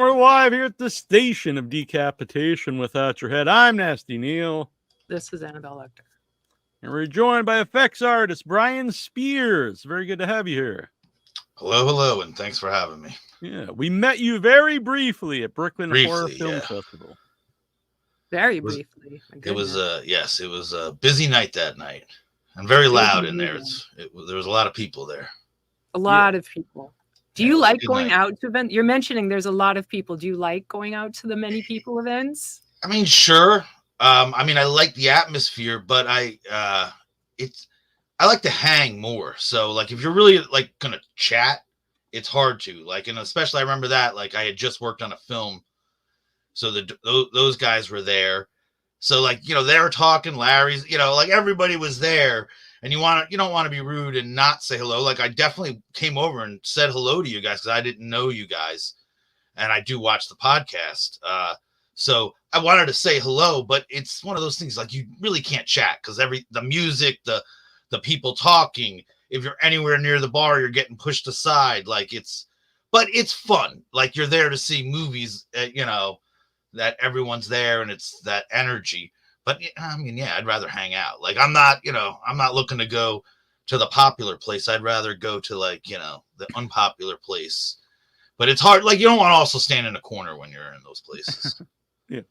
we're live here at the station of decapitation without your head. I'm Nasty Neal. This is Annabelle Lecter. And we're joined by effects artist Brian Spears. Very good to have you here. Hello, and thanks for having me. Yeah, we met you very briefly at Brooklyn Horror Film Festival. Very briefly. It was a busy night that night, and very loud in there. There was a lot of people there. A lot of people. Do you like going out to events? You're mentioning there's a lot of people. Do you like going out to the many people events? I mean, sure. I like the atmosphere, but I like to hang more. So, like, if you're really like gonna chat, it's hard to and especially I remember that I had just worked on a film, so those guys were there. So they were talking. Larry's, everybody was there. And you don't want to be rude and not say hello. I definitely came over and said hello to you guys because I didn't know you guys, and I do watch the podcast. So I wanted to say hello, but it's one of those things you really can't chat because the music, the people talking. If you're anywhere near the bar, you're getting pushed aside. But it's fun. You're there to see movies. That everyone's there and it's that energy. But I'd rather hang out. I'm not looking to go to the popular place. I'd rather go to the unpopular place. But it's hard. You don't want to also stand in a corner when you're in those places. Yeah.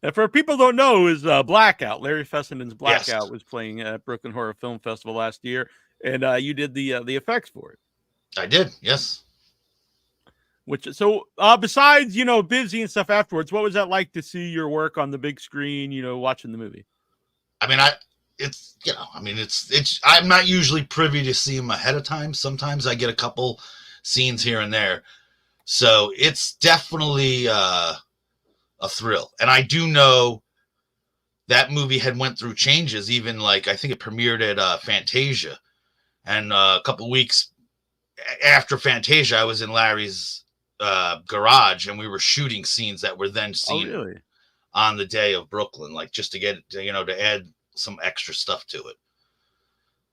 And for people who don't know, is Blackout. Larry Fessenden's Blackout was playing at Brooklyn Horror Film Festival last year, and you did the effects for it. I did, yes. Besides, busy and stuff afterwards, what was that like to see your work on the big screen, watching the movie? I'm not usually privy to see them ahead of time. Sometimes I get a couple scenes here and there. So it's definitely a thrill. And I do know that movie had went through changes, even I think it premiered at Fantasia. And a couple weeks after Fantasia, I was in Larry's garage and we were shooting scenes that were then seen on the day of Brooklyn, just to get to add some extra stuff to it.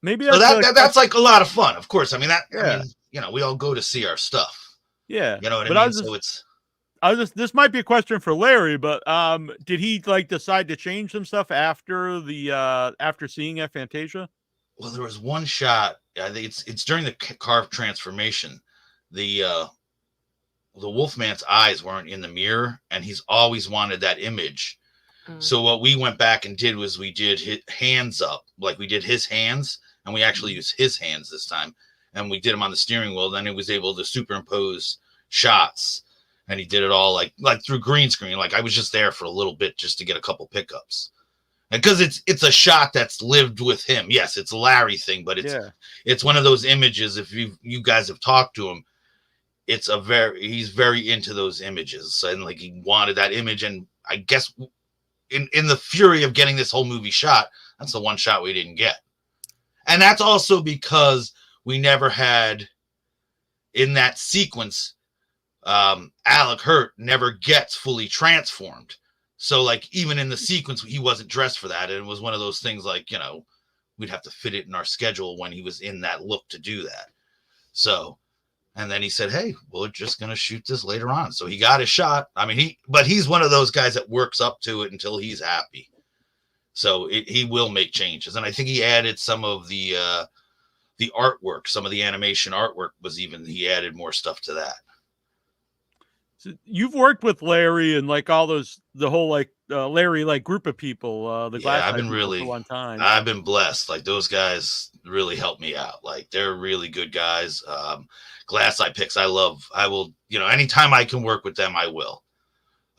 Maybe that's a lot of fun, of course. We all go to see our stuff. Yeah, you know what I mean. This might be a question for Larry, but did he decide to change some stuff after seeing at Fantasia? Well, there was one shot. I think it's during the car transformation. The Wolfman's eyes weren't in the mirror, and he's always wanted that image. So what we went back and did was we did his hands up, we did his hands, and we actually used his hands this time, and we did them on the steering wheel. Then he was able to superimpose shots, and he did it all like through green screen. I was just there for a little bit just to get a couple pickups, and because it's a shot that's lived with him. Yes, it's a Larry thing, but it's one of those images. If you guys have talked to him, he's very into those images, and he wanted that image. And I guess in the fury of getting this whole movie shot, that's the one shot we didn't get. And that's also because we never had in that sequence, Alec Hurt never gets fully transformed. So even in the sequence, he wasn't dressed for that. And it was one of those things we'd have to fit it in our schedule when he was in that look to do that. So, and then he said, hey, we're just going to shoot this later on. So he got his shot. But he's one of those guys that works up to it until he's happy. So he will make changes. And I think he added some of the artwork, some of the animation artwork he added more stuff to that. So you've worked with Larry and all those, the whole Larry group of people. I've been really for one time. I've been blessed. Those guys really helped me out. They're really good guys. Glass Eye Picks, I will, anytime I can work with them, I will.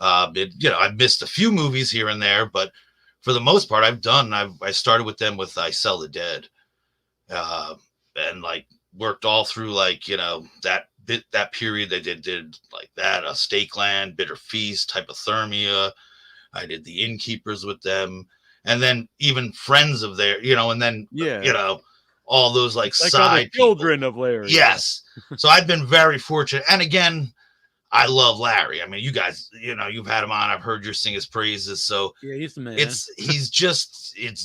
I've missed a few movies here and there, but for the most part, I started with them with I Sell the Dead, and worked all through that period. They did that, Stakeland, Bitter Feast, Hypothermia. I did the Innkeepers with them, and then even friends of their, and then all those side children people. Of Larry. Yes. So I've been very fortunate. And again, I love Larry. You guys, you've had him on. I've heard you sing his praises. So yeah, he's the man. It's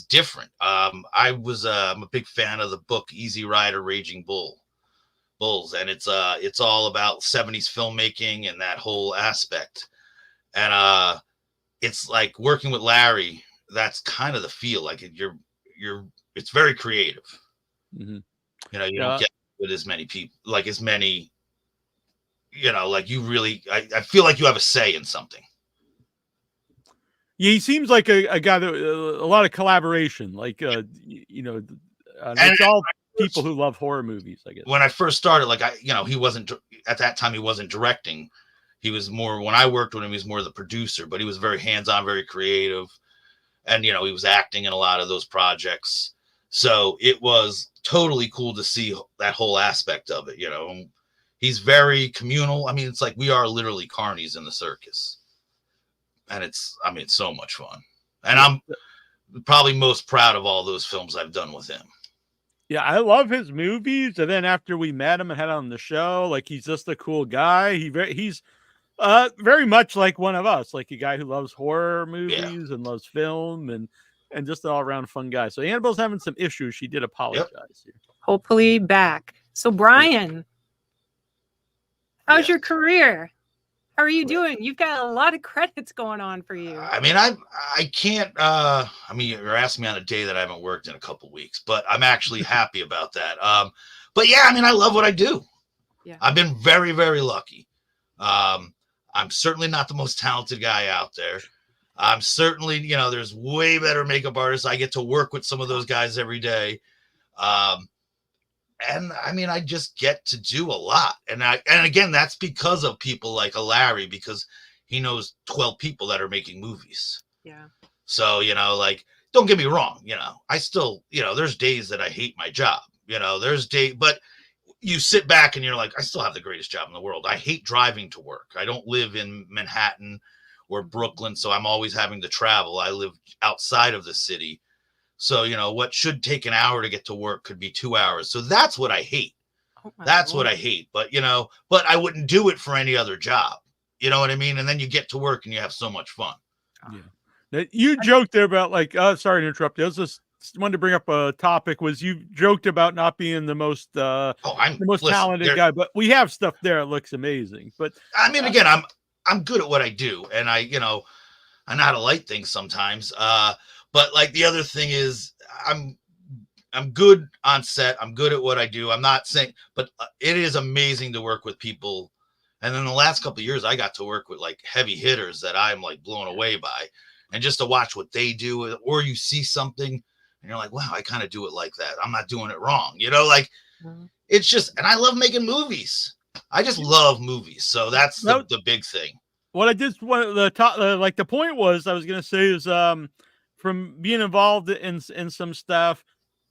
different. I'm a big fan of the book Easy Rider, Raging Bull Bulls, and it's all about 70s filmmaking and that whole aspect. And it's like working with Larry. That's kind of the feel. Like it's very creative. Mm-hmm. You know, you don't get with as many people, like as many. You know, like you really, I feel like you have a say in something. Yeah, he seems like a guy that a lot of collaboration. Like you know, and it's all people who love horror movies, I guess. When I first started, like he wasn't at that time. He wasn't directing. He was more, when I worked with him, he was more the producer, but he was very hands-on, very creative. And, he was acting in a lot of those projects. So it was totally cool to see that whole aspect of it. He's very communal. I mean, it's like we are literally carnies in the circus. And it's so much fun. And I'm probably most proud of all those films I've done with him. Yeah, I love his movies. And then after we met him and had on the show, like he's just a cool guy. He's very much like one of us, like a guy who loves horror movies and loves film and just an all around fun guy. So Annabelle's having some issues. She did apologize here. Hopefully back. So Brian, how's your career? How are you doing? You've got a lot of credits going on for you. I mean, I can't, you're asking me on a day that I haven't worked in a couple weeks, but I'm actually happy about that. But yeah, I mean, I love what I do. Yeah. I've been very, very lucky. I'm certainly not the most talented guy out there. I'm certainly, there's way better makeup artists. I get to work with some of those guys every day. And I mean, I just get to do a lot. And again, that's because of people like a Larry, because he knows 12 people that are making movies. Yeah. So, like, don't get me wrong. I still, there's days that I hate my job, but you sit back and you're like, I still have the greatest job in the world. I hate driving to work. I don't live in Manhattan or Brooklyn, so I'm always having to travel. I live outside of the city. So, what should take an hour to get to work could be 2 hours. So that's what I hate. That's what I hate. But, but I wouldn't do it for any other job. You know what I mean? And then you get to work and you have so much fun. Yeah. Now, you joked there about like, sorry to interrupt you. I was just wanted to bring up a topic. Was you joked about not being the most talented guy, but we have stuff there that looks amazing. But I mean, again, I'm good at what I do, and I know how to light things sometimes. But like the other thing is, I'm good on set. I'm good at what I do. I'm not saying, but it is amazing to work with people. And then the last couple of years, I got to work with like heavy hitters that I'm like blown away by, and just to watch what they do, or you see something. And you're like, wow, I kind of do it like that. I'm not doing it wrong. It's just, and I love making movies. I just love movies. So that's the big thing. What I did, the point was, I was going to say is, from being involved in some stuff,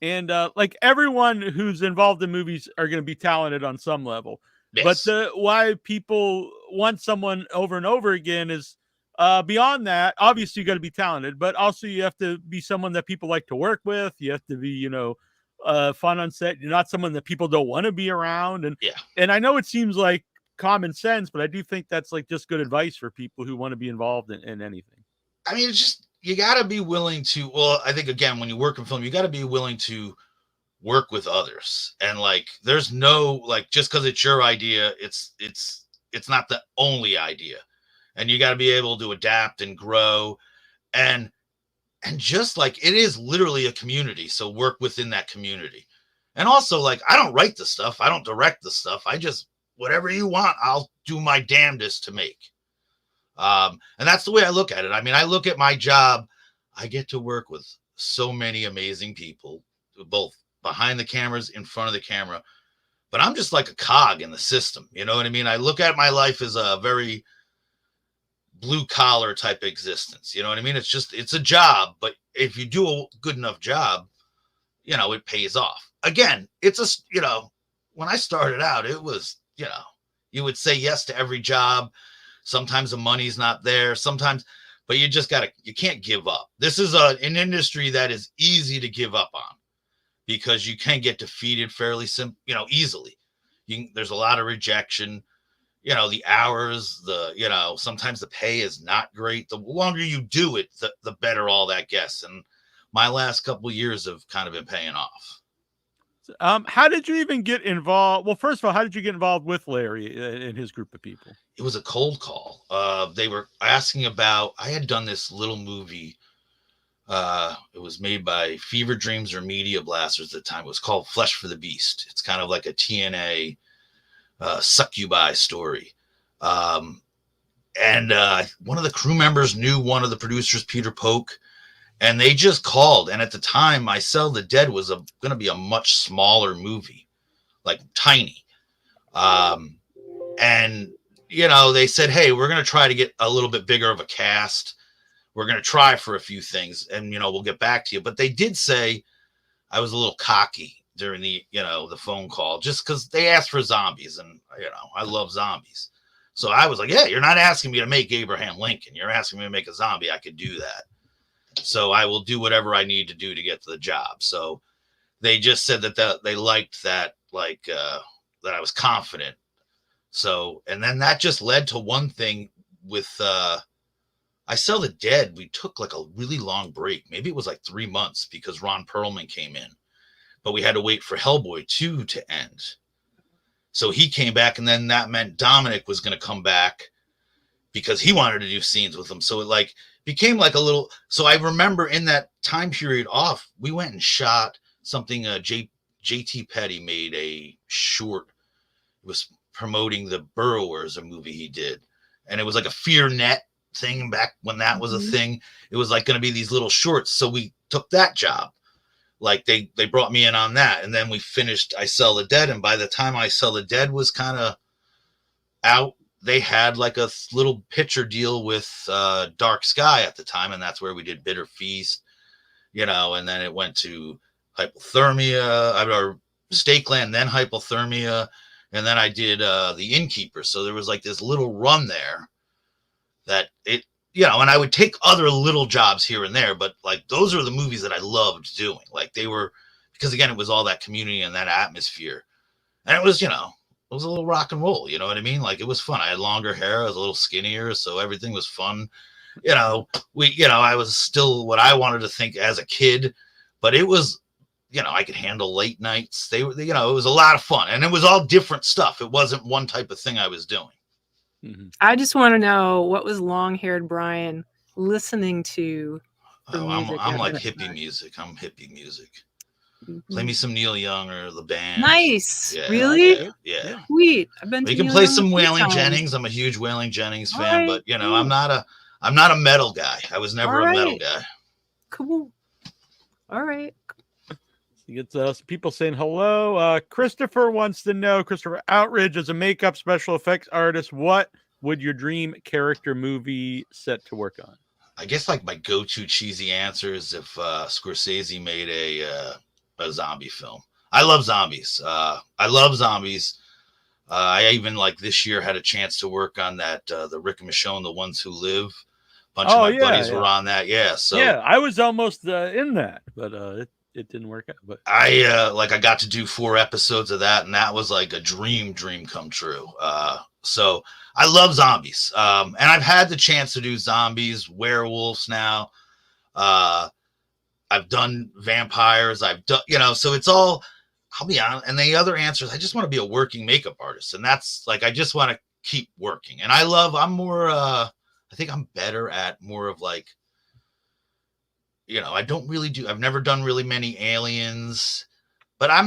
and like everyone who's involved in movies are going to be talented on some level. Yes. But why people want someone over and over again is, beyond that, obviously you got to be talented, but also you have to be someone that people like to work with. You have to be, fun on set. You're not someone that people don't want to be around. And I know it seems like common sense, but I do think that's like just good advice for people who want to be involved in anything. I mean, it's just, you got to be willing to, well, I think again, when you work in film, you got to be willing to work with others. And like, there's no, like, just because it's your idea, it's not the only idea. And you got to be able to adapt and grow. And just like, it is literally a community. So work within that community. And also, like, I don't write the stuff. I don't direct the stuff. I just, whatever you want, I'll do my damnedest to make. And that's the way I look at it. I mean, I look at my job. I get to work with so many amazing people, both behind the cameras, in front of the camera. But I'm just like a cog in the system. You know what I mean? I look at my life as a very blue collar type of existence. You know what I mean? It's a job, but if you do a good enough job, it pays off. Again, when I started out, it was, you would say yes to every job. Sometimes the money's not there. Sometimes, but you can't give up. This is an industry that is easy to give up on because you can get defeated fairly easily. There's a lot of rejection. The hours, sometimes the pay is not great. The longer you do it, the better all that gets. And my last couple of years have kind of been paying off. How did you even get involved? Well, first of all, how did you get involved with Larry and his group of people? It was a cold call. They were asking about. I had done this little movie. It was made by Fever Dreams or Media Blasters at the time. It was called Flesh for the Beast. It's kind of like a TNA succubi story. And one of the crew members knew one of the producers, Peter Polk, and they just called. And at the time, I Sell the Dead was going to be a much smaller movie, like tiny. And, you know, they said, hey, we're going to try to get a little bit bigger of a cast. We're going to try for a few things and, you know, we'll get back to you. But they did say I was a little cocky during the, you know, the phone call, just because they asked for zombies and, you know, I love zombies. So I was like, yeah, you're not asking me to make Abraham Lincoln. You're asking me to make a zombie. I could do that. So I will do whatever I need to do to get to the job. So they just said that they liked that, like, that I was confident. So, and then that just led to one thing with, I Sell the Dead. We took like a really long break. Maybe it was like 3 months because Ron Perlman came in, but we had to wait for Hellboy 2 to end. So he came back, and then that meant Dominic was going to come back because he wanted to do scenes with him. So it like became like a little, so I remember in that time period off, we went and shot something. JT Petty made a short. It was promoting the Burrowers, a movie he did. And it was like a Fear Net thing back when that was a thing. It was like going to be these little shorts. So we took that job. Like they brought me in on that. And then we finished I Sell the Dead. And by the time I Sell the Dead was kind of out, they had like a little picture deal with Dark Sky at the time. And that's where we did Bitter Feast, you know, and then it went to Hypothermia, or Stakeland, then Hypothermia. And then I did The Innkeeper. So there was like this little run there that it, you know, and I would take other little jobs here and there, but like those are the movies that I loved doing. Like they were, because again, it was all that community and that atmosphere. And it was, you know, it was a little rock and roll, you know what I mean? Like it was fun. I had longer hair, I was a little skinnier, so everything was fun. You know, I was still what I wanted to think as a kid, but it was, you know, I could handle late nights. They were, you know, it was a lot of fun, and it was all different stuff. It wasn't one type of thing I was doing. Mm-hmm. I just want to know, what was long-haired Brian listening to? I'm like hippie music. I'm hippie music. Mm-hmm. Play me some Neil Young or the band. Nice. Yeah, really? Yeah. Sweet. I've been. You can play some Waylon Jennings. I'm a huge Waylon Jennings fan, but you know, I'm not a metal guy. I was never a metal guy. Cool. All right. You get some people saying hello. Christopher wants to know, Christopher Outridge, as a makeup special effects artist, what would your dream character movie set to work on? I guess like my go-to cheesy answer is if Scorsese made a zombie film. I love zombies. I even like this year had a chance to work on that the Rick and Michonne, The Ones Who Live. A bunch of my buddies were on that. Yeah. So yeah, I was almost in that, but it didn't work out. But I got to do 4 episodes of that, and that was like a dream come true. So I love zombies. And I've had the chance to do zombies, werewolves now. I've done vampires. I've done, you know, so it's all, I'll be honest. And the other answer is I just want to be a working makeup artist. And that's like, I just want to keep working. And I'm more, I think I'm better at more of like, you know, I've never done really many aliens, but I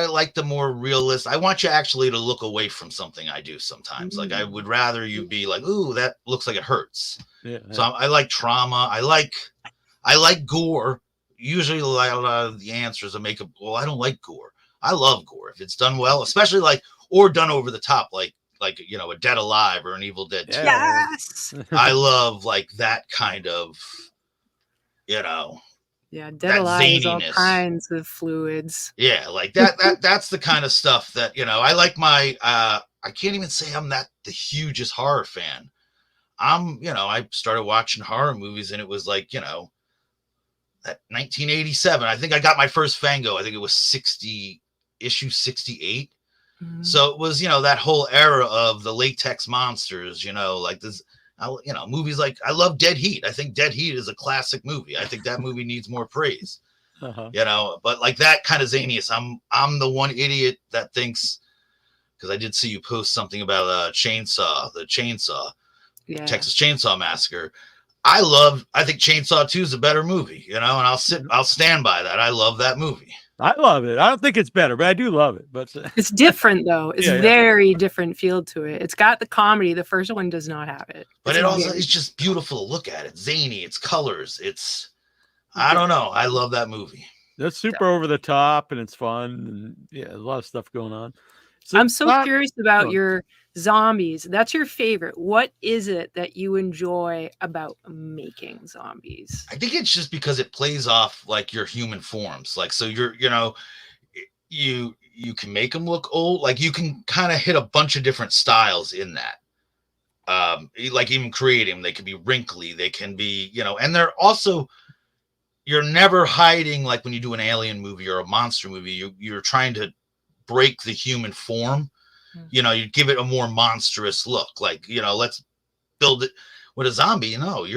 like the more realist. I want you actually to look away from something I do sometimes. Like I would rather you be like, ooh, that looks like it hurts. Yeah. So I like trauma. I like gore. Usually a lot of the answers I make well, I don't like gore. I love gore. If it's done well, especially or done over the top, like, you know, a Dead Alive or an Evil Dead 2. Yes. I love like that kind of, you know. Yeah, Dead Alive is all kinds of fluids. Yeah, like that's the kind of stuff that, you know, I like I can't even say I'm the hugest horror fan. You know, I started watching horror movies and it was like, you know, that 1987. I think I got my first Fango. I think it was issue 68. Mm-hmm. So it was, you know, that whole era of the latex monsters, you know, like this. You know, movies like I love Dead Heat. I think Dead Heat is a classic movie. I think that movie needs more praise. you know, but like that kind of zaniness. I'm the one idiot that thinks, because I did see you post something about the chainsaw, Texas Chainsaw Massacre. I think Chainsaw 2 is a better movie, you know, and I'll stand by that. I love that movie. I love it. I don't think it's better, but I do love it. But it's different though. It's very different feel to it. It's got the comedy. The first one does not have it. But it's just beautiful to look at. It's zany. It's colors. I don't know. I love that movie. That's super over the top and it's fun. And yeah, a lot of stuff going on. So I'm so curious about your zombies. That's your favorite. What is it that you enjoy about making zombies? I think it's just because it plays off like your human forms. Like, so you can make them look old. Like you can kind of hit a bunch of different styles in that. Like even creating them, they can be wrinkly. They can be, you know, and they're also, you're never hiding. Like when you do an alien movie or a monster movie, you're trying to break the human form. You know, you give it a more monstrous look, like, you know, let's build it with a zombie. You know,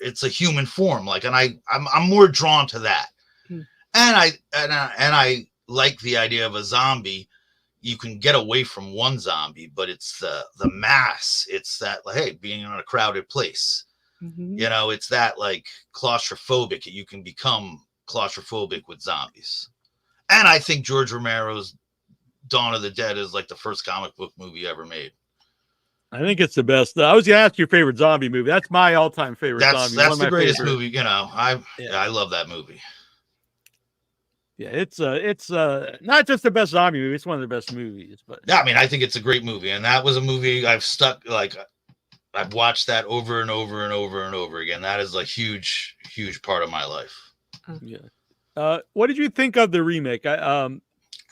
it's a human form. Like, and I'm more drawn to that. And I like the idea of a zombie. You can get away from one zombie, but it's the mass. It's that, like, hey, being in a crowded place, you know, it's that like claustrophobic. You can become claustrophobic with zombies. And I think George Romero's Dawn of the Dead is like the first comic book movie ever made. I think it's the best. I was gonna ask your favorite zombie movie. That's my all-time favorite zombie. That's the greatest movie. You know, I love that movie. Yeah, it's not just the best zombie movie. It's one of the best movies. But yeah, I mean, I think it's a great movie, and that was a movie I've watched that over and over and over and over again. That is a huge part of my life. Yeah. What did you think of the remake?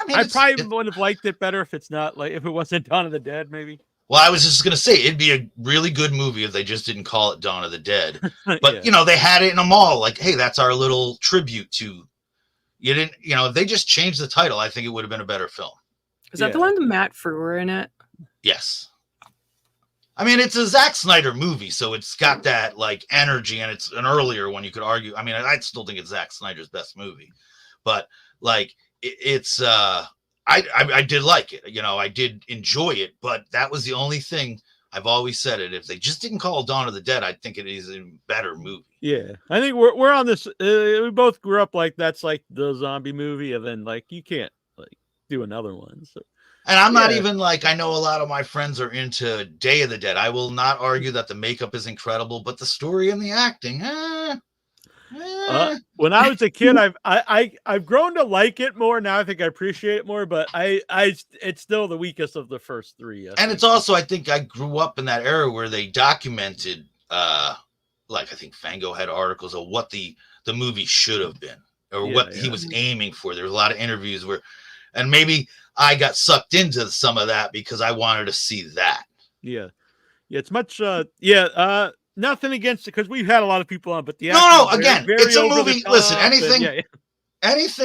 I probably would have liked it better if it wasn't Dawn of the Dead, maybe. Well, I was just going to say, it'd be a really good movie if they just didn't call it Dawn of the Dead. But, you know, they had it in a mall. Like, hey, that's our little tribute to, if they just changed the title, I think it would have been a better film. Is that the one with Matt Frewer in it? Yes. I mean, it's a Zack Snyder movie, so it's got that, like, energy, and it's an earlier one, you could argue. I mean, I still think it's Zack Snyder's best movie. But, like, I did like it. You know, I did enjoy it, but that was the only thing. I've always said it. If they just didn't call it Dawn of the Dead, I think it is a better movie. Yeah, I think we're on this. We both grew up like that's like the zombie movie, and then like you can't like do another one. So, and I'm not even like, I know a lot of my friends are into Day of the Dead. I will not argue that the makeup is incredible, but the story and the acting, when I was a kid, I've grown to like it more now. I think I appreciate it more, but it's still the weakest of the first three. And it's also, I think I grew up in that era where they documented, like I think Fango had articles of what the movie should have been or what he was aiming for. There was a lot of interviews and maybe I got sucked into some of that because I wanted to see that. Yeah, it's much. Nothing against it because we've had a lot of people on, but again, it's a movie. Listen, anything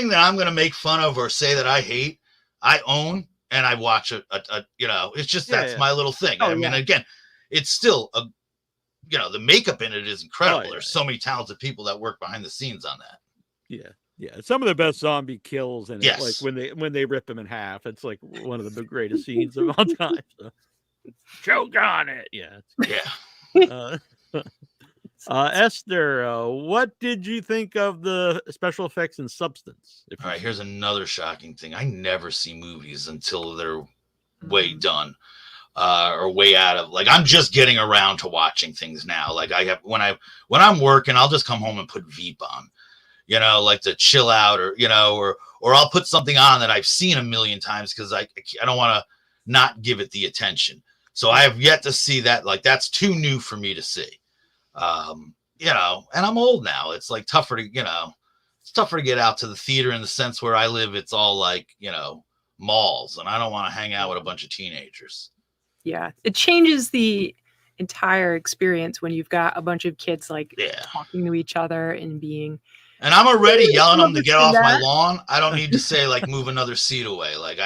that I'm going to make fun of or say that I hate, I own and I watch it. It's just that's my little thing. I mean, again, it's still the makeup in it is incredible. There's so many talented people that work behind the scenes on that. Yeah, some of the best zombie kills and like when they rip him in half, it's like one of the greatest scenes of all time. So. Choke on it. Yeah. Esther, what did you think of the special effects and Substance? All right, here's another shocking thing. I never see movies until they're way done or way out of, like, I'm just getting around to watching things now. Like I have when I'm working, I'll just come home and put Veep on, like to chill out or I'll put something on that I've seen a million times because I don't want to not give it the attention. So I have yet to see that. Like, that's too new for me to see. And I'm old now. It's like tougher to, it's tougher to get out to the theater in the sense where I live. It's all like, malls, and I don't want to hang out with a bunch of teenagers. Yeah. It changes the entire experience when you've got a bunch of kids like talking to each other and being. And I'm already yelling them to get off my lawn. I don't need to say like, move another seat away. Like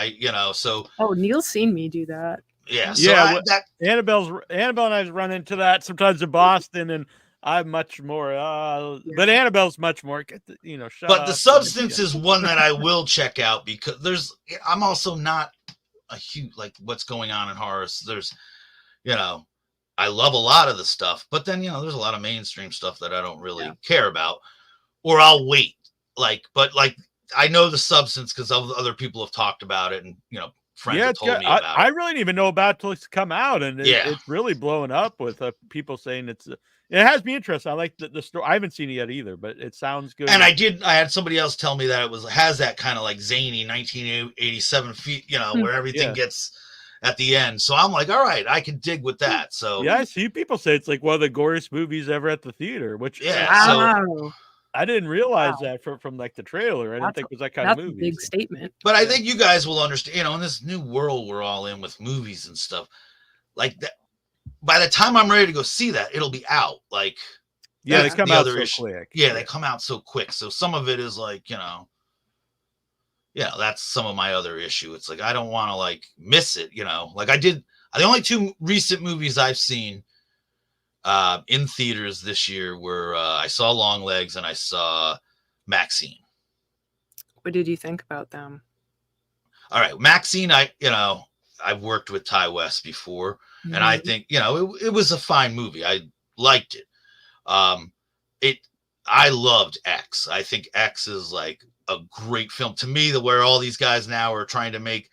so. Oh, Neil's seen me do that. Yeah. So Annabelle and I run into that sometimes in Boston, and I'm much more. But Annabelle's much more. Shut But up. The Substance is one that I will check out because I'm also not a huge like what's going on in horror. There's, I love a lot of the stuff, but then there's a lot of mainstream stuff that I don't really care about, or I'll wait. But I know The Substance because other people have talked about it, and friends have told me about it. I really didn't even know about it till it's come out, and it's really blowing up with people saying it has me interested. I like the story. I haven't seen it yet either, but it sounds good. And I had somebody else tell me that has that kind of like zany 1987 feet, where everything gets at the end. So I'm like, all right, I can dig with that. So I see people say it's like one of the goriest movies ever at the theater, which wow. I didn't realize that from like the trailer. I didn't think it was that kind of movie. That's a big statement. But I think you guys will understand, in this new world we're all in with movies and stuff like that. By the time I'm ready to go see that, it'll be out. Like, they come out so quick. Yeah, they come out so quick. So some of it is like, that's some of my other issue. It's like, I don't want to like miss it, like I did. The only two recent movies I've seen in theaters this year were I saw Longlegs and I saw Maxine. What did you think about them? All right, Maxine, I've worked with Ty West before, and I think it was a fine movie. I liked it. I loved X. I think X is like a great film to me. Where all these guys now are trying to make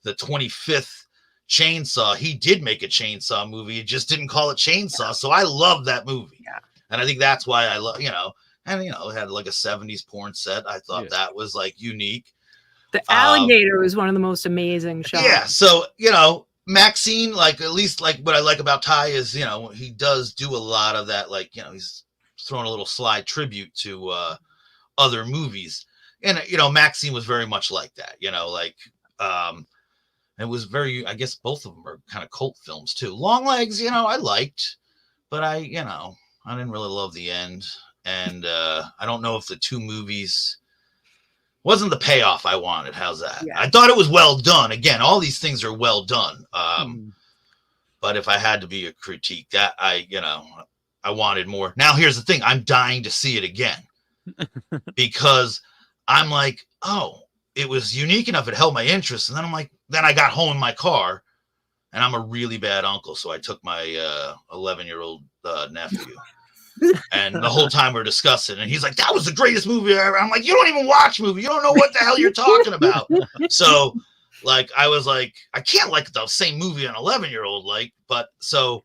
the 25th Chainsaw. He did make a Chainsaw movie. He just didn't call it Chainsaw. So I love that movie. Yeah. And I think that's why I love, and it had like a 70s porn set. I thought that was like unique. The alligator was one of the most amazing shots. Yeah. So, Maxine, like at least like what I like about Ty is, he does do a lot of that. Like, he's throwing a little slide tribute to other movies. And, Maxine was very much like that, it was very, I guess both of them are kind of cult films too. Longlegs, I liked, but I didn't really love the end. And I don't know if the two movies wasn't the payoff I wanted. How's that? Yeah. I thought it was well done. Again, all these things are well done. But if I had to be a critique, that I wanted more. Now, here's the thing. I'm dying to see it again because I'm like, oh, it was unique enough. It held my interest. And then I'm like, then I got home in my car and I'm a really bad uncle. So I took my 11-year-old nephew and the whole time we're discussing and he's like, that was the greatest movie ever. I'm like, you don't even watch movies. You don't know what the hell you're talking about. So like, I was like, I can't like the same movie an 11-year-old like, but so,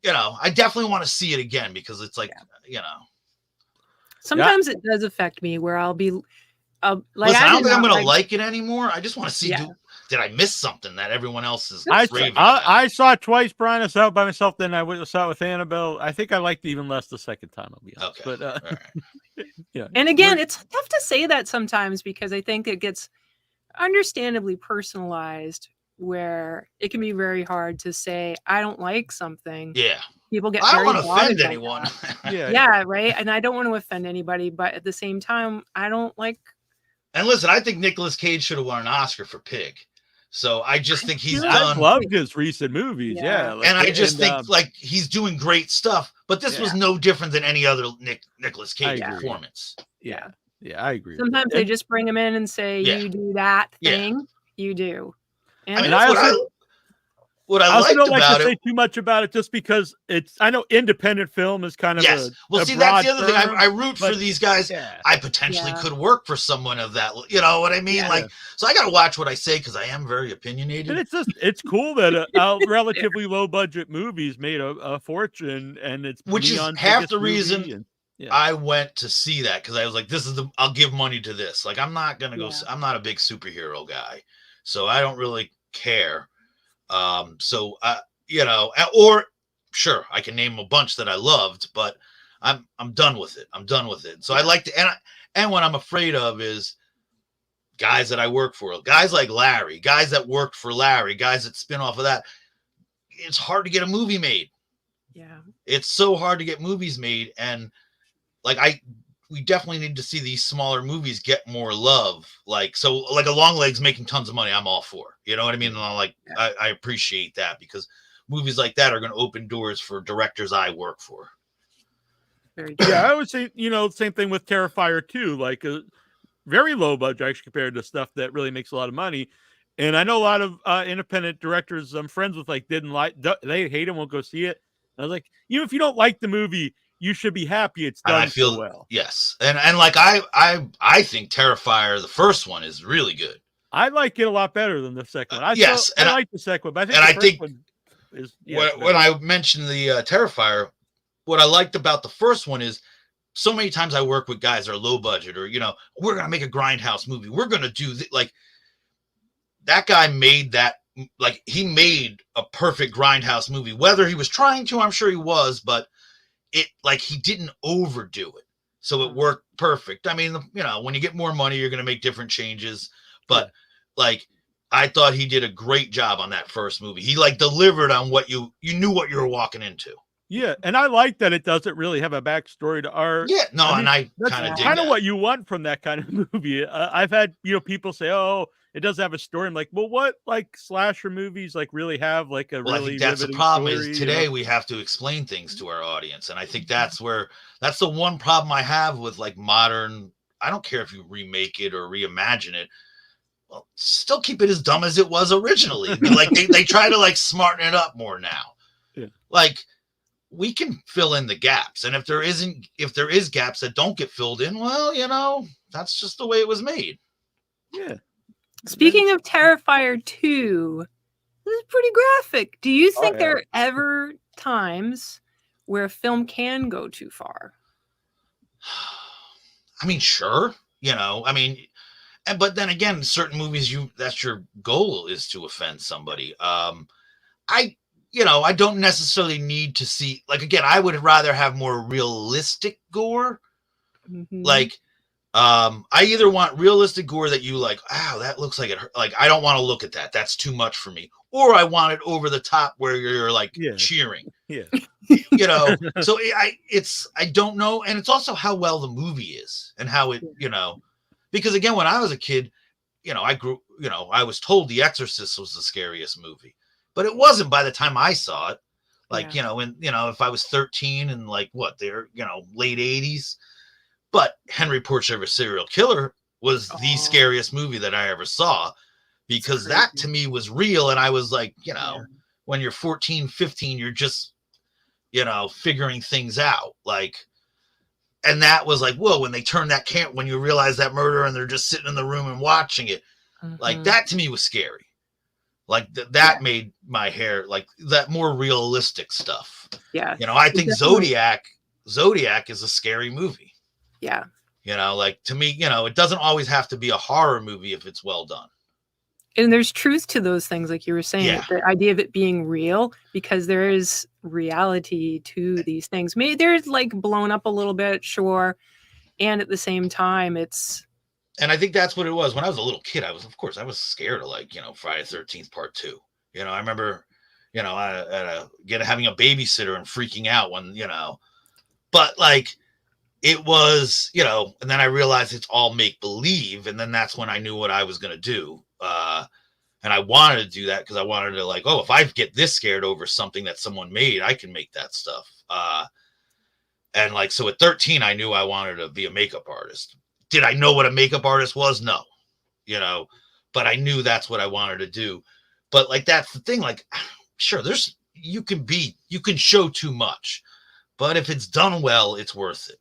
I definitely want to see it again because it's like, Sometimes it does affect me where I'll be like, listen, I don't think I'm going to like it anymore. I just want to see, did I miss something that everyone else is raving about? I saw it twice, Brian. I saw it by myself. Then I saw it with Annabelle. I think I liked it even less the second time, I'll be honest. Okay. But, right. And again, it's tough to say that sometimes because I think it gets understandably personalized where it can be very hard to say, I don't like something. Yeah. People get I don't want to offend like anyone. Yeah, right. And I don't want to offend anybody, but at the same time, I don't like. And listen, I think Nicolas Cage should have won an Oscar for Pig. So I just think he's done. I've loved his recent movies. Yeah. Like, and I just think like he's doing great stuff, but this was no different than any other Nicolas Cage performance. Yeah. Yeah, I agree. Sometimes they just bring him in and say, you do that thing, you do. And I mean, what I liked don't like about to say too much about it just because I know independent film is kind of well, see, that's the other thing. I root for these guys. I potentially could work for someone of that. You know what I mean? Yeah. Like, so I got to watch what I say because I am very opinionated. And it's cool that relatively low budget movies made a fortune, and it's which is half the reason I went to see that because I was like, I'll give money to this. Like, I'm not gonna go. I'm not a big superhero guy, so I don't really care. Or sure, I can name a bunch that I loved, but I'm done with it. So I like to, and what I'm afraid of is guys that I work for, guys like Larry, guys that worked for Larry, guys that spin off of that. It's hard to get a movie made. Yeah. It's so hard to get movies made. And like, we definitely need to see these smaller movies get more love. Like a Longlegs making tons of money, I'm all for. You know what I mean? And I appreciate that because movies like that are going to open doors for directors I work for. Very true. Yeah, I would say, same thing with Terrifier 2, like a very low budget actually compared to stuff that really makes a lot of money. And I know a lot of independent directors I'm friends with they hate it, won't go see it. And I was like, even if you don't like the movie, you should be happy it's And I done so feel well. yes, and like I think Terrifier, the first one, is really good. I like it a lot better than the second one. I like the second one, but I think the first one is when I mentioned the Terrifier, what I liked about the first one is so many times I work with guys that are low budget or we're gonna make a grindhouse movie. We're gonna do like that guy made that, like he made a perfect grindhouse movie. Whether he was trying to, I'm sure he was, but it like he didn't overdo it, so it worked perfect. I mean, when you get more money, you're gonna make different changes, but like I thought he did a great job on that first movie. He like delivered on what you knew what you were walking into. Yeah, and I like that it doesn't really have a backstory to art. Yeah, no, I mean, and that's kind of what you want from that kind of movie. I've had people say, "Oh, it doesn't have a story." I'm like, "Well, what like slasher movies like really have like a really?" I think that's the problem is today we have to explain things to our audience, and I think that's the one problem I have with like modern. I don't care if you remake it or reimagine it. Well, still keep it as dumb as it was originally. Like they try to like smarten it up more now. Yeah. Like we can fill in the gaps, and if there is gaps that don't get filled in, well, that's just the way it was made. Yeah. Speaking of Terrifier 2, this is pretty graphic. Do you think there are ever times where a film can go too far? I mean, sure. But then again, certain movies, that's your goal is to offend somebody. I don't necessarily need to see, like, again, I would rather have more realistic gore. Mm-hmm. Like, I either want realistic gore that you like, wow, that looks like it hurt. Like, I don't want to look at that. That's too much for me. Or I want it over the top where you're like cheering. Yeah. So I don't know. And it's also how well the movie is and how it, because again, when I was a kid, I was told The Exorcist was the scariest movie. But it wasn't by the time I saw it. Like, if I was 13 and like they're, late 80s. But Henry Portrait of a Serial Killer was the scariest movie that I ever saw, because that to me was real. And I was like, when you're 14, 15, you're just, figuring things out. Like, and that was like, whoa, when they turn that when you realize that murder and they're just sitting in the room and watching it, like that to me was scary. Like that made my hair, like that more realistic stuff. Yeah. I think Zodiac is a scary movie. Yeah. Like to me, it doesn't always have to be a horror movie if it's well done. And there's truth to those things, like you were saying, the idea of it being real, because there is reality to these things. Maybe there's like blown up a little bit, sure. And at the same time, and I think that's what it was. When I was a little kid, I was scared of like, Friday the 13th Part 2. I remember, having a babysitter and freaking out when, but like it was, and then I realized it's all make believe. And then that's when I knew what I was going to do. And I wanted to do that because I wanted to like, if I get this scared over something that someone made, I can make that stuff. And like, so at 13, I knew I wanted to be a makeup artist. Did I know what a makeup artist was? No, but I knew that's what I wanted to do. But like, that's the thing. Like, sure, you can show too much, but if it's done well, it's worth it.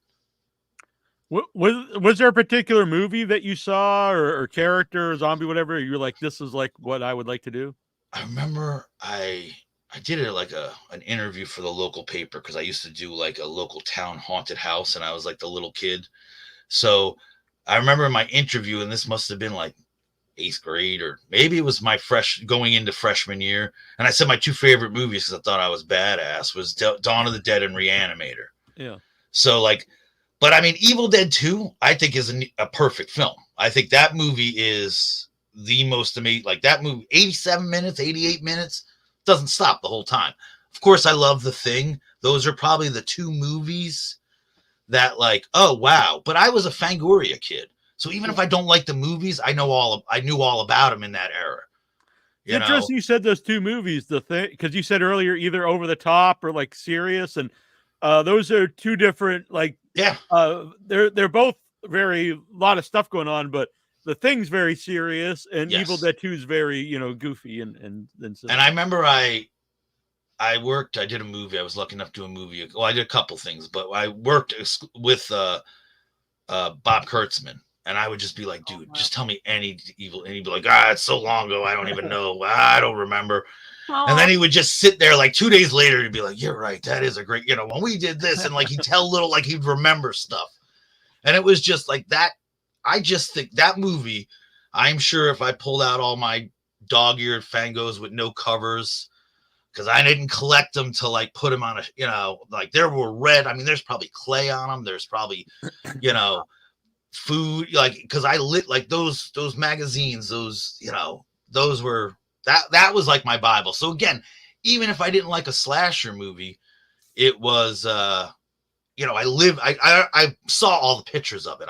Was there a particular movie that you saw or character, or zombie, whatever, you're like, this is like what I would like to do? I remember I did it like an interview for the local paper, because I used to do like a local town haunted house, and I was like the little kid. So I remember my interview, and this must have been like 8th grade, or maybe it was my going into freshman year. And I said my two favorite movies, because I thought I was badass, was Dawn of the Dead and Reanimator. Yeah. So like, but I mean, Evil Dead 2, I think is a perfect film. I think that movie is the most amazing. Like that movie, 87 minutes, 88 minutes, doesn't stop the whole time. Of course, I love The Thing. Those are probably the two movies that like, oh wow. But I was a Fangoria kid, so even if I don't like the movies, I knew all about them in that era. It's interesting you said those two movies, The Thing, because you said earlier either over the top or like serious, and Those are two different, like, Yeah. They're both very lot of stuff going on, but The Thing's very serious, and Yes. Evil Dead 2 is very, goofy and And I remember I did a movie. I was lucky enough to do a movie. Well, I did a couple things, but I worked with Bob Kurtzman, and I would just be like, dude, just tell me any evil, and he'd be like, it's so long ago, I don't even know, I don't remember. And then he would just sit there like 2 days later to be like, you're right, that is a great, when we did this, and like he'd tell little, like he'd remember stuff. And it was just like that. I just think that movie, I'm sure if I pulled out all my dog-eared Fangos with no covers, because I didn't collect them to like put them on a, like there were red. I mean, there's probably clay on them. There's probably, food, like, because I lit like those magazines, those were, that was like my Bible. So again, even if I didn't like a slasher movie, it was, I saw all the pictures of it.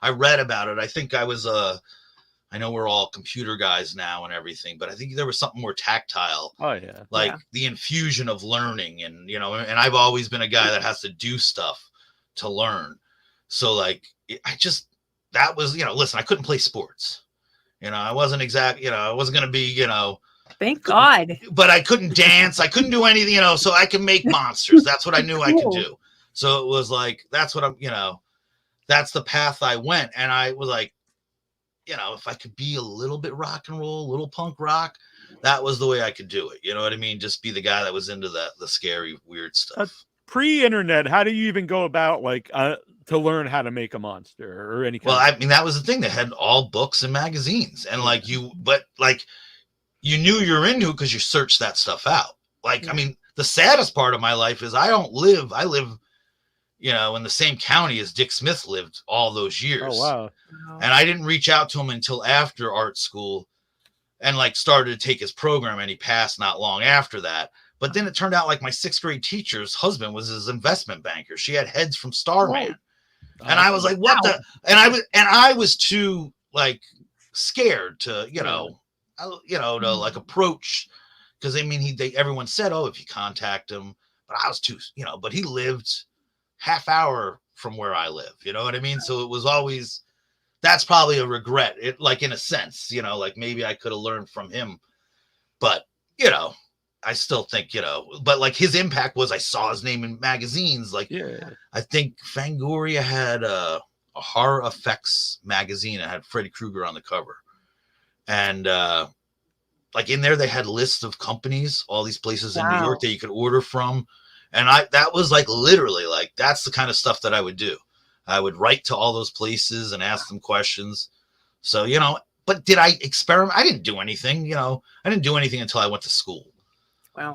I read about it. I think I was, I know we're all computer guys now and everything, but I think there was something more tactile. Oh yeah. Like the infusion of learning, and, and I've always been a guy that has to do stuff to learn. So like, that was, listen, I couldn't play sports. I wasn't I wasn't going to be, thank God. But I couldn't dance. I couldn't do anything, so I can make monsters. That's what I knew I could do. So it was like, that's what I'm, that's the path I went. And I was like, if I could be a little bit rock and roll, a little punk rock, that was the way I could do it. You know what I mean? Just be the guy that was into the scary, weird stuff. Pre-internet, how do you even go about like to learn how to make a monster or any kind Well, I mean, that was the thing. They had all books and magazines, and like you knew you're into it because you searched that stuff out. Like, I mean, the saddest part of my life is I live, in the same county as Dick Smith lived all those years. Oh, wow. And I didn't reach out to him until after art school and like started to take his program, and he passed not long after that. But then it turned out like my 6th grade teacher's husband was his investment banker. She had heads from Starman. And I was like, what the, and I was too like scared to, to like approach. Cause I mean, everyone said, oh, if you contact him, but I was too, but he lived half hour from where I live, you know what I mean? So it was always, that's probably a regret, it like in a sense, like maybe I could have learned from him, but I still think, but like his impact was I saw his name in magazines. Like, I think Fangoria had a horror effects magazine. It had Freddy Krueger on the cover. And like in there, they had lists of companies, all these places in New York that you could order from. And that was like literally like, that's the kind of stuff that I would do. I would write to all those places and ask them questions. So, but did I experiment? I didn't do anything, I didn't do anything until I went to school. Wow.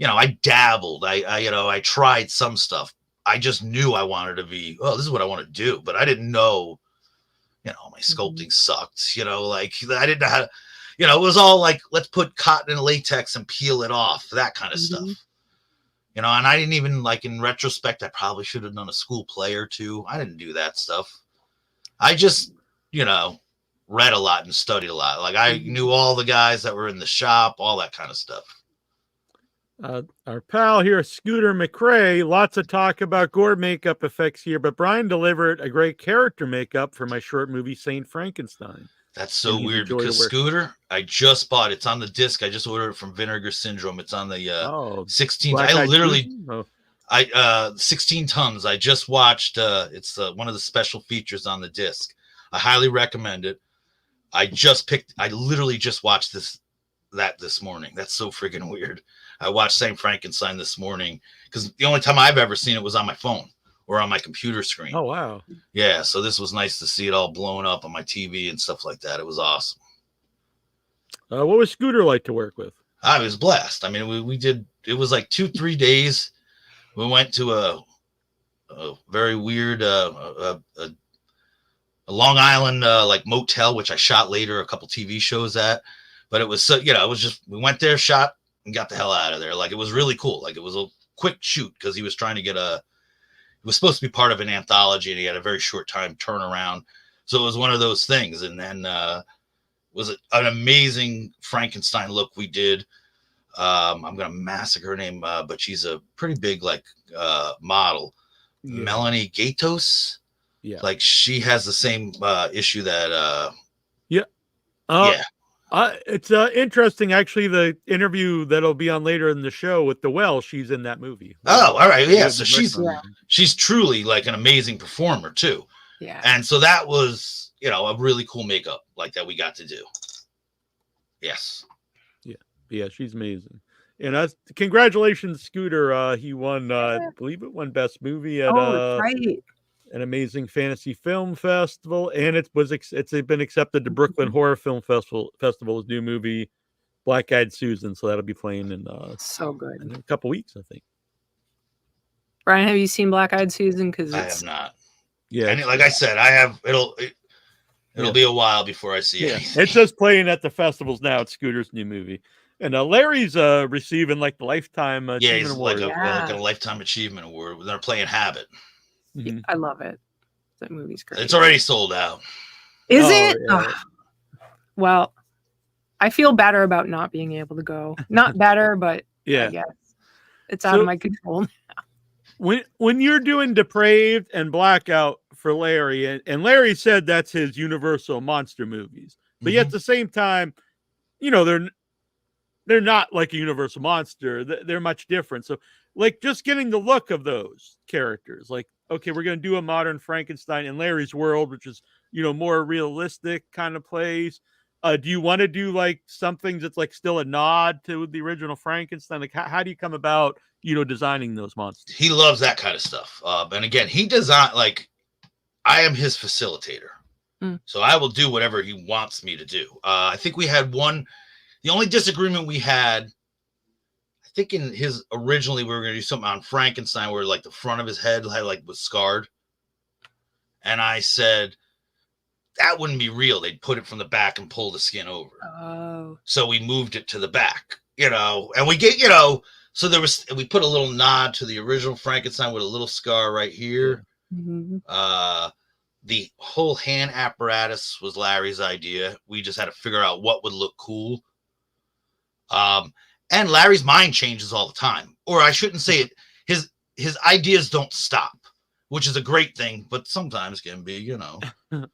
I dabbled. I tried some stuff. I just knew I wanted to be, this is what I want to do. But I didn't know, my sculpting sucked, like I didn't know how to, it was all like, let's put cotton and latex and peel it off, that kind of stuff. And I didn't even, like, in retrospect, I probably should have done a school play or two. I didn't do that stuff. I just, read a lot and studied a lot. Like I knew all the guys that were in the shop, all that kind of stuff. Our pal here, Scooter McRae, lots of talk about gore makeup effects here, but Brian delivered a great character makeup for my short movie, Saint Frankenstein. That's so weird because Scooter, I just bought, it's on the disc. I just ordered it from Vinegar Syndrome. It's on the 16. I literally, 16 tons. I just watched, it's one of the special features on the disc. I highly recommend it. I literally just watched this morning. That's so freaking weird. I watched Saint Frankenstein this morning because the only time I've ever seen it was on my phone or on my computer screen. Oh, wow. Yeah. So this was nice to see it all blown up on my TV and stuff like that. It was awesome. What was Scooter like to work with? I was blessed. I mean, we did, it was like 2-3 days. We went to a very weird, a Long Island, like motel, which I shot later a couple TV shows at, but it was so, it was just, we went there, shot, and got the hell out of there. Like, it was really cool. Like, it was a quick shoot because he was trying to get it was supposed to be part of an anthology, and he had a very short time turnaround. So it was one of those things. And then was an amazing Frankenstein look we did. I'm gonna massacre her name, but she's a pretty big like model. Yeah. Melanie Gatos. Yeah. Like she has the same issue that yeah. yeah. It's interesting, actually. The interview that'll be on later in the show with the well, she's in that movie. Oh, all right, yeah. So Yeah. she's truly like an amazing performer too. Yeah. And so that was, you know, a really cool makeup like that we got to do. Yes. Yeah, she's amazing. And congratulations, Scooter. He won, I believe it won Best Movie at right. an Amazing Fantasy Film Festival, and it's been accepted to Brooklyn Horror Film Festival's new movie, Black Eyed Susan. So that'll be playing in so good in a couple weeks, I think. Brian, have you seen Black Eyed Susan? Because I have not. Yeah, and like I said, I have. It'll be a while before I see it. It's just playing at the festivals now. It's Scooter's new movie. And Larry's receiving like the Lifetime Achievement Award. Like a Lifetime Achievement Award. They're playing Habit. Mm-hmm. I love it. That movie's great. It's already sold out. Is it? Yeah. Well, I feel better about not being able to go. Not better, but yeah, I guess it's out of my control. When you're doing Depraved and Blackout for Larry, and Larry said that's his Universal monster movies, but yet at the same time, you know, they're not like a Universal monster. They're much different. So, like, just getting the look of those characters, like, okay, we're going to do a modern Frankenstein in Larry's world, which is, you know, more realistic kind of plays. Do you want to do like some things that's like still a nod to the original Frankenstein? Like, how do you come about, you know, designing those monsters? He loves that kind of stuff. And again, he designed, like, I am his facilitator. So I will do whatever he wants me to do. I think we had the only disagreement we had, I think in his, originally we were going to do something on Frankenstein where like the front of his head was scarred. And I said, that wouldn't be real. They'd put it from the back and pull the skin over. Oh. So we moved it to the back, you know, and we get, you know, so we put a little nod to the original Frankenstein with a little scar right here. Mm-hmm. The whole hand apparatus was Larry's idea. We just had to figure out what would look cool. And Larry's mind changes all the time, or I shouldn't say it. His ideas don't stop, which is a great thing, but sometimes can be, you know,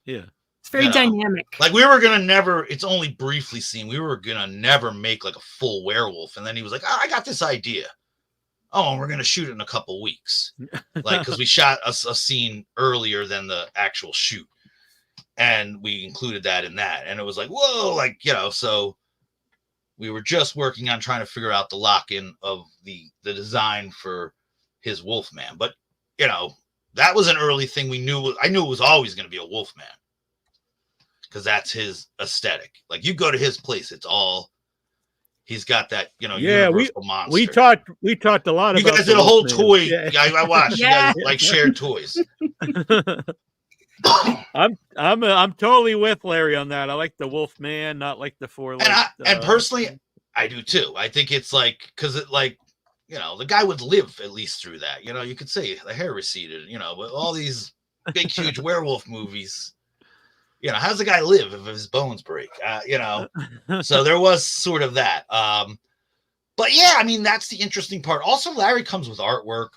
yeah, it's very dynamic. Like we were going to never, it's only briefly seen. We were going to never make like a full werewolf. And then he was like, I got this idea. Oh, and we're going to shoot it in a couple weeks. Like, cause we shot a scene earlier than the actual shoot. And we included that in that. And it was like, whoa, like, you know, so we were just working on trying to figure out the lock-in of the design for his Wolfman. But, you know, that was an early thing I knew it was always going to be a Wolfman. Because that's his aesthetic. Like, you go to his place, it's all, he's got that, you know, universal monster. We talked a lot about. You guys did a whole Wolfman. toy. Yeah. I watched. Yeah. You guys like shared toys. I'm totally with Larry on that. I like the Wolfman, not like the four. And personally, I do too. I think it's like, because it, like, you know, the guy would live at least through that. You know, you could say the hair receded. You know, but all these big, huge werewolf movies. You know, how's the guy live if his bones break? You know, so there was sort of that. But yeah, I mean, that's the interesting part. Also, Larry comes with artwork.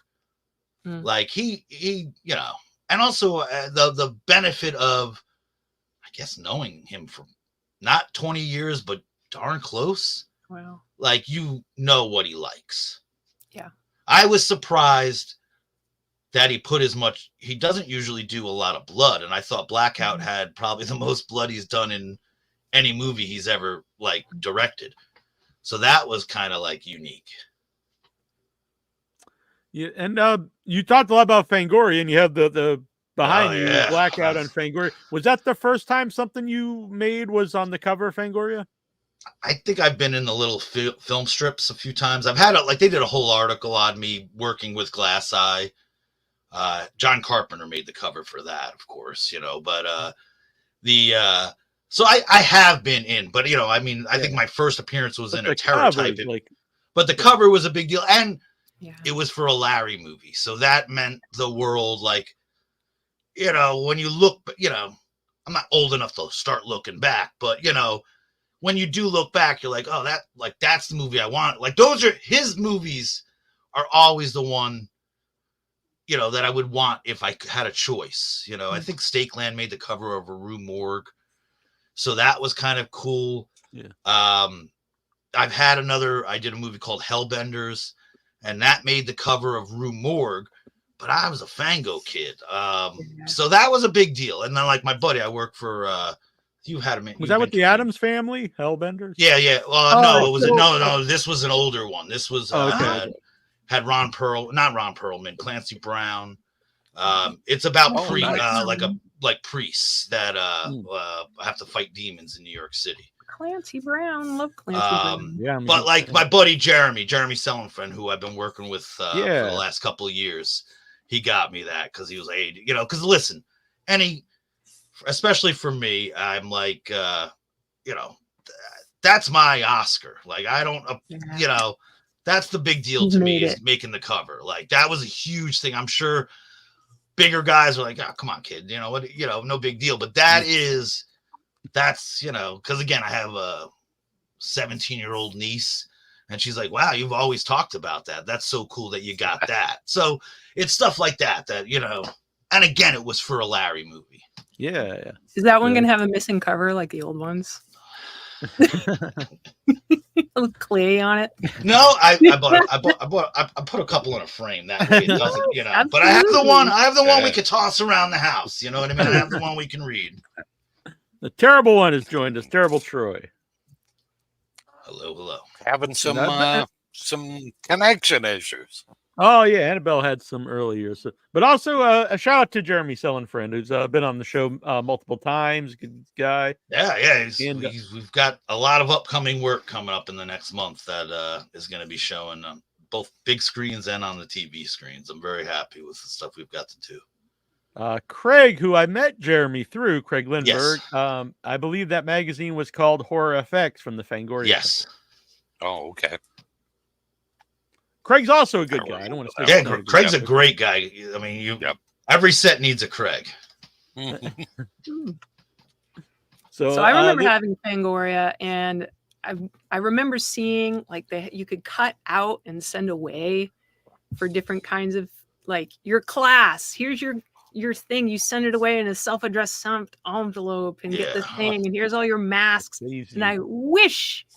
Like he, you know, and also the benefit of, I guess, knowing him for not 20 years, but darn close. Wow. Like, you know what he likes. Yeah. I was surprised that he doesn't usually do a lot of blood. And I thought Blackout had probably the most blood he's done in any movie he's ever like directed. So that was kind of like unique. Yeah. And you talked a lot about Fangoria, and you have the behind you, Blackout on Fangoria. Was that the first time something you made was on the cover of Fangoria? I think I've been in the little film strips a few times. I've had they did a whole article on me working with Glass Eye. John Carpenter made the cover for that, of course, you know, but so I have been in, but, you know, I mean, I think my first appearance was in a Terror type, but the cover was a big deal, and it was for a Larry movie. So that meant the world, like, you know, when you look, you know, I'm not old enough to start looking back, but, you know, when you do look back, you're like, oh, that's the movie I want. Like his movies are always the one, that I would want if I had a choice. I think Stakeland made the cover of a Rue Morgue, so that was kind of cool. Yeah. I did a movie called Hellbenders, and that made the cover of Rue Morgue, but I was a Fango kid. So that was a big deal. And then, like, my buddy, I work for, you had him. Was that with the Addams Family, Hellbenders? Yeah. No, this was an older one. This was, had Ron Perlman, Clancy Brown. It's about priests that have to fight demons in New York City. Clancy Brown, love Clancy Brown. Yeah, but like my buddy Jeremy Sellenfriend, who I've been working with for the last couple of years, he got me that because he was like, hey, because listen, especially for me, I'm like, that's my Oscar. Like, I don't, that's the big deal to me is making the cover. Like, that was a huge thing. I'm sure bigger guys were like, oh, come on, kid, no big deal. But that's, because again, I have a 17-year-old niece, and she's like, wow, you've always talked about that. That's so cool that you got that. So it's stuff like that, and again, it was for a Larry movie. Yeah. Is that one going to have a missing cover like the old ones? Clay on it? No, I put a couple in a frame. That way it doesn't, but I have the one we could toss around the house. You know what I mean? I have the one we can read. The terrible one has joined us. Terrible Troy. Hello. Having some connection issues. Oh yeah, Annabelle had some earlier. So, but also a shout out to Jeremy Sellenfriend, who's been on the show multiple times. Good guy. Yeah. We've got a lot of upcoming work coming up in the next month that is going to be showing on both big screens and on the TV screens. I'm very happy with the stuff we've got to do. Craig, who I met Jeremy through, Craig Lindbergh. Yes. I believe that magazine was called Horror FX from the Fangoria. Yes. Oh, okay. Craig's also a good guy. I don't want to say. Yeah, Craig's a great guy. I mean, every set needs a Craig. So I remember having Fangoria, and I remember seeing like you could cut out and send away for different kinds of like your class. Here's your thing. You send it away in a self-addressed stamped envelope and get the thing. And here's all your masks. Easy. And I wish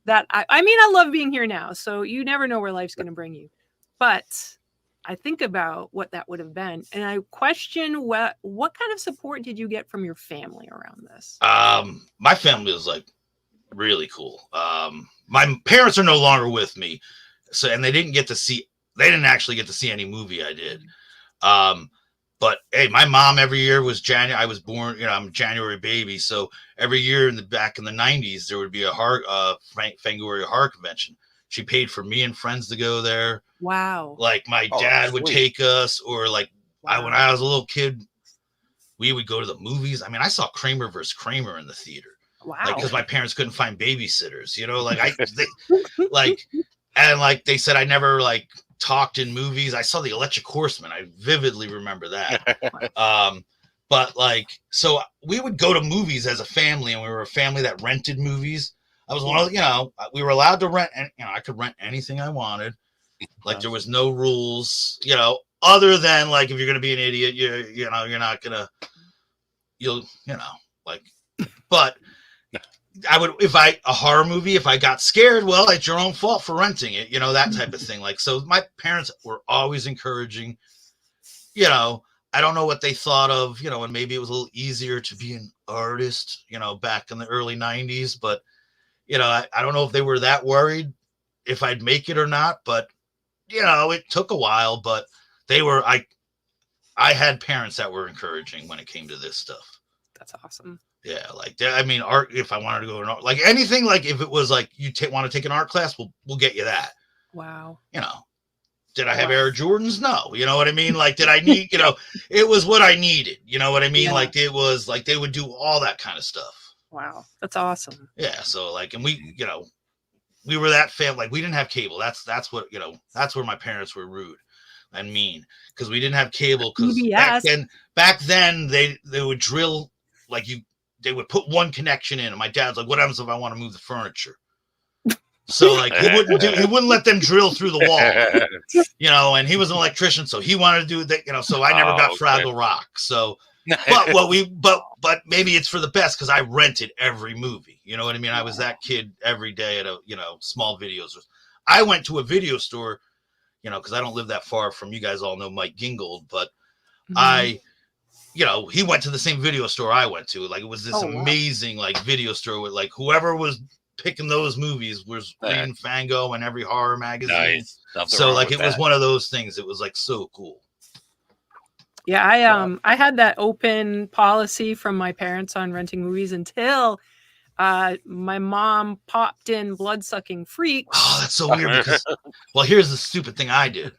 that I mean, I love being here now. So you never know where life's going to bring you. But I think about what that would have been. And I question what kind of support did you get from your family around this? My family was like really cool. My parents are no longer with me. And they didn't actually get to see any movie I did. But hey, my mom every year was January. I was born, I'm a January baby. So every year back in the 90s, there would be a Fangoria horror convention. She paid for me and friends to go there. Wow. Like my dad would take us, or like when I was a little kid, we would go to the movies. I mean, I saw Kramer vs. Kramer in the theater. Wow. Like, because my parents couldn't find babysitters, they said I never like talked in movies. I saw The Electric Horseman. I vividly remember that. But like, so we would go to movies as a family, and we were a family that rented movies. I was one of, we were allowed to rent, and I could rent anything I wanted. Like, there was no rules, other than like, if you're going to be an idiot, you're not going to, but I would, a horror movie, if I got scared, well, it's your own fault for renting it, that type of thing. Like, so my parents were always encouraging, I don't know what they thought of, and maybe it was a little easier to be an artist, back in the early 90s, but, I don't know if they were that worried if I'd make it or not, but, it took a while, but I had parents that were encouraging when it came to this stuff. That's awesome. Yeah, like, I mean, art, if I wanted to go to art, like anything, like if it was like you want to take an art class, we'll get you that. Wow. Did I have Air Jordans? No. You know what I mean? Like, did I need, it was what I needed. You know what I mean? Yeah. Like, it was like they would do all that kind of stuff. Wow. That's awesome. Yeah. So like, and we, we were that family. Like, we didn't have cable. That's what, that's where my parents were rude and mean, because we didn't have cable. Because back then they would drill, like, they would put one connection in, and my dad's like, "What happens if I want to move the furniture?" So like he wouldn't let them drill through the wall, you know. And he was an electrician, so he wanted to do that, you know. So I never got Fraggle Rock. So, but maybe it's for the best because I rented every movie. You know what I mean? I was that kid every day at a small video store. I went to a video store, you know, because I don't live that far from you guys. All know Mike Gingold, but he went to the same video store I went to. Like it was this amazing like video store with like whoever was picking those movies was reading Fango and every horror magazine. Nice. So like it was one of those things. It was like so cool. Yeah, I had that open policy from my parents on renting movies until my mom popped in Bloodsucking Freaks. Oh, that's so weird because well, here's the stupid thing I did.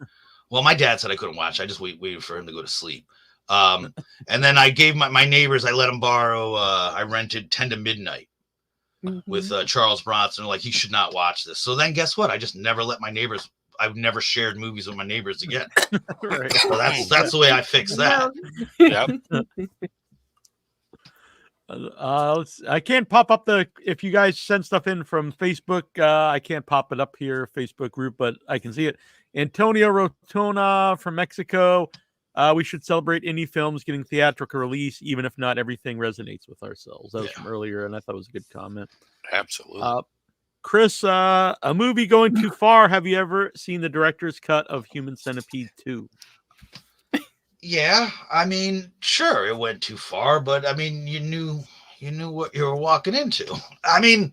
Well, my dad said I couldn't watch. I just waited for him to go to sleep. And then I gave my neighbors, I let them borrow, I rented 10 to Midnight with Charles Bronson. Like, he should not watch this. So then guess what? I just never let my neighbors, I've never shared movies with my neighbors again. Right. So that's the way I fixed that. I can't pop up if you guys send stuff in from Facebook, I can't pop it up here, Facebook group, but I can see it. Antonio Rotona from Mexico. We should celebrate indie films getting theatrical release, even if not everything resonates with ourselves. That was from earlier, and I thought it was a good comment. Absolutely. Chris, a movie going too far. Have you ever seen the director's cut of Human Centipede 2? Yeah, I mean, sure, it went too far, but I mean, you knew what you were walking into. I mean,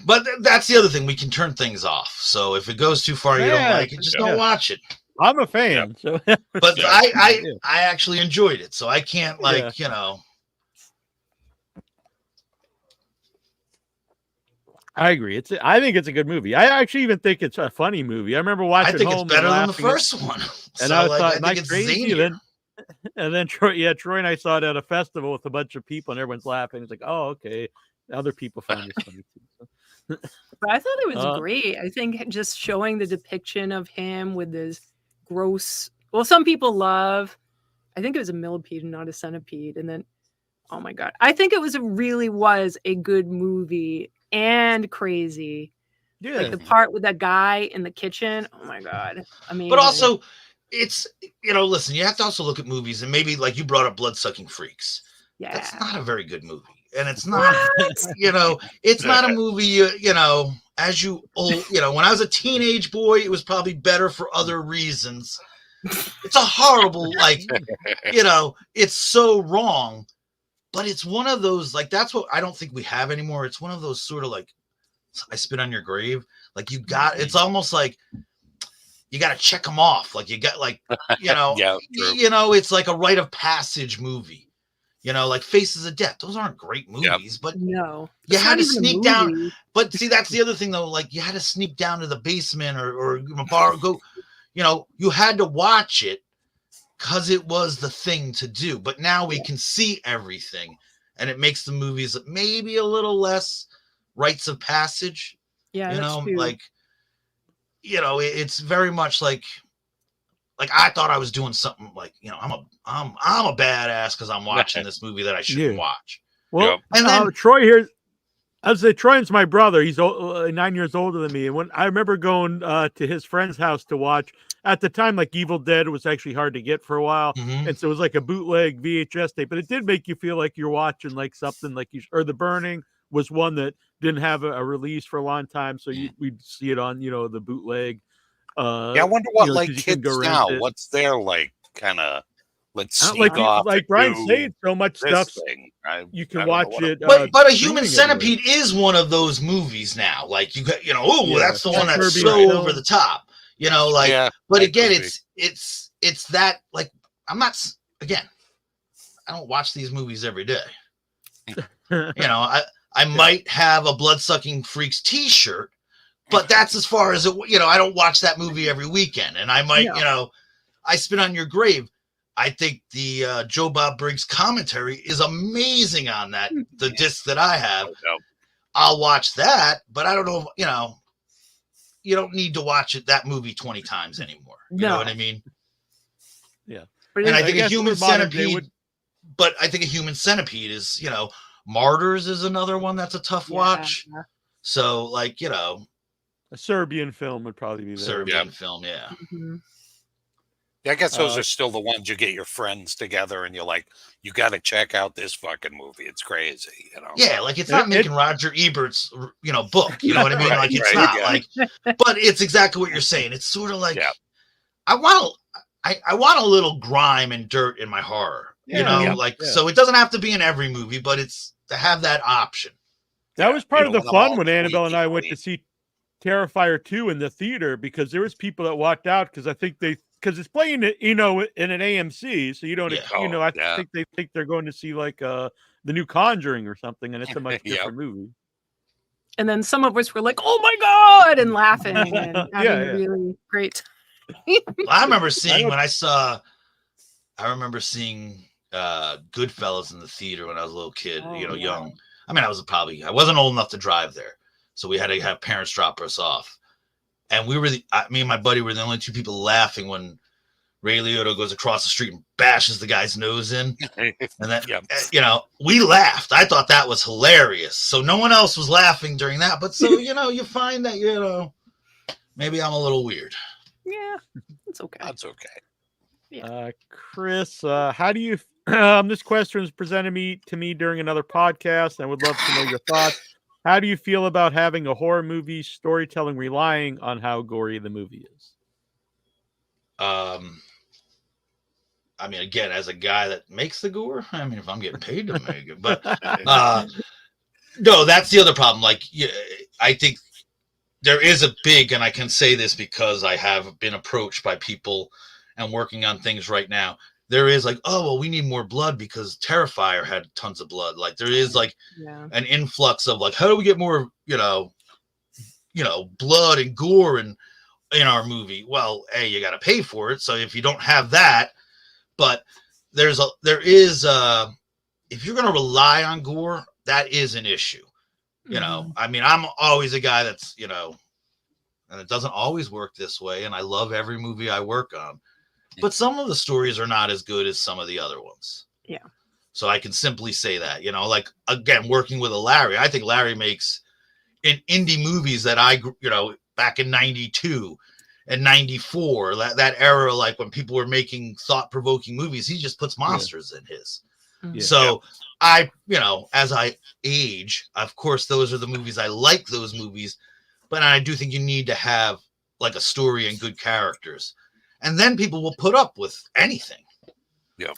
but that's the other thing. We can turn things off. So if it goes too far, you don't like it, just don't watch it. I'm a fan. So. But I actually enjoyed it. So I can't I agree. I think it's a good movie. I actually even think it's a funny movie. I remember watching. I think it's better than the first one. And I thought, am I crazy? And then Troy and I saw it at a festival with a bunch of people, and everyone's laughing. It's like, oh, okay. Other people found it funny too. But I thought it was great. I think just showing the depiction of him with this gross. Well, some people love. I think it was a millipede and not a centipede. And then, oh my god, I think it really was a good movie and crazy. Yeah, like the part with that guy in the kitchen. Oh my god, I mean, but also it's listen, you have to also look at movies, and maybe like you brought up Bloodsucking Freaks. Yeah, that's not a very good movie. And it's not, it's not a movie, as you old, when I was a teenage boy, it was probably better for other reasons. It's a horrible, it's so wrong, but it's one of those, like, that's what I don't think we have anymore. It's one of those sort of like, I Spit on Your Grave. Like it's almost like you got to check them off. Like you got like, it's like a rite of passage movie. Like Faces of Death. Those aren't great movies, but no, you had to sneak down. But see, that's the other thing though. Like you had to sneak down to the basement or go. You had to watch it because it was the thing to do. But now we can see everything, and it makes the movies maybe a little less rites of passage. Yeah, that's true. It's very much like I thought I was doing something like, I'm a badass because I'm watching this movie that I shouldn't watch. Well, and then Troy here, I'd say Troy's my brother. He's 9 years older than me. And when I remember going to his friend's house to watch at the time, like Evil Dead was actually hard to get for a while. Mm-hmm. And so it was like a bootleg VHS tape, but it did make you feel like you're watching like something like or The Burning was one that didn't have a release for a long time. So we'd see it on, the bootleg. I wonder what kids now. What's their kind of let's sneak off. Like Brian said, so much stuff you can watch it. But a Human Centipede is one of those movies now. Like you got, that's the one that's so over the top. But again, it's that like I'm not again. I don't watch these movies every day. I might have a Bloodsucking Freaks T-shirt. But that's as far as it, I don't watch that movie every weekend. And I might, I Spit on Your Grave. I think the Joe Bob Briggs commentary is amazing on that, the disc that I have. I'll watch that, but I don't know, you don't need to watch that movie 20 times anymore. You know what I mean? Yeah. And I think a Human Centipede. But I think a Human Centipede is, Martyrs is another one that's a tough watch. So, like, a Serbian film would probably be there. Serbian film, yeah. Mm-hmm. Yeah, I guess those are still the ones you get your friends together and you're like, you got to check out this fucking movie. It's crazy, Yeah, like it's not making Roger Ebert's, book. You know what I mean? Like it's not like, but it's exactly what you're saying. It's sort of like, I want a little grime and dirt in my horror. So it doesn't have to be in every movie, but it's to have that option. That was part of the fun when Annabelle and I went to see Terrifier 2 in the theater, because there was people that walked out because it's playing, in an AMC, so you don't, I think they think they're going to see like the new Conjuring or something, and it's a much different movie. And then some of us were like, "Oh my god!" and laughing and having a really great. I remember seeing Goodfellas in the theater when I was a little kid, young. I mean, I wasn't old enough to drive there, so we had to have parents drop us off. And me and my buddy were the only two people laughing when Ray Liotta goes across the street and bashes the guy's nose in. And then, we laughed. I thought that was hilarious. So no one else was laughing during that. But so, you find that, maybe I'm a little weird. Yeah, it's okay. That's okay. Yeah. Chris, how do you, this question was presented to me during another podcast. I would love to know your thoughts. How do you feel about having a horror movie storytelling relying on how gory the movie is? I mean, again, as a guy that makes the gore, I mean, if I'm getting paid to make it, but no, that's the other problem. Like, I think there is a big, and I can say this because I have been approached by people and working on things right now. There is like, oh, well, we need more blood because Terrifier had tons of blood. Like there is like an influx of like, how do we get more, blood and gore in our movie? Well, you got to pay for it. So if you don't have that, but there is if you're going to rely on gore, that is an issue. I mean, I'm always a guy that's, and it doesn't always work this way. And I love every movie I work on. But some of the stories are not as good as some of the other ones. Yeah. So I can simply say that, like, again, working with a Larry, I think Larry makes in indie movies that back in 92 and 94, that era, like when people were making thought-provoking movies, he just puts monsters in his. Yeah. So I, as I age, of course, those are the movies. I like those movies, but I do think you need to have like a story and good characters. And then people will put up with anything. Yeah.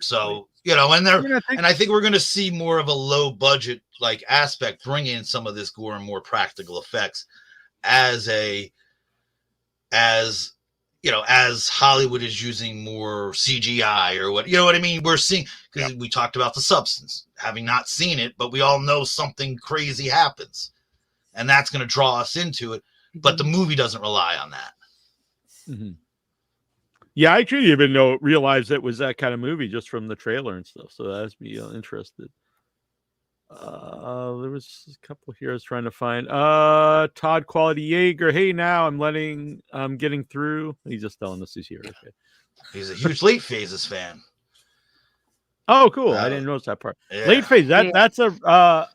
So, and I think we're going to see more of a low budget like aspect, bring in some of this gore and more practical effects as Hollywood is using more CGI or what, what I mean? We're seeing, because we talked about The Substance, having not seen it, but we all know something crazy happens and that's going to draw us into it. But the movie doesn't rely on that. Mm-hmm. Yeah, I actually even realize it was that kind of movie just from the trailer and stuff. So that has me interested. There was a couple here I was trying to find. Todd Quality Jaeger. Hey, now I'm getting through. He's just telling us he's here. Okay. He's a huge Late Phases fan. Oh, cool. I didn't notice that part. Yeah. Late Phase. That's a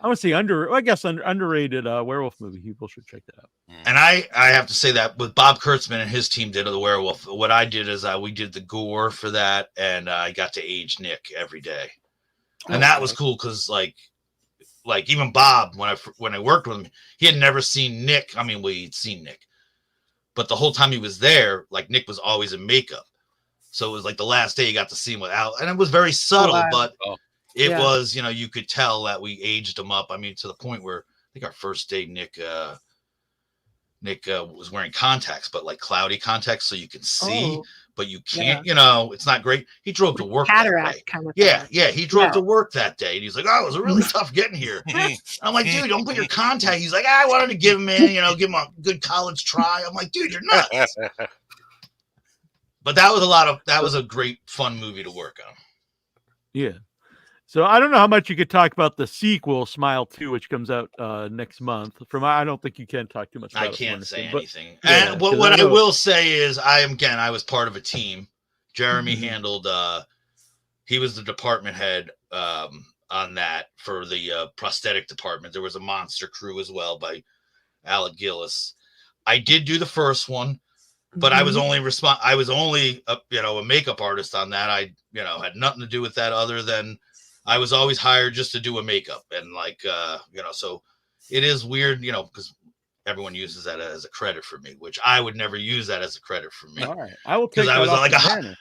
I would say underrated werewolf movie. People should check that out. And I have to say that with Bob Kurtzman and his team did the werewolf. What I did is we did the gore for that, and I got to age Nick every day, and that was cool because like even Bob when I worked with him, he had never seen Nick. I mean, he'd seen Nick, but the whole time he was there, like Nick was always in makeup, so it was like the last day you got to see him without, and it was very subtle, but. It was, you could tell that we aged him up. I mean, to the point where I think our first day, Nick was wearing contacts, but like cloudy contacts, so you can see, but you can't. It's not great. He drove to work cataract that day. Kind of thing. He drove to work that day, and he's like, "Oh, it was really tough getting here." I'm like, "Dude, don't put your contact." He's like, "I wanted to give him a good college try." I'm like, "Dude, you're nuts." But that was a great fun movie to work on. Yeah. So I don't know how much you could talk about the sequel, Smile 2, which comes out next month. I don't think you can talk too much about it. I can't say anything. What I will say is I was part of a team. Jeremy handled. He was the department head on that for the prosthetic department. There was a monster crew as well by Alec Gillis. I did do the first one, but I was only a makeup artist on that. I had nothing to do with that other than I was always hired just to do a makeup, and so it is weird, because everyone uses that as a credit for me, which I would never use that as a credit for me. All right, I will take that. I was like,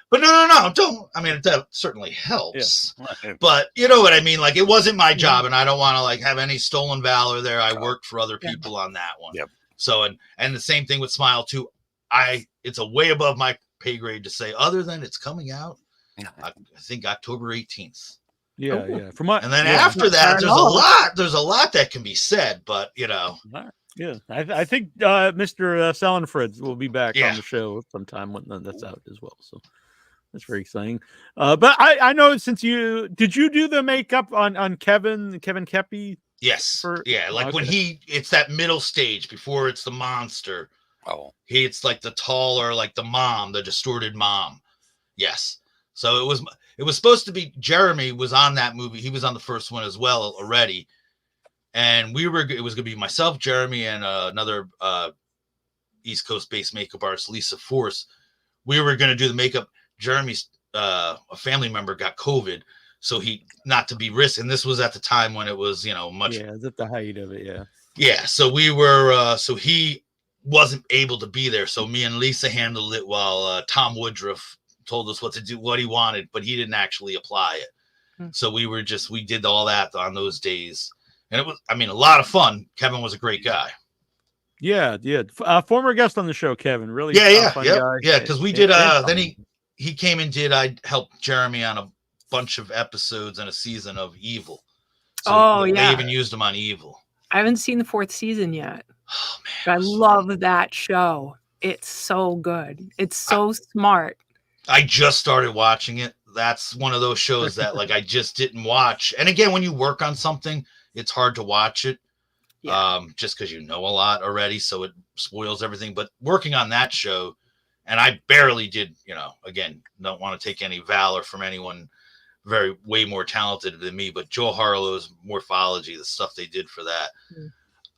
but no, don't. I mean, that certainly helps, but you know what I mean. Like, it wasn't my job, and I don't want to like have any stolen valor there. I worked for other people on that one. Yep. So and the same thing with Smile too. It's a way above my pay grade to say other than it's coming out. I think October 18th. Yeah. And then after that, there's a lot that can be said, but Yeah, I think Mr. Sellenfred will be back on the show sometime when that's out as well. So that's very exciting. But I know did you do the makeup on Kevin Kepi? Yes. When it's that middle stage before it's the monster. Oh, it's like the taller, like the mom, the distorted mom. Yes. So it was supposed to be Jeremy was on that movie. He was on the first one as well already. And it was going to be myself, Jeremy, and another East Coast based makeup artist, Lisa Force. We were going to do the makeup. Jeremy's a family member got COVID. So not to be risky. And this was at the time when it was, much. Yeah, it's at the height of it. Yeah. Yeah. So we were, so he wasn't able to be there. So me and Lisa handled it while Tom Woodruff told us what to do, what he wanted, but he didn't actually apply it. So we did all that on those days. And it was, a lot of fun. Kevin was a great guy. Yeah. Former guest on the show, Kevin. Really fun guy. Yeah, because we did, then he came and I helped Jeremy on a bunch of episodes and a season of Evil. So they even used him on Evil. I haven't seen the 4th season yet. Oh, man. But I love that show. It's so good. It's so smart. I just started watching it. That's one of those shows that I just didn't watch. And again, when you work on something, it's hard to watch it just because you know a lot already. So it spoils everything. But working on that show, and I barely did, again, don't want to take any valor from anyone way more talented than me, but Joe Harlow's Morphology, the stuff they did for that.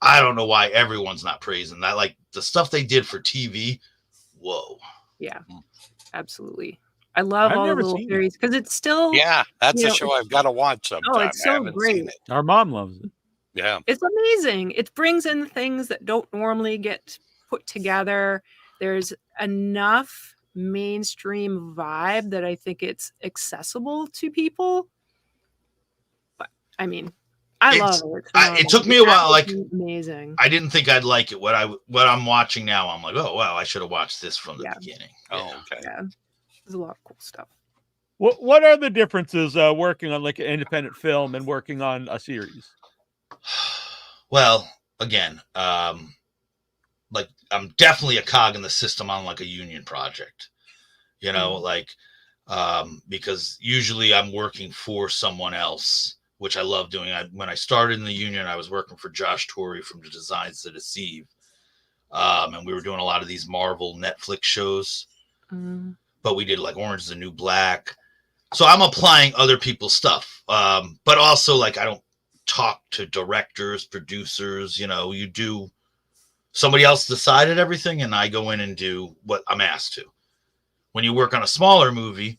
I don't know why everyone's not praising that. Like the stuff they did for TV. Whoa. Yeah, absolutely. I love all the little series because it's still. Yeah, that's a show I've got to watch sometime. Oh, it's so great. Our mom loves it. Yeah. It's amazing. It brings in things that don't normally get put together. There's enough mainstream vibe that I think it's accessible to people. But I love it. It took me a while. Amazing. I didn't think I'd like it. What I'm watching now, I'm like, oh wow, I should have watched this from the beginning. Oh, okay. Yeah, there's a lot of cool stuff. What are the differences working on an independent film and working on a series? Well, again, I'm definitely a cog in the system on a union project. Because usually I'm working for someone else, which I love doing. When I started in the union, I was working for Josh Torrey from The Designs to Deceive. And we were doing a lot of these Marvel Netflix shows. But we did Orange is the New Black. So I'm applying other people's stuff. But also I don't talk to directors, producers, you do. Somebody else decided everything and I go in and do what I'm asked to. When you work on a smaller movie,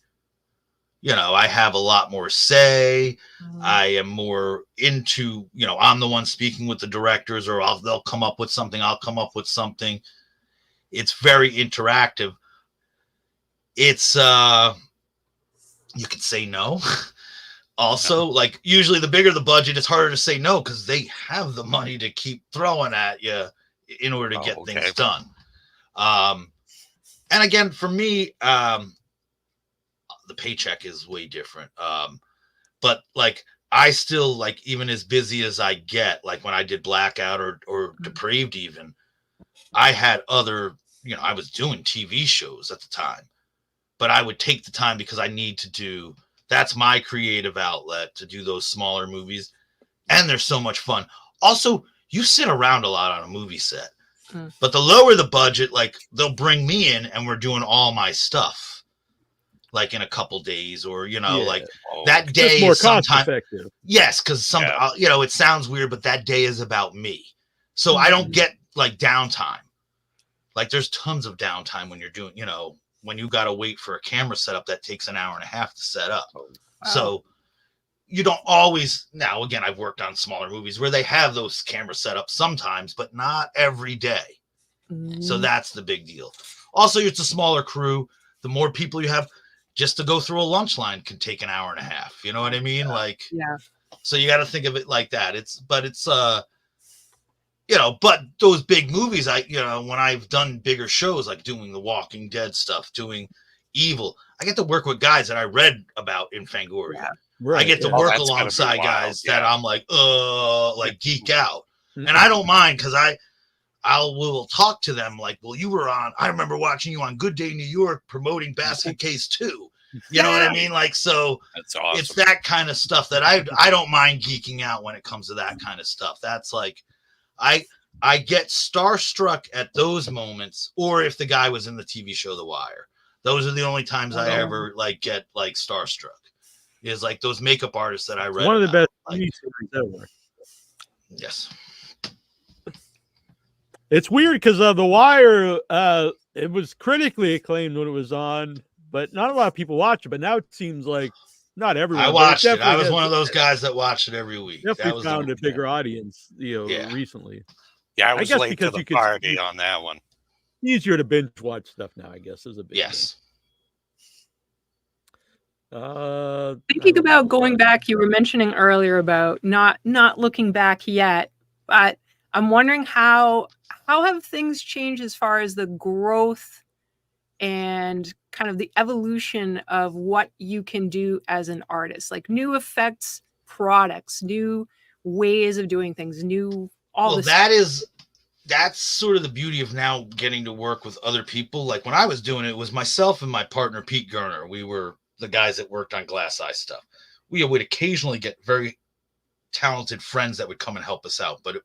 I have a lot more say. I am more into, I'm the one speaking with the directors, or they'll come up with something. I'll come up with something. It's very interactive. It's, you can say no. Also, usually the bigger the budget, it's harder to say no because they have the money to keep throwing at you in order to get things done. And again, for me, the paycheck is way different. But I still even as busy as I get, when I did Blackout or Depraved, even I had other, I was doing TV shows at the time, but I would take the time because I need to that's my creative outlet to do those smaller movies. And they're so much fun. Also, you sit around a lot on a movie set, but the lower the budget, they'll bring me in and we're doing all my stuff. like in a couple days, or Yeah. like that Just day more is cost sometime. effective. Yes, because it sounds weird, but that day is about me. So I don't get like downtime. Like there's tons of downtime when you're doing, when you got to wait for a camera setup that takes an hour and a half to set up. Wow. So you don't always, now again, I've worked on smaller movies where they have those camera setups sometimes, but not every day. So that's the big deal. Also, it's a smaller crew. The more people you have, just to go through a lunch line can take an hour and a half. You know what I mean? So you got to think of it like that. But those big movies, when I've done bigger shows, like doing the Walking Dead stuff, doing Evil, I get to work with guys that I read about in Fangoria. Yeah. Right, I get to work alongside guys that I'm like geek out. And I don't mind, because I will talk to them like, well, I remember watching you on Good Day New York promoting Basket Case 2. You know what I mean? Like, so that's awesome. It's that kind of stuff that I don't mind geeking out when it comes to that kind of stuff. That's like, I get starstruck at those moments, or if the guy was in the TV show The Wire. Those are the only times I ever like get like starstruck. Is like those makeup artists that I read. One of the best TV series ever. Yes. It's weird because The Wire, it was critically acclaimed when it was on, but not a lot of people watch it. But now it seems like not everyone. I watched it. I was one of those guys that watched it every week. Definitely found a bigger audience, recently. Yeah, I was late to the party on that one. Easier to binge watch stuff now, I guess, is a big thing. Thinking about going back, you were mentioning earlier about not looking back yet, but I'm wondering how have things changed as far as the growth and kind of the evolution of what you can do as an artist, like new effects, products, new ways of doing things, that's sort of the beauty of now getting to work with other people. Like when I was doing it, it was myself and my partner, Pete Gerner. We were the guys that worked on Glass Eye stuff. We would occasionally get very talented friends that would come and help us out. But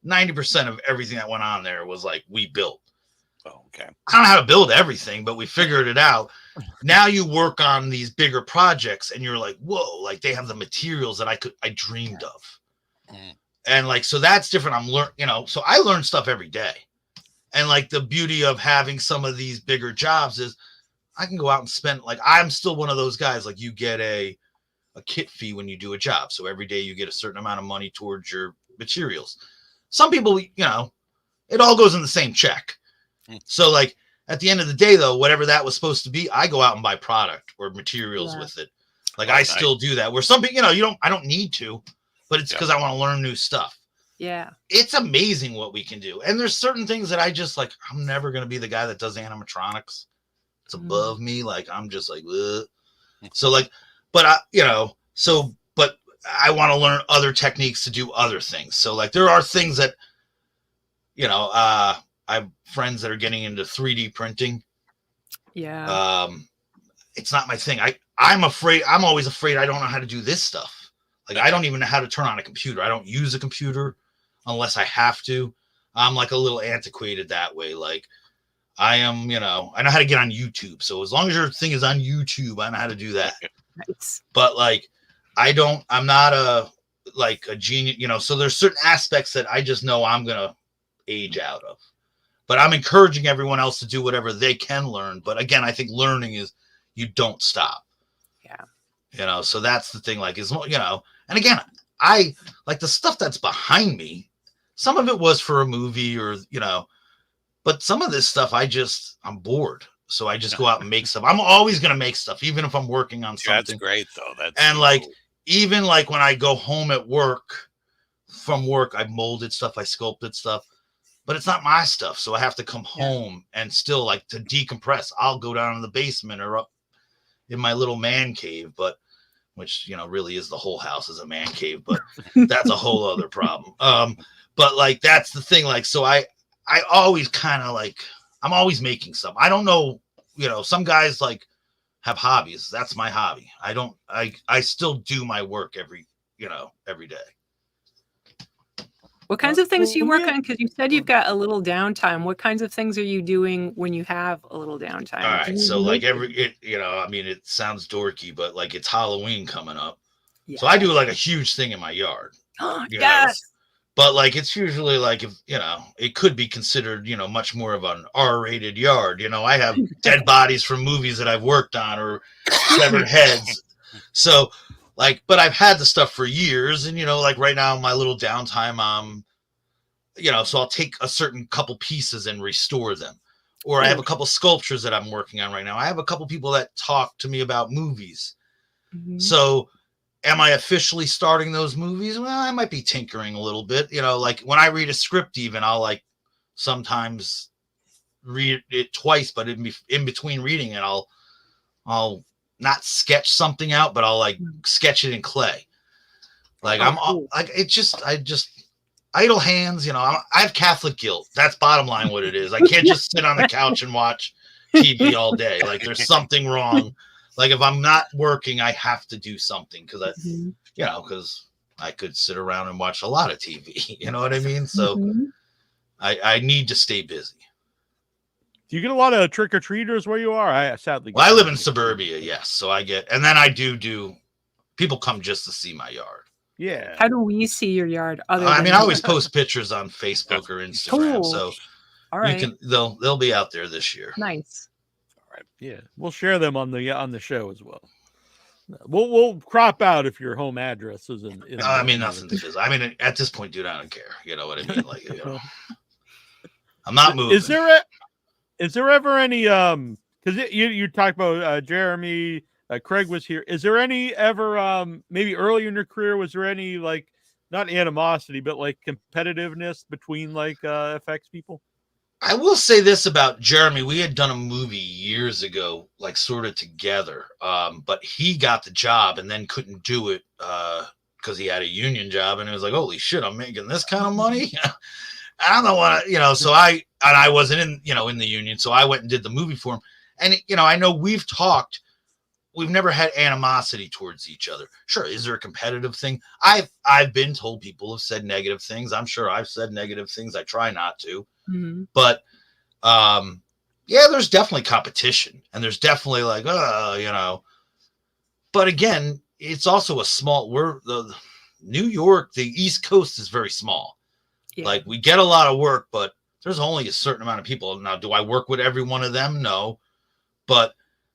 90% of everything that went on there was like we built. Oh, okay. I don't know how to build everything, but we figured it out. Now you work on these bigger projects and you're like, whoa, like they have the materials that I dreamed of. And like, so that's different. So I learn stuff every day. And like the beauty of having some of these bigger jobs is I can go out and spend, like, I'm still one of those guys, like you get a kit fee when you do a job. So every day you get a certain amount of money towards your materials. Some people, it all goes in the same check. So like at the end of the day, though, whatever that was supposed to be, I go out and buy product or materials with it. Like I still do that, where some people, I don't need to, but it's because I want to learn new stuff. Yeah. It's amazing what we can do. And there's certain things that I just like, I'm never going to be the guy that does animatronics. It's above me. Like, I'm just like, ugh. So like, but but I want to learn other techniques to do other things. So like, there are things that, I have friends that are getting into 3D printing. Yeah. It's not my thing. I'm always afraid I don't know how to do this stuff. Like, I don't even know how to turn on a computer. I don't use a computer unless I have to. I'm like a little antiquated that way. Like, I am, I know how to get on YouTube. So as long as your thing is on YouTube, I know how to do that. Nice. But like, I'm not a genius, so there's certain aspects that I just know I'm going to age out of. But I'm encouraging everyone else to do whatever they can learn. But again, I think learning is you don't stop. Yeah. So that's the thing, like, and again, I like the stuff that's behind me. Some of it was for a movie or, but some of this stuff, I'm bored. So I just go out and make stuff. I'm always going to make stuff, even if I'm working on something. That's great though. And like, even like when I go home from work, I molded stuff, I sculpted stuff, but it's not my stuff. So I have to come home and still like to decompress. I'll go down in the basement or up in my little man cave, which, really is the whole house is a man cave, but that's a whole other problem. But like, that's the thing. Like, so I always kind of like, I'm always making stuff. I don't know, some guys like have hobbies. That's my hobby. I still do my work every day. What kinds of things do you well, work on? Because you said you've got a little downtime. What kinds of things are you doing when you have a little downtime? All Do right, you so like make- I mean, it sounds dorky, but like it's Halloween coming up, Yeah. so I do like a huge thing in my yard. You know, Yes. but like it's usually like if it could be considered much more of an R-rated yard. I have dead bodies from movies that I've worked on or severed heads. So like, but I've had the stuff for years, and like right now my little downtime, so I'll take a certain couple pieces and restore them. Or I have a couple sculptures that I'm working on right now. I have a couple people that talk to me about movies. Mhm. So am I officially starting those movies? Well, I might be tinkering a little bit. Like when I read a script, even I'll like sometimes read it twice, but in between reading it, I'll not sketch something out, but I'll like sketch it in clay. Like cool. like I just idle hands. I have Catholic guilt. That's bottom line what it is. I can't just sit on the couch and watch TV all day. Like there's something wrong. Like if I'm not working, I have to do something because because I could sit around and watch a lot of TV. You know what I mean? So I need to stay busy. Do you get a lot of trick or treaters where you are? I sadly. Well, I live in suburbia, yes. So I get, and then I do. People come just to see my yard. Yeah. How do we see your yard? I always post pictures on Facebook or Instagram, so all right, you can. They'll be out there this year. Nice. All right. Yeah, we'll share them on the show as well. We'll crop out if your home address is in. I mean, nothing to visit. I mean, at this point, dude, I don't care. You know what I mean? Like, I'm not moving. Is there ever any because you talked about Jeremy, Craig was here. Is there any ever maybe early in your career was there any like not animosity but like competitiveness between like FX people? I will say this about Jeremy. We had done a movie years ago, like sort of together. But he got the job and then couldn't do it because he had a union job, and it was like, holy shit, I'm making this kind of money. I don't know what so I wasn't in in the union, so I went and did the movie for him. And I know we've talked. We've never had animosity towards each other. Sure, is there a competitive thing? I've been told people have said negative things. I'm sure I've said negative things. I try not to. Mm-hmm. But yeah, there's definitely competition, and there's definitely like But again, it's also a small. The New York, the East Coast is very small. Yeah. Like we get a lot of work, but there's only a certain amount of people. Now, do I work with every one of them? No. But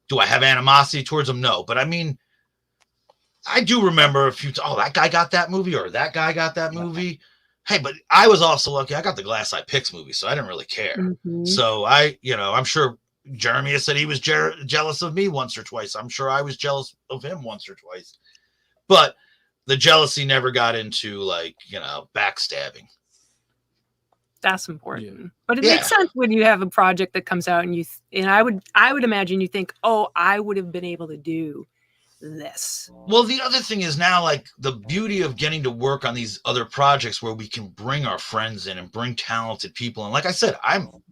do I have animosity towards them? No. But I mean, I do remember a few. That guy got that movie, or that guy got that movie. Hey, but I was also lucky. I got the Glass Eye Pix movie, so I didn't really care. Mm-hmm. So I'm sure Jeremy has said he was jealous of me once or twice. I'm sure I was jealous of him once or twice. But the jealousy never got into like, backstabbing. That's important. Yeah. But it makes sense when you have a project that comes out and I would imagine you think, oh, I would have been able to do this. Well, the other thing is now, like, the beauty of getting to work on these other projects where we can bring our friends in and bring talented people. And like I said,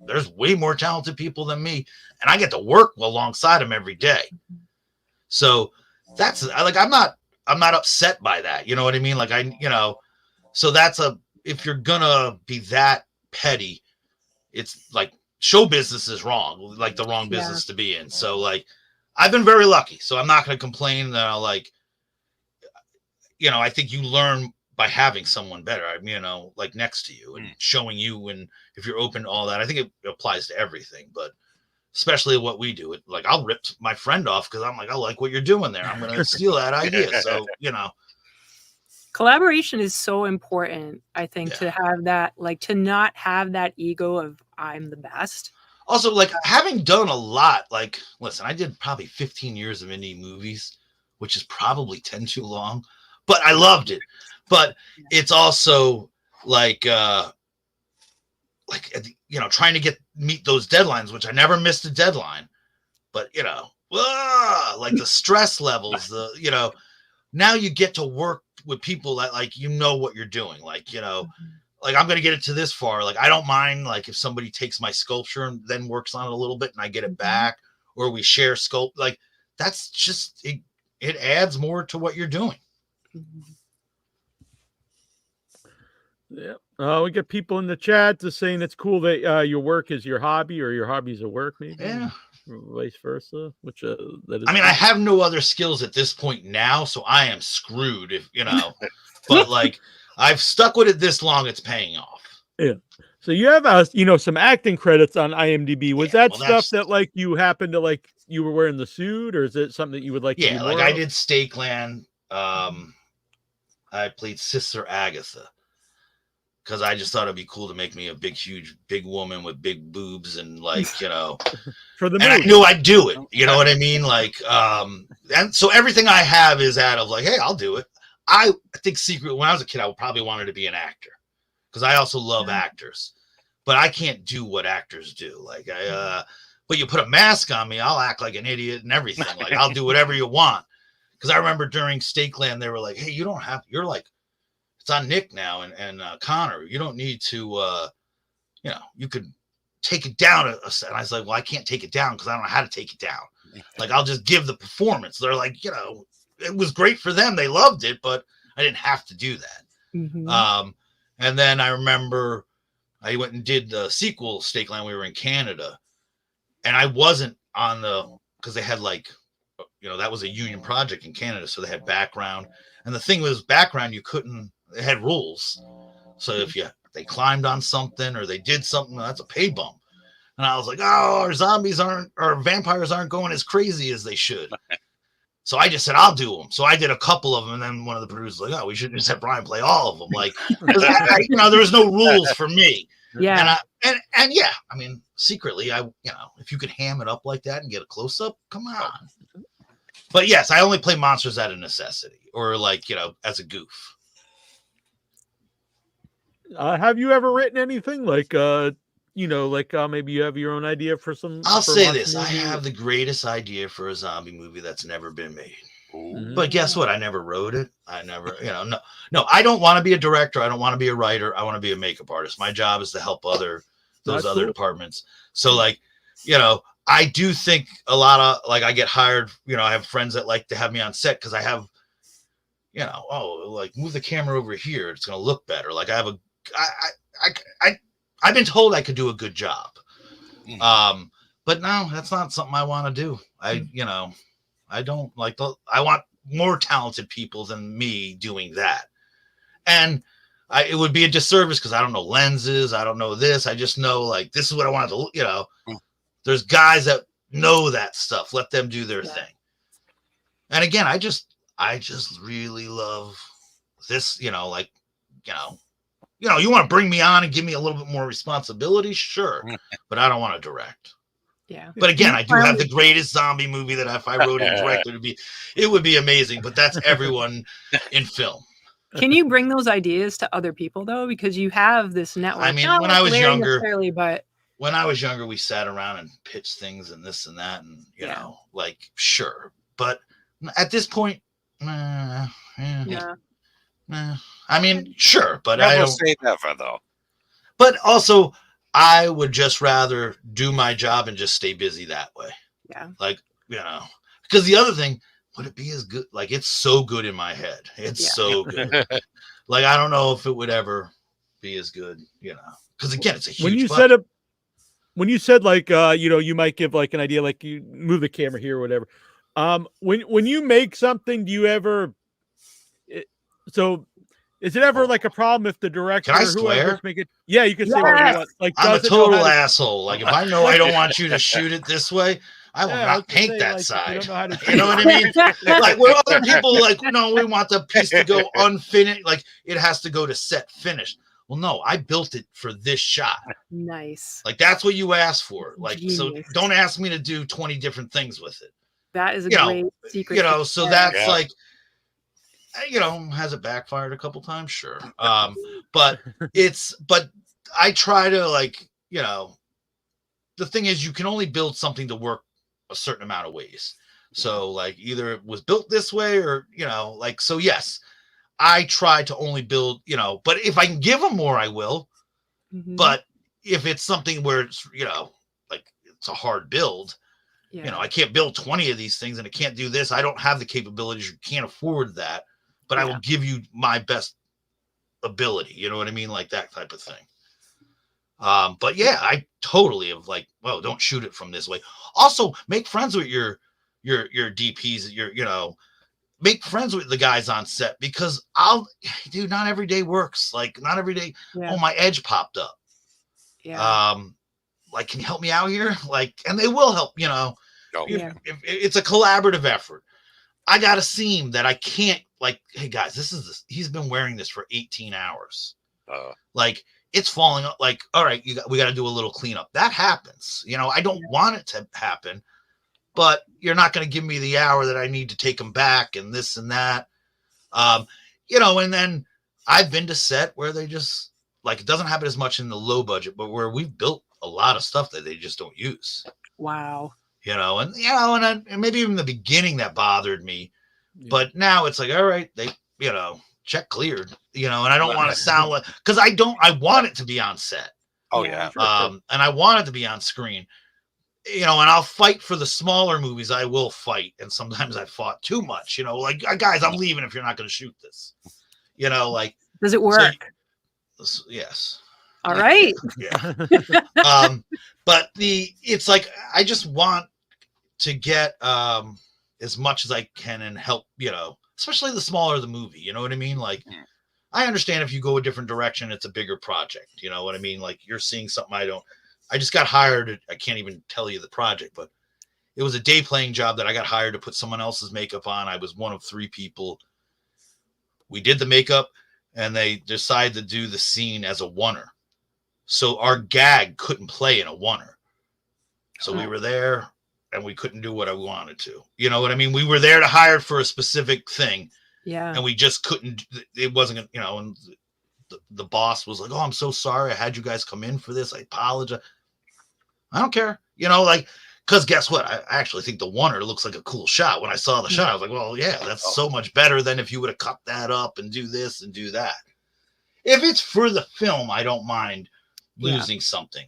there's way more talented people than me, and I get to work alongside them every day. So that's like, I'm not upset by that. You know what I mean? Like so if you're gonna be that petty, it's like show business is wrong, like the wrong business to be in. So like, I've been very lucky, so I'm not going to complain. I think you learn by having someone better, like next to you and showing you. And if you're open to all that, I think it applies to everything, but especially what we do. Like I'll rip my friend off because I'm like, I like what you're doing there. I'm going to steal that idea. So, Collaboration is so important, I think, to have that, like to not have that ego of I'm the best. Also, like having done a lot, like, listen, I did probably 15 years of indie movies, which is probably 10 too long, but I loved it. But it's also like trying to meet those deadlines, which I never missed a deadline. But, like the stress levels, now you get to work with people that like, what you're doing. Like, like I'm going to get it to this far. Like, I don't mind like if somebody takes my sculpture and then works on it a little bit and I get it back, or we share sculpt. Like that's just, it adds more to what you're doing. Yeah. We get people in the chat just saying it's cool that your work is your hobby or your hobby's a work, maybe. Yeah. Vice versa, which that is. I mean, I have no other skills at this point now, so I am screwed if but like I've stuck with it this long, it's paying off. Yeah. So you have some acting credits on IMDb. Was that stuff that like you happened to like you were wearing the suit, or is it something that you would like to do more I of? did Stakeland. I played Sister Agatha because I just thought it'd be cool to make me a huge woman with big boobs and like, for the and I knew I'd do it. You know what I mean? Like, and so everything I have is out of like, hey, I'll do it. I think secretly when I was a kid, I probably wanted to be an actor because I also love actors, but I can't do what actors do. Like but you put a mask on me, I'll act like an idiot and everything. Like I'll do whatever you want. Because I remember during Stakeland, they were like, hey, you're like, it's on Nick now and Connor. You don't need to, you could take it down. And I was like, well, I can't take it down because I don't know how to take it down. Like, I'll just give the performance. They're like, it was great for them. They loved it, but I didn't have to do that. Mm-hmm. And then I remember I went and did the sequel, Stakeland. We were in Canada. And I wasn't on because they had like, that was a union project in Canada. So they had background. And the thing was background, they had rules. So if they climbed on something or they did something, that's a pay bump. And I was like, our vampires aren't going as crazy as they should. So I just said, I'll do them. So I did a couple of them. And then one of the producers was like, we should just have Brian play all of them. Like, there was no rules for me. Yeah. And yeah, I mean, secretly, if you could ham it up like that and get a close up, come on. But yes, I only play monsters out of necessity or like, as a goof. Have you ever written anything like, maybe you have your own idea for some? I'll say this. I have the greatest idea for a zombie movie that's never been made. Mm-hmm. But guess what? I never wrote it. I never, no, I don't want to be a director. I don't want to be a writer. I want to be a makeup artist. My job is to help those other departments. So like, I do think a lot of like I get hired, I have friends that like to have me on set because I have, like move the camera over here. It's going to look better. Like I've been told I could do a good job. But no, that's not something I want to do. I don't like I want more talented people than me doing that. And it would be a disservice because I don't know lenses. I don't know this. I just know like, this is what I wanted to, there's guys that know that stuff. Let them do their thing. And again, I just really love this, you want to bring me on and give me a little bit more responsibility. Sure. But I don't want to direct. Yeah. But again, I do have the greatest zombie movie that if I wrote it and directed, it would be amazing. But that's everyone in film. Can you bring those ideas to other people though? Because you have this network. I mean, when I was younger, but when I was younger, we sat around and pitched things and this and that, and like sure. But at this point, I mean, sure, but I don't say never though. But also, I would just rather do my job and just stay busy that way. Yeah. Like, because the other thing, would it be as good? Like, it's so good in my head. It's so good. Like, I don't know if it would ever be as good, because again, it's a huge when you said like, you might give like an idea, like you move the camera here or whatever. When you make something, do you ever, is it ever like a problem if the director Can I swear? Make it? Yeah, you can say what you want. Like, I'm a total asshole. Like, if I know I don't want you to shoot it this way, I will not paint that side. You know what I mean? Like, where other people like, no, we want the piece to go unfinished. Like, it has to go to set finished. Well, no, I built it for this shot. Nice. Like, that's what you asked for. Like, so don't ask me to do 20 different things with it. That is a great secret. So that's like, has it backfired a couple times? Sure. But I try to like, the thing is you can only build something to work a certain amount of ways. So like either it was built this way or, like, so yes, I try to only build, but if I can give them more, I will. Mm-hmm. But if it's something where it's, like it's a hard build, I can't build 20 of these things and I can't do this. I don't have the capabilities. You can't afford that. But I will give you my best ability. You know what I mean? Like that type of thing. But yeah, I totally have like, well, don't shoot it from this way. Also, make friends with your DPs, make friends with the guys on set, because dude, not every day works. Like not every day. Yeah. Oh, my edge popped up. Yeah. Like, can you help me out here? Like, and they will help, Oh, Yeah. if it's a collaborative effort. I got a seam that I can't, like, hey guys, he's been wearing this for 18 hours. Like, it's falling up. Like, all right, we got to do a little cleanup. That happens. I don't want it to happen, but you're not going to give me the hour that I need to take them back and this and that. And then I've been to set where they just, like, it doesn't happen as much in the low budget, but where we've built a lot of stuff that they just don't use. Wow. And maybe even in the beginning that bothered me, but now it's like, all right, they, check cleared, and I don't want to sound like, because I want it to be on set. Oh yeah. And I want it to be on screen, and I'll fight for the smaller movies. I will fight. And sometimes I fought too much, like, guys, I'm leaving if you're not going to shoot this, like, does it work? So, yes. All right. Yeah. But it's like, I just want to get as much as I can and help, especially the smaller the movie, you know what I mean? Like, I understand if you go a different direction, it's a bigger project, you know what I mean? Like, you're seeing something I just got hired. I can't even tell you the project, but it was a day playing job that I got hired to put someone else's makeup on. I was one of 3 people. We did the makeup and they decided to do the scene as a oneer. So our gag couldn't play in a oneer. So we were there and we couldn't do what I wanted to. You know what I mean? We were there to hire for a specific thing. Yeah. And we just couldn't. It wasn't, and the boss was like, "Oh, I'm so sorry. I had you guys come in for this. I apologize." I don't care. Because guess what? I actually think the oneer looks like a cool shot. When I saw the shot, I was like, well, yeah, that's so much better than if you would have cut that up and do this and do that. If it's for the film, I don't mind losing something.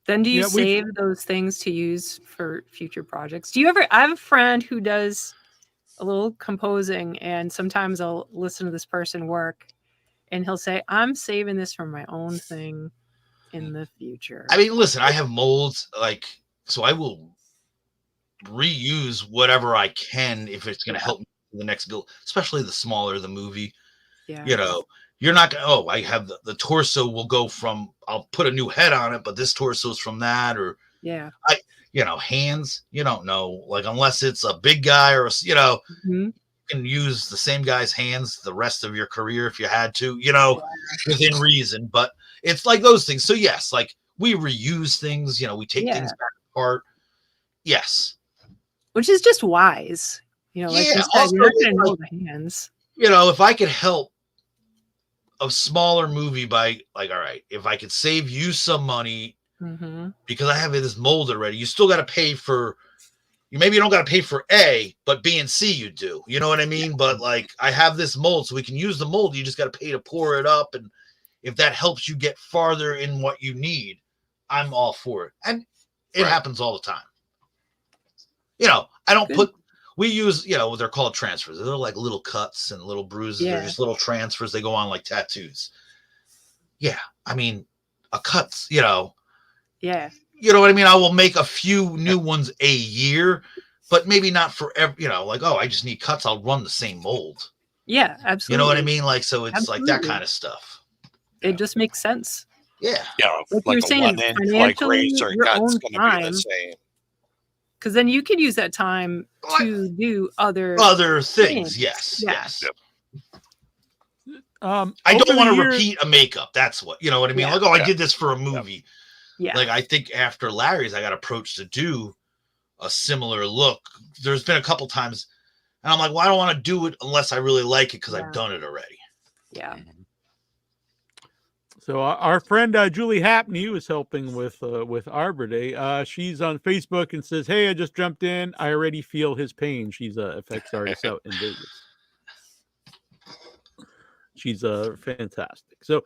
Then do you save those things to use for future projects? I have a friend who does a little composing, and sometimes I'll listen to this person work and he'll say, I'm saving this for my own thing in the future. I mean, listen, I have molds, like, so I will reuse whatever I can if it's going to help me in the next build, especially the smaller the movie. Yeah. You're not going to, I have the torso will go from, I'll put a new head on it, but this torso's from that, or hands, you don't know, like, unless it's a big guy or, you can use the same guy's hands the rest of your career if you had to, within reason. But it's like those things. So yes, like, we reuse things, we take things back apart. Yes. Which is just wise. Like you said, you're not going to know the hands. If I could help a smaller movie by, like, all right, if I could save you some money because I have this mold already, you still got to pay for, maybe you don't got to pay for A, but B and C you do. You know what I mean? But, like, I have this mold, so we can use the mold. You just got to pay to pour it up. And if that helps you get farther in what you need, I'm all for it. And it happens all the time. I don't we use, they're called transfers. They're like little cuts and little bruises. They're just little transfers. They go on like tattoos. Yeah. I mean, a cut's, Yeah. You know what I mean? I will make a few new ones a year, but maybe not for every, like, oh, I just need cuts. I'll run the same mold. Yeah, absolutely. You know what I mean? Like, so it's like that kind of stuff. It just makes sense. Yeah. Yeah. Like you're saying, financially, your own time. Because then you could use that time to do other things. Yes. I don't want to repeat a makeup. That's what, you know what I mean? Like, oh, I did this for a movie. Yeah. Like, I think after Larry's, I got approached to do a similar look. There's been a couple times, and I'm like, well, I don't want to do it unless I really like it because I've done it already. Yeah. So our friend Julie Hapney was helping with Arbor Day. She's on Facebook and says, "Hey, I just jumped in. I already feel his pain." She's a effects artist out in Vegas. She's fantastic. So,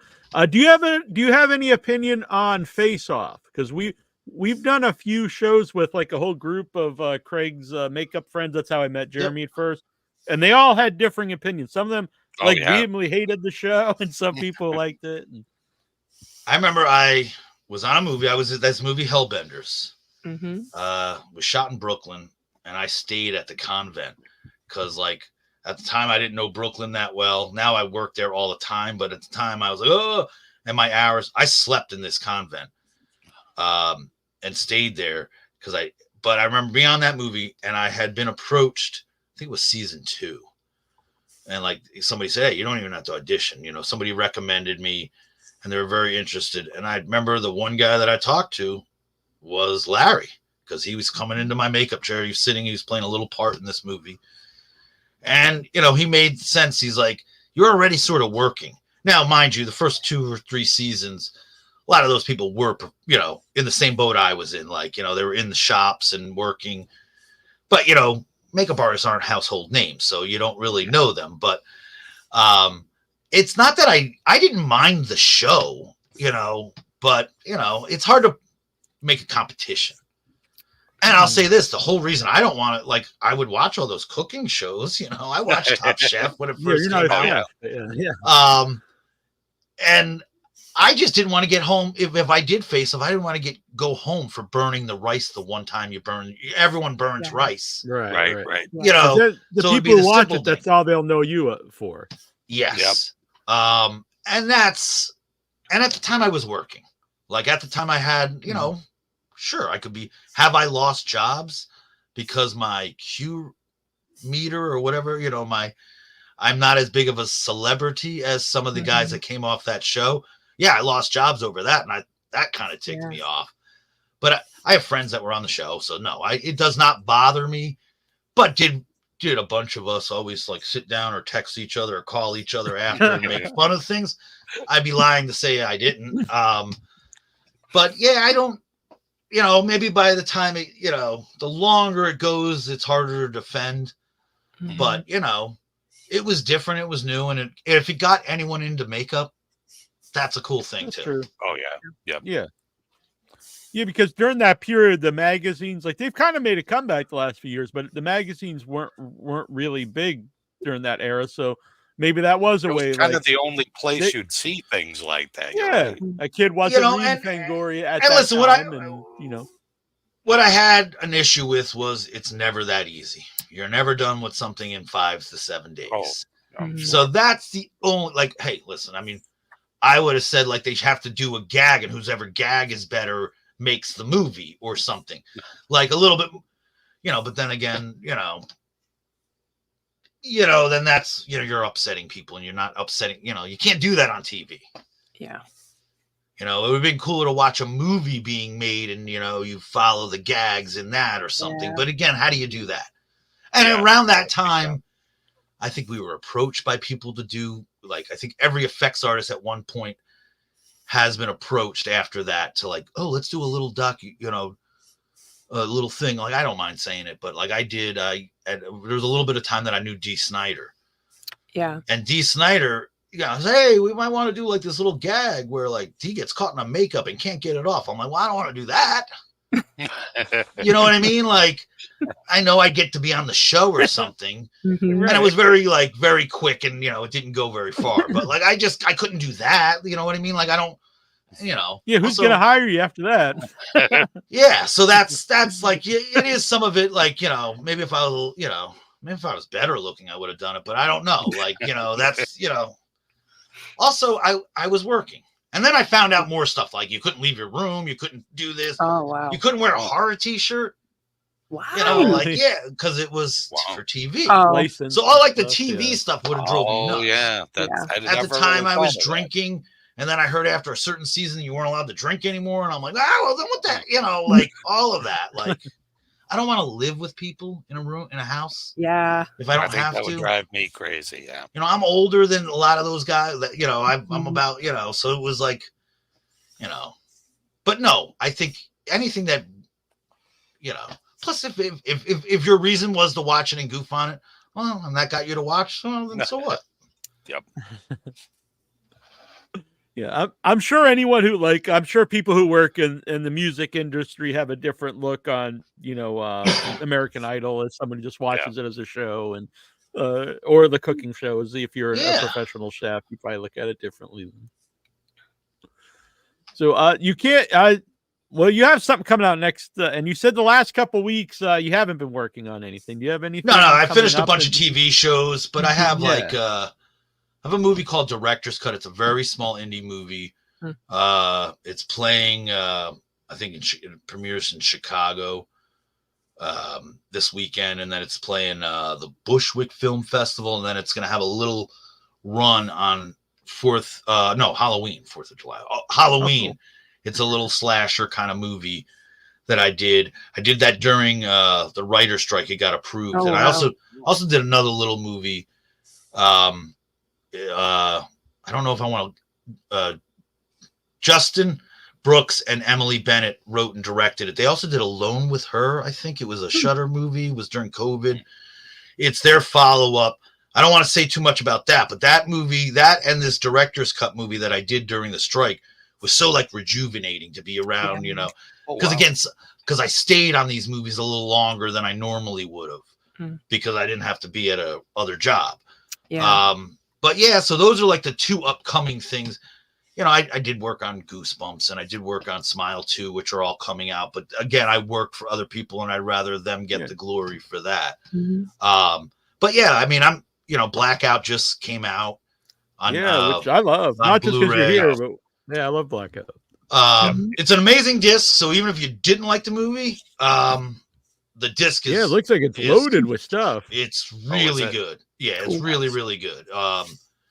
do you have any opinion on Face Off? Because we've done a few shows with like a whole group of Craig's makeup friends. That's how I met Jeremy at first, and they all had differing opinions. Some of them like vehemently hated the show, and some people liked it. I remember I was on a movie. I was at this movie Hellbenders. Was shot in Brooklyn, and I stayed at the convent because, like, at the time I didn't know Brooklyn that well. Now I work there all the time, but at the time I was like, oh, and my hours, I slept in this convent, and stayed there but I remember being on that movie, and I had been approached. I think it was season 2. And like somebody said, hey, you don't even have to audition. You know, somebody recommended me and they were very interested. And I remember the one guy that I talked to was Larry, because he was coming into my makeup chair. He was playing a little part in this movie. And, you know, he made sense. He's like, you're already sort of working. Now, mind you, the first 2 or 3 seasons, a lot of those people were, you know, in the same boat I was in. Like, you know, they were in the shops and working. But, you know, makeup artists aren't household names, so you don't really know them. But it's not that I didn't mind the show, you know, but, you know, it's hard to make a competition. And I'll say this, the whole reason I don't want to, like, I would watch all those cooking shows, you know, I watched Top Chef when it first came out. And I just didn't want to get home. If I did Face Off, I didn't want to go home for burning the rice the one time everyone burns rice. Right. You know, the people who watch it, that's all they'll know you for. Yes. Yep. And at the time I was working. Like at the time I had, you know, sure, have I lost jobs because my Q meter or whatever, you know, I'm not as big of a celebrity as some of the guys that came off that show. Yeah, I lost jobs over that, and that kind of ticked me off. But I have friends that were on the show, so no, it does not bother me. But did a bunch of us always like sit down or text each other or call each other after and make fun of things? I'd be lying to say I didn't. But yeah, I don't. You know, maybe by the time the longer it goes, it's harder to defend. But you know, it was different. It was new, and if it got anyone into makeup, that's a cool thing. That's too. True. Oh yeah. Yeah, because during that period, the magazines, like, they've kind of made a comeback the last few years, but the magazines weren't really big during that era. So maybe that was a way. Kind of the only place you'd see things like that. Yeah, a kid wasn't reading Fangoria at that listen, time. What I had an issue with was it's never that easy. You're never done with something in 5 to 7 days. So that's the only, like, hey, listen, I mean, I would have said like they have to do a gag, and whoever gag is better makes the movie or something, like a little bit, you know. But then again, you know, then that's, you know, you're upsetting people, and you're not upsetting. You know, you can't do that on TV. Yeah. You know, it would have been cooler to watch a movie being made, and you know, you follow the gags in that or something. Yeah. But again, how do you do that? And around that time, I think we were approached by people to do, like, I think every effects artist at one point has been approached after that to, like, oh, let's do a little a little thing. Like, I don't mind saying it, but like I did, there was a little bit of time that I knew Dee Snider. Yeah. And Dee Snider, says, hey, we might want to do like this little gag where like Dee gets caught in a makeup and can't get it off. I'm like, well, I don't want to do that. You know what I mean? Like, I know I get to be on the show or something. And it was very quick, and you know, it didn't go very far. But like, I couldn't do that. You know what I mean? Like, I don't, you know. Yeah, who's gonna hire you after that? Yeah, so that's like, it is some of it. Like, you know, maybe if I was better looking, I would have done it. But I don't know. Like, you know, that's, you know. Also, I was working. And then I found out more stuff, like you couldn't leave your room, you couldn't do this. Oh, wow. You couldn't wear a horror t-shirt. Wow. You know, like, yeah, because it was for TV. Oh. So all like the TV stuff would have drove me nuts. Oh, yeah. At the time I was drinking, and then I heard after a certain season you weren't allowed to drink anymore. And I'm like, well, then what that, you know, like all of that. Like, I don't want to live with people in a room, in a house. Yeah. If I don't have that to. would drive me crazy. Yeah. You know, I'm older than a lot of those guys that, you know, I'm about, you know, so it was like, you know, but no, I think anything that, you know, plus if your reason was to watch it and goof on it, well, and that got you to watch, well, then so what? Yep. Yeah, I'm sure anyone who, like, I'm sure people who work in the music industry have a different look on, you know, American Idol as someone who just watches it as a show. And or the cooking shows. If you're a Yeah. professional chef, you probably look at it differently. So you can't. Well, you have something coming out next, and you said the last couple weeks you haven't been working on anything. Do you have anything? No, I coming finished a up bunch of TV shows, but I have Yeah. I have a movie called Director's Cut. It's a very small indie movie. It's playing, I think it premieres in Chicago this weekend, and then it's playing the Bushwick Film Festival, and then it's going to have a little run on Halloween, 4th of July. Halloween. Oh, cool. It's a little slasher kind of movie that I did. I did that during the writer's strike. It got approved. Oh, and I wow. also did another little movie. I don't know if I want to. Justin Brooks and Emily Bennett wrote and directed it. They also did Alone with Her. I think it was a Shudder movie. It was during COVID. It's their follow-up. I don't want to say too much about that, but that movie, that and this director's cut movie that I did during the strike was so like rejuvenating to be around, you know, because I stayed on these movies a little longer than I normally would have because I didn't have to be at a other job. Yeah. But yeah, so those are like the two upcoming things. You know, I did work on Goosebumps and I did work on Smile 2, which are all coming out. But again, I work for other people and I'd rather them get the glory for that. But yeah, I mean, Blackout just came out on which I love. Not just because you're here, but yeah, I love Blackout. It's an amazing disc. So even if you didn't like the movie, the disc is it looks like it's loaded with stuff. It's really good. Yeah, it's really, really good.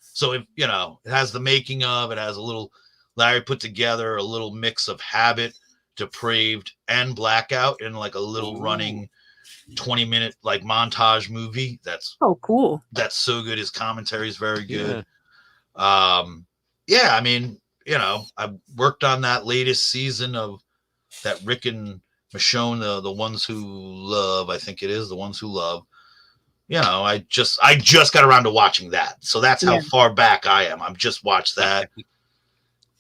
So if it has the making of, it has a little Larry put together a little mix of Habit, Depraved, and Blackout in like a little running 20-minute like montage movie. That's cool. That's so good. His commentary is very good. I mean, I worked on that latest season of that Rick and Michonne, the Ones Who Love, I think it is, The Ones Who Love. I just got around to watching that. So that's how far back I am. I've just watched that.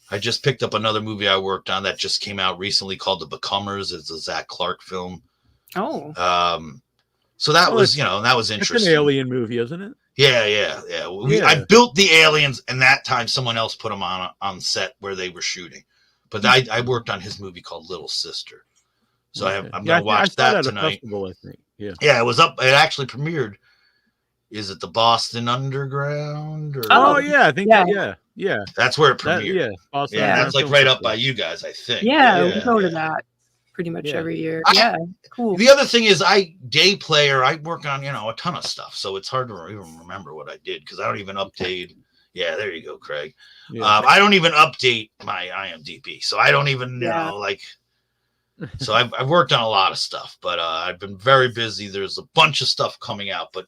I just picked up another movie I worked on that just came out recently called The Becomers. It's a Zach Clark film. Oh. So that was, that was interesting. It's an alien movie, isn't it? Yeah. I built the aliens, and that time someone else put them on set where they were shooting. But I worked on his movie called Little Sister. So I'm going to watch that tonight. Festival, I think. Yeah, it was up. It actually premiered. Is it the Boston Underground? Or... I think yeah. That's where it premiered. Boston that's like right up by you guys, I think. Yeah, we go to that pretty much every year. Cool. The other thing is I work on, a ton of stuff. So it's hard to even remember what I did because I don't even update. Yeah, there you go, Craig. I don't even update my IMDb. So I don't even, so I've worked on a lot of stuff, but I've been very busy. There's a bunch of stuff coming out, but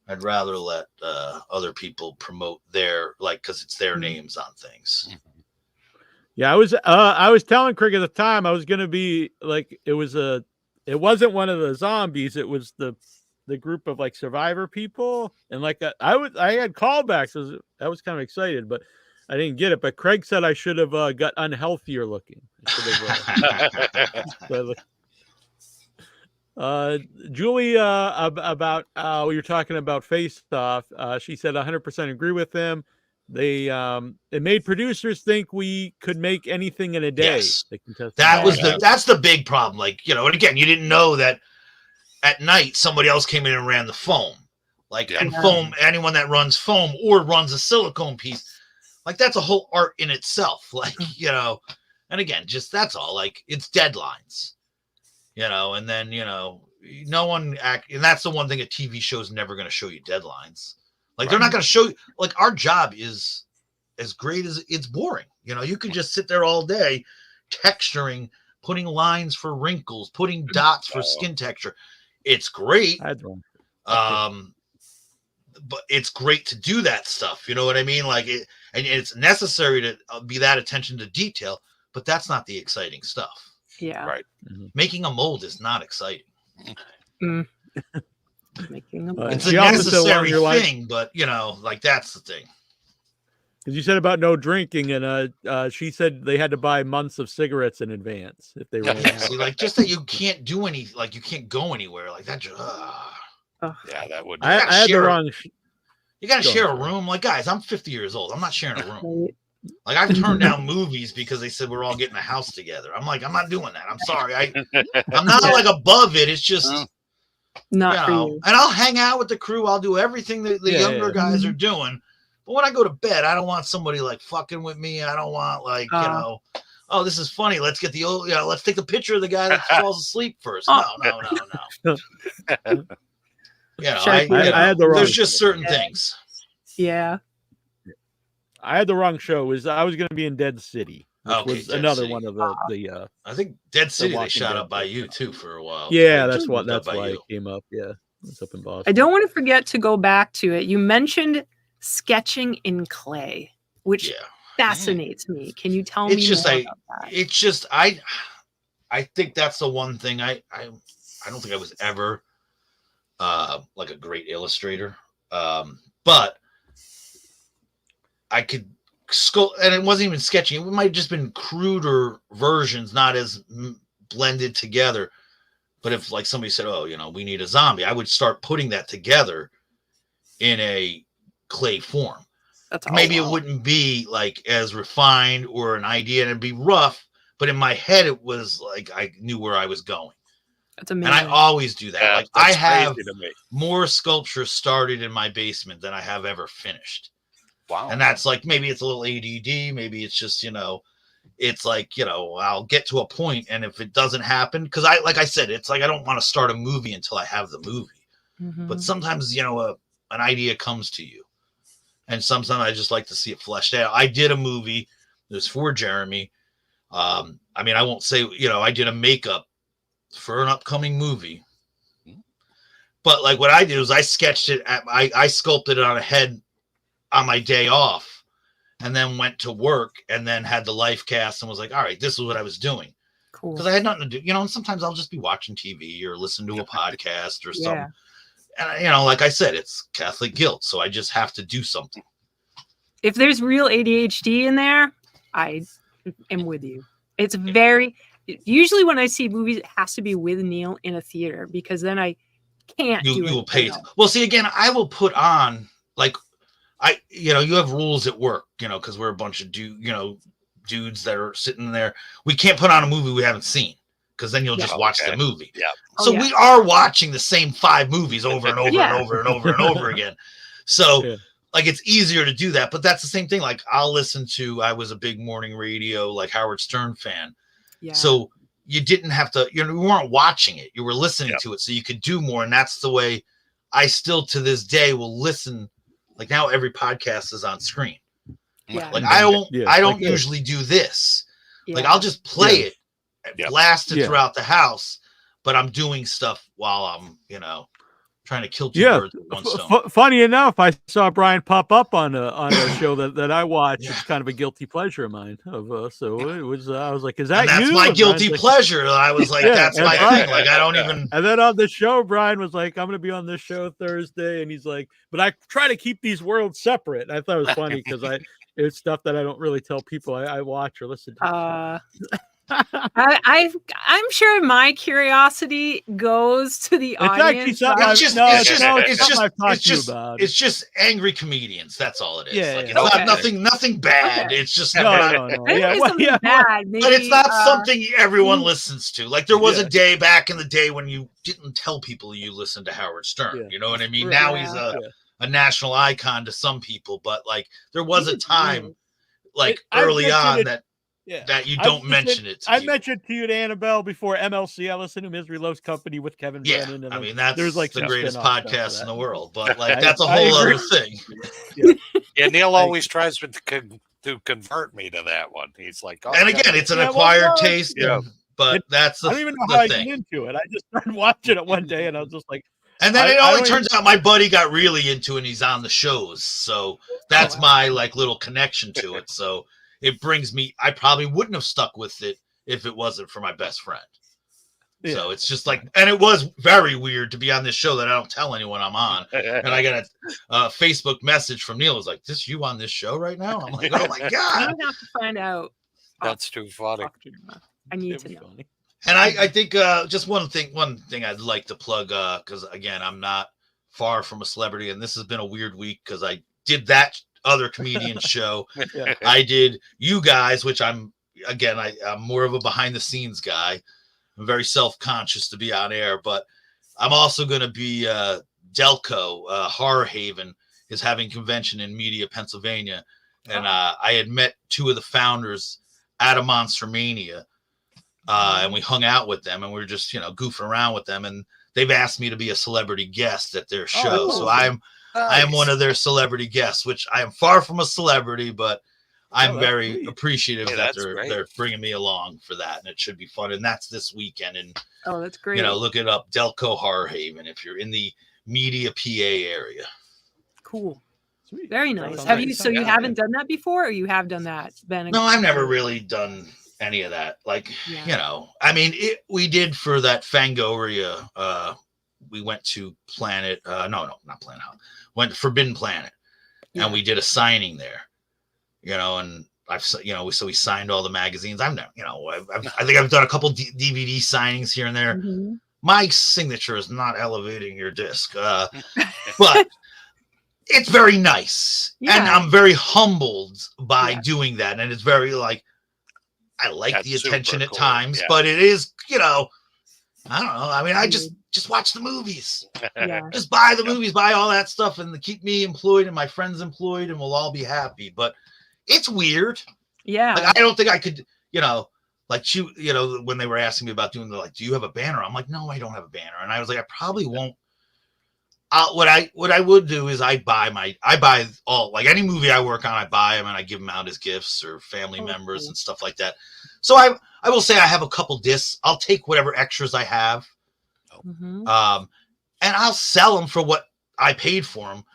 I'd rather let other people promote because it's their names on things. Yeah, I was telling Craig at the time I was going to be like it wasn't one of the zombies. It was the group of like survivor people, and like I had callbacks. I was kind of excited, but I didn't get it. But Craig said I should have got unhealthier looking. Julie, about you're talking about Face Off. She said 100% agree with him. It made producers think we could make anything in a day. Yes. That's the big problem. Like, and again, you didn't know that at night somebody else came in and ran the foam. And foam, anyone that runs foam or runs a silicone piece, like that's a whole art in itself. And again, just that's all. Like it's deadlines. And then, no one and that's the one thing a TV show is never going to show you deadlines. Like they're not going to show you, like our job is as great as it's boring. You can just sit there all day texturing, putting lines for wrinkles, putting dots for skin texture. It's great. But it's great to do that stuff. You know what I mean? Like and it's necessary to be that attention to detail, but that's not the exciting stuff. Yeah. Right. Making a mold is not exciting. Making a mold. It's a necessary thing, but that's the thing. Because you said about no drinking, and she said they had to buy months of cigarettes in advance if they were. See, just that you can't do you can't go anywhere like that. Yeah, that would. I had the wrong. You got to Go share a ahead. room. Like, guys, I'm 50 years old. I'm not sharing a room. Like, I've turned down movies because they said we're all getting a house together. I'm like, I'm not doing that. I'm sorry. I'm not like above it. It's just not for you. And I'll hang out with the crew. I'll do everything that the younger guys are doing. But when I go to bed, I don't want somebody like fucking with me. I don't want like, oh, this is funny. Let's get the old, let's take the picture of the guy that falls asleep first. No. I had the wrong. There's just certain things. Yeah. I had the wrong show. I was going to be in Dead City, which was Dead another City. one of the. I think Dead City they shot up by you too for a while. Yeah, that's why it came up. Yeah, it's up in Boston. I don't want to forget to go back to it. You mentioned sketching in clay, which fascinates me. Can you tell me more about that? It's just I think that's the one thing I don't think I was ever like a great illustrator, but I could sculpt, and it wasn't even sketching. It might have just been cruder versions, not as blended together. But if like somebody said, "Oh, we need a zombie," I would start putting that together in a clay form. Maybe it wouldn't be like as refined or an idea, and it'd be rough. But in my head, it was like I knew where I was going. That's amazing. And I always do that. Like I have more sculpture started in my basement than I have ever finished. Wow. And that's like, maybe it's a little ADD. Maybe it's just, it's like, I'll get to a point, and if it doesn't happen, because like I said, it's like, I don't want to start a movie until I have the movie. Mm-hmm. But sometimes, an idea comes to you. And sometimes I just like to see it fleshed out. I did a movie. It was for Jeremy. I won't say, I did a makeup for an upcoming movie. But like what I did was I sketched it I sculpted it on a head on my day off, and then went to work, and then had the life cast, and was like, all right, this is what I was doing. Cool. Because I had nothing to do, and sometimes I'll just be watching TV or listen to a podcast or something. And like I said, it's Catholic guilt, so I just have to do something. If there's real ADHD in there, I am with you. It's usually when I see movies, it has to be with Neal in a theater, because then I can't do it. You will pay. Well, see, again, I will put on like, you have rules at work, because we're a bunch of dudes that are sitting there. We can't put on a movie we haven't seen, because then you'll just watch the movie. Yeah. So we are watching the same 5 movies over and over and over and over and over again. So like, it's easier to do that, but that's the same thing. Like, I was a big morning radio, like Howard Stern fan. Yeah. So you didn't have to, you weren't watching it. You were listening to it, so you could do more. And that's the way I still to this day will listen. Like, now every podcast is on screen. Yeah. Like, I don't usually do this. Yeah. Like, I'll just play it, blast it throughout the house, but I'm doing stuff while I'm, trying to kill 2 birds with 1 stone. Funny enough, I saw Brian pop up on a show that I watch. It's kind of a guilty pleasure of mine. So it was. I was like, "Is that you?" That's my guilty pleasure. I was like, "That's my thing." Like, I don't even. And then on the show, Brian was like, "I'm going to be on this show Thursday," and he's like, "But I try to keep these worlds separate." And I thought it was funny because it's stuff that I don't really tell people I watch or listen to. I'm sure my curiosity goes to the audience. It's just angry comedians. That's all it is. Yeah, like, it's not nothing bad. It's just bad. But it's not something everyone listens to. Like, there was a day back in the day when you didn't tell people you listened to Howard Stern. Yeah. You know what I mean? Now he's a national icon to some people, but like, there was a time like early on that you don't mention it. I mentioned to you to Annabelle before MLC. I listened to Misery Loves Company with Kevin Brennan. And I mean, that's like the greatest podcast in the world, but like, that's a whole other thing. Yeah, Neal always tries to convert me to that one. He's like, and again, it's an acquired taste. But that's I don't even know how I get into it. I just started watching it one day, and I was just like, and then it only turns out my buddy got really into it, and he's on the shows. So that's my like little connection to it. So it brings me, I probably wouldn't have stuck with it if it wasn't for my best friend. Yeah. So it's just like, and it was very weird to be on this show that I don't tell anyone I'm on. And I got a Facebook message from Neal. It was like, "This you on this show right now?" I'm like, "Oh my God." I don't have to find out. That's too funny. I need to know. And I think just one thing I'd like to plug, because again, I'm not far from a celebrity, and this has been a weird week because I did that other comedian show. Yeah. I did you guys, which I'm more of a behind the scenes guy. I'm very self-conscious to be on air, but I'm also going to be Delco, Horror Haven is having convention in Media, Pennsylvania. And I had met two of the founders at a Monster Mania, and we hung out with them, and we were just, goofing around with them. And they've asked me to be a celebrity guest at their show. So I am one of their celebrity guests, which I am far from a celebrity, but I'm very appreciative that they're bringing me along for that. And it should be fun. And that's this weekend. And that's great. Look it up, Delco Horror Haven, if you're in the Media, PA area. Cool. Sweet. Very nice. Have you? So you haven't done that before, or you have done that, Ben? No, I've never really done any of that. Like, I mean, we did for that Fangoria. We went to Planet. No, not Planet. Went to Forbidden Planet, and we did a signing there. And so we signed all the magazines. I've never, I think I've done a couple DVD signings here and there. Mm-hmm. My signature is not elevating your disc, but. It's very nice. And I'm very humbled by doing that. And it's very I like the attention at times, but it is, I don't know. I mean, I just watch the movies. Just buy the movies, buy all that stuff, and keep me employed and my friends employed, and we'll all be happy. But it's weird. Yeah. I don't think I could, when they were asking me about doing do you have a banner? I'm like, no, I don't have a banner. And I was like, I probably won't. What I would do is I buy all, any movie I work on, I buy them and I give them out as gifts or family members and stuff like that. So I will say I have a couple discs. I'll take whatever extras I have, and I'll sell them for what I paid for them.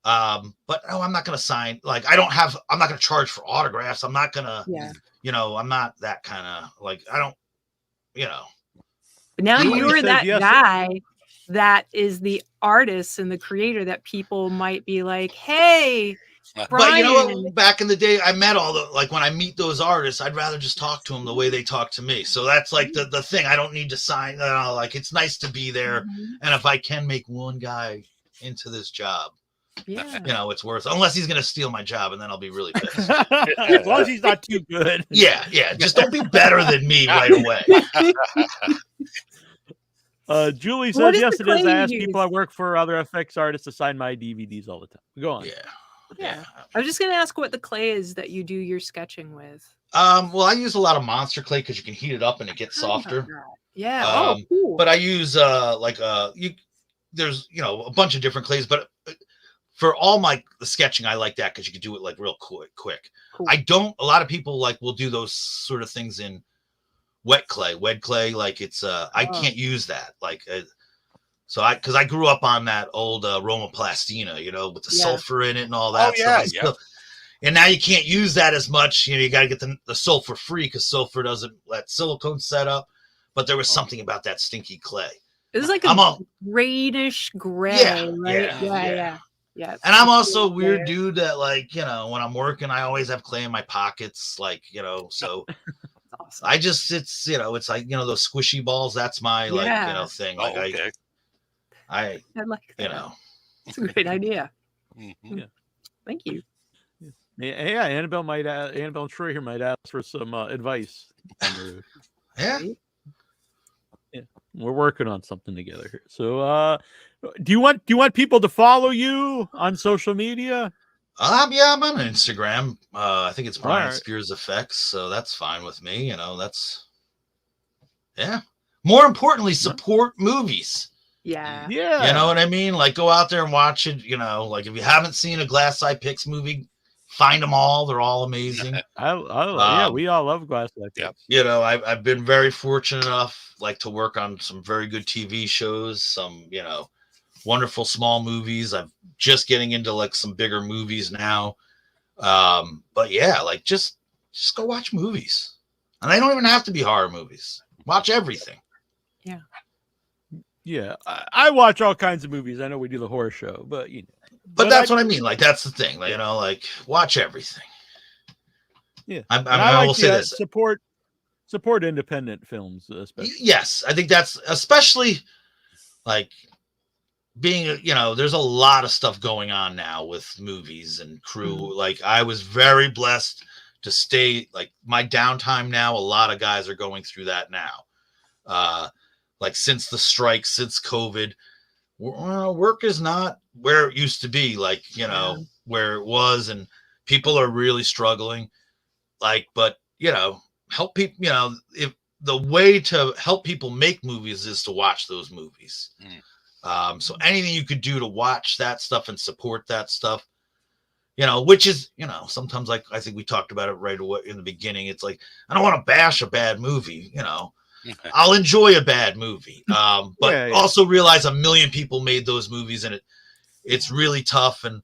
But no, I'm not going to sign. I'm not going to charge for autographs. I'm not going to, I'm not that kind of I don't, But now you're that guy that is the artist and the creator that people might be like, hey, Brian. But you know what? Back in the day, I met all the, when I meet those artists, I'd rather just talk to them the way they talk to me. So that's the thing. I don't need to sign. It's nice to be there. And if I can make one guy into this job, it's worth it. Unless he's going to steal my job, and then I'll be really pissed. As long as he's not too good. Yeah. Just don't be better than me right away. Julie says, yes, it is. I ask people I work for, other FX artists, to sign my DVDs all the time. Go on. Yeah. I was just going to ask what the clay is that you do your sketching with. Well, I use a lot of monster clay because you can heat it up and it gets softer. Yeah. Cool. But I use there's a bunch of different clays, but for all the sketching, I like that because you can do it real quick. Cool. A lot of people will do those sort of things in wet clay, I can't use that. Because I grew up on that old Roma Plastina, with the sulfur in it and all that stuff. And now you can't use that as much. You got to get the sulfur free because sulfur doesn't let silicone set up. But there was something about that stinky clay. It's a grayish gray, right? Yeah. And I'm also a weird dude that when I'm working, I always have clay in my pockets, so. Awesome. I just, it's those squishy balls. That's my thing. I like that. It's a great idea. Mm-hmm. Yeah. Thank you. Yeah. Annabelle and Troy here might ask for some advice. Yeah. We're working on something together here. So, do you want people to follow you on social media? Yeah, I'm on Instagram. I think it's Brian Spears Effects, so that's fine with me. More importantly, support movies. Yeah. You know what I mean? Go out there and watch it. If you haven't seen a Glass Eye Pix movie, find them all. They're all amazing. We all love Glass Eye Pix. I've been very fortunate enough, to work on some very good TV shows. Some, wonderful small movies. I'm just getting into some bigger movies now. But just go watch movies. And they don't even have to be horror movies. Watch everything. Yeah. I watch all kinds of movies. I know we do the horror show, but But that's what I mean. That's the thing. Watch everything. Yeah. I will say this. Support independent films, especially. Yes. I think that's especially being, you know, there's a lot of stuff going on now with movies and crew. Mhm. Like I was very blessed to stay, like my downtime now, a lot of guys are going through that now. Like since the strike, since COVID, work is not where it used to be, like, you know, where it was, and people are really struggling. Like, but you know, help people, you know, if the way to help people make movies is to watch those movies. So anything you could do to watch that stuff and support that stuff, you know, which is, you know, sometimes, like I think we talked about it right away in the beginning. It's like, I don't want to bash a bad movie, you know. I'll enjoy a bad movie, but also realize 1 million people made those movies, and it's really tough. And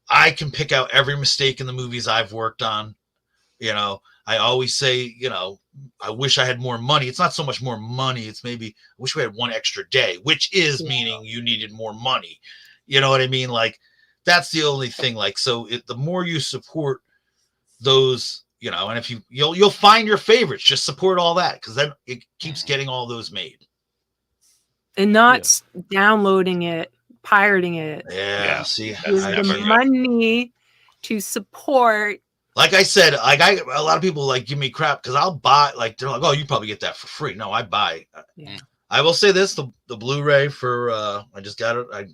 I can pick out every mistake in the movies I've worked on. You know, I always say, you know, I wish I had more money. It's not so much more money. It's maybe I wish we had one extra day, which is meaning you needed more money. You know what I mean? Like that's the only thing. Like, so the more you support those, you know, and if you'll find your favorites, just support all that, because then it keeps getting all those made. And not downloading it, pirating it. Yeah. See, use the money to support. Like I said, like a lot of people like give me crap because I'll buy, like they're like, oh, you probably get that for free. No, I buy. I will say this: the Blu-ray for I just got it. I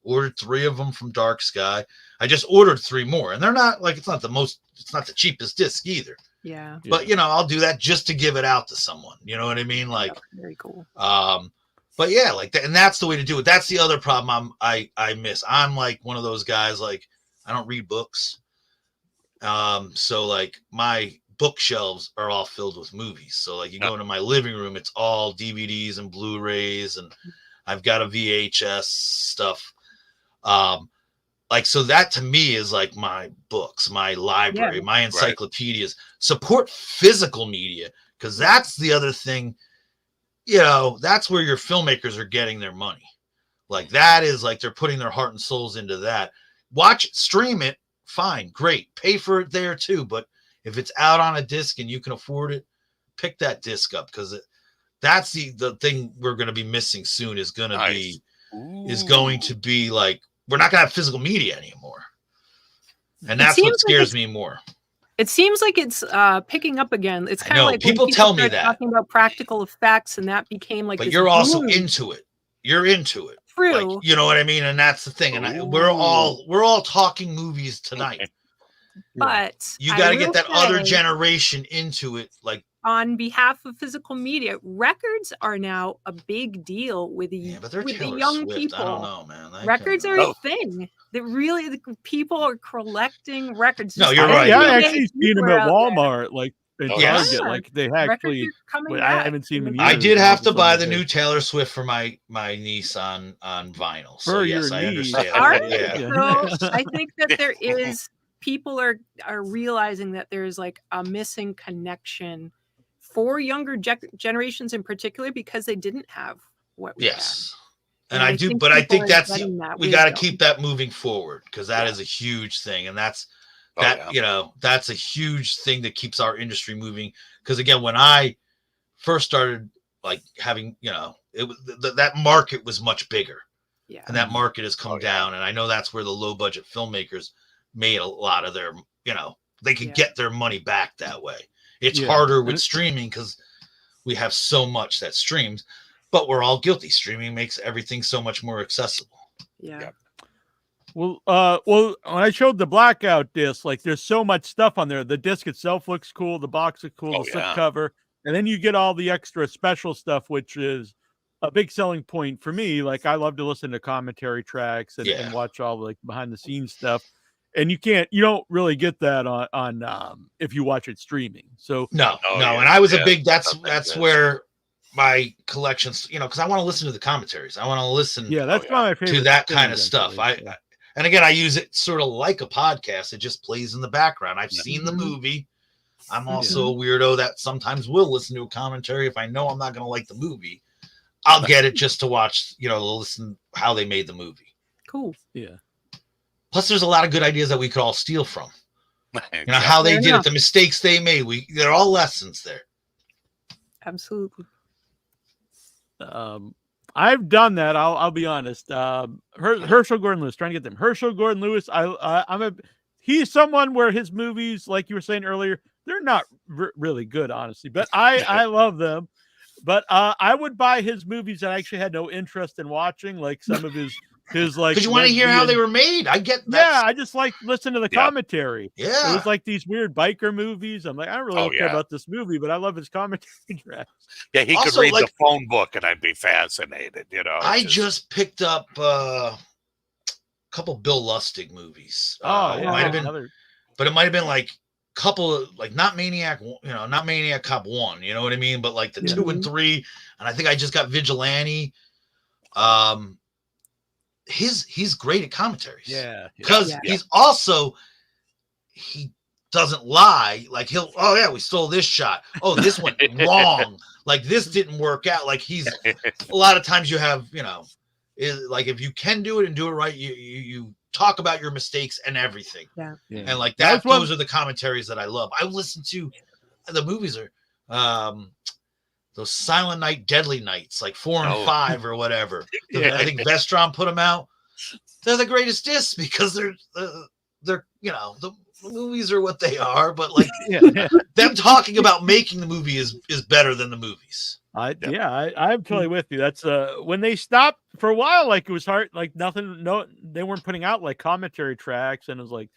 ordered 3 of them from Dark Sky. I just ordered 3 more, and they're not like it's not the cheapest disc either. Yeah. But you know, I'll do that just to give it out to someone. You know what I mean? Like very cool. But yeah, like that, and that's the way to do it. That's the other problem I miss. I'm like one of those guys, like I don't read books. So like my bookshelves are all filled with movies. So like you go into my living room, it's all DVDs and Blu-rays, and I've got a VHS stuff. Like, so that to me is like my books, my library, my encyclopedias. Support physical media, because that's the other thing, you know, that's where your filmmakers are getting their money. Like that is like they're putting their heart and souls into that. Watch it, stream it. Fine, great, pay for it there too. But if it's out on a disc and you can afford it, pick that disc up, because that's the thing we're going to be missing soon. Is going to be like we're not going to have physical media anymore, and that's what scares me more. It seems like it's picking up again. It's kind of like people tell me that talking about practical effects, and that became like. But you're also into it. You're into it. True. Like, you know what I mean? And that's the thing. And we're all talking movies tonight. But you got to get that other generation into it. Like on behalf of physical media, records are now a big deal with the young people. I don't know, man. Records are a thing. That really, people are collecting records. No, you're right. Yeah, I actually seen them at Walmart, like in Target. Like they actually. I haven't seen them. I did have to buy the new Taylor Swift for my niece on vinyl. So yes, I understand. So I think that there is people are realizing that there's like a missing connection for younger generations in particular, because they didn't have what we had. And I do, but I think that's we got to keep that moving forward, because that is a huge thing, and that's you know, that's a huge thing that keeps our industry moving. Because again, when I first started like having, you know, it was that market was much bigger, and that market has come down, and I know that's where the low budget filmmakers made a lot of their, you know, they could get their money back that way. It's harder with streaming because we have so much that streams. But we're all guilty. Streaming makes everything so much more accessible. Yeah. Well, when I showed the Blackout disc, like there's so much stuff on there. The disc itself looks cool. The box is cool. The slip cover, and then you get all the extra special stuff, which is a big selling point for me. Like I love to listen to commentary tracks and watch all the like behind the scenes stuff. And you don't really get that on if you watch it streaming. So no. And I was a big. That's where my collections, you know, because I want to listen to the commentaries. I want to listen that's my favorite to that kind of stuff. And again, I use it sort of like a podcast. It just plays in the background. I've seen the movie. I'm also a weirdo that sometimes will listen to a commentary. If I know I'm not going to like the movie, I'll get it just to watch, you know, listen how they made the movie. Cool. Yeah. Plus, there's a lot of good ideas that we could all steal from. You know, how they did it, the mistakes they made. They're all lessons there. Absolutely. I've done that. I'll be honest. Herschel Gordon Lewis, trying to get them. Herschel Gordon Lewis. He's someone where his movies, like you were saying earlier, they're not really good, honestly, but I love them. But I would buy his movies that I actually had no interest in watching, like some of his like. Because you want to hear how they were made. I get that. Yeah, I just like listen to the commentary. Yeah, it was like these weird biker movies. I'm like, I don't really care about this movie, but I love his commentary tracks. Yeah, he could read the phone book, and I'd be fascinated. You know, I just picked up a couple Bill Lustig movies. It might have been, but it might have been like couple of like not Maniac Cop 1, you know what I mean, but like the 2 and 3, and I think I just got Vigilante. He's great at commentaries, because he's also, he doesn't lie. Like we stole this shot, this went wrong, like this didn't work out. Like he's a lot of times you have, like if you can do it and do it right, you talk about your mistakes and everything. And like those are the commentaries that I love. I listen to the movies are those Silent Night, Deadly Nights, like 4 and 5 or whatever. I think Vestron put them out. They're the greatest discs because they're the movies are what they are, but like them talking about making the movie is better than the movies. I'm totally with you. That's when they stopped for a while, like it was hard, like they weren't putting out like commentary tracks, and it was like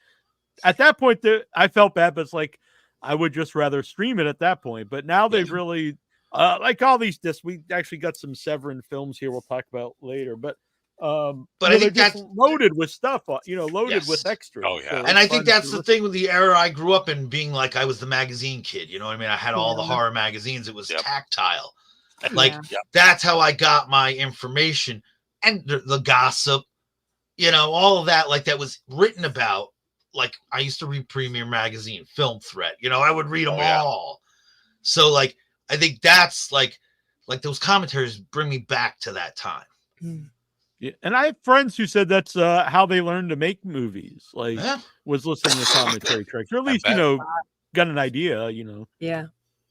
at that point I felt bad, but it's like I would just rather stream it at that point. But now they've really like all these discs. We actually got some Severin films here we'll talk about later, but I think that's loaded with stuff, loaded with extras. And I think that's the thing with the era I grew up in, being like I was the magazine kid, you know what I mean? I had all the horror magazines. It was tactile. Like that's how I got my information, and the gossip, all of that, like that was written about. Like I used to read Premiere Magazine, Film Threat, I would read them all. So like, I think that's like those commentaries bring me back to that time. Yeah, and I have friends who said that's how they learned to make movies. Like was listening to commentary tracks, or at least got an idea. Yeah.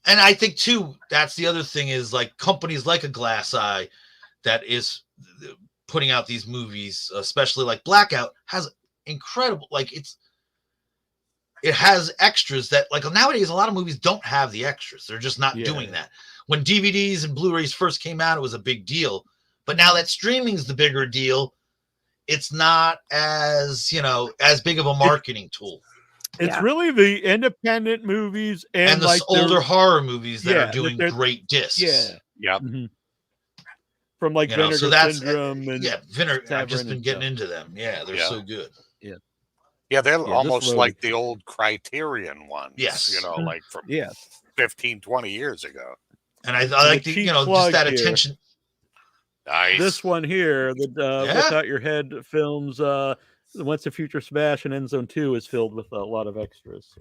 And I think too, that's the other thing is like companies like a Glass Eye that is putting out these movies, especially like Blackout, has incredible, like it has extras that like nowadays a lot of movies don't have the extras. They're just not doing that. When DVDs and Blu-rays first came out, it was a big deal. But now that streaming's the bigger deal, it's not as, as big of a marketing tool. It's really the independent movies and the like older horror movies that are doing great discs. Mm-hmm. From like Vinegar Syndrome and Vinegar. I've just been getting into them. Yeah, they're so good. Yeah, they're almost like the old Criterion ones. Yes. Like from 15, 20 years ago. And I like the, just that attention. Nice. This one here, the Without Your Head films, Once the Future Smash and End Zone 2 is filled with a lot of extras,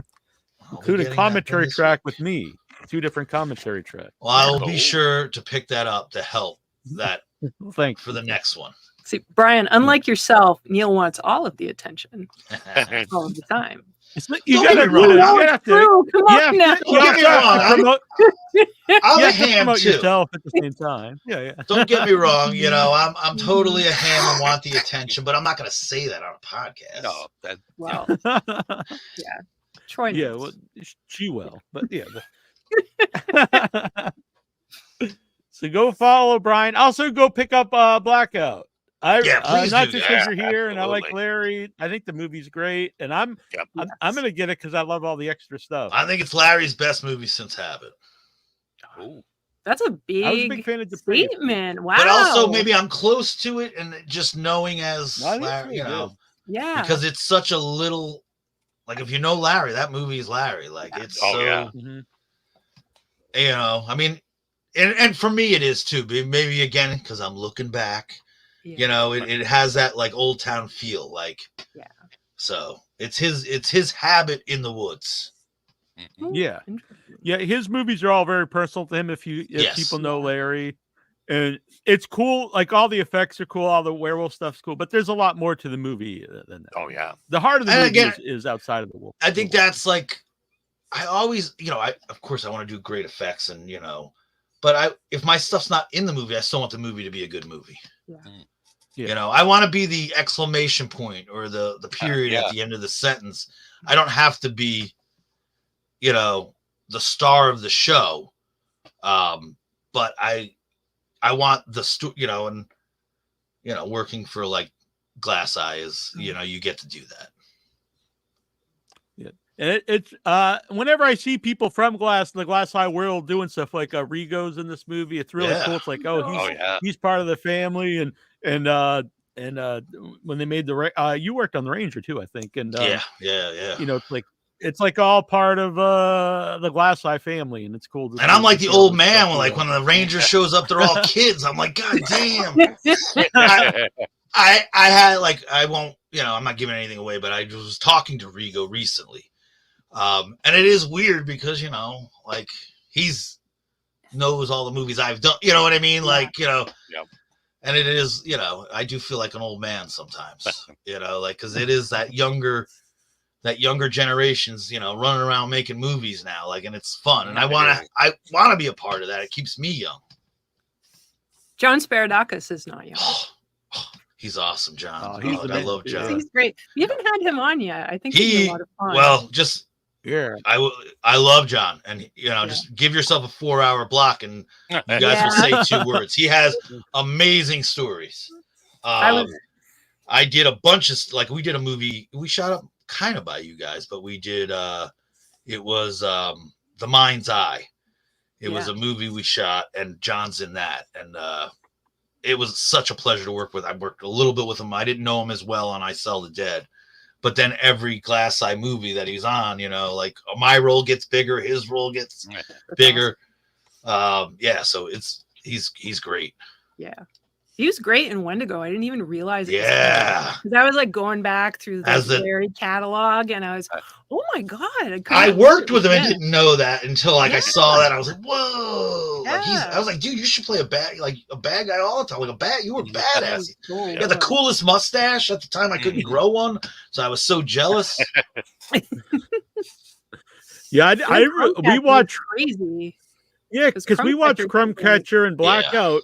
including commentary track with me. 2 different commentary tracks. Well, I will be sure to pick that up to help that. Thanks for the next one. See, Brian, unlike yourself, Neal wants all of the attention all of the time. You gotta run it. Come on now. Don't get me wrong. I'm a ham too. Yourself at the same time. Yeah. Don't get me wrong. I'm totally a ham and want the attention, but I'm not going to say that on a podcast. No, Troy. Yeah, well, she will, but yeah. So go follow Brian. Also, go pick up Blackout. Please not do just because you're here, and I like Larry. I think the movie's great, and I'm gonna get it because I love all the extra stuff. I think it's Larry's best movie since Habit. Oh, that's a big fan of Depraved statement. Wow. But also maybe I'm close to it, and just knowing as Larry, because it's such a little. Like if you know Larry, that movie is Larry. Like it's I mean, and for me it is too. But maybe again because I'm looking back. It has that like old town feel, like so it's his Habit in the woods. Yeah, his movies are all very personal to him. If people know Larry, and it's cool, like all the effects are cool, all the werewolf stuff's cool, but there's a lot more to the movie than that. The heart of the movie is outside of the wolf. I think that's like I always of course I want to do great effects, and but if my stuff's not in the movie, I still want the movie to be a good movie. Yeah. Yeah. You know, I want to be the exclamation point or the period at the end of the sentence. I don't have to be, you know, the star of the show. But I want the you know, and you know, working for like Glass Eye is, you know, you get to do that. Yeah. And it's whenever I see people from the Glass Eye world doing stuff like Rigo's in this movie, it's really cool. It's like, he's part of the family, and when they made you worked on the Ranger too, I think, and yeah. You know, it's like all part of the Glass Eye family, and it's cool. And I'm like the old man when the Ranger shows up, they're all kids. I'm like, God damn. I had like, I won't, you know, I'm not giving anything away, but I was talking to Rigo recently. And it is weird because, you know, like knows all the movies I've done, you know what I mean? Like, you know, and it is, you know, I do feel like an old man sometimes, you know, like, cause it is that younger generations, you know, running around making movies now, like, and it's fun. And I want to be a part of that. It keeps me young. John Sparadakis is not young. He's awesome, John. I love John. He's great. We haven't had him on yet. I think he'd be a lot of fun. Well, just I love John, and you know, just give yourself a 4-hour block, and you guys will say 2 words. He has amazing stories. I did a bunch of we did a movie. We shot up kind of by you guys, but we did. It was The Mind's Eye. It was a movie we shot, and John's in that, and it was such a pleasure to work with. I worked a little bit with him. I didn't know him as well on I Sell the Dead, but then every Glass Eye movie that he's on, you know, like my role gets bigger, his role gets bigger. So he's great. Yeah. He was great in Wendigo. I didn't even realize it. Yeah. Because I was like going back through the Larry catalog, and I was, oh my God. I worked with him and didn't know that until I saw that. I was like, whoa. Yeah. Like I was like, dude, you should play a bad guy all the time. Like you were badass. Cool. You had the coolest mustache at the time. I couldn't grow one. So I was so jealous. We watched crazy. Yeah, because we watched Crumbcatcher and Blackout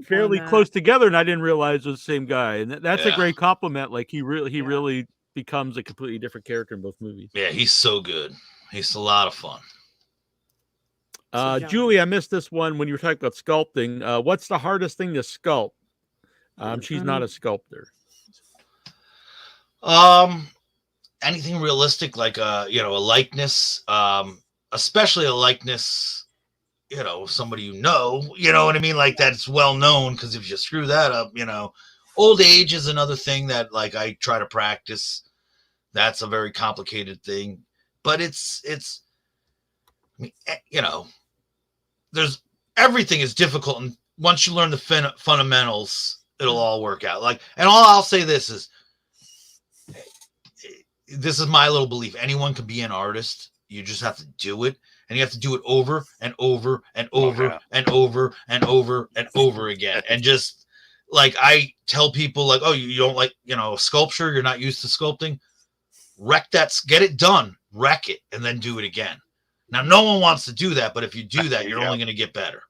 fairly close together, and I didn't realize it was the same guy. And that's a great compliment. Like he really becomes a completely different character in both movies. Yeah, he's so good. He's a lot of fun. Julie, I missed this one when you were talking about sculpting. What's the hardest thing to sculpt? She's not a sculptor. Anything realistic, like a likeness, especially a likeness. You know, somebody you know what I mean? Like that's well known, because if you screw that up, you know, old age is another thing that like I try to practice. That's a very complicated thing, but it's I mean, you know, everything is difficult, and once you learn the fundamentals, it'll all work out. Like, and I'll say this is my little belief. Anyone can be an artist. You just have to do it. And you have to do it over and over and over and over and over and over again. And just like I tell people, like, oh, you don't like, you know, sculpture, you're not used to sculpting. Get it done, wreck it, and then do it again. Now, no one wants to do that, but if you do that, you're only going to get better.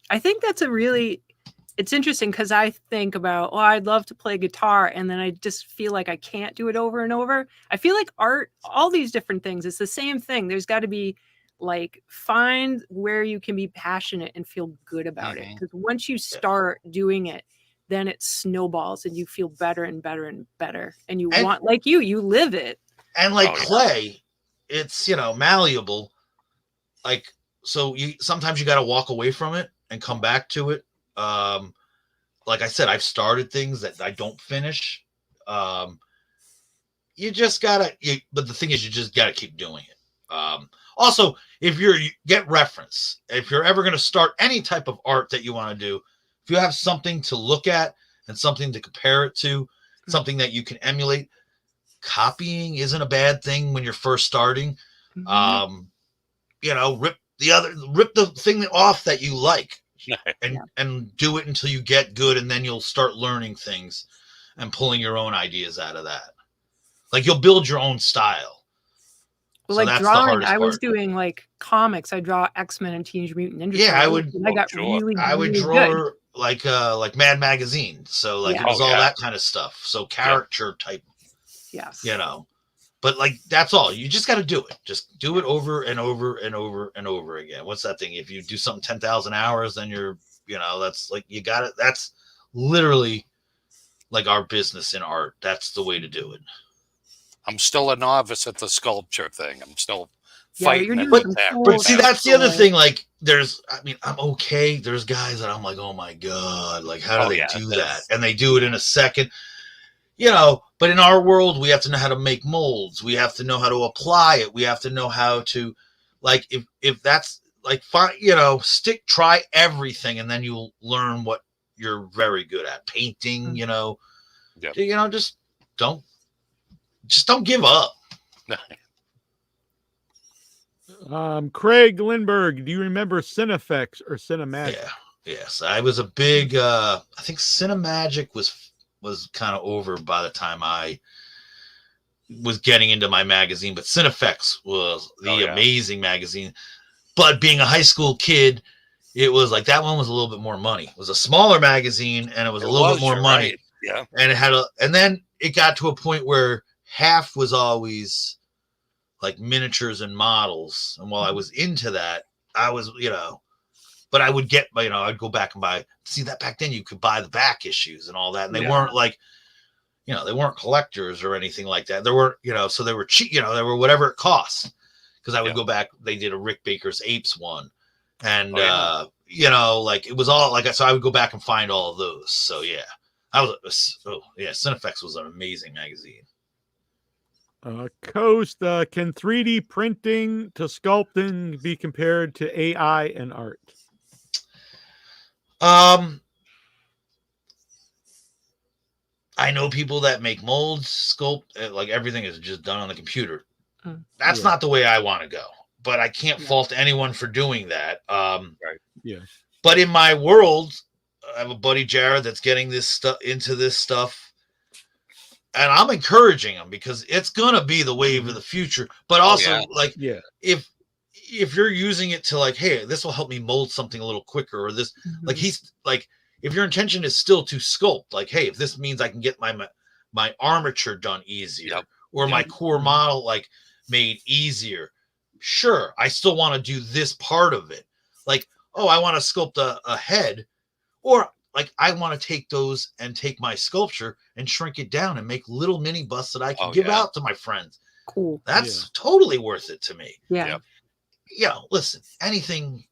I think that's it's interesting, because I think about, I'd love to play guitar, and then I just feel like I can't do it over and over. I feel like art, all these different things, it's the same thing. There's got to be like, find where you can be passionate and feel good about it. Because once you start doing it, then it snowballs, and you feel better and better and better. And you want, like you live it. And like clay, it's, you know, malleable. Like, so sometimes you got to walk away from it and come back to it. Like I said, I've started things that I don't finish. You just gotta, but the thing is, you just gotta keep doing it. Also, if you get reference, if you're ever going to start any type of art that you want to do, if you have something to look at and something to compare it to, something that you can emulate, copying isn't a bad thing when you're first starting. You know, rip the thing off that you like and do it until you get good, and then you'll start learning things and pulling your own ideas out of that. Like, you'll build your own style. But So like that's the drawing, hardest I was part. doing like comics. I draw X-Men and Teenage Mutant Ninja Yeah, I Turtles, would- and I got sure. really, I would really draw good. like Mad Magazine. So like Yeah. it was Oh, all yeah. that kind of stuff. So character type, Yes. you know. But like that's all. You just got to do it. Just do it over and over and over and over again. What's that thing? If you do something 10,000 hours, then you're, you know, that's like you got it. That's literally like our business in art. That's the way to do it. I'm still a novice at the sculpture thing. I'm still Yeah, you're fighting doing it But- with that. some But cool see, stuff. that's the other thing. Like, I mean, I'm okay. There's guys that I'm like, oh my God, like, how do Oh, they yeah, do that? that's- And they do it in a second, you know. But in our world, we have to know how to make molds. We have to know how to apply it. We have to know how to, like, if that's like, fine, you know, try everything, and then you'll learn what you're very good at. Painting, you know, Yep. you know, just don't give up. Craig Lindbergh, do you remember Cinefex or Cinemagic? Yeah. Yes, I was a big. I think Cinemagic was kind of over by the time I was getting into my magazine, but Cinefex was the amazing magazine. But being a high school kid, it was like that one was a little bit more money. It was a smaller magazine, and it was a little bit more you're money. right. Yeah. And it had and then it got to a point where half was always like miniatures and models. And while I was into that, I was, you know, but I would get, you know, I'd go back and buy, see that back then you could buy the back issues and all that. And they weren't like, you know, they weren't collectors or anything like that. There weren't, you know, so they were cheap, you know, they were whatever it costs. Cause I would go back, they did a Rick Baker's Apes one. And, you know, like it was all like, so I would go back and find all of those. So yeah, Cinefex was an amazing magazine. Coast, can 3D printing to sculpting be compared to AI and art? I know people that make molds, sculpt, like everything is just done on the computer. That's not the way I want to go, but I can't fault anyone for doing that. But in my world, I have a buddy Jared that's getting this stuff into this stuff, and I'm encouraging him because it's gonna be the wave of the future. But also, if you're using it to like, hey, this will help me mold something a little quicker, or this, like he's like, if your intention is still to sculpt, like, hey, if this means I can get my armature done easier, or my core model like made easier, sure, I still want to do this part of it. Like, oh, I want to sculpt a head, or like I want to take those and take my sculpture and shrink it down and make little mini busts that I can give out to my friends. Cool. That's totally worth it to me. Yeah. You know, listen, everything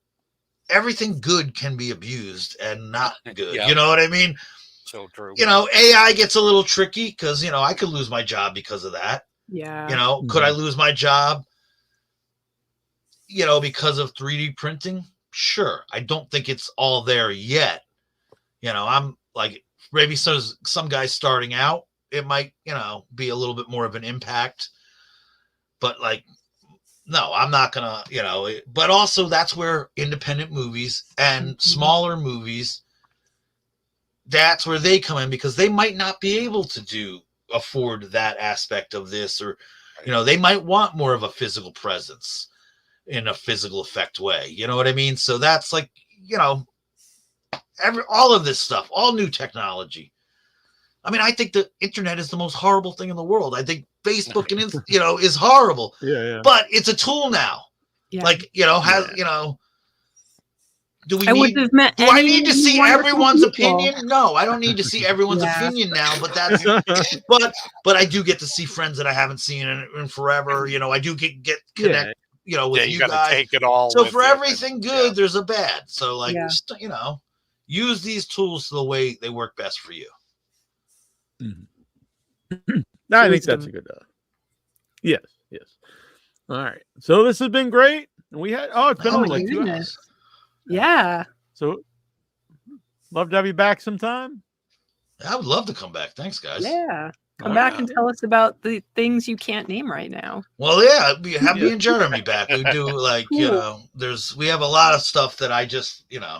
good can be abused and not good. You know what I mean? So true. You know, AI gets a little tricky because, you know, I could lose my job because of that. Yeah. You know, could I lose my job, you know, because of 3D printing? Sure. I don't think it's all there yet. You know, I'm like, maybe some guys starting out, it might, you know, be a little bit more of an impact. But like, no, I'm not gonna, you know, but also that's where independent movies and smaller movies, that's where they come in, because they might not be able to afford that aspect of this, or, you know, they might want more of a physical presence in a physical effect way. You know what I mean? So that's like, you know, all of this stuff, all new technology. I mean, I think the internet is the most horrible thing in the world. I think Facebook and you know, is horrible. But it's a tool now. Like, you know, you know, do I need to see everyone's opinion? No, I don't need to see everyone's opinion now, but that's but I do get to see friends that I haven't seen in forever. You know, I do get connect, you know, with you guys. Take it all. So for everything good, there's a bad. So like, just, you know, use these tools the way they work best for you. I think that's a good yes. All right, so this has been great. We had it's been only like 2 hours. Yeah, so love to have you back sometime. I would love to come back. Thanks, guys. Come back and tell us about the things you can't name right now. Well, yeah, have me and Jeremy back. We do like, you know, we have a lot of stuff that I just, you know,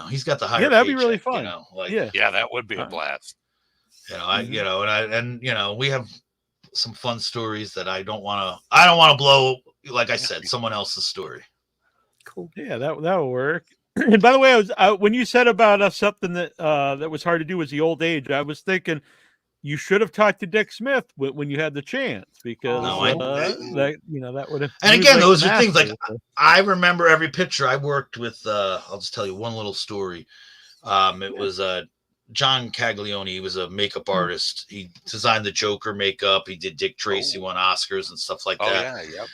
he's got the higher. That'd be really fun. You know, like, that would be a blast. You know, you know, and you know, we have some fun stories that I don't want to blow, like I said, someone else's story. Cool. Yeah, that will work. And by the way, when you said about something that was hard to do was the old age, I was thinking you should have talked to Dick Smith when you had the chance, because that would have. And again, those are things like I remember every picture. I worked with. I'll just tell you one little story. It was John Caglione. He was a makeup artist. He designed the Joker makeup. He did Dick Tracy, won Oscars and stuff like that. Yeah.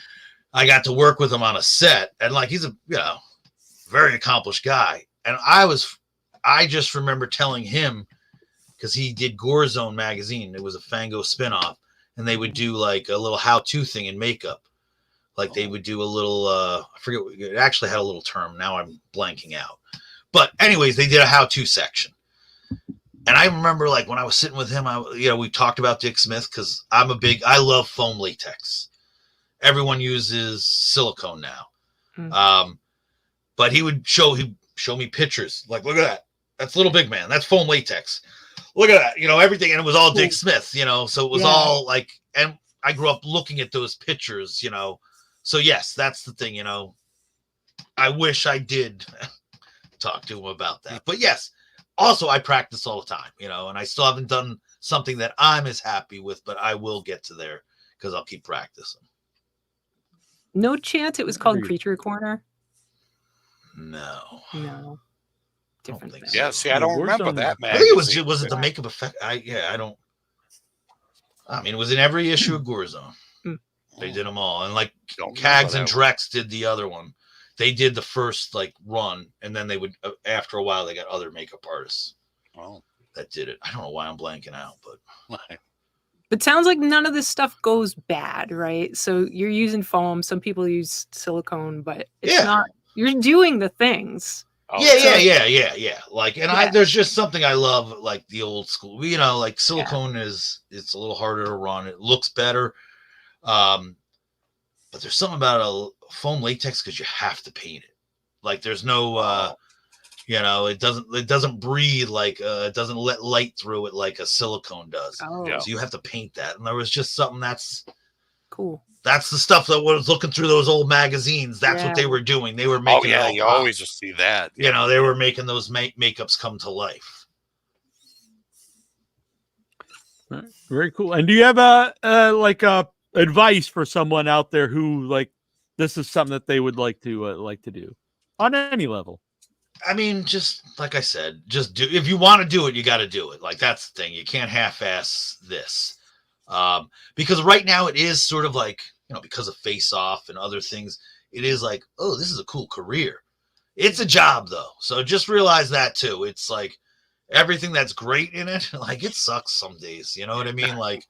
I got to work with him on a set, and like he's a very accomplished guy. And I just remember telling him, because he did Gore Zone magazine. It was a Fango spinoff, and they would do like a little how-to thing in makeup. Like they would do a little, I forget, it actually had a little term. Now I'm blanking out. But anyways, they did a how-to section. And I remember like when I was sitting with him, we talked about Dick Smith because I love foam latex. Everyone uses silicone now. But he would show me pictures. Like, look at that. That's Little Big Man. That's foam latex. Look at that. Everything. And it was all Dick Smith, so it was all like, and I grew up looking at those pictures, So yes, that's the thing, I wish I did talk to him about that. But yes, also I practice all the time, and I still haven't done something that I'm as happy with, but I will get to there because I'll keep practicing. No chance it was called Creature Corner? No. Different thing. Yeah, see, I don't remember that, man. I think it was it the makeup effect? I don't. I mean, it was in every issue of Gore Zone. They did them all, and like Cags and Drex did the other one. They did the first like run, and then they would after a while they got other makeup artists that did it. I don't know why I'm blanking out, but it sounds like none of this stuff goes bad, right? So you're using foam. Some people use silicone, but it's not. You're doing the things. Yeah. Like, and there's just something I love, like the old school. Like silicone it's a little harder to run. It looks better, but there's something about a foam latex because you have to paint it. Like, there's no, it doesn't breathe like it doesn't let light through it like a silicone does. So you have to paint that. And there was just something that's cool. That's the stuff that was looking through those old magazines. That's what they were doing. They were making. Oh yeah, you always just see that. They were making those makeups come to life. Very cool. And do you have advice for someone out there who this is something that they would like to do on any level? I mean, just like I said, just do. If you want to do it, you got to do it. Like, that's the thing. You can't half-ass this. Because right now it is sort of like, because of Face Off and other things, it is like, oh, this is a cool career. It's a job though. So just realize that too. It's like everything that's great in it, like it sucks some days. You know what I mean? Like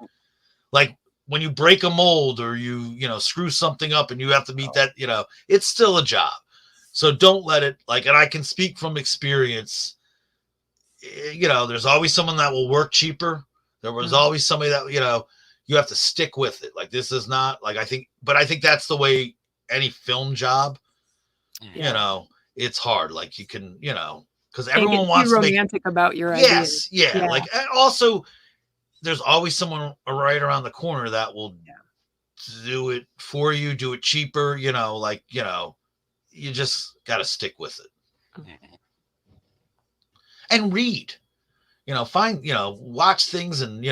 when you break a mold or you screw something up and you have to meet that, it's still a job. So don't let it and I can speak from experience, there's always someone that will work cheaper. There was always somebody that, you have to stick with it. Like, this is not I think that's the way any film job, it's hard. Like, you can, because everyone wants to be romantic about your ideas. Yes. Yeah. Like, and also there's always someone right around the corner that will do it for you, do it cheaper, you just got to stick with it. And read. Find, watch things and,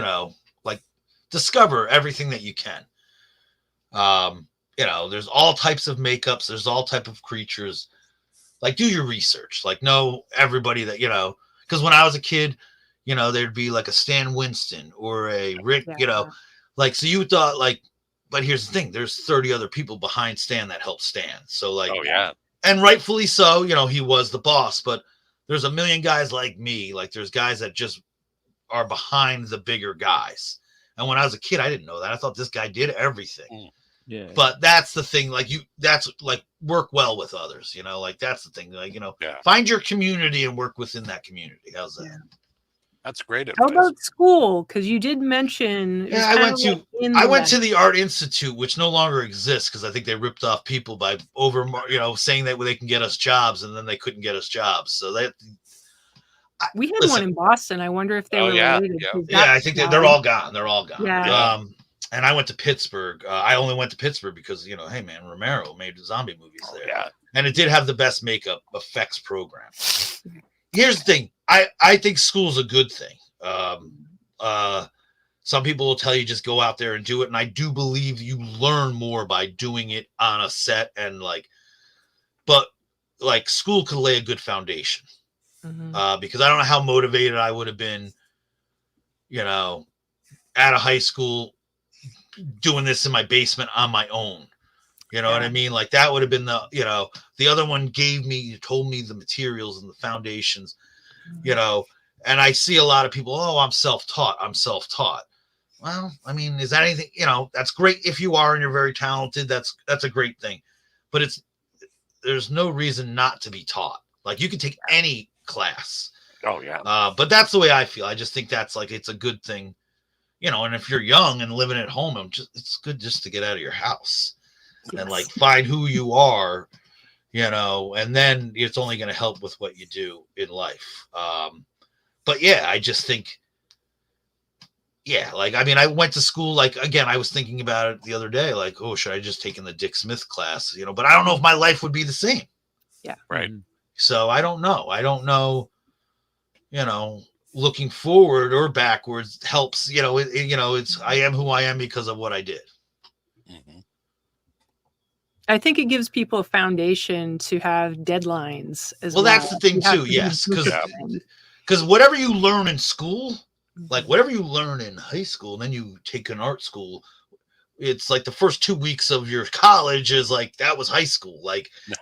discover everything that you can. There's all types of makeups. There's all type of creatures. Like, do your research. Like, know everybody that, because when I was a kid, there'd be like a Stan Winston or a Rick, so you thought but here's the thing. There's 30 other people behind Stan that help Stan. So and rightfully so, he was the boss, but there's a million guys like me. Like, there's guys that just are behind the bigger guys. And when I was a kid, I didn't know that. I thought this guy did everything. Yeah. But that's the thing. Work well with others, that's the thing. Find your community and work within that community. How's that? Yeah. That's great advice. How about school? Because you did mention. Yeah, I went to the Art Institute, which no longer exists because I think they ripped off people by saying that they can get us jobs, and then they couldn't get us jobs. So we had one in Boston. I wonder if they were related. Yeah, I think they're all gone. They're all gone. Yeah. and I went to Pittsburgh. I only went to Pittsburgh because, you know, hey man, Romero made zombie movies there. Yeah. And it did have the best makeup effects program. Here's the thing. I think school's a good thing. Some people will tell you just go out there and do it. And I do believe you learn more by doing it on a set and but school could lay a good foundation. Because I don't know how motivated I would have been, you know, out of high school doing this in my basement on my own. You know what I mean? Like that would have been the other one told me the materials and the foundations, you know, and I see a lot of people, oh, I'm self-taught. Well, I mean, is that anything, you know, that's great if you are and you're very talented. That's a great thing. But there's no reason not to be taught. Like you can take any class. Oh yeah. But that's the way I feel. I just think that's it's a good thing, you know, and if you're young and living at home, it's good just to get out of your house and find who you are, you know, and then it's only going to help with what you do in life. But yeah, I just think, I mean, I went to school, again, I was thinking about it the other day, oh, should I just taken the Dick Smith class, you know, but I don't know if my life would be the same. Yeah. Right. So I don't know, you know, looking forward or backwards helps, you know, I am who I am because of what I did. Mm-hmm. I think it gives people a foundation to have deadlines as well. Well, that's the thing too. Yes. Because whatever you learn in school, whatever you learn in high school, and then you take an art school, it's the first 2 weeks of your college is that was high school.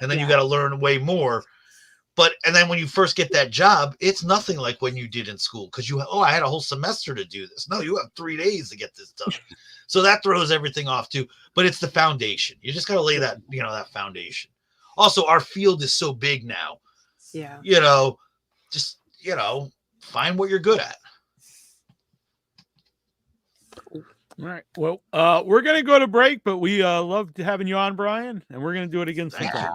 And then you got to learn way more. And then when you first get that job, it's nothing like when you did in school. Cause I had a whole semester to do this. No, you have 3 days to get this done. So that throws everything off too, but it's the foundation. You just got to lay that, you know, that foundation. Also, our field is so big now. Yeah. You know, just, you know, find what you're good at. All right. Well, we're going to go to break, but we loved having you on, Brian, and we're going to do it again sometime.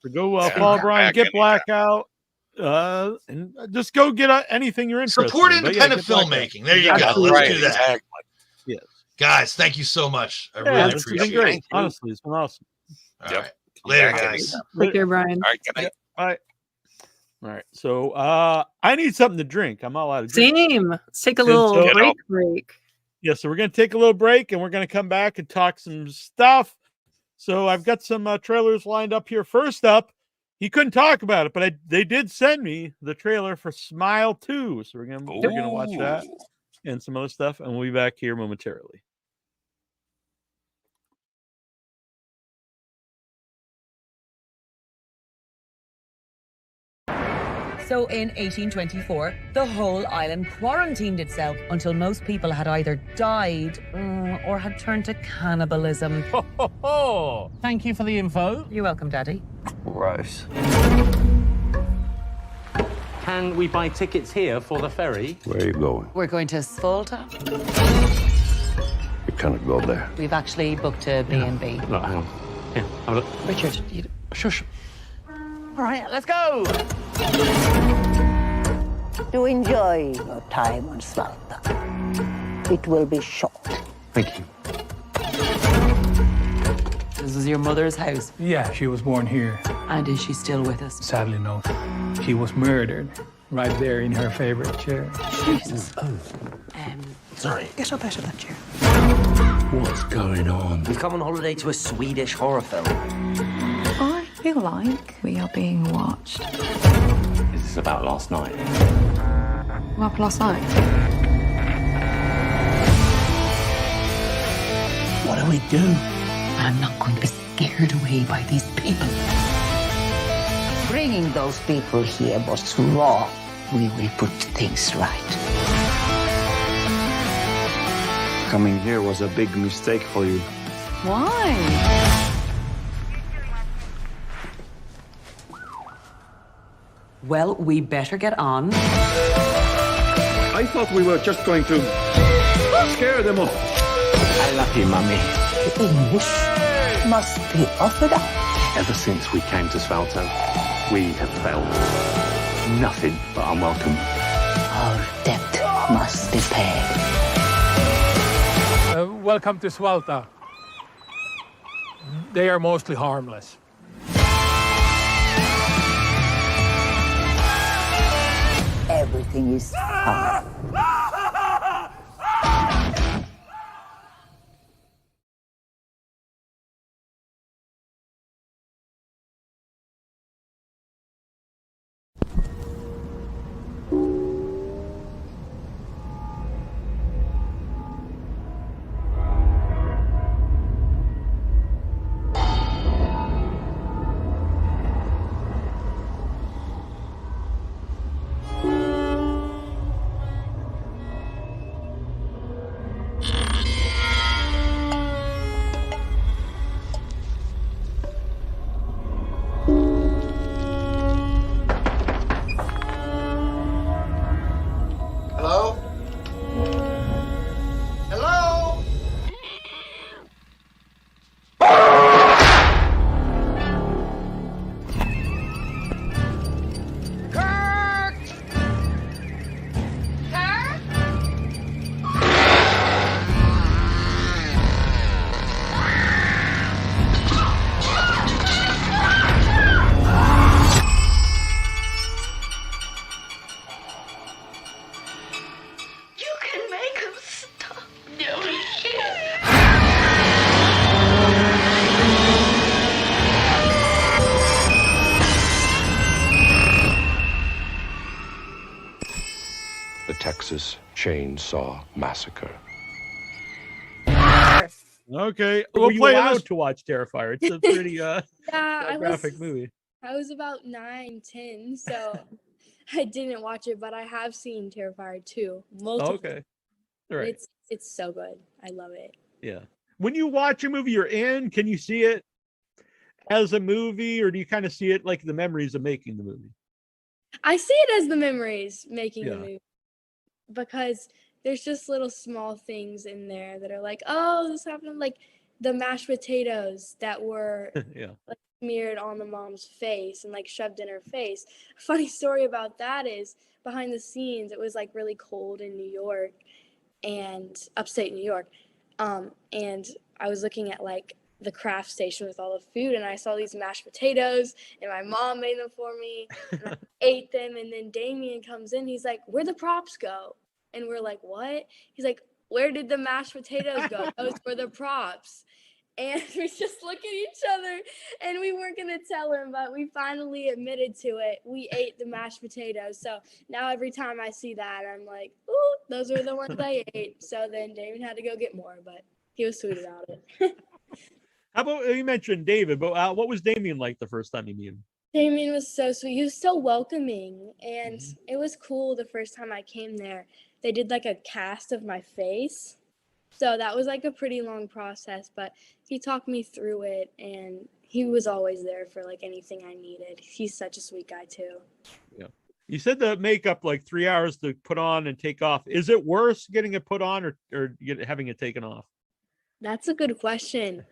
So go follow Brian, get Blackout, and just go get anything you're interested in. Support independent filmmaking. There you go. Let's do that. Exactly. Yes. Guys, thank you so much. I really appreciate it. Great. Honestly, it's been awesome. All right. Later, guys. Take care, Brian. All right. Good night. Bye. All right. So I need something to drink. I'm all out of drink. Same. Let's take a little break. Yeah, so we're going to take a little break and we're going to come back and talk some stuff. So I've got some trailers lined up here. First up, he couldn't talk about it, but they did send me the trailer for Smile 2. So we're going to watch that and some other stuff, and we'll be back here momentarily. So in 1824, the whole island quarantined itself until most people had either died or had turned to cannibalism. Ho, ho, ho. Thank you for the info. You're welcome, Daddy. Gross. Can we buy tickets here for the ferry? Where are you going? We're going to Svolta. You cannot go there. We've actually booked a B&B. No, hang on. Here, have a look. Richard, Shush. All right, let's go. To enjoy your time on Svalta. It will be short. Thank you. this is your mother's house. Yeah, she was born here. And is she still with us? Sadly, no. She was murdered right there in her favorite chair. Jesus. Sorry. Get up out of that chair. What's going on? We've come on holiday to a Swedish horror film. I feel like we are being watched. Is this about last night? What happened last night? What do we do? I'm not going to be scared away by these people. Bringing those people here was wrong. We will put things right. Coming here was a big mistake for you. Why? Well, we better get on. I thought we were just going to scare them off. I love you, Mummy. The English must be offered up. Ever since we came to Svalto, we have felt nothing but unwelcome. Our debt must be paid. welcome to Swalta. They are mostly harmless. Everything is fine. Hello? Hello? Kirk! Kirk? You can make him stop doing it. The Texas Chainsaw Massacre. Okay, Were we'll you play allowed this. to watch Terrifier? It's a pretty Yeah, graphic movie. I was about 9, 10, so I didn't watch it, but I have seen Terrifier 2 multiple. Okay, all right. It's so good. I love it. Yeah. When you watch a movie you're in, can you see it as a movie, or do you kind of see it like the memories of making the movie? I see it as the memories making the Yeah. movie, because there's just little small things in there that are like, oh, this happened, like the mashed potatoes that were Yeah. like smeared on the mom's face and like shoved in her face. A funny story about that is behind the scenes, it was like really cold in New York and upstate New York. And I was looking at like the craft station with all the food, and I saw these mashed potatoes, and my mom made them for me, and I ate them. And then Damien comes in, he's like, "Where'd the props go?" And we're like, "What?" He's like, "Where did the mashed potatoes go? Those were the props." And we just look at each other, and we weren't gonna tell him, but we finally admitted to it. We ate the mashed potatoes. So now every time I see that, I'm like, "Ooh, those were the ones I ate." So then Damien had to go get more, but he was sweet about it. How about, you mentioned David, but what was Damien like the first time you meet him? Damien was so sweet. He was so welcoming, and it was cool the first time I came there. They did like a cast of my face. So that was like a pretty long process, but he talked me through it, and he was always there for like anything I needed. He's such a sweet guy too. Yeah. You said the makeup like 3 hours to put on and take off. Is it worse getting it put on or having it taken off? That's a good question.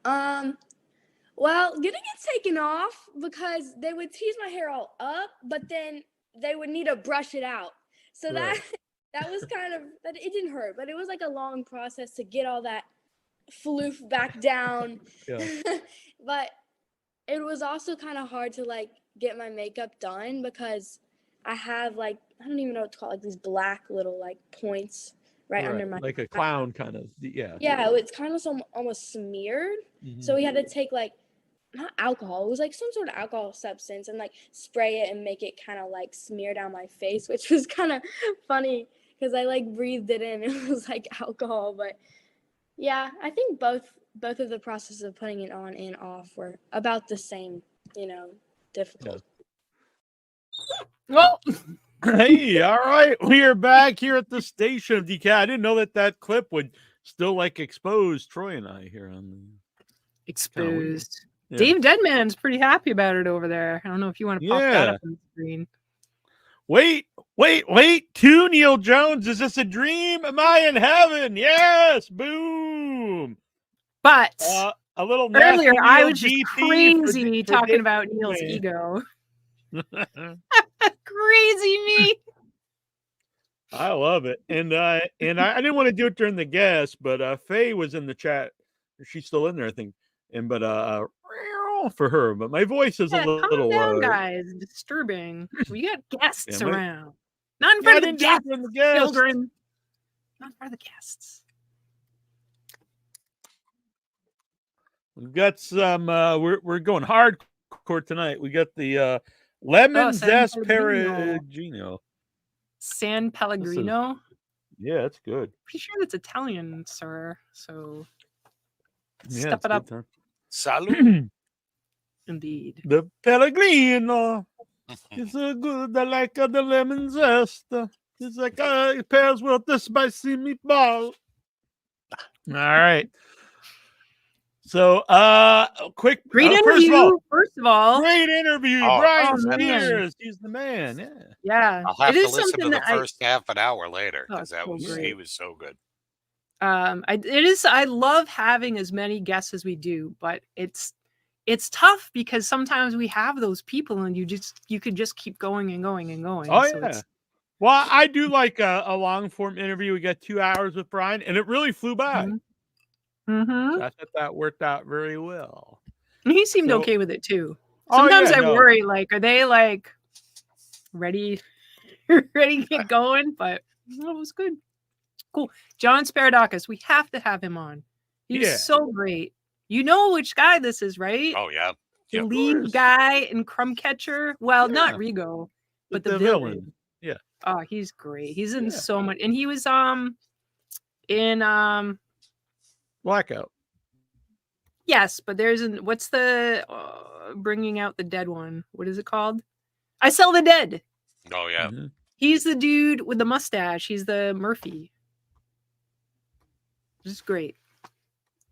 Well, getting it taken off, because they would tease my hair all up, but then they would need to brush it out. So Right. that was kind of, but it didn't hurt, but it was like a long process to get all that floof back down. Yeah. But it was also kind of hard to like get my makeup done, because I have like, I don't even know what to call it, like these black little like points right under my, like a clown kind of. Yeah. yeah, it's kind of almost smeared. So we had to take like, not alcohol, it was like some sort of alcohol substance, and like spray it and make it kind of like smear down my face, which was kind of funny because I like breathed it in. It was like alcohol. But yeah, I think both of the processes of putting it on and off were about the same, difficult. Well, hey, all right. We are back here at the station of DK. I didn't know that clip would still like expose Troy and I here on the exposed. Yeah. Dave Deadman's pretty happy about it over there. I don't know if you want to pop that up on the screen. Wait. 2 Neil Jones. Is this a dream? Am I in heaven? Yes. Boom. But a little earlier, Nasty I Neal was just GP crazy for talking about Neil's ego. Crazy me. I love it. And I didn't want to do it during the guest, but Faye was in the chat. She's still in there, I think. And but for her, but my voice is a Calm little down, guys. Disturbing. We got guests Yeah, around. Not in front of the guests, during the guest. children. Not in front of the guests. We've got some. We're going hardcore tonight. We got the lemon zest Perugino. San Pellegrino. Yeah, that's good. Pretty sure that's Italian, sir. So Yeah, step it up. Salud. Indeed. The Pellegrino is so good. I like the lemon zest. It's like it pairs with the spicy meatball. All right. So, quick, great interview. First of all, great interview, Brian Spears. He's the man. Yeah. I'll have to listen to the first half an hour later because he was so good. I love having as many guests as we do, but it's tough because sometimes we have those people and you could just keep going and going and going. Oh, so yeah. Well, I do like a long form interview. We got 2 hours with Brian, and it really flew by. Mm-hmm. So I thought that worked out very well. And he seemed okay with it too. Sometimes I worry, like, are they like ready to get going? But it was good. Cool. John Sparadakis, we have to have him on. He's so great. You know which guy this is, right? Oh, yeah. The lead guy in Crumbcatcher. Well, not Rigo, but the villain. Yeah. Oh, he's great. He's in so much. And he was in Blackout. Yes, but what's the bringing out the dead one? What is it called? I Sell the Dead. Oh, yeah. Mm-hmm. He's the dude with the mustache. He's the Murphy. This is great.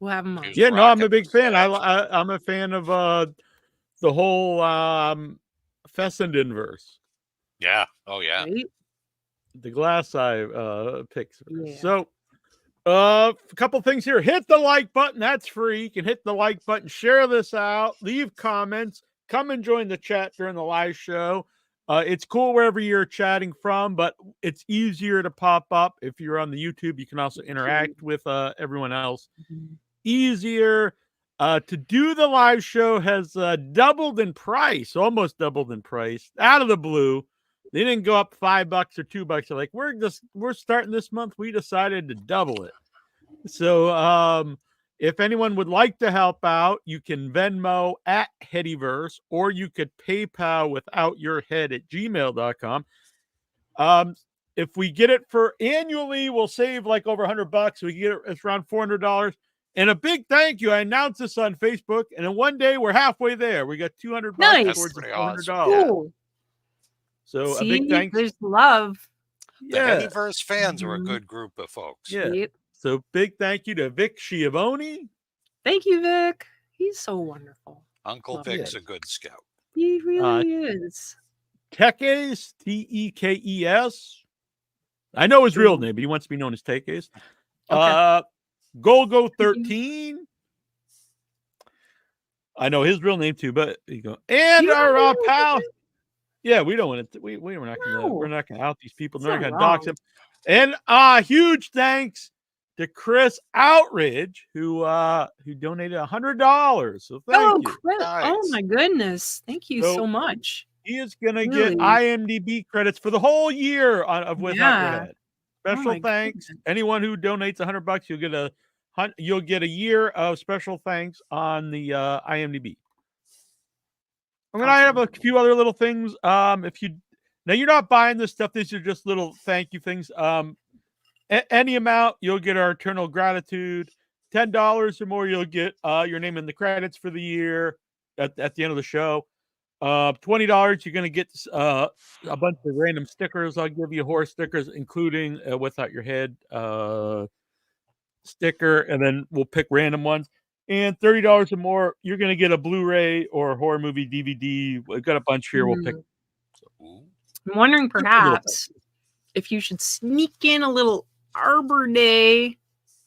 We'll have him on. Yeah, no, I'm a big fan. I'm a fan of the whole Fessenden verse. Yeah. Oh, yeah. Right? The glass eye picks. Yeah. So, a couple things here. Hit the like button. That's free. You can hit the like button. Share this out. Leave comments. Come and join the chat during the live show. It's cool wherever you're chatting from, but it's easier to pop up if you're on the YouTube. You can also interact with everyone else. Easier to do the live show has doubled in price, almost doubled in price out of the blue. They didn't go up $5 or $2. They're like, we're starting this month. We decided to double it. So if anyone would like to help out, you can Venmo at Headyverse, or you could PayPal withoutyourhead@gmail.com. If we get it for annually, we'll save like over $100. We get it's around $400. And a big thank you. I announced this on Facebook, and in one day we're halfway there. We got $200 towards the $400. Cool. So a big thanks. There's love. The Headyverse fans are a good group of folks. Yeah. Yep. So big thank you to Vic Schiavone. Thank you, Vic. He's so wonderful. Uncle Vic's a good scout. He really is. Tekes, Tekes. I know his real name, but he wants to be known as Tekes. Okay. Golgo 13. I know his real name too, but you go. And our pal. Yeah, we don't want to. We're not gonna out these people. We're not gonna dox them. And huge thanks to Chris Outridge who donated $100. So thank you. Chris. Nice. Oh my goodness! Thank you so much. He is gonna get IMDb credits for the whole year of Without Your Head. Special thanks. Goodness. Anyone who donates $100, you'll get a year of special thanks on the IMDb. I mean, I have a few other little things. If you now you're not buying this stuff, these are just little thank you things. Any amount, you'll get our eternal gratitude. $10 or more, you'll get your name in the credits for the year at the end of the show. $20, you're going to get a bunch of random stickers. I'll give you horror stickers, including Without Your Head sticker, and then we'll pick random ones. And $30 or more, you're going to get a Blu-ray or a horror movie DVD. We've got a bunch here. We'll pick. I'm wondering perhaps if you should sneak in a little Arbor Day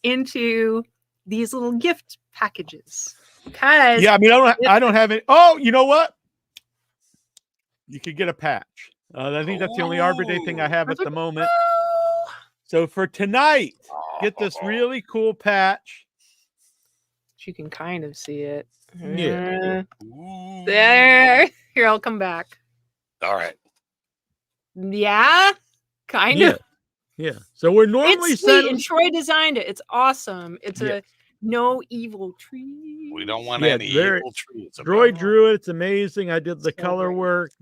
into these little gift packages. Because I mean, I don't have any. Oh, you know what? You could get a patch. I think that's the only Arbor Day thing I have at the moment. So for tonight, get this really cool patch. You can kind of see it. Yeah. There. Here, I'll come back. All right. Yeah, kind of. Yeah. So we're normally It's sweet, and Troy designed it. It's awesome. It's a no evil tree. We don't want any evil trees. Troy drew it. It's amazing. I did the color work.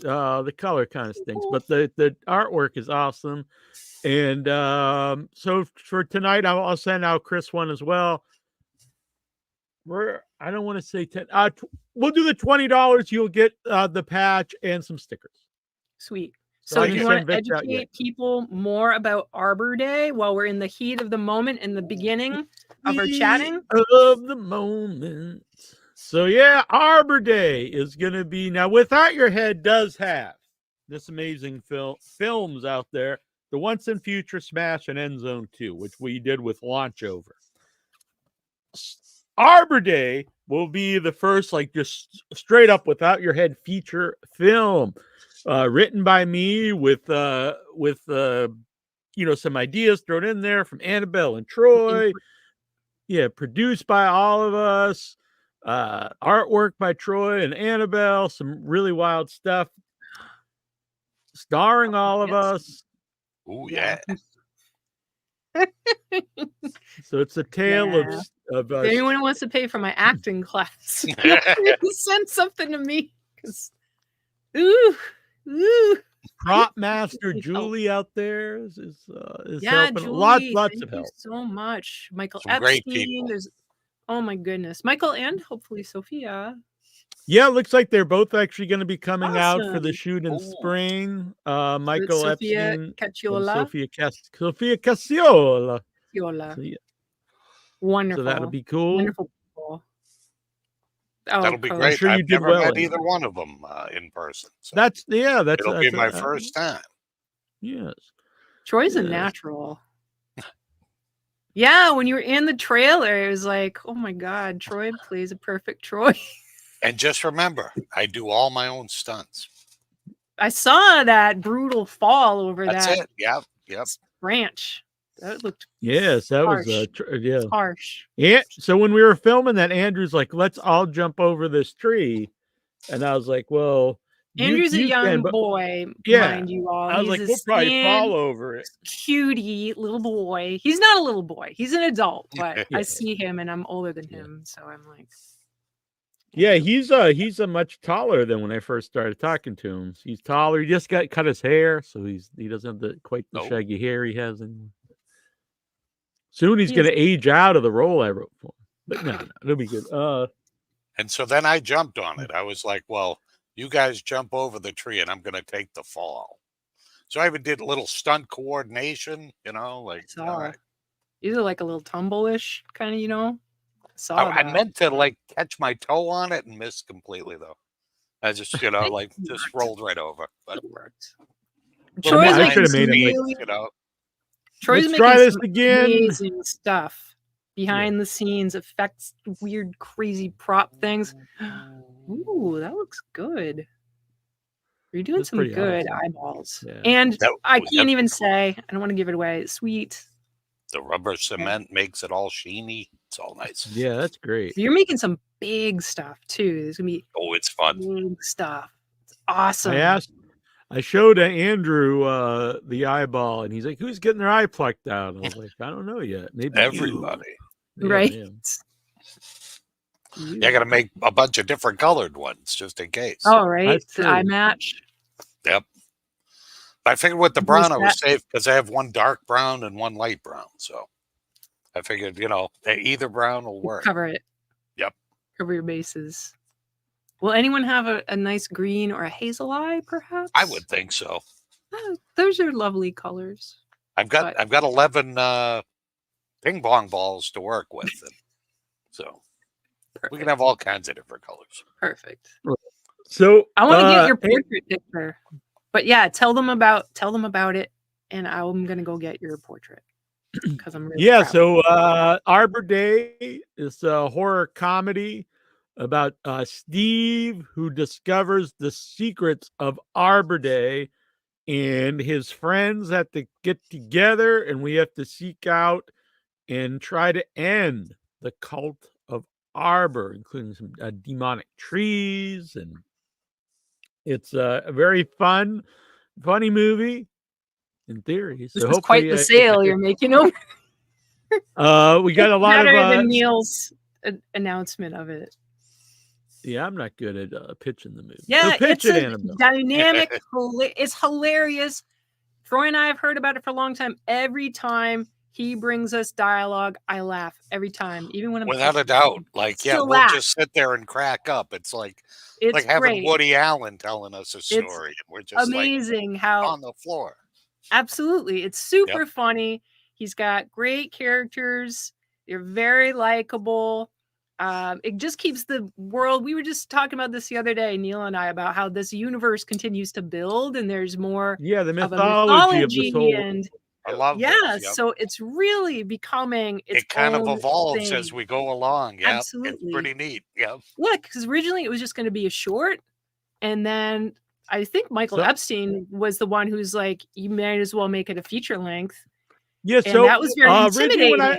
The color kind of stinks, but the artwork is awesome. And so for tonight, I'll send out Chris one as well. I don't want to say 10. We'll do the $20. You'll get the patch and some stickers. Sweet. So if you want to educate people more about Arbor Day while we're in the heat of the moment in the beginning of our chatting? Of the moment. So yeah, Arbor Day is going to be now. Without Your Head does have this amazing films out there. The Once and Future Smash and End Zone 2, which we did with Launch Over. Arbor Day will be the first, like, just straight up Without Your Head feature film. Written by me with some ideas thrown in there from Annabelle and Troy. Yeah, produced by all of us. Artwork by Troy and Annabelle. Some really wild stuff. Starring all of us. Oh yeah. So it's a tale of us. If anyone wants to pay for my acting class, send something to me. Ooh. Prop master Julie out there is helping. Julie, Lots of help. You so much, Michael Some great Epstein. people. There's, oh my goodness, Michael and hopefully Sophia. Yeah, it looks like they're both actually going to be coming out for the Awesome. shoot in spring. Michael Sophia Epstein Cacciola. and Sophia Cacciola. Cacciola. So, yeah. Wonderful. So that'll be cool. Wonderful people. Oh, That'll be Coach. great. I'm sure you I've did never well met in either one of them in person. So It'll be my first time. Yes. Troy's a natural. Yeah, when you were in the trailer, it was like, oh my God, Troy plays a perfect Troy. And just remember, I do all my own stunts. I saw that brutal fall over That's that it. Yep. branch. That looked Yes, that harsh. was It's harsh. Yeah. So when we were filming that, Andrew's like, let's all jump over this tree. And I was like, well, Andrew's a young boy, mind you all. I was like, we'll probably fall over it. Cutie little boy. He's not a little boy. He's an adult, but I see him and I'm older than him. So I'm like, yeah, he's a much taller than when I first started talking to him. He's taller. He just got cut his hair, so he doesn't have quite the shaggy hair he has anymore. Soon he's going to age out of the role I wrote for him. But no, it'll be good. And so then I jumped on it. I was like, well, you guys jump over the tree and I'm going to take the fall. So I even did a little stunt coordination, like, all right. Either like a little tumble-ish kind of, I meant to like catch my toe on it and missed completely though. I just, just rolled right over. But it worked. Troy's I could have making made some it. Troy's Let's making try this some again. amazing stuff behind the scenes, effects, weird, crazy prop things. Ooh, that looks good. You're doing some good eyeballs. Yeah. And I can't even say, I don't want to give it away. Sweet. The rubber cement makes it all sheeny. It's all nice. Yeah, that's great. So you're making some big stuff too. There's gonna be it's fun. Big stuff. It's awesome. I showed Andrew the eyeball, and he's like, "Who's getting their eye plucked out?" And I was like, "I don't know yet. Maybe everybody." Right. Yeah, I got to make a bunch of different colored ones just in case. Oh, right. Eye match. Yep. I figured with the brown I was safe because I have one dark brown and one light brown. So I figured, either brown will work. Cover it. Yep. Cover your bases. Will anyone have a nice green or a hazel eye, perhaps? I would think so. Oh, those are lovely colors. I've got 11 ping pong balls to work with, so we can have all kinds of different colors. Perfect. So I want to get your portrait picture, but yeah, tell them about it, and I'm gonna go get your portrait because I'm really proud. So Arbor Day is a horror comedy about Steve who discovers the secrets of Arbor Day and his friends have to get together, and we have to seek out and try to end the cult of Arbor, including some demonic trees, and it's a very funny movie in theory. This So is quite the sale you're making over. we got a lot better of than Neal's announcement of it. Yeah, I'm not good at pitching the movie. Yeah, so pitch it's it, a Annabelle. dynamic. It's hilarious. Troy and I have heard about it for a long time. Every time he brings us dialogue, I laugh every time, even when I'm without a doubt. Like, yeah, we'll just sit there and crack up. It's like having Woody Allen telling us a story, and we're just amazing how on the floor. Absolutely, it's super funny. He's got great characters. They're very likable. It just keeps the world. We were just talking about this the other day, Neal and I, about how this universe continues to build, and there's more. Yeah, the mythology of this whole. And I love this, yep. So it's really becoming. It kind of evolves thing. as we go along. Yeah, absolutely, it's pretty neat. Yeah, because originally it was just going to be a short, and then I think Michael Epstein was the one who's like, you might as well make it a feature length. Yeah, and that was very intimidating.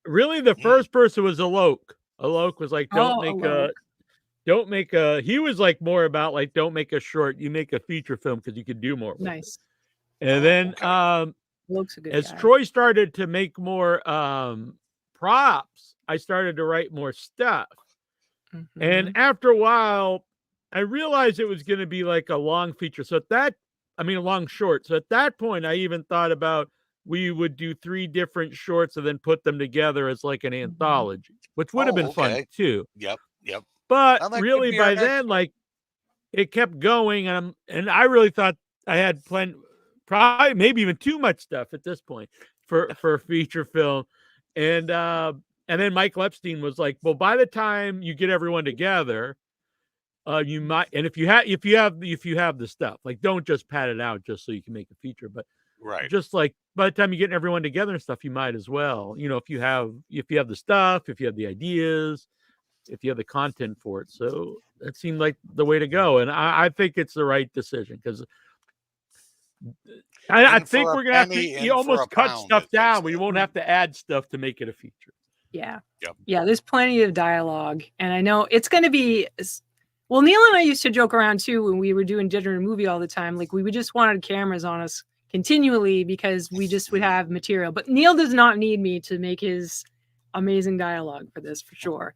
Really, the first person was Alok. Alok was like, don't make a. He was like more about like, don't make a short. You make a feature film because you could do more. Nice. And then, as guy. Troy started to make more props, I started to write more stuff. Mm-hmm. And after a while, I realized it was going to be like a long feature. So a long short. So at that point, I even thought about we would do 3 different shorts and then put them together as like an anthology, which would have been fun too. Yep. But really, by then, like it kept going, and I really thought I had probably maybe even too much stuff at this point for a feature film, and then Michael Epstein was like, well, by the time you get everyone together, you might, and if you have the stuff, like don't just pad it out just so you can make a feature, but just like by the time you get everyone together and stuff, you might as well, if you have the stuff, if you have the ideas, if you have the content for it. So that seemed like the way to go, and I think it's the right decision because I think we're gonna have to almost cut stuff down. We won't have to add stuff to make it a feature. Yeah. Yeah, there's plenty of dialogue, and I know it's going to be. Well, Neal and I used to joke around too when we were doing dinner and movie all the time. Like we just wanted cameras on us continually because we just would have material. But Neal does not need me to make his amazing dialogue for this, for sure.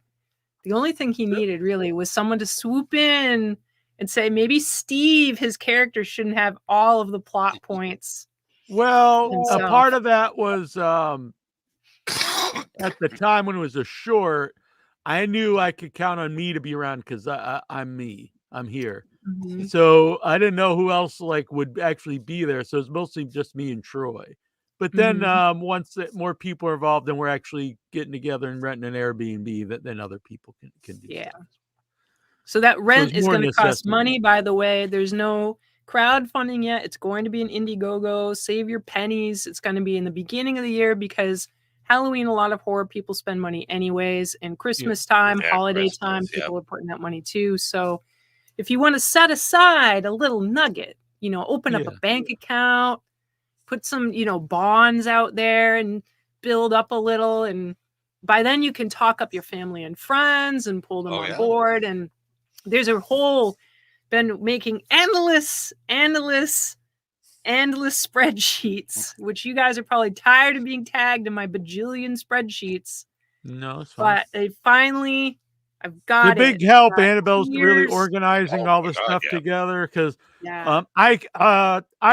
The only thing he needed really was someone to swoop in and say, maybe Steve, his character, shouldn't have all of the plot points. Well, a part of that was at the time when it was a short, I knew I could count on me to be around because I'm me. I'm here. Mm-hmm. So I didn't know who else like would actually be there. So it's mostly just me and Troy. But then once more people are involved, then we're actually getting together and renting an Airbnb that then other people can do. Yeah. So that rent is going to cost money, by the way. There's no crowdfunding yet. It's going to be an Indiegogo. Save your pennies. It's going to be in the beginning of the year because Halloween, a lot of horror people spend money anyways. And Christmas time, holiday time, people are putting that money too. So if you want to set aside a little nugget, open up a bank account, put some, bonds out there and build up a little. And by then you can talk up your family and friends and pull them on board. And there's a whole, been making endless spreadsheets, which you guys are probably tired of being tagged in my bajillion spreadsheets. No, it's fine. But they finally, I've got the big help. Annabelle's really organizing all this stuff together because I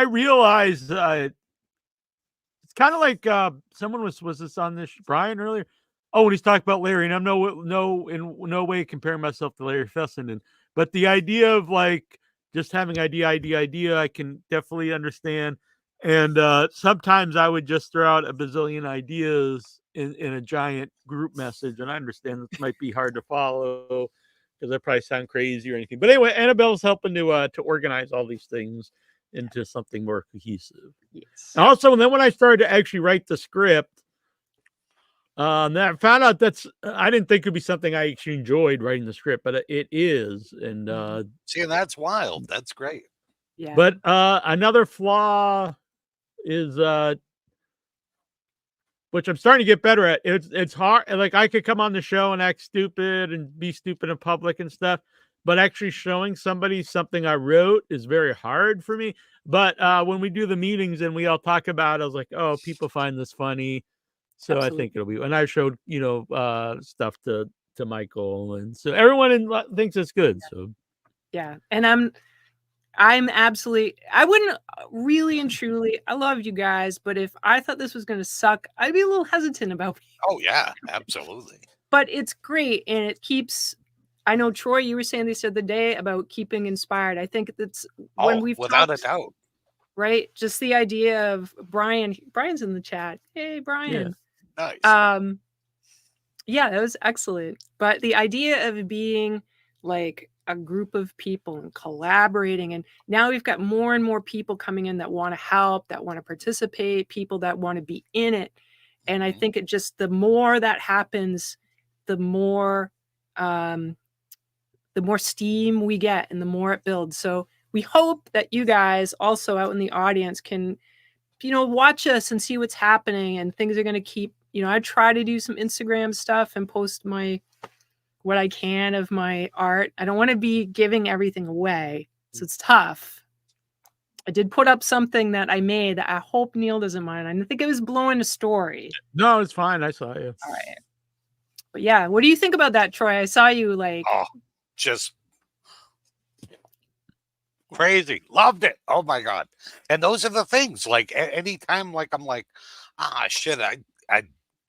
realized it's kind of like someone was this on this Brian earlier. Oh, when he's talking about Larry, and I'm in no way comparing myself to Larry Fessenden, but the idea of like just having idea, I can definitely understand. And sometimes I would just throw out a bazillion ideas in a giant group message, and I understand this might be hard to follow because I probably sound crazy or anything. But anyway, Annabelle's helping to organize all these things into something more cohesive. Yes. And also, then when I started to actually write the script, then I found out I didn't think it would be something I actually enjoyed writing the script, but it is. And see, and that's wild. That's great. Yeah. But another flaw is which I'm starting to get better at. It's hard. Like I could come on the show and act stupid and be stupid in public and stuff, but actually showing somebody something I wrote is very hard for me. But when we do the meetings and we all talk about it, I was like, oh, people find this funny. So I think it'll be, and I showed, stuff to Michael. And so everyone thinks it's good. So yeah. And I'm absolutely, I wouldn't really and truly, I love you guys, but if I thought this was going to suck, I'd be a little hesitant about it. Oh yeah, absolutely. But it's great. And it keeps, I know Troy, you were saying this the other day about keeping inspired. I think that's when we've without talked, a doubt. Right? Just the idea of Brian's in the chat. Hey, Brian. Yeah. Nice. Yeah, that was excellent. But the idea of being like a group of people and collaborating, and now we've got more and more people coming in that want to help, that want to participate, people that want to be in it. And I think it just, the more that happens, the more steam we get and the more it builds. So we hope that you guys also out in the audience can, watch us and see what's happening, and things are going to keep, I try to do some Instagram stuff and post what I can of my art. I don't want to be giving everything away, so it's tough. I did put up something that I made that I hope Neal doesn't mind. I think it was blowing a story. No, it's fine. I saw you. All right. But yeah, what do you think about that, Troy? I saw you just crazy. Loved it. Oh my God. And those are the things, like anytime, like I'm like, shit, I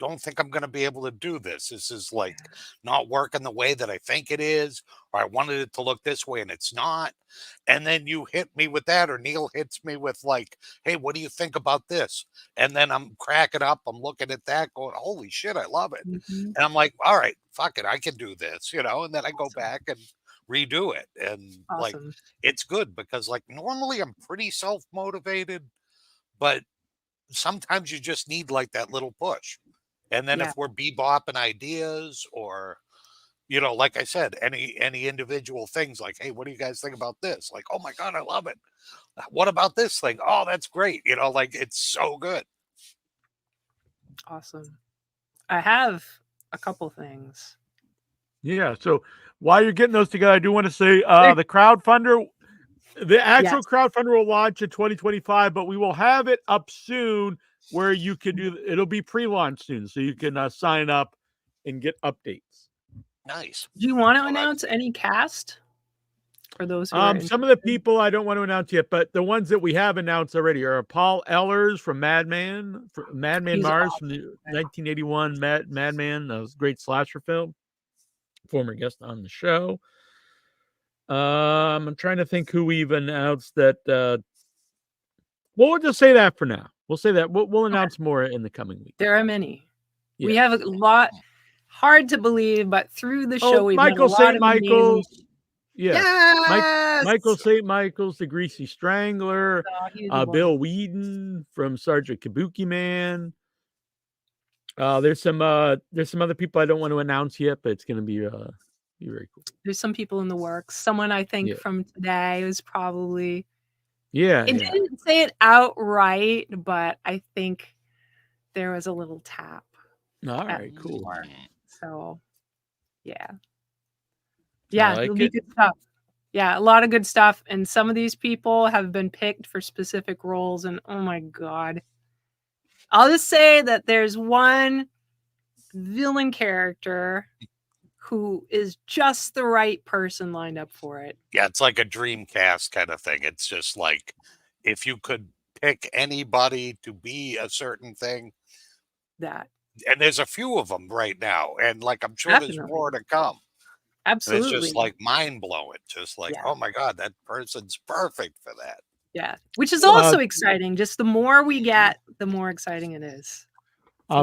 don't think I'm going to be able to do this. This is like not working the way that I think it is, or I wanted it to look this way and it's not. And then you hit me with that, or Neal hits me with like, hey, what do you think about this? And then I'm cracking up. I'm looking at that going, holy shit, I love it. And I'm like, all right, fuck it. I can do this, and then I go back and redo it. And like, it's good because like normally I'm pretty self-motivated, but sometimes you just need like that little push. And then if we're bebopping ideas, or, like I said, any individual things like, hey, what do you guys think about this? Like, oh my God, I love it. What about this thing? Oh, that's great. Like it's so good. Awesome. I have a couple things. Yeah. So while you're getting those together, I do want to say the crowdfunder, the actual crowdfunder will launch in 2025, but we will have it up soon where you can it'll be pre-launch soon. So you can sign up and get updates. Nice. Do you want to announce any cast for those who some of the people I don't want to announce yet, but the ones that we have announced already are Paul Ehlers from Madman Mars, awesome. From the 1981 Madman. That was a great slasher film. Former guest on the show. I'm trying to think who we've announced that. Well, we'll just say that for now. We'll say that we'll announce more in the coming week. There are many. Yeah. We have a lot. Hard to believe, but through the show, we've Michael had a lot St. Michael's. Yeah. Yes! Michael St. Michael's, the Greasy Strangler. Bill Whedon from Sergeant Kabuki Man. There's some other people I don't want to announce yet, but it's going to be very cool. There's some people in the works. Someone I think from today was probably. Yeah. It didn't say it outright, but I think there was a little tap. All right, cool. So, yeah, it'll be good stuff. Yeah, a lot of good stuff. And some of these people have been picked for specific roles. And oh my God, I'll just say that there's one villain character who is just the right person lined up for it. Yeah, it's like a dream cast kind of thing. It's just like if you could pick anybody to be a certain thing. And there's a few of them right now. And like, I'm sure there's more to come. Absolutely. And it's just like mind blowing. Just like, oh my God, that person's perfect for that. Yeah. Which is also exciting. Just the more we get, the more exciting it is.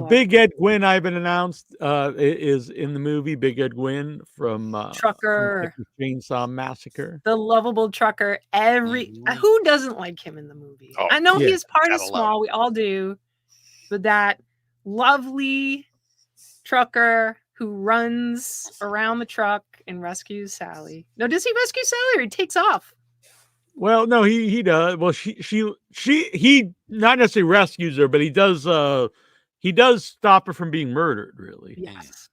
Big Ed Gwynn, I've been announced, is in the movie. Big Ed Gwynn from Trucker, from Chainsaw Massacre. The lovable trucker. Who doesn't like him in the movie? I know he's part of Small. We all do. But that lovely trucker who runs around the truck and rescues Sally. No, does he rescue Sally or he takes off? Well, no, he does. Well, he not necessarily rescues her, but he does stop her from being murdered. Really. Yes.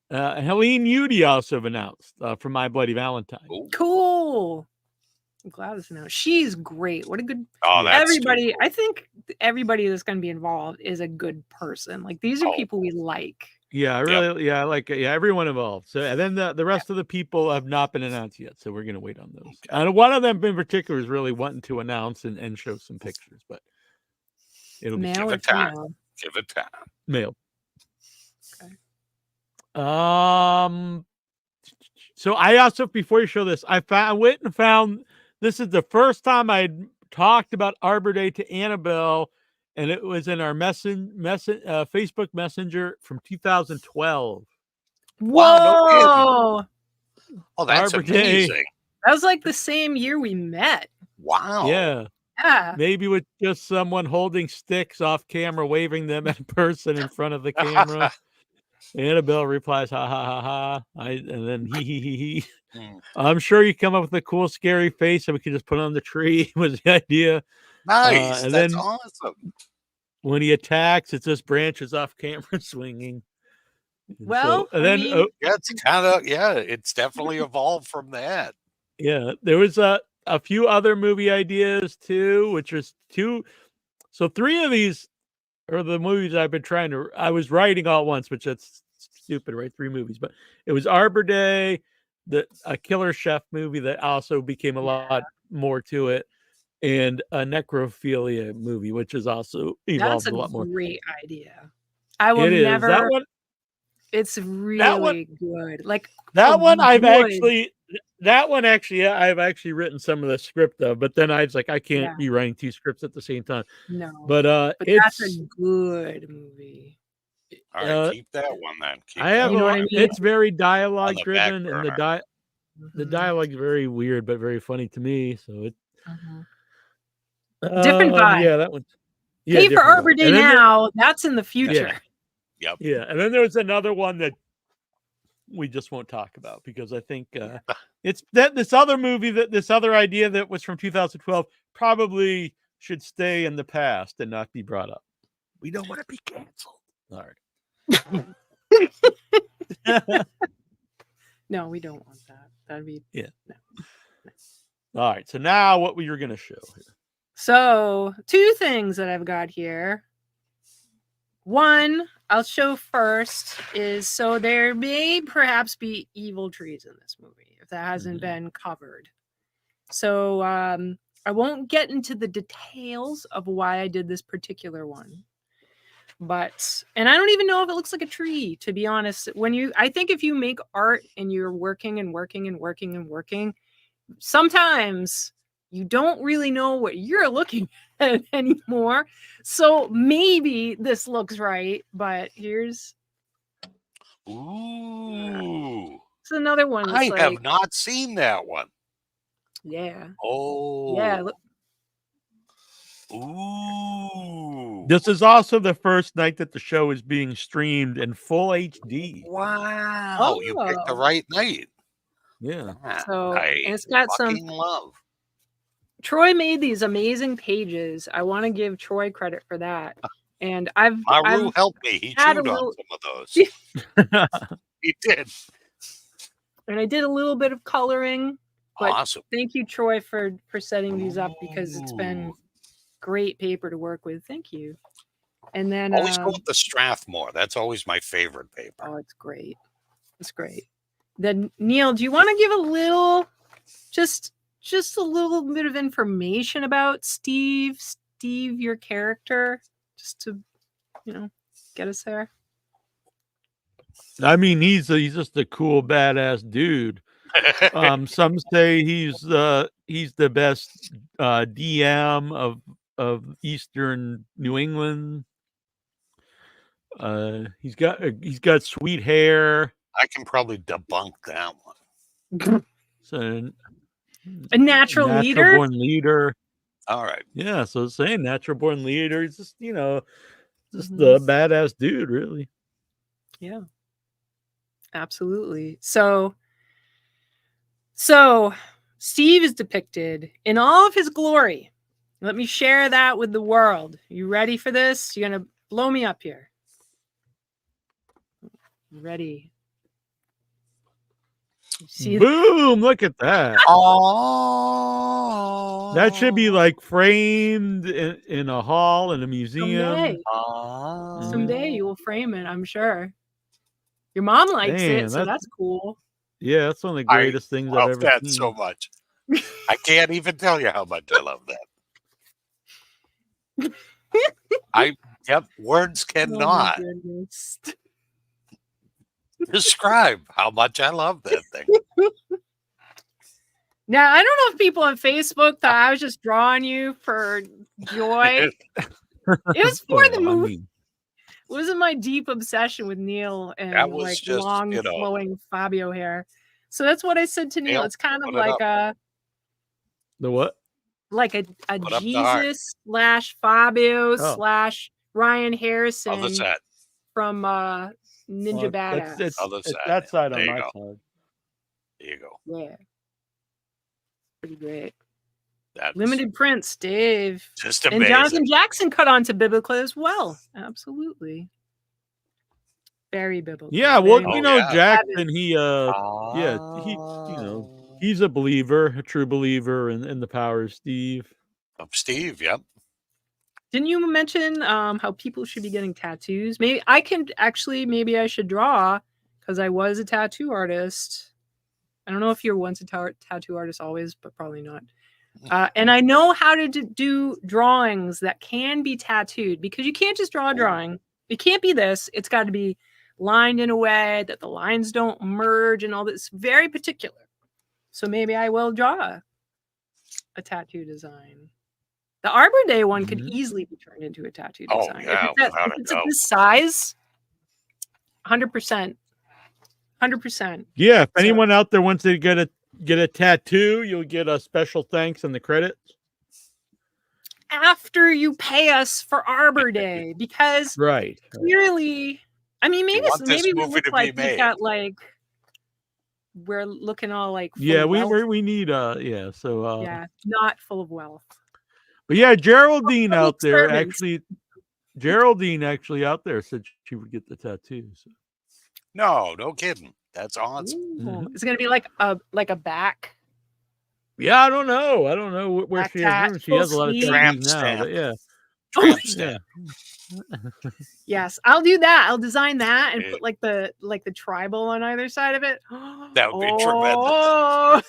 Helene Udy also announced from My Bloody Valentine. Cool. I'm glad it's announced. She's great. What a good. Oh, that's everybody. I think everybody that's going to be involved is a good person. Like these are people we like. Yeah, I really, I like everyone involved. So, and then the rest of the people have not been announced yet, so we're gonna wait on those. And one of them in particular is really wanting to announce and show some pictures, but it'll be Male give or it time. female? Give it time. Male. Okay. So I also, before you show this, I went and found this is the first time I talked about Arbor Day to Annabelle, and it was in our Facebook Messenger from 2012. Whoa! Wow, oh, that's Arbor Day. amazing. That was like the same year we met. Wow. Yeah. Yeah. Maybe with just someone holding sticks off camera, waving them in person in front of the camera. Annabelle replies, "Ha ha ha ha!" And then he. I'm sure you come up with a cool, scary face, and we can just put it on the tree. Was the idea? Nice. And That's then awesome. when he attacks, it's just branches off camera swinging. Well, and then yeah, it's kind of it's definitely evolved from that. Yeah, there was a few other movie ideas too, which was two. So 3 of these are the movies I've been I was writing all at once, which that's stupid, right? 3 movies, but it was Arbor Day, a Killer Chef movie that also became a lot more to it, and a necrophilia movie, which is also evolved That's a lot more. Great idea. I will It is. never. That one, it's really good. Like that one, I've actually I've actually written some of the script of, but then I was like, I can't be writing 2 scripts at the same time. No, but that's a good movie. All right, keep that one then. I have, what I mean? It's very dialogue On the driven, back and the dialogue is very weird but very funny to me. So it different vibe. Yeah, that one. Yeah, pay for Arbor Day now. That's in the future. Yep. Yeah, and then there's another one that we just won't talk about because I think it's that this other idea that was from 2012 probably should stay in the past and not be brought up. We don't want to be canceled. All right. No, we don't want that. That'd be no. All right. So now what we were going to show here. So 2 things that I've got here. One I'll show first is so there may perhaps be evil trees in this movie if that hasn't been covered. So I won't get into the details of why I did this particular one. And I don't even know if it looks like a tree, to be honest. I think if you make art and you're working and working and working and working, sometimes you don't really know what you're looking at anymore. So maybe this looks right, but here's. Ooh. It's another one. I have not seen that one. Yeah. Oh. Yeah. Look. Ooh. This is also the first night that the show is being streamed in full HD. Wow. Oh, you picked the right night. Yeah. So I and it's got some love. Troy made these amazing pages. I want to give Troy credit for that. And Maru helped me. He chewed on some of those. He did. And I did a little bit of coloring. But awesome. Thank you, Troy, for setting these up because it's been great paper to work with. Thank you. And then always go with the Strathmore. That's always my favorite paper. Oh, it's great. It's great. Then Neal, do you want to give a little just a little bit of information about Steve, your character, just to, get us there? I mean, he's just a cool, badass dude. Some say he's the best DM of Eastern New England. He's got sweet hair. I can probably debunk that one. So a natural leader. Born leader. All right. Yeah, so saying natural born leader. He's just just the badass dude, really. Yeah. Absolutely. So Steve is depicted in all of his glory. Let me share that with the world. You ready for this? You're going to blow me up here. Ready. Boom! Look at that. Oh, that should be like framed in a hall in a museum. Someday you will frame it, I'm sure. Your mom likes it, so that's cool. Yeah, that's one of the greatest things I've ever that seen. So much. I can't even tell you how much I love that. Words cannot describe how much I love that thing. Now, I don't know if people on Facebook thought I was just drawing you for joy. It was for the movie. It wasn't my deep obsession with Neal and like just, long flowing Fabio hair. So that's what I said to Neal. It's kind of like the what? Like a Jesus / Fabio / Ryan Harrison from Ninja Badass. It's that side on my side. There you go. Yeah. Pretty great. Limited prints, Dave. Just amazing. And Jonathan Jackson cut on to biblical as well. Absolutely. Very biblical. Yeah, well, Jackson, he he's a believer, a true believer in the power of Steve. Of Steve, yep. Didn't you mention how people should be getting tattoos? Maybe I should draw because I was a tattoo artist. I don't know if you're once a tattoo artist always, but probably not. And I know how to do drawings that can be tattooed because you can't just draw a drawing. It can't be this. It's got to be lined in a way that the lines don't merge and all this. Very particular. So maybe I will draw a tattoo design. The Arbor Day one could easily be turned into a tattoo design. Yeah, if it's at this size, 100%. 100%. Yeah, if anyone out there wants to get a tattoo, you'll get a special thanks in the credits. After you pay us for Arbor Day, because clearly, I mean, maybe we look like we got like we're looking all like we need not full of wealth. But yeah, Geraldine out there actually out there said she would get the tattoo. So. No kidding. That's awesome. It's gonna be like a back. Yeah, I don't know where she is. She has a lot of tattoos now. But yeah. Yes, I'll do that. I'll design that and put like the tribal on either side of it. That would be tremendous.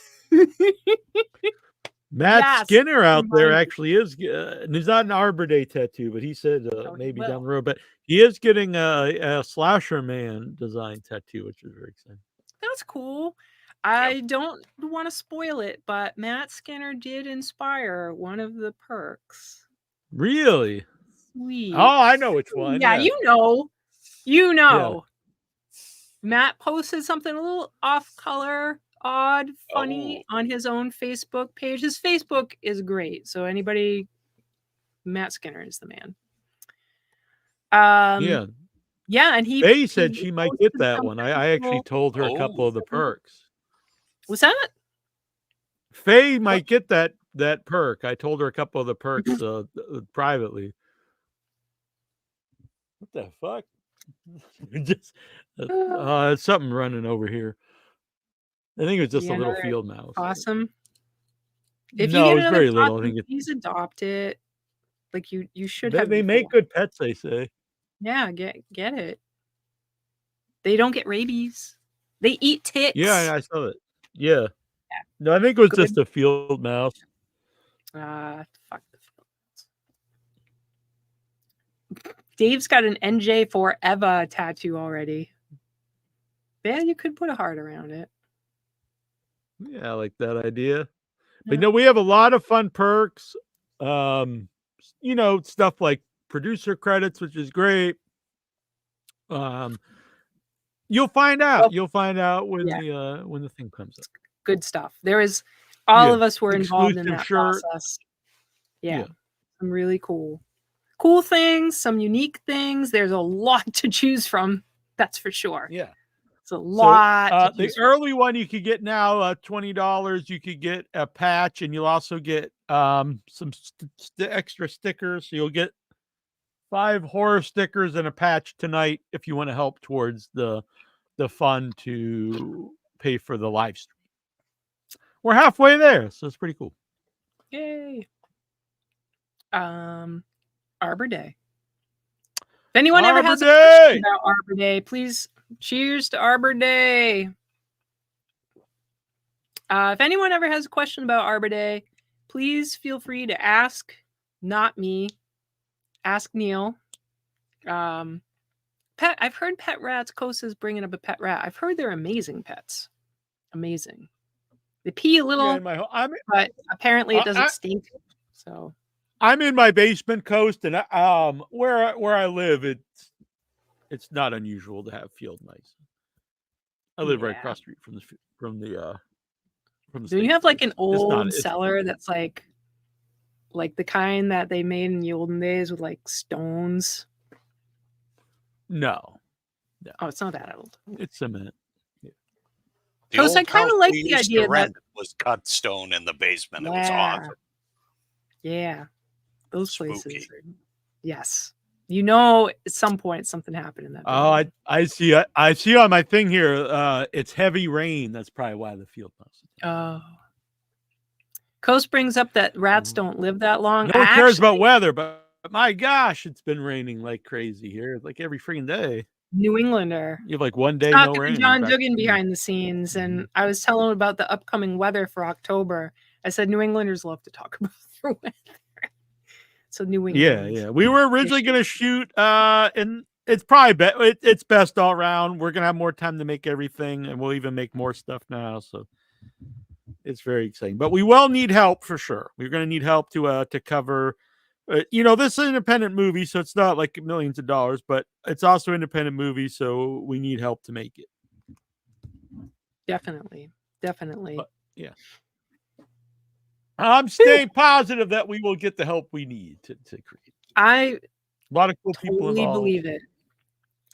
Matt Skinner out there actually is, and he's not an Arbor Day tattoo, but he said maybe down the road. But he is getting a Slasher Man design tattoo, which is very exciting. That's cool. I don't want to spoil it, but Matt Skinner did inspire one of the perks. Really? Sweet. Oh, I know which one. Yeah, you know. Yeah. Matt posted something a little off color. Odd, funny on his own Facebook page. His Facebook is great. So Matt Skinner is the man. Yeah, and Faye said she might get that one. I actually told her a couple of the perks. What's that? Faye might get that perk. I told her a couple of the perks privately. What the fuck? Just something running over here. I think it was just a little field mouse. Awesome. If no, you it's very little. I think please adopt it. Like you should have. They make good pets, they say. Yeah, get it. They don't get rabies. They eat ticks. Yeah, I saw it. Yeah. No, I think it was just a field mouse. Fuck the field mouse. Dave's got an NJ for Eva tattoo already. Yeah, you could put a heart around it. Yeah, I like that idea. But we have a lot of fun perks. Stuff like producer credits, which is great. You'll find out. You'll find out when the thing comes up. Good stuff. There is all of us were involved in that process. Yeah. Some really cool things, some unique things. There's a lot to choose from. That's for sure. Yeah. It's a lot. The early one you could get now, $20. You could get a patch, and you'll also get some extra stickers. So you'll get 5 horror stickers and a patch tonight if you want to help towards the fund to pay for the live stream. We're halfway there, so it's pretty cool. Yay. Arbor Day. If anyone ever has a question about Arbor Day, please cheers to Arbor Day. If anyone ever has a question about Arbor Day, please feel free to ask, not me. Ask Neil. I've heard pet rats. Kosa's bringing up a pet rat. I've heard they're amazing pets. Amazing. They pee a little, but apparently it doesn't stink. So I'm in my basement, Coast, and where I live, it's not unusual to have field mice. I live right across the street from the. Do you have like an old cellar that's like the kind that they made in the olden days with like stones? No. Oh, it's not that old. It's cement. Because I kind of like the idea that was cut stone in the basement. It was awesome. Yeah, those places. Yes, at some point something happened in that. Oh, I see. I see on my thing here. It's heavy rain. That's probably why the field mouse. Oh. Coast brings up that rats don't live that long. No one cares about weather, but my gosh, it's been raining like crazy here, like every freaking day. New Englander. You have like one day no rain. John Duggan behind the scenes, and I was telling him about the upcoming weather for October. I said New Englanders love to talk about their weather. So New England. Yeah. We were originally going to shoot, and it's probably it's best all around. We're going to have more time to make everything, and we'll even make more stuff now. So it's very exciting. But we will need help for sure. We're going to need help to cover. This is an independent movie, so it's not like millions of dollars, but it's also an independent movie, so we need help to make it. Definitely. But, yeah. I'm staying positive that we will get the help we need to create. A lot of cool people involved. Believe it.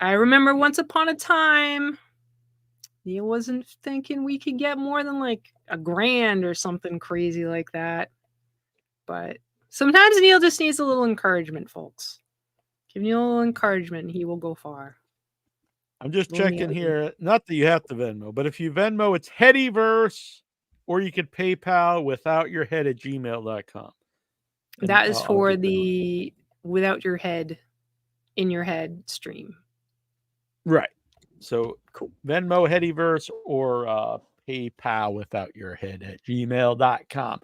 I remember once upon a time, Neil wasn't thinking we could get more than like $1,000 or something crazy like that. But sometimes Neil just needs a little encouragement, folks. Give Neil a little encouragement and he will go far. I'm just checking here. Not that you have to Venmo, but if you Venmo, it's Headyverse, or you can PayPal withoutyourhead@gmail.com. That is for the Without Your Head in Your Head stream. Right. So cool. Venmo, Headyverse, or PayPal withoutyourhead@gmail.com.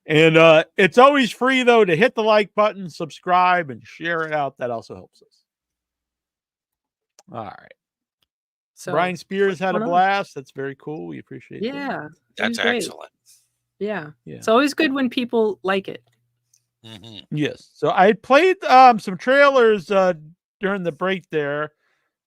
And it's always free, though, to hit the like button, subscribe, and share it out. That also helps us. All right. So Brian Spears had a blast. That's very cool. We appreciate it. Yeah. That's excellent. Yeah. It's always good when people like it. Mm-hmm. Yes. So I played some trailers during the break there.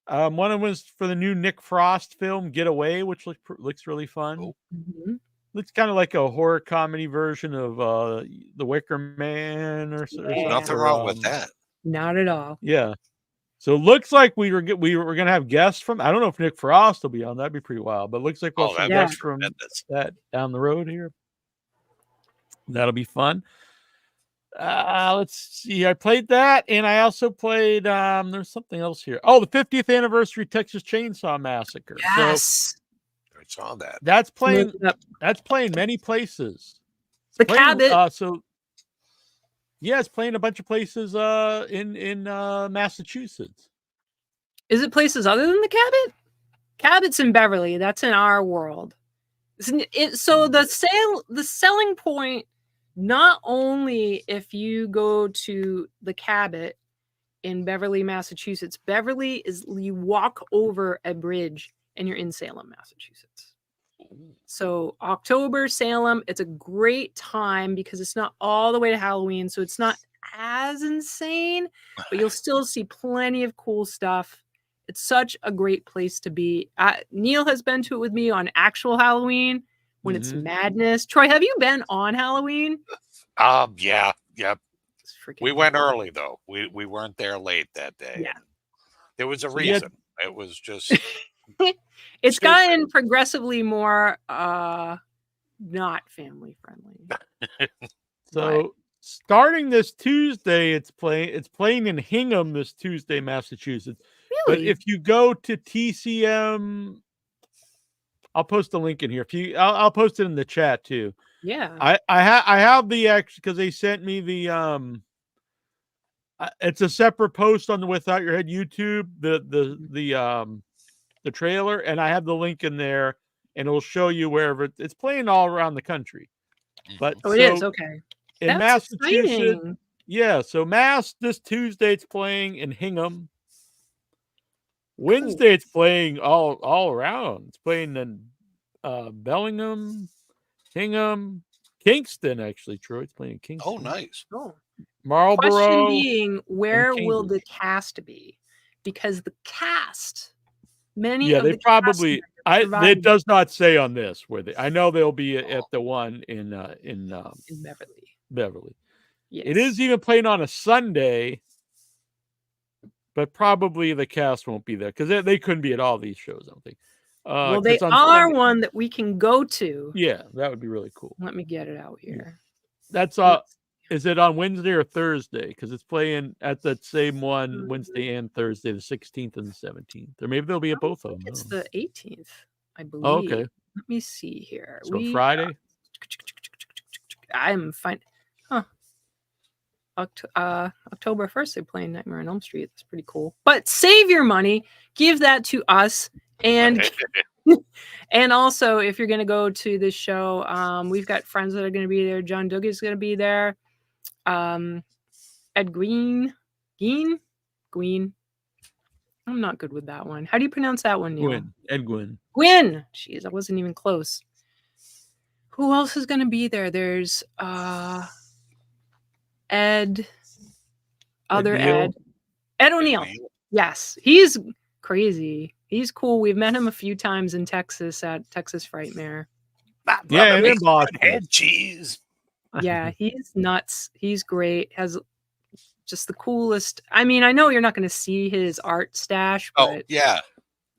One of them was for the new Nick Frost film, Get Away, which looks really fun. Oh. Mm-hmm. Looks kind of like a horror comedy version of The Wicker Man or something. Nothing wrong with that. Not at all. Yeah. So it looks like we were going to have guests from. I don't know if Nick Frost will be on. That'd be pretty wild. But it looks like we'll have guests from that down the road here. That'll be fun. Let's see. I played that, and I also played. There's something else here. Oh, the 50th anniversary Texas Chainsaw Massacre. Yes. So, I saw that. That's playing. That's playing many places. The Cabot. It's playing a bunch of places in Massachusetts. Is it places other than the Cabot? Cabot's in Beverly. That's in our world. So the selling point, not only if you go to the Cabot in Beverly, Massachusetts, Beverly is you walk over a bridge and you're in Salem, Massachusetts. So October, Salem, it's a great time because it's not all the way to Halloween, so it's not as insane, but you'll still see plenty of cool stuff. It's such a great place to be. Neil has been to it with me on actual Halloween when it's madness. Troy, have you been on Halloween? Yeah. We went early though. We weren't there late that day. Yeah. There was a reason. It was just It's gotten progressively more not family friendly. So starting this Tuesday, it's playing in Hingham this Tuesday, Massachusetts. Really? But if you go to TCM, I'll post a link in here. I'll post it in the chat too. Yeah. I have the extra because they sent me the it's a separate post on the Without Your Head YouTube, the trailer, and I have the link in there, and it'll show you wherever it's playing all around the country. But it is okay. In That's Massachusetts, exciting. yeah. So this Tuesday it's playing in Hingham. Wednesday it's playing all around. It's playing in Bellingham, Hingham, Kingston. Actually, Troy, it's playing in Kingston. Oh, nice. Oh. Marlboro. Question being, where will the cast be? Because the cast, many of they the probably. provided It does not say on this where they. I know they'll be at the one in Beverly. Beverly. Yes. It is even playing on a Sunday, but probably the cast won't be there because they couldn't be at all these shows. I don't think. Well, they are one that we can go to. Yeah, that would be really cool. Let me get it out here. That's is it on Wednesday or Thursday? Because it's playing at that same one Wednesday and Thursday, the 16th and the 17th. Or maybe they'll be at both of them. It's the 18th, I believe. Oh, okay. Let me see here. So Friday? I'm fine. Huh. October 1st, they're playing Nightmare on Elm Street. That's pretty cool. But save your money. Give that to us. And and also, if you're going to go to this show, we've got friends that are going to be there. John Dugan's going to be there. Ed Green. I'm not good with that one. How do you pronounce that one, Neil? Gwyn. Jeez, I wasn't even close. Who else is going to be there? There's Ed O'Neill. Yes, he's crazy. He's cool. We've met him a few times in Texas at Texas Frightmare. Yeah, and in Boston. Head cheese. Yeah, he's nuts. He's great. Has just the coolest. I mean, I know you're not going to see his art stash, but Oh, yeah.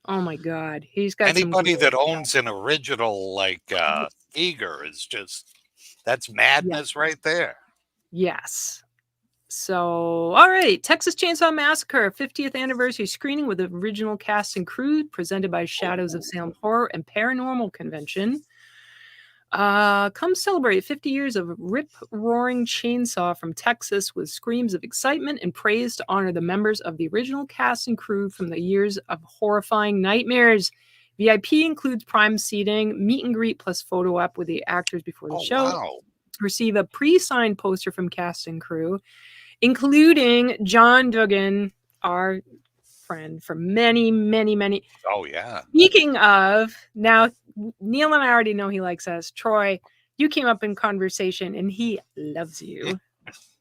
oh my God, he's got Anybody some that owns an original like Eager is just that's madness right there. Yes. So, all right, Texas Chainsaw Massacre 50th anniversary screening with the original cast and crew presented by Shadows of Salem Horror and Paranormal Convention. Come celebrate 50 years of rip-roaring chainsaw from Texas with screams of excitement and praise to honor the members of the original cast and crew from the years of horrifying nightmares. VIP includes prime seating, meet and greet plus photo op with the actors before the show. Wow. Receive a pre-signed poster from cast and crew, including John Dugan, our friend for many, many, many. Oh, yeah. Speaking of, now Neil and I already know he likes us. Troy, you came up in conversation and he loves you.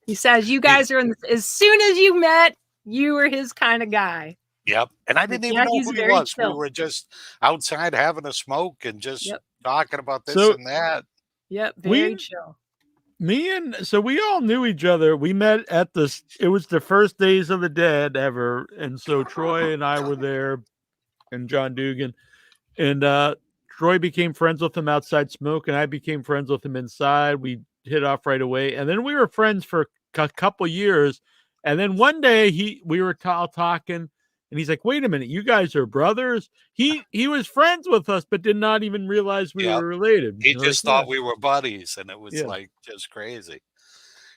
He says you guys are as soon as you met, you were his kind of guy. Yep. And I didn't even know who he was. We were just outside having a smoke and just talking about this and that. Yep. Very chill. So we all knew each other. We met at it was the first Days of the Dead ever. And so Troy and I were there and John Dugan. And Troy became friends with him outside smoke, and I became friends with him inside. We hit off right away. And then we were friends for a couple years. And then one day we were talking, and he's like, wait a minute, you guys are brothers? He was friends with us, but did not even realize we were related. He just thought we were buddies, and it was like just crazy.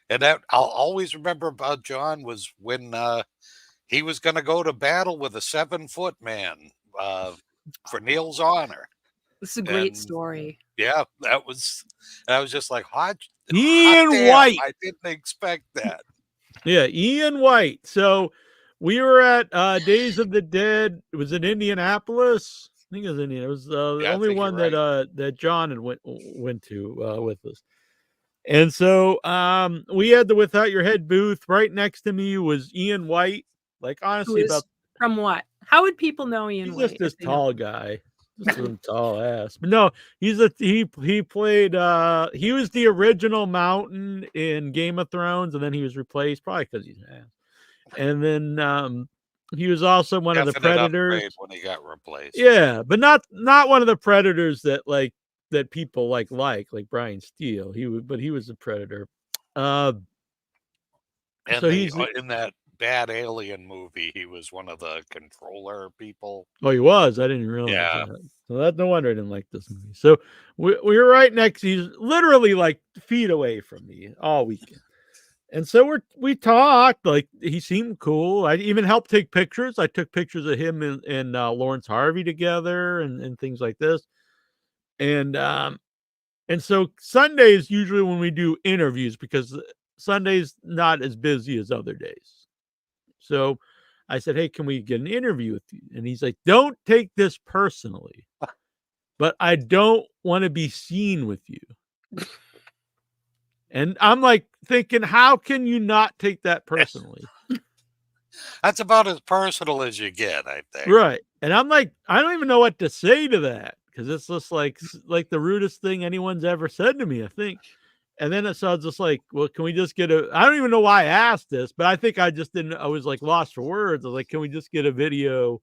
And that I'll always remember about John was when he was going to go to battle with a 7-foot man for Neil's honor. This is a great story. Yeah, I was just like, Ian White. I didn't expect that. Yeah, Ian White. So we were at Days of the Dead. It was in Indianapolis. I think it was Indiana. It was the only one that John had went to with us. And so we had the Without Your Head booth. Right next to me was Ian White. Like honestly, from what? How would people know Ian White? He's just this tall guy. Just a tall ass. But no, he played he was the original Mountain in Game of Thrones, and then he was replaced, probably because he's an ass. And then He was also one of the Definite Predators. upgrade when he got replaced. Yeah, but not one of the Predators that that people like Brian Steele. He was a Predator. And so he's in that bad Alien movie, he was one of the controller people. Oh, he was. I didn't realize that. So that's no wonder I didn't like this movie. So we were right next. He's literally like feet away from me all weekend. And so we talked, like he seemed cool. I even helped take pictures. I took pictures of him and Lawrence Harvey together and things like this. And so Sunday is usually when we do interviews because Sunday's not as busy as other days. So I said, hey, can we get an interview with you? And he's like, don't take this personally, but I don't want to be seen with you. And I'm like thinking, how can you not take that personally? That's about as personal as you get, I think. Right. And I'm like, I don't even know what to say to that because it's just like the rudest thing anyone's ever said to me, I think. And then it sounds just like, well, can we just get I don't even know why I asked this, but I think I just didn't, I was like lost for words. I was like, can we just get a video,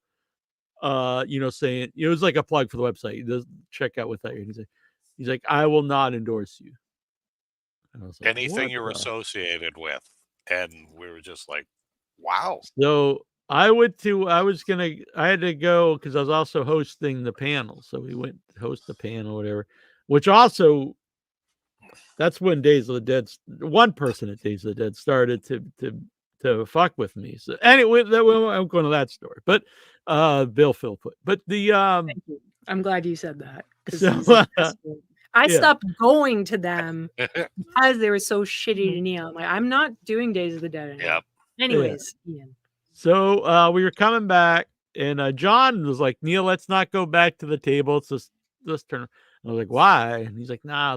saying, it was like a plug for the website. Just check out what that is. He's like, I will not endorse you. And I was like, anything you're associated with. And we were just like, wow. So I had to go because I was also hosting the panel. So we went to host the panel, whatever, which also, that's when Days of the Dead, one person at Days of the Dead started to fuck with me. So anyway, I'm going to that story, but Bill Philpott. But the I'm glad you said that. So, I stopped going to them because they were so shitty to Neil. I'm like, I'm not doing Days of the Dead anymore. Yep. Anyways, Ian. So we were coming back, and John was like, Neil, let's not go back to the table. It's just this turn. And I was like, why? And he's like, nah.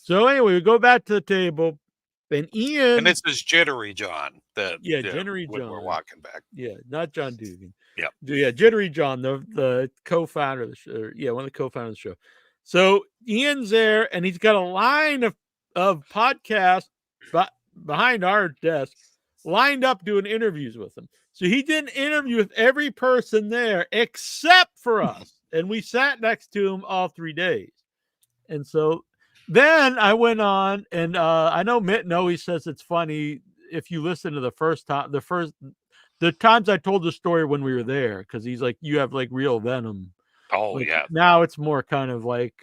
So anyway, we go back to the table, and Ian. And it's this Jittery John that Jittery John. We're walking back. Yeah, not John Dugan. Yeah, Jittery John, the co-founder of the show. Yeah, one of the co-founders of the show. So Ian's there, and he's got a line of podcasts behind our desk, lined up doing interviews with him. So he did an interview with every person there except for us, and we sat next to him all 3 days. And so then I went on, and I know Mitten always says it's funny if you listen to the times I told the story when we were there, because he's like, you have like real venom. Oh, like, yeah. Now it's more kind of like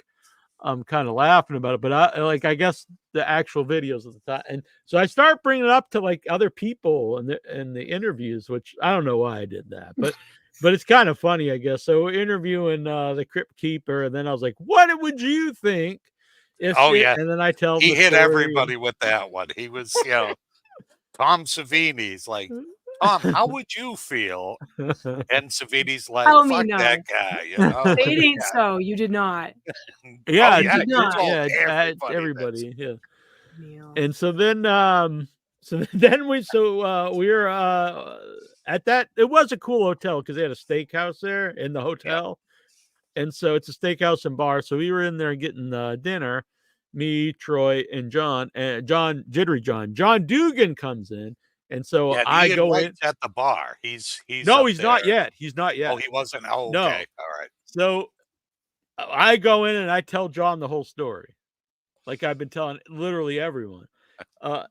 I'm kind of laughing about it, but I guess the actual videos at the time. And so I start bringing it up to like other people and the interviews, which I don't know why I did that, but it's kind of funny, I guess. So we're interviewing the Crypt Keeper, and then I was like, what would you think? And then I tell he the hit story. Everybody with that one. He was, Tom Savini's like, Tom, how would you feel? And Savini's like, fuck that guy. They didn't so. You did not. Yeah, did not. Everybody. Yeah. And so then, we're at that. It was a cool hotel because they had a steakhouse there in the hotel, and so it's a steakhouse and bar. So we were in there getting dinner. Me, Troy, and John, Jittery John. John Dugan comes in. And so I Ian go White's in at the bar. He's not yet. He's not yet. Oh, he wasn't. Oh, okay. No. All right. So I go in and I tell John the whole story, like I've been telling literally everyone.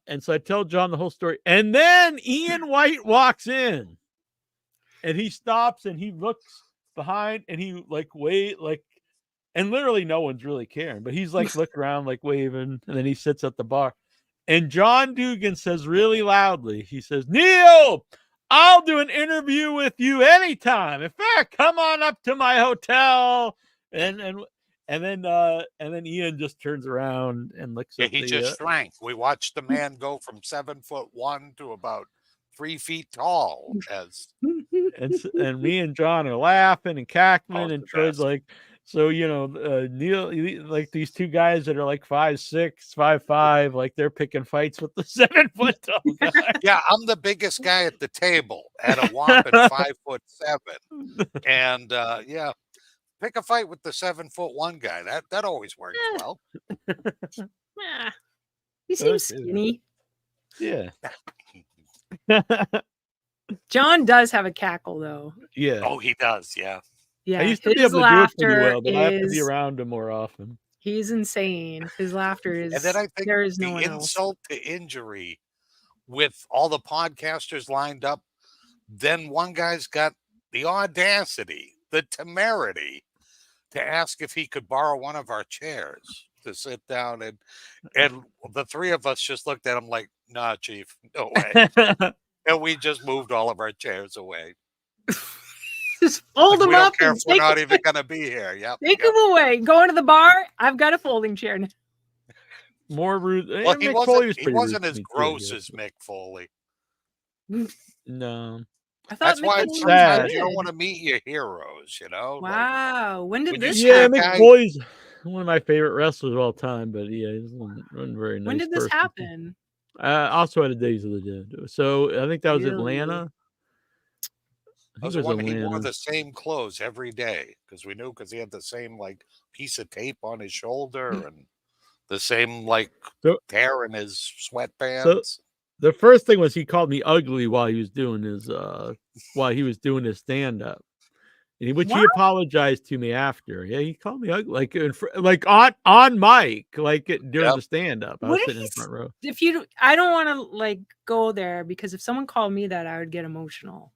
And so I tell John the whole story, and then Ian White walks in, and he stops and he looks behind and he and literally no one's really caring, but he's like looking around, like waving, and then he sits at the bar. And John Dugan says really loudly, he says, Neil, I'll do an interview with you anytime. In fact, come on up to my hotel. And then Ian just turns around and looks at he just shrank. We watched the man go from 7'1" to about 3 feet tall. And me and John are laughing and cackling, and Troy's like, so, Neil, like these two guys that are like 5'6", 5'5", like they're picking fights with the 7 foot tall guy. Yeah, I'm the biggest guy at the table at a whopping 5'7". And pick a fight with the 7'1" guy. That always works well. He seems skinny. Yeah. John does have a cackle, though. Yeah. Oh, he does. Yeah. Yeah, I used to be his able to do it pretty laughter well, but I have to be is around him more often. he's insane. His laughter And is then I think there is no the one else. insult to injury with all the podcasters lined up, then one guy's got the audacity, the temerity to ask if he could borrow one of our chairs to sit down, and the three of us just looked at him like, nah, Chief, no way. And we just moved all of our chairs away. Just fold Like, them we don't up care and if we're take not them even going to be here. Yep. take them away. Going to the bar. I've got a folding chair now. More rude. Well, he Mick Foley was he pretty wasn't rude as to me, too, I gross guess, as but- Mick Foley. No. I thought That's Mick why Foley was sometimes you don't good. want to meet your heroes, you know? Wow. When did when you this see Yeah, a happen? Mick guy- Foley's one of my favorite wrestlers of all time, but yeah, he's one very nice When did this person. happen? Also had a Days of the Dead. So I think that was Really? Atlanta. That was the one he wore the same clothes every day because we knew because he had the same like piece of tape on his shoulder and the same like tear in his sweatpants. The first thing was he called me ugly while he was doing his stand up. Which he apologized to me after. Yeah, he called me ugly, like on mic, like during the stand up. I was What sitting in the front row. I don't want to like go there because if someone called me that, I would get emotional.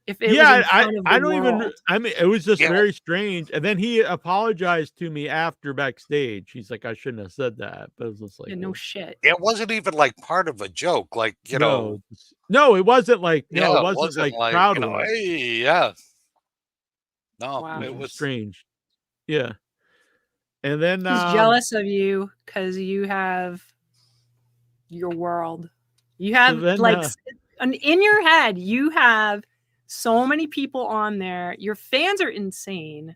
If it was in front of I the don't even. world. I mean, it was just very strange. And then he apologized to me after backstage. He's like, I shouldn't have said that, but it was just like, Yeah, no shit. It wasn't even like part of a joke, like you know. No, it wasn't like it it wasn't like proud you of know, him. hey, yeah. No, Wow. it was strange. Yeah. And then He's jealous of you because you have your world. You have in your head, you have so many people on there. Your fans are insane.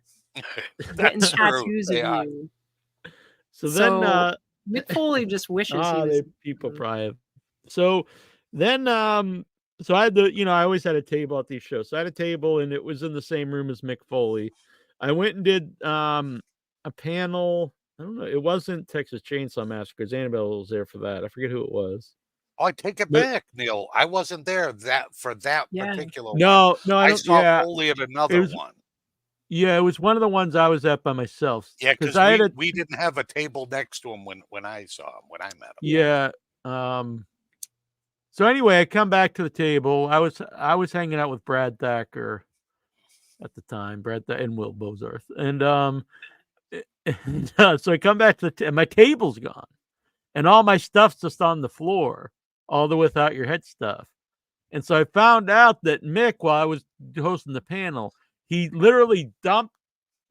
Getting tattoos of you. So then Mick Foley just wishes he was. People probably have. So then so I had I always had a table at these shows. So I had a table and it was in the same room as Mick Foley. I went and did a panel. I don't know. It wasn't Texas Chainsaw Massacre because Annabelle was there for that. I forget who it was. Oh, I take it back, Neil. I wasn't there for that particular one. No, I saw Foley at another one. Yeah, it was one of the ones I was at by myself. Yeah, because we didn't have a table next to him when I saw him, when I met him. Yeah. So anyway, I come back to the table. I was hanging out with Brad Thacker at the time, and Will Bozarth. And so I come back to and my table's gone. And all my stuff's just on the floor, all the Without Your Head stuff. And so I found out that Mick, while I was hosting the panel, he literally dumped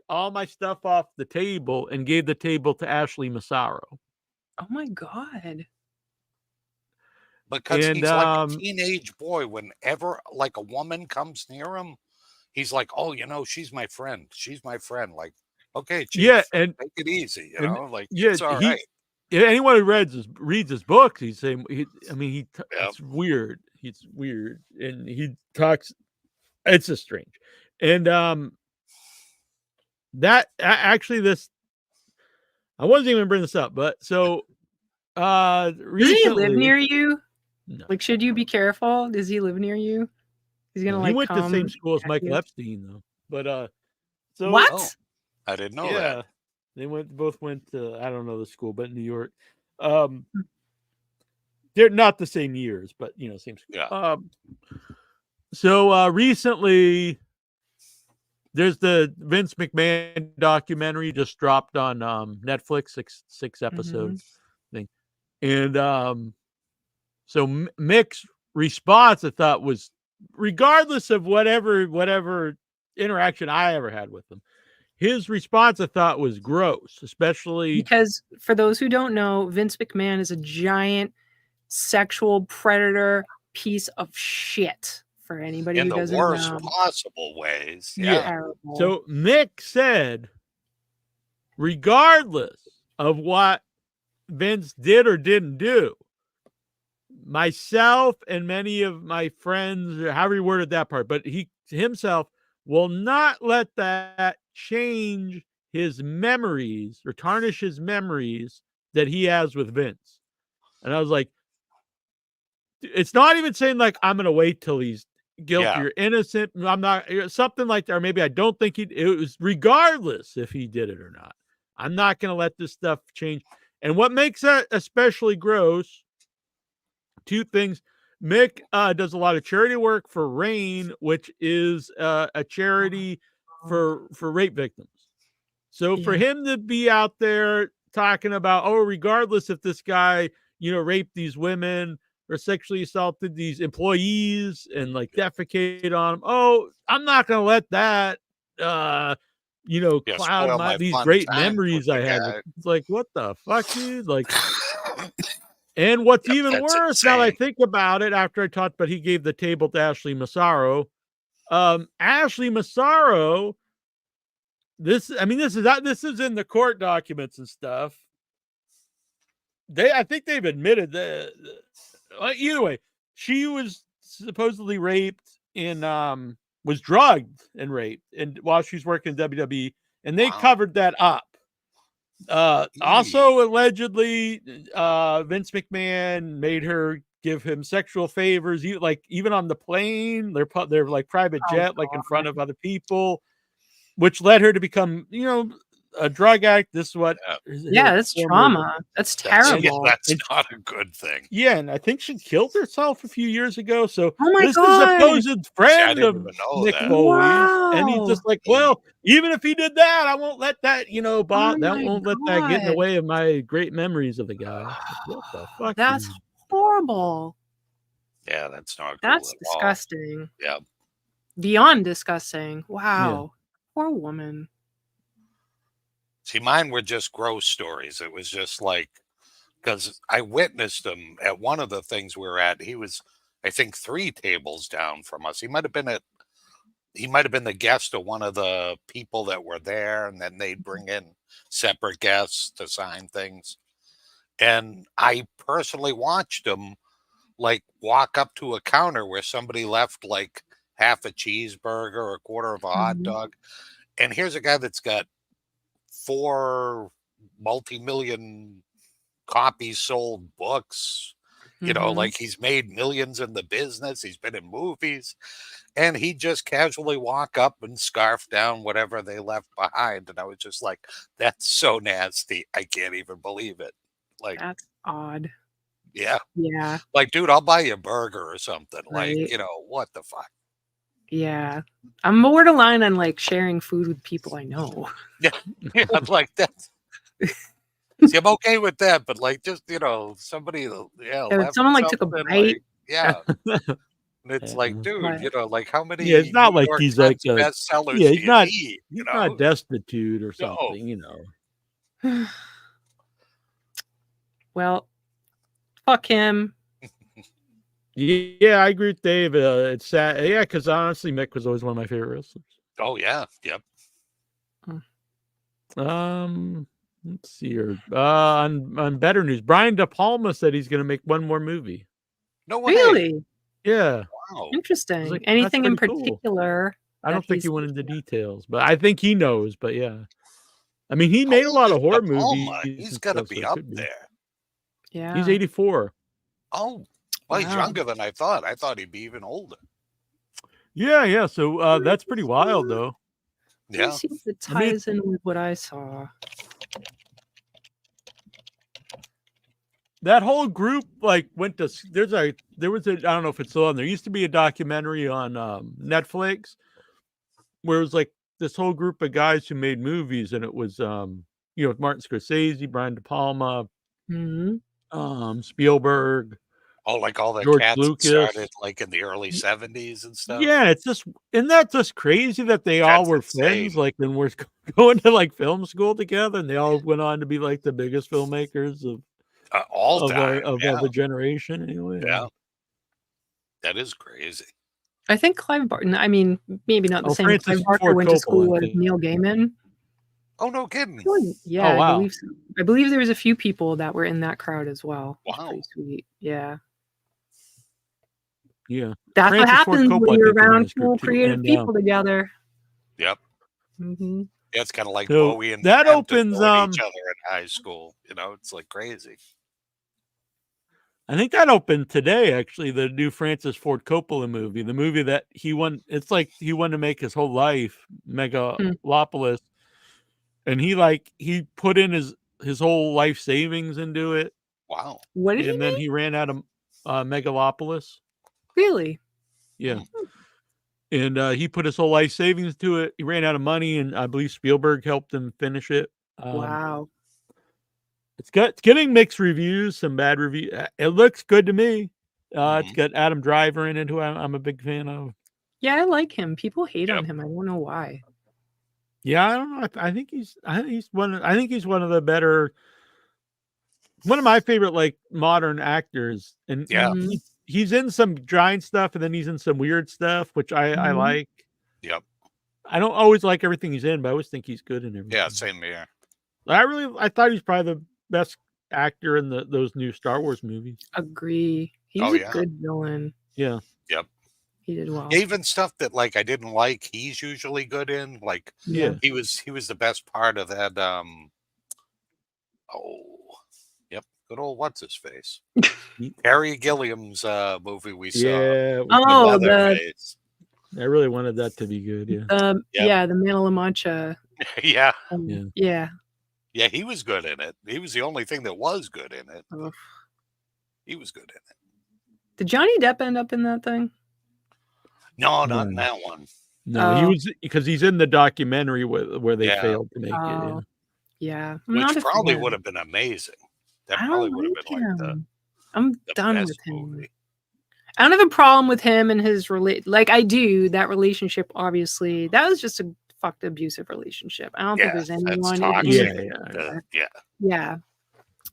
all my stuff off the table and gave the table to Ashley Massaro. Oh my God. Because he's like a teenage boy. Whenever like a woman comes near him, he's like, "Oh, you know, she's my friend. She's my friend." Like, okay, Chief, and take it easy, you know. Like, yeah, it's all right. Anyone who reads his books, he's saying, it's weird. He's weird, and he talks. It's just strange, and that actually this. I wasn't even bring this up, but so recently, does he live near you? No. Like, should you be careful? Does he live near you? He's gonna he went to the same school as Michael Epstein, though. But so what? Oh, I didn't know that. They both went to I don't know the school, but in New York. They're not the same years, but same school. Yeah. So recently, there's the Vince McMahon documentary just dropped on Netflix, six episode thing, and so Mick's response I thought was, regardless of whatever interaction I ever had with him, his response I thought was gross, especially because for those who don't know, Vince McMahon is a giant sexual predator piece of shit. For anybody in who doesn't the worst know. possible ways. Yeah. So Mick said, regardless of what Vince did or didn't do, myself and many of my friends, or however he worded that part, but he himself will not let that change his memories or tarnish his memories that he has with Vince. And I was like, it's not even saying like, I'm going to wait till he's guilty or innocent. I'm not something like that, or maybe I don't think it was regardless if he did it or not. I'm not going to let this stuff change. And what makes that especially gross, two things. Mick does a lot of charity work for RAIN, which is a charity for rape victims. So for him to be out there talking about, regardless if this guy, raped these women or sexually assaulted these employees and like defecate on them. I'm not going to let that, cloud these great memories I had. It's like, what the fuck, dude? Like, and what's even worse, now that I think about it, after I talked about he gave the table to Ashley Massaro. Ashley Massaro, this is in the court documents and stuff. I think they've admitted that. Either way, she was supposedly raped and was drugged and raped, and while she was working in WWE, and they covered that up. Also, allegedly, Vince McMahon made her give him sexual favors, even on the plane, their like private jet, like in front of other people, which led her to become, a drug addict. This is what, that's trauma. That's terrible. That's not a good thing. Yeah, and I think she killed herself a few years ago. So this is a supposed friend of Nick Foley's, and he's just like, well, even if he did that, I won't let that, let that get in the way of my great memories of the guy. What the fuck? That's horrible. Yeah, that's not. That's disgusting. Yeah, beyond disgusting. Wow, poor woman. See, mine were just gross stories. It was just like, because I witnessed him at one of the things we were at. He was, I think, 3 tables down from us. He might have been the guest of one of the people that were there, and then they'd bring in separate guests to sign things. And I personally watched him like walk up to a counter where somebody left like half a cheeseburger or a quarter of a hot dog. And here's a guy that's got 4 multi-million copies sold books, like he's made millions in the business. He's been in movies, and he just casually walk up and scarf down whatever they left behind. And I was just like, that's so nasty. I can't even believe it. Like, that's odd. Yeah. Yeah. Like, dude, I'll buy you a burger or something. Right. Like, what the fuck? Yeah. I'm borderline on like sharing food with people I know. Yeah. I'm like, that's. See, I'm okay with that, but like, just somebody, if someone like took a bite, like, yeah. And it's like, dude, like how many? Yeah, it's not New like York he's like bestsellers. Yeah, he's not destitute or something, Well, fuck him. Yeah, I agree with Dave. It's sad. Yeah, because honestly, Mick was always one of my favorite wrestlers. Oh yeah, yep. Let's see here. On better news, Brian De Palma said he's going to make one more movie. No way. Really? Yeah. Wow. Interesting. Like, anything in particular? Cool. I don't think he went into details, but I think he knows. But yeah, I mean, he made a lot of horror movies. He's got to be up there. Yeah. He's 84. Oh, well, he's younger than I thought. I thought he'd be even older. Yeah. So that's pretty wild, though. Yeah. See if it ties in with what I saw. That whole group went to. There was a. I don't know if it's still on. There used to be a documentary on Netflix where it was like this whole group of guys who made movies, and it was Martin Scorsese, Brian De Palma, Spielberg. Oh, like all the George cats Lucas. started like in the early 70s and stuff. Yeah, isn't that just crazy that they all were friends, like, and we're going to like film school together, and they all went on to be like the biggest filmmakers of all time of the generation. Anyway, yeah, that is crazy. I think Clive Barton. I mean, maybe not the same. Francis Clive Barker Ford went to Coppola, school I with think. Neil Gaiman. Oh, no kidding. Yeah, Oh, wow. I believe so. I believe there was a few people that were in that crowd as well. Wow. Pretty sweet. Yeah. Yeah. That's Francis what Ford happens Coppola, when I you're think, was in around this group cool, too. creative And, people together. Yep. Mm-hmm. Yeah, it's kind of like So Bowie and that Hampton opens, knowing each other in high school. It's like crazy. I think that opened today, actually, the new Francis Ford Coppola movie, the movie that he won. It's like he wanted to make his whole life, Megalopolis. And he put in his whole life savings into it. Wow. What did and then he ran out of Megalopolis. Really? Yeah. And he put his whole life savings to it. He ran out of money, and I believe Spielberg helped him finish it. Wow. It's getting mixed reviews, some bad reviews. It looks good to me. It's got Adam Driver in it, who I'm a big fan of. Yeah, I like him. People hate on him. I don't know why. Yeah, I don't know. I think he's one of the better, one of my favorite like modern actors. And he's in some giant stuff, and then he's in some weird stuff, which I like. Yep. I don't always like everything he's in, but I always think he's good in everything. Yeah, same here. I thought he's probably the best actor in those new Star Wars movies. Agree. He's a good villain. Yeah. Yep. He did well. Even stuff that like I didn't like, he's usually good in. Like he was the best part of that. Good old what's his face, Harry Gilliam's movie we saw. Yeah. Leatherface. I really wanted that to be good. Yeah. Yeah, the Man of La Mancha. Yeah. Yeah. Yeah, he was good in it. He was the only thing that was good in it. He was good in it. Did Johnny Depp end up in that thing? No, not in that one. No, he was, because he's in the documentary where they failed to make it. Yeah. Which probably would have been amazing. That probably would have been like I'm done with him. Movie. I don't have a problem with him and his I do. That relationship, obviously, that was just a fucked abusive relationship. I don't think there's anyone.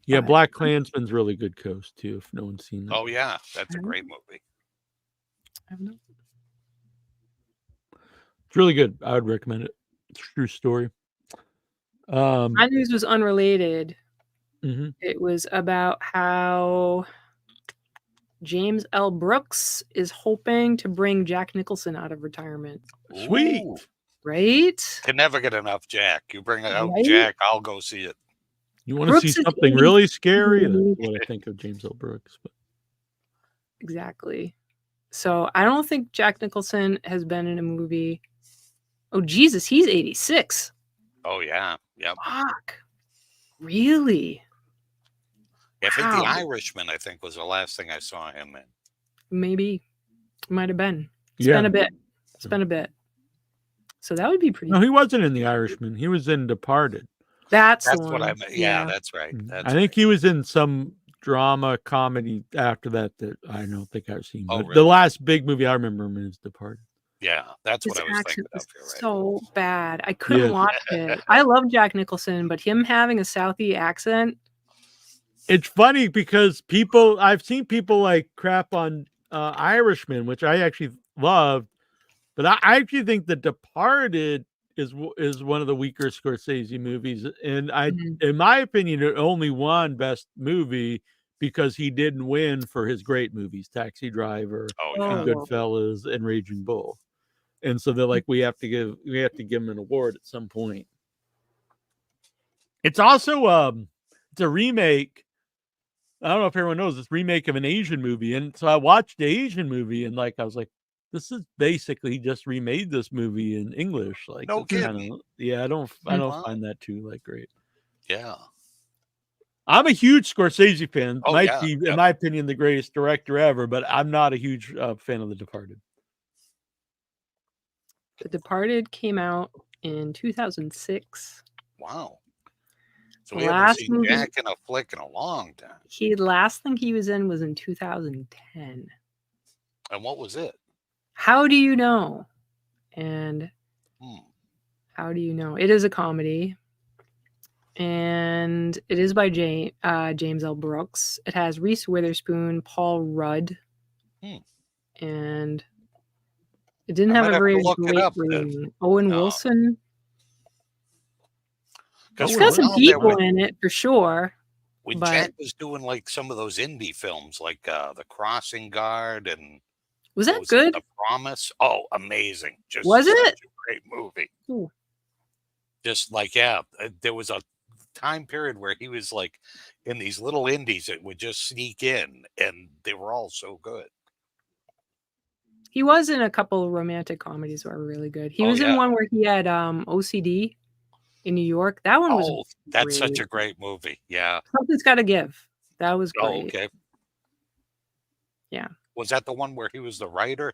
Yeah, Black Klansman's really good coast too, if no one's seen that. Oh yeah, that's a great movie. I don't know. It's really good. I would recommend it. It's a true story. My news was unrelated. Mm-hmm. It was about how James L. Brooks is hoping to bring Jack Nicholson out of retirement. Sweet. Ooh. Right? Can never get enough Jack. You bring out Jack, I'll go see it. You want to see something really scary? That's what I think of James L. Brooks. But. Exactly. So I don't think Jack Nicholson has been in a movie. Oh, Jesus, he's 86. Oh, yeah. Yep. Fuck. Really? I think The Irishman, I think, was the last thing I saw him in. Maybe. Might have been. It's been a bit. It's been a bit. So that would be pretty. No, he wasn't in The Irishman. He was in Departed. That's what I meant. Yeah, that's right. I think he was in some drama comedy after that I don't think I've seen. But the last big movie I remember him in is Departed. Yeah, that's what I was thinking of. So bad. I couldn't watch it. I love Jack Nicholson, but him having a Southie accent. It's funny because I've seen people like crap on Irishman, which I actually loved, but I actually think The Departed is one of the weaker Scorsese movies, and in my opinion, it only won Best Movie because he didn't win for his great movies, Taxi Driver, and Goodfellas, and Raging Bull. And so they're like, we have to give him an award at some point. It's also it's a remake. I don't know if everyone knows this remake of an Asian movie. And so I watched the Asian movie and I was like, this is basically just remade this movie in English. Like, no kidding. I don't find that too great. Yeah. I'm a huge Scorsese fan. Oh, Might be, in my opinion, the greatest director ever, but I'm not a huge fan of The Departed. The Departed came out in 2006. Wow. So we haven't seen Jack in a flick in a long time. Last thing he was in was in 2010. And what was it? How Do You Know? And How Do You Know? It is a comedy. And it is by James L. Brooks. It has Reese Witherspoon, Paul Rudd. And it didn't have a very great rating. Owen Wilson. It's got some people in it for sure. When Jack was doing like some of those indie films, like The Crossing Guard, and was that good? The Promise. Oh, amazing! Just was it a great movie? Ooh. Just like there was time period where he was like in these little indies that would just sneak in, and they were all so good. He was in a couple of romantic comedies that were really good. He Oh, was in yeah. one where he had OCD in New York. That one was Oh, that's such great. a great movie. Yeah. Something's Gotta Give. That was great. Oh, okay. Yeah. Was that the one where he was the writer?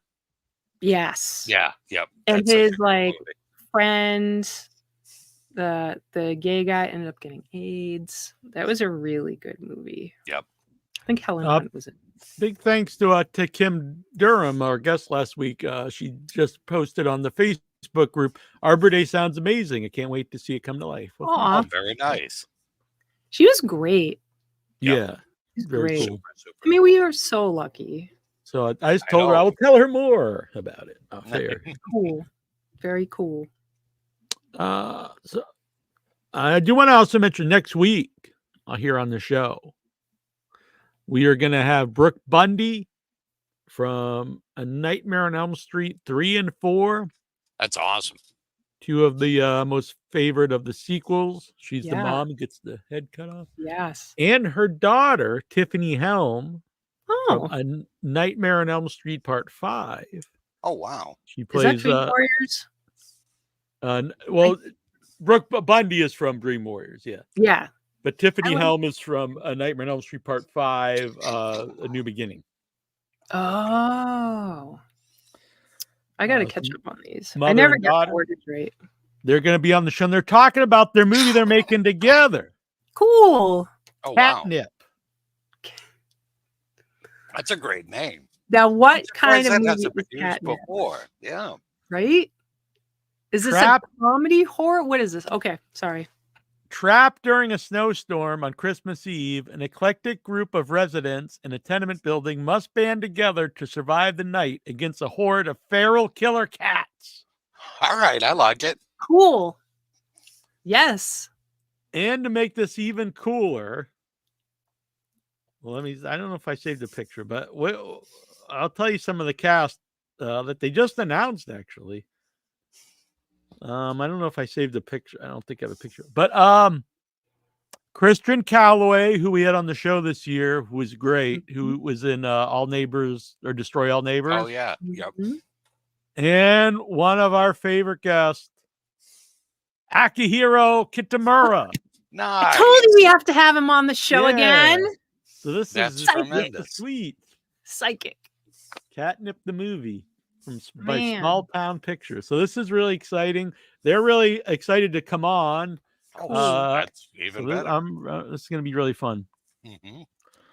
Yes. Yeah. Yep. And That's such a his good like movie. friend, the gay guy ended up getting AIDS. That was a really good movie. Yep. I think Helen Hunt was in. Big thanks to Kim Durham, our guest last week. She just posted on the Facebook group, Arbor Day sounds amazing. I can't wait to see it come to life. Well, Aw. Oh, very nice. She was great. yeah, She's very great. cool. I mean, we are so lucky. So I just told her I will tell her more about it. Fair. Cool. Very cool. So I do want to also mention next week here on the show, we are going to have Brooke Bundy from A Nightmare on Elm Street 3 and 4. That's awesome. Two of the most favorite of the sequels. She's the Yeah. mom who gets the head cut off. Yes. And her daughter, Tiffany Helm, Oh. from A Nightmare on Elm Street Part 5. Oh, wow. She Is that plays Dream Warriors? well, Brooke Bundy is from Dream Warriors, yeah. Yeah. But Tiffany Helm is from A Nightmare on Elm Street Part 5, A New Beginning. Oh. I got to catch up on these. I mother never and get daughter. ordered right. They're going to be on the show, and they're talking about their movie they're making together. Cool. Oh, wow. Catnip. That's a great name. Now, what kind Surprised of that movie hasn't is been used Catnip? before. Yeah. Right? Is this Trap. a comedy horror? What is this? Okay, sorry. Trapped during a snowstorm on Christmas Eve, an eclectic group of residents in a tenement building must band together to survive the night against a horde of feral killer cats. All right. I like it. Cool. Yes. And to make this even cooler, well, I don't know if I saved a picture, but I'll tell you some of the cast that they just announced, actually. I don't know if I saved a picture. I don't think I have a picture. But Christian Calloway, who we had on the show this year, who was great, who was in All Neighbors or Destroy All Neighbors. Oh, yeah. Yep. And one of our favorite guests, Akihiro Kitamura. Nice. I told you we have to have him on the show again. So this That's is tremendous. sweet. Psychic. Catnip the movie by Man. Small Town Pictures. So this is really exciting. They're really excited to come on. Oh, that's even this, better. this is going to be really fun. Mm-hmm.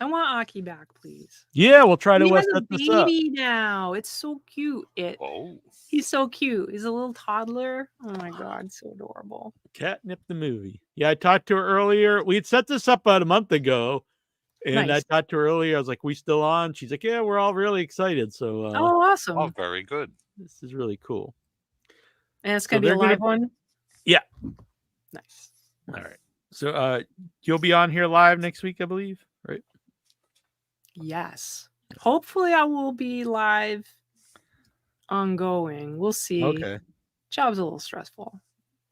I want Aki back, please. Yeah, we'll try to He has set a this up. baby now. It's so cute. He's so cute. He's a little toddler. Oh my god, so adorable. Catnip the movie. Yeah, I talked to her earlier. We had set this up about a month ago. And Nice. I talked to her earlier. I was like, "We still on?" She's like, "Yeah, we're all really excited." So, Oh, awesome. Oh, very good. This is really cool. And it's So gonna be a they're gonna- live one. Yeah. Nice. All right. So, you'll be on here live next week, I believe, right? Yes. Hopefully, I will be live ongoing. We'll see. Okay. Job's a little stressful.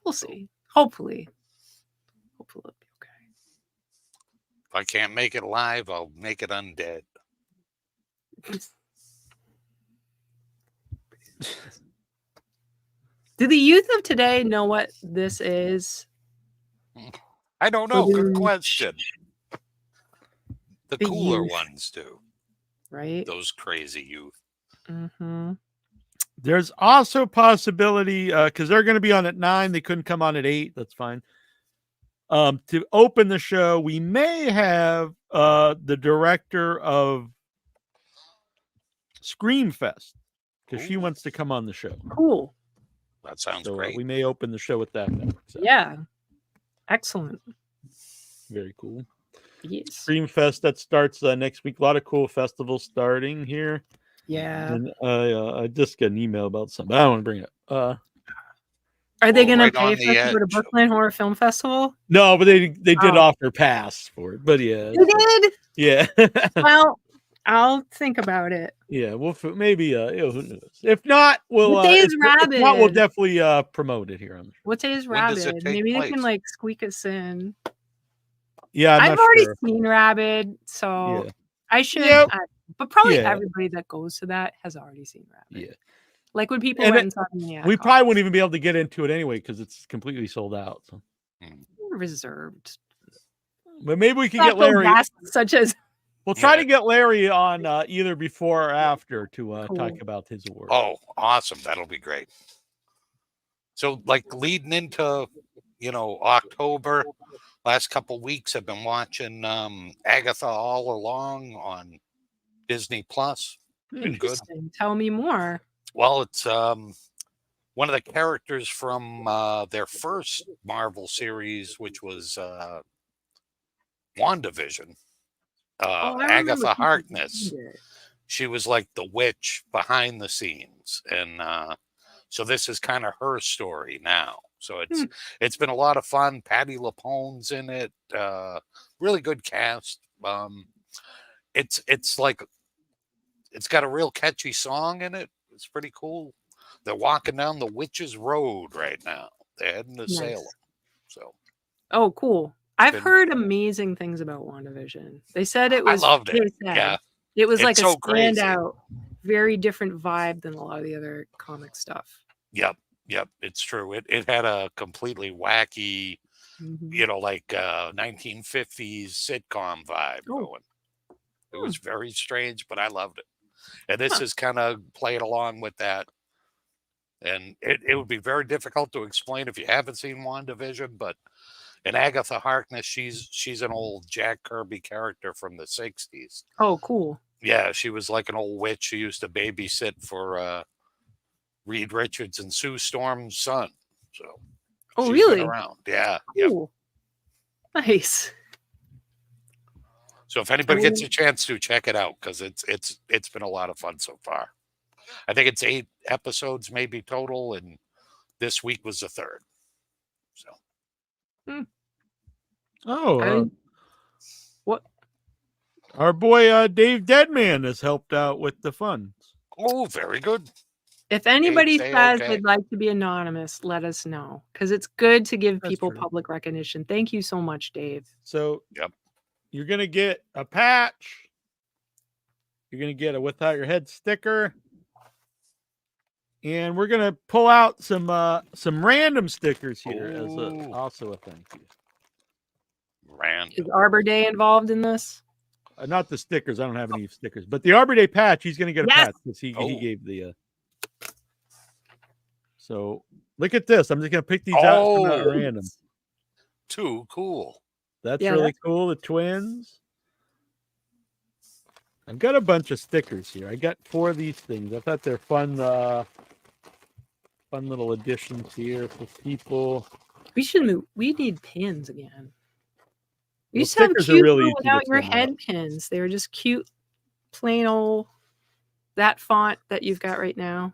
We'll see. Hopefully. Hopefully it'll be okay. If I can't make it live, I'll make it undead. Do the youth of today know what this is? I don't know. Good Mm. question. The The cooler youth. ones do. Right? Those crazy youth. Mm-hmm. There's also possibility because they're going to be on at 9. They couldn't come on at 8. That's fine. To open the show, we may have the director of Screamfest because she wants to come on the show. Cool. That sounds So great. we may open the show with that. So, Yeah. Excellent. very cool. Yes. Screamfest that starts next week. A lot of cool festivals starting here. Yeah. And I just got an email about something. I don't want to bring it up. Are they Well, going right to on pay the for us to go to edge. Brooklyn Horror Film Festival? No, but they did Oh. offer pass for it. But yeah, They did? yeah, Well, I'll think about it. yeah. We'll maybe who knows? If not, we'll What day is if not, we'll Rabid? definitely promote it here on the show. What day is When does it Rabid? take Maybe they can place? like squeak us in. Yeah, I've already seen Rabid, so I should. Yep. But probably Yeah. everybody that goes to that has already seen Rabid. Yeah. Like when people And went and saw Maniac we Cop, probably wouldn't even be able to get into it anyway because it's completely sold out. So. reserved. But maybe we can Not get Larry. guests, such as We'll try to get Larry on either before or after to talk about his award. Oh, awesome. That'll be great. So, like, leading into, October, last couple weeks, I've been watching Agatha All Along on Disney Plus. Been good. Tell me more. Well, it's one of the characters from their first Marvel series, which was WandaVision. Agatha Harkness. She was like the witch behind the scenes, and so this is kind of her story now. So it's been a lot of fun. Patti LuPone's in it. Really good cast. It's like it's got a real catchy song in it. It's pretty cool. They're walking down the Witch's Road right now. They're heading to Salem. So. Oh, cool. I've heard amazing things about WandaVision. They said it was. I loved it. Yeah. It was like a so crazy. standout, very different vibe than a lot of the other comic stuff. Yep. It's true. It had a completely wacky, like 1950s sitcom vibe going. It was very strange, but I loved it. And this is kind of playing along with that. And it would be very difficult to explain if you haven't seen WandaVision, but in Agatha Harkness, she's an old Jack Kirby character from the 60s. Oh, cool. Yeah, she was like an old witch who used to babysit for Reed Richards and Sue Storm's son. So she's really? Been around. Yeah. Cool. Yep. Nice. So if anybody gets a chance to check it out, because it's been a lot of fun so far. I think it's 8 episodes maybe total, and this week was the 3rd. So. What? Our boy Dave Deadman has helped out with the funds. Oh, very good. If anybody says they'd like to be anonymous, let us know, because it's good to give people public recognition. Thank you so much, Dave. So you're going to get a patch. You're going to get a Without Your Head sticker. And we're going to pull out some random stickers here as also a thank you. Random. Is Arbor Day involved in this? Not the stickers. I don't have any stickers. But the Arbor Day patch, he's going to get a patch because he gave the... So look at this. I'm just going to pick these out from random. Too cool. That's really cool. The twins. I've got a bunch of stickers here. I got 4 of these things. I thought they're fun little additions here for people. We need pins again. We used to have cute Without Your Head pins. They were just cute, plain old that font that you've got right now.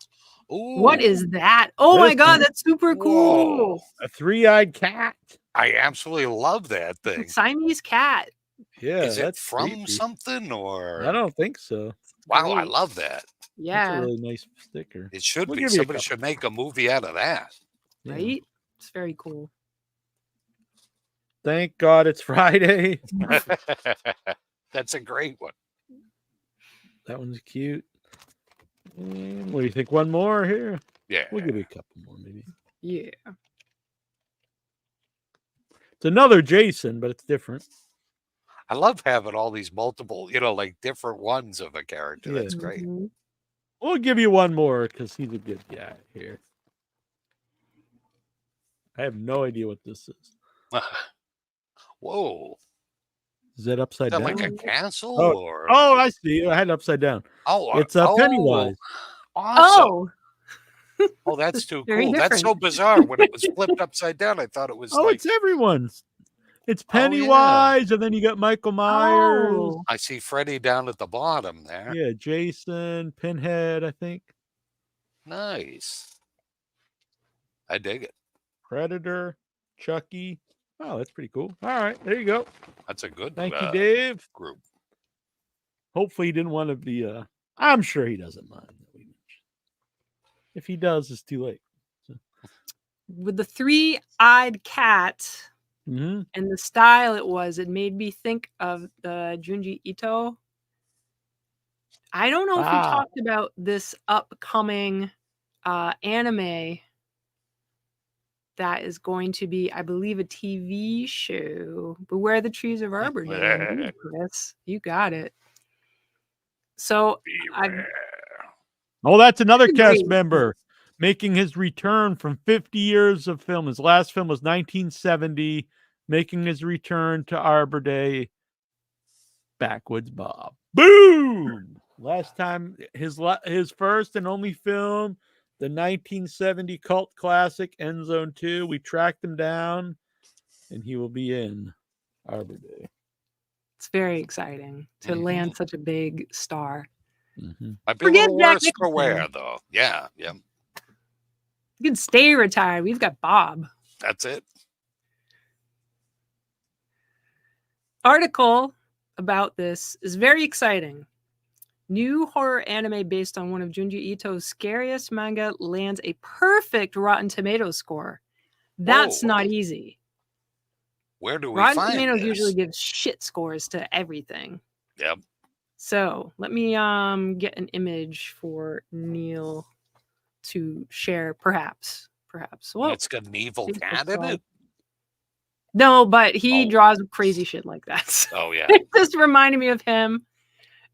Ooh. What is that? Oh my God, that's super cool. A 3-eyed cat. I absolutely love that thing. It's a Siamese cat. Yeah. Is it from something or? I don't think so. Wow, I love that. Yeah. That's a really nice sticker. It should be. Somebody should make a movie out of that. Right? It's very cool. Thank God it's Friday. That's a great one. That one's cute. And what do you think? One more here? Yeah. We'll give you a couple more, maybe. Yeah. It's another Jason, but it's different. I love having all these multiple, like different ones of a character. That's great. We'll give you one more because he's a good guy here. I have no idea what this is. Whoa. Is that upside down? Like a castle? Oh, I see. I had it upside down. Oh, it's a Pennywise. Awesome. Oh, that's too cool. That's so bizarre. When it was flipped upside down, I thought it was it's everyone's. It's Pennywise, and then you got Michael Myers. Oh. I see Freddy down at the bottom there. Yeah, Jason, Pinhead, I think. Nice. I dig it. Predator, Chucky. Oh, that's pretty cool. All right, there you go. That's a good Thank you, Dave. Group. Hopefully he didn't want to be I'm sure he doesn't mind. If he does, it's too late. So. With the 3-eyed cat, Mm-hmm. And the style it made me think of the Junji Ito. I don't know if we talked about this upcoming anime that is going to be, I believe, a TV show. Beware the Trees of Arbor. Chris, you got it. So that's another cast member making his return from 50 years of film. His last film was 1970, making his return to Arbor Day. Backwoods Bob. Boom! Last time, his first and only film, the 1970 cult classic End Zone 2. We tracked him down, and he will be in Arbor Day. It's very exciting to land such a big star. Mm-hmm. Might be a little worse for wear, though. Yeah. You can stay retired. We've got Bob. That's it. Article about this is very exciting. New horror anime based on one of Junji Ito's scariest manga lands a perfect Rotten Tomatoes score. That's not easy. Where do we Rotten find Tomatoes this? usually gives shit scores to everything. Yep. So let me get an image for Neal to share, perhaps. Well, It's got an evil cat in it. No, but he draws crazy shit like that. So oh yeah. it just reminded me of him.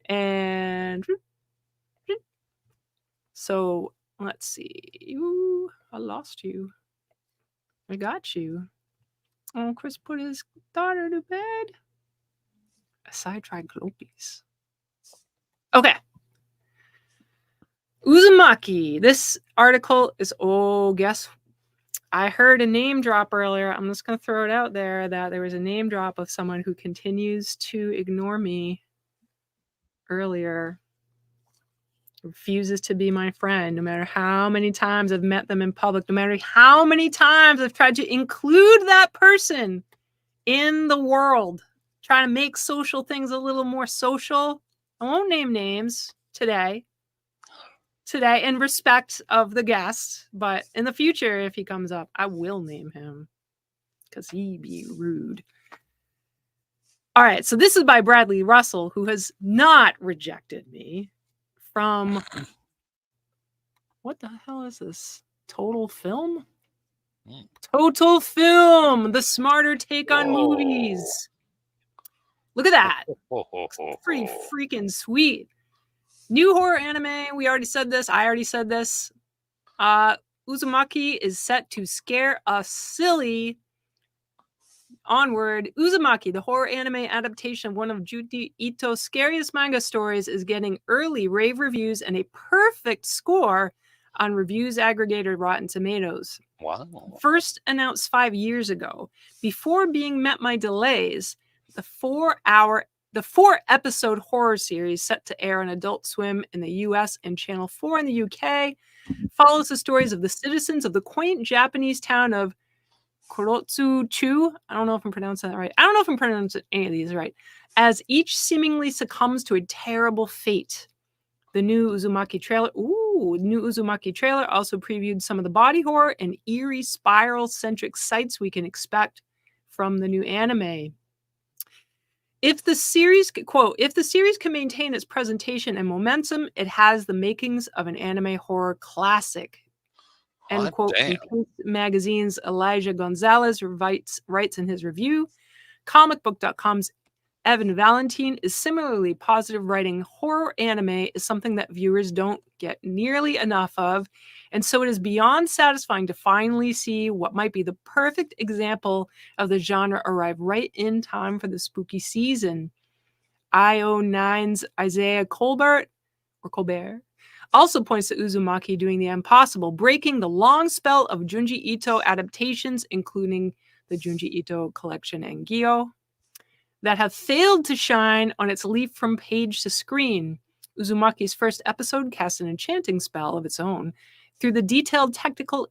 And so let's see. Ooh, I lost you. I got you. Oh, Chris put his daughter to bed. A sidetracked Glopies. Okay. Uzumaki. This article is, guess. I heard a name drop earlier. I'm just going to throw it out there that there was a name drop of someone who continues to ignore me earlier. Refuses to be my friend, no matter how many times I've met them in public, no matter how many times I've tried to include that person in the world, trying to make social things a little more social. I won't name names today in respect of the guest, but in the future, if he comes up, I will name him because he be rude. All right, so this is by Bradley Russell, who has not rejected me from, what the hell is this? Total Film? Total Film, the smarter take on movies. Look at that. Pretty freaking sweet. New horror anime. We already said this. I already said this. Uzumaki is set to scare us silly. Onward. Uzumaki, the horror anime adaptation of one of Junji Ito's scariest manga stories, is getting early rave reviews and a perfect score on reviews aggregator Rotten Tomatoes. Wow. First announced 5 years ago, before being met by delays, the 4-episode horror series set to air on Adult Swim in the US and Channel 4 in the UK follows the stories of the citizens of the quaint Japanese town of Kurotsu-chu. I don't know if I'm pronouncing that right. I don't know if I'm pronouncing any of these right. As each seemingly succumbs to a terrible fate. The new Uzumaki trailer also previewed some of the body horror and eerie spiral-centric sights we can expect from the new anime. If the series, quote, if the series can maintain its presentation and momentum, it has the makings of an anime horror classic. End quote. From Magazine's Elijah Gonzalez writes in his review. Comicbook.com's Evan Valentine is similarly positive, writing horror anime is something that viewers don't get nearly enough of, and so it is beyond satisfying to finally see what might be the perfect example of the genre arrive right in time for the spooky season. IO9's Isaiah Colbert also points to Uzumaki doing the impossible, breaking the long spell of Junji Ito adaptations, including the Junji Ito collection and Gyo, that have failed to shine on its leap from page to screen. Uzumaki's first episode cast an enchanting spell of its own through the detailed technical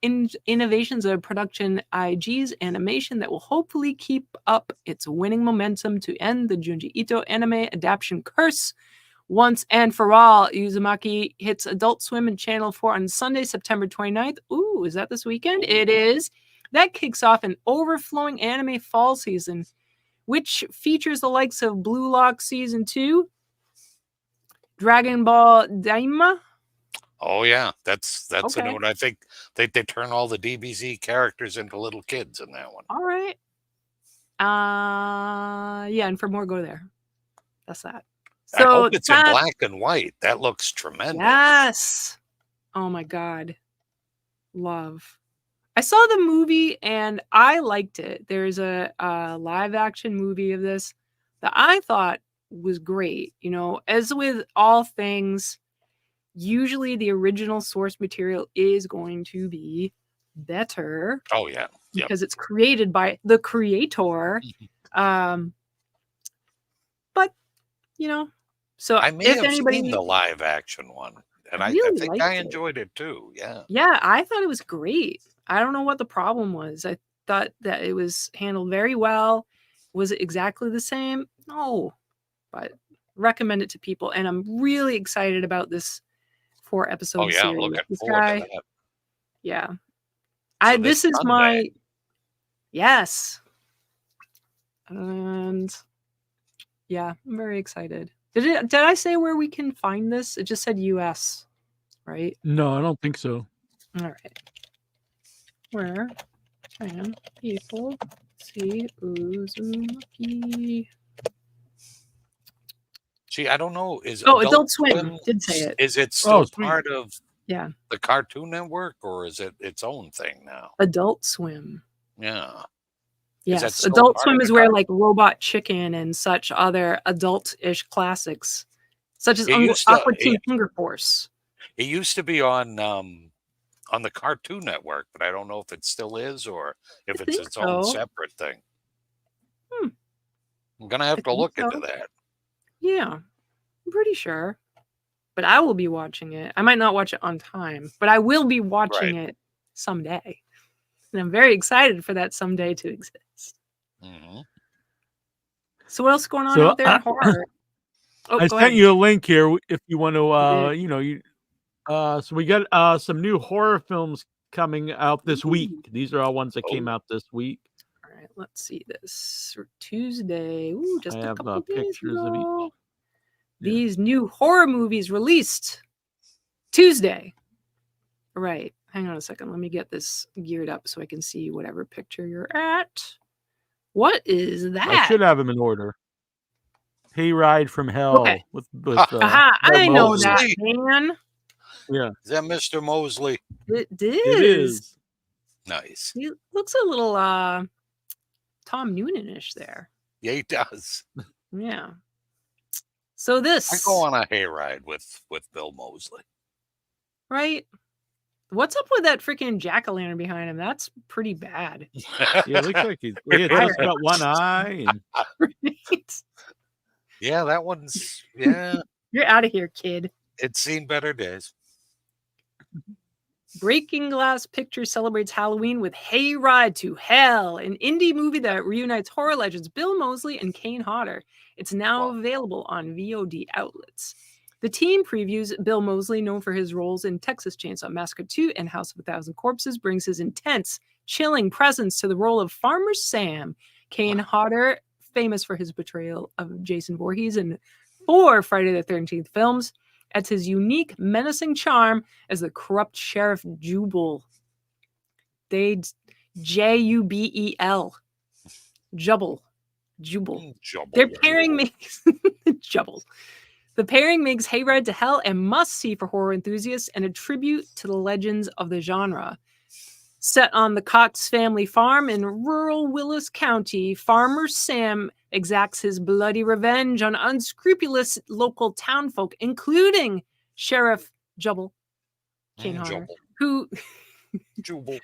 innovations of production IG's animation that will hopefully keep up its winning momentum to end the Junji Ito anime adaptation curse once and for all. Uzumaki hits Adult Swim and Channel 4 on Sunday, September 29th. Ooh, is that this weekend? It is. That kicks off an overflowing anime fall season, which features the likes of Blue Lock Season 2, Dragon Ball Daima. Oh yeah, that's a Okay. new one. I think they turn all the DBZ characters into little kids in that one. All right. Yeah, and for more, go there. That's that. I So hope it's in black and white. That looks tremendous. Yes. Oh my God. Love. I saw the movie and I liked it. There's a live action movie of this that I thought was great. You know, as with all things, usually the original source material is going to be better. Oh yeah. Yep. Because it's created by the creator. But you know, so I may if have anybody seen the live action one, and I really think liked I it. enjoyed it too. Yeah. Yeah, I thought it was great. I don't know what the problem was. I thought that it was handled very well. Was it exactly the same? No, but recommend it to people. And I'm really excited about this 4-episode Oh yeah, series. I'm looking This forward guy, to that. yeah. So This is Sunday. my yes. And yeah, I'm very excited. Did I say where we can find this? It just said US, right? No, I don't think so. All right. Where can people see Uzumaki? See, I don't know. Is Adult Swim did say it. Is it still sweet. part of Yeah. the Cartoon Network, or is it its own thing now? Adult Swim. Yeah. Yes. still Adult part Swim of is the where Cartoon- like Robot Chicken and such other adult-ish classics, such as It used to- Aqua Teen Hunger Force. It used to be on the Cartoon Network, but I don't know if it still is or if I it's think its own so. separate thing. Hmm. I'm gonna have to think look so. into that. Yeah, I'm pretty sure. But I will be watching it. I might not watch it on time, but I will be watching it someday. And I'm very excited for that someday to exist. Mm-hmm. So what else is going on So out there in horror? Oh, I go sent ahead. you a link here if you want did. to, so we got some new horror films coming out this week. These are all ones that came out this week. All right, let's see this. For Tuesday. Ooh, just I a have couple days pictures of ago. each. These new horror movies released Tuesday. Right. Hang on a second. Let me get this geared up so I can see whatever picture you're at. What is that? I should have them in order. Hayride from Hell Okay. with Aha, I know Mosley. that, man. Yeah. Is that Mr. Mosley? It is. It is. Nice. He looks a little Tom Noonan-ish there. Yeah, he does. Yeah. So this I go on a hayride with Bill Mosley. right? What's up with that freaking jack-o'-lantern behind him? That's pretty bad. Yeah, it looks like he's just got one eye. And... Right? Yeah, that one's You're out of here, kid. it's seen better days. Breaking Glass Pictures celebrates Halloween with Hayride to Hell, an indie movie that reunites horror legends Bill Moseley and Kane Hodder. It's now available on VOD outlets. The team previews Bill Moseley, known for his roles in Texas Chainsaw Massacre 2 and House of a Thousand Corpses, brings his intense, chilling presence to the role of Farmer Sam. Kane Hodder, famous for his portrayal of Jason Voorhees in 4 Friday the 13th films, adds his unique, menacing charm as the corrupt Sheriff Jubel. Jubel. Jubel. Their pairing makes Jubel. The pairing makes Hayride to Hell a must-see for horror enthusiasts and a tribute to the legends of the genre. Set on the Cox family farm in rural Willis County, Farmer Sam exacts his bloody revenge on unscrupulous local townfolk, including Sheriff Jubel, Kane Hodder, who... Jubel.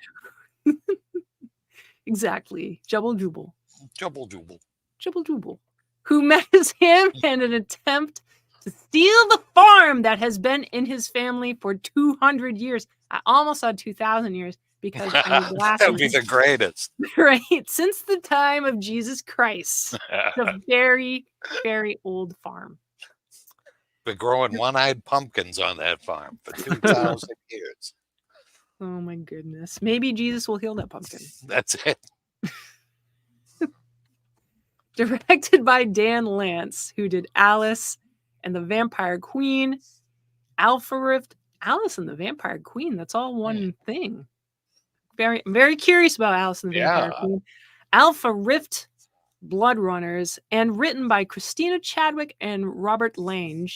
Exactly. Jubel. Jubel. Who messes him in an attempt to steal the farm that has been in his family for 200 years. I almost said 2,000 years because I need glasses. That would be the greatest. Right? Since the time of Jesus Christ. It's a very, very old farm. Been growing one-eyed pumpkins on that farm for 2,000 years. Oh my goodness. Maybe Jesus will heal that pumpkin. That's it. Directed by Dan Lance, who did Alice and the Vampire Queen. Alpha Rift, Alice and the Vampire Queen. That's all one thing. I'm very curious about Alice and the Vampire Queen. Alpha Rift, Blood Runners, and written by Christina Chadwick and Robert Lange.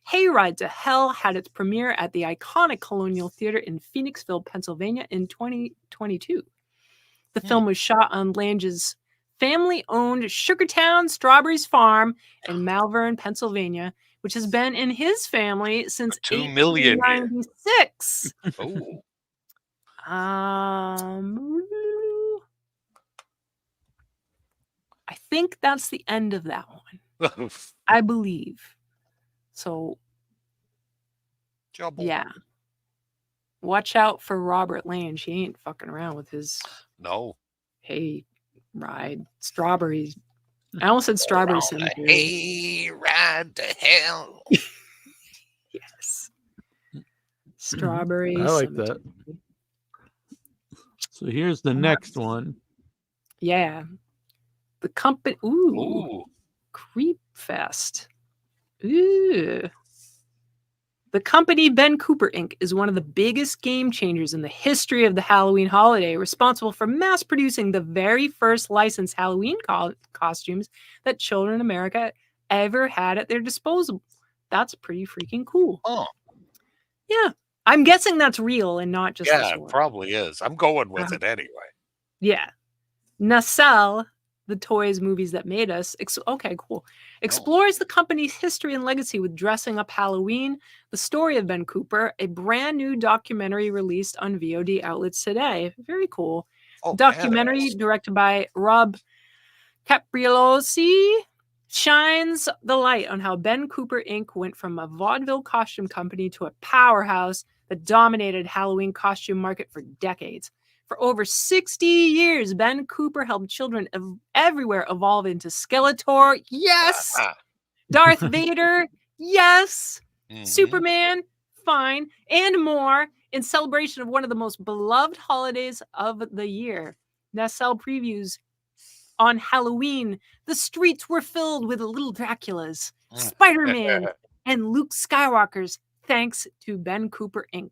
Hayride to Hell had its premiere at the iconic Colonial Theater in Phoenixville, Pennsylvania in 2022. The film was shot on Lange's family-owned Sugartown Strawberries Farm in Malvern, Pennsylvania, which has been in his family since 2 million years. 1896. Oh. I think that's the end of that one. I believe. So, yeah. Watch out for Robert Lange. He ain't fucking around with his hay ride. Strawberries. I almost said strawberry cemetery. Hey, ride to hell. Yes. Strawberry I like cemetery. that. So here's the next one. Yeah. The company. Ooh. Creep Fest. Ooh. The company Ben Cooper Inc. is one of the biggest game changers in the history of the Halloween holiday, responsible for mass producing the very first licensed Halloween costumes that children in America ever had at their disposal. That's pretty freaking cool. Oh. Yeah. I'm guessing that's real and not just Yeah, it probably is. I'm going with it anyway. Yeah. Nacelle, the toys movies that made us. Okay, cool. Explores the company's history and legacy with Dressing Up Halloween, the story of Ben Cooper, a brand new documentary released on VOD outlets today. Very cool. Documentary directed by Rob Capriosi shines the light on how Ben Cooper Inc. went from a vaudeville costume company to a powerhouse that dominated Halloween costume market for decades. For over 60 years, Ben Cooper helped children everywhere evolve into Skeletor, yes! Darth Vader, yes! Superman, fine, and more in celebration of one of the most beloved holidays of the year. Nacelle previews on Halloween. The streets were filled with little Draculas, Spider-Man, and Luke Skywalkers, thanks to Ben Cooper Inc.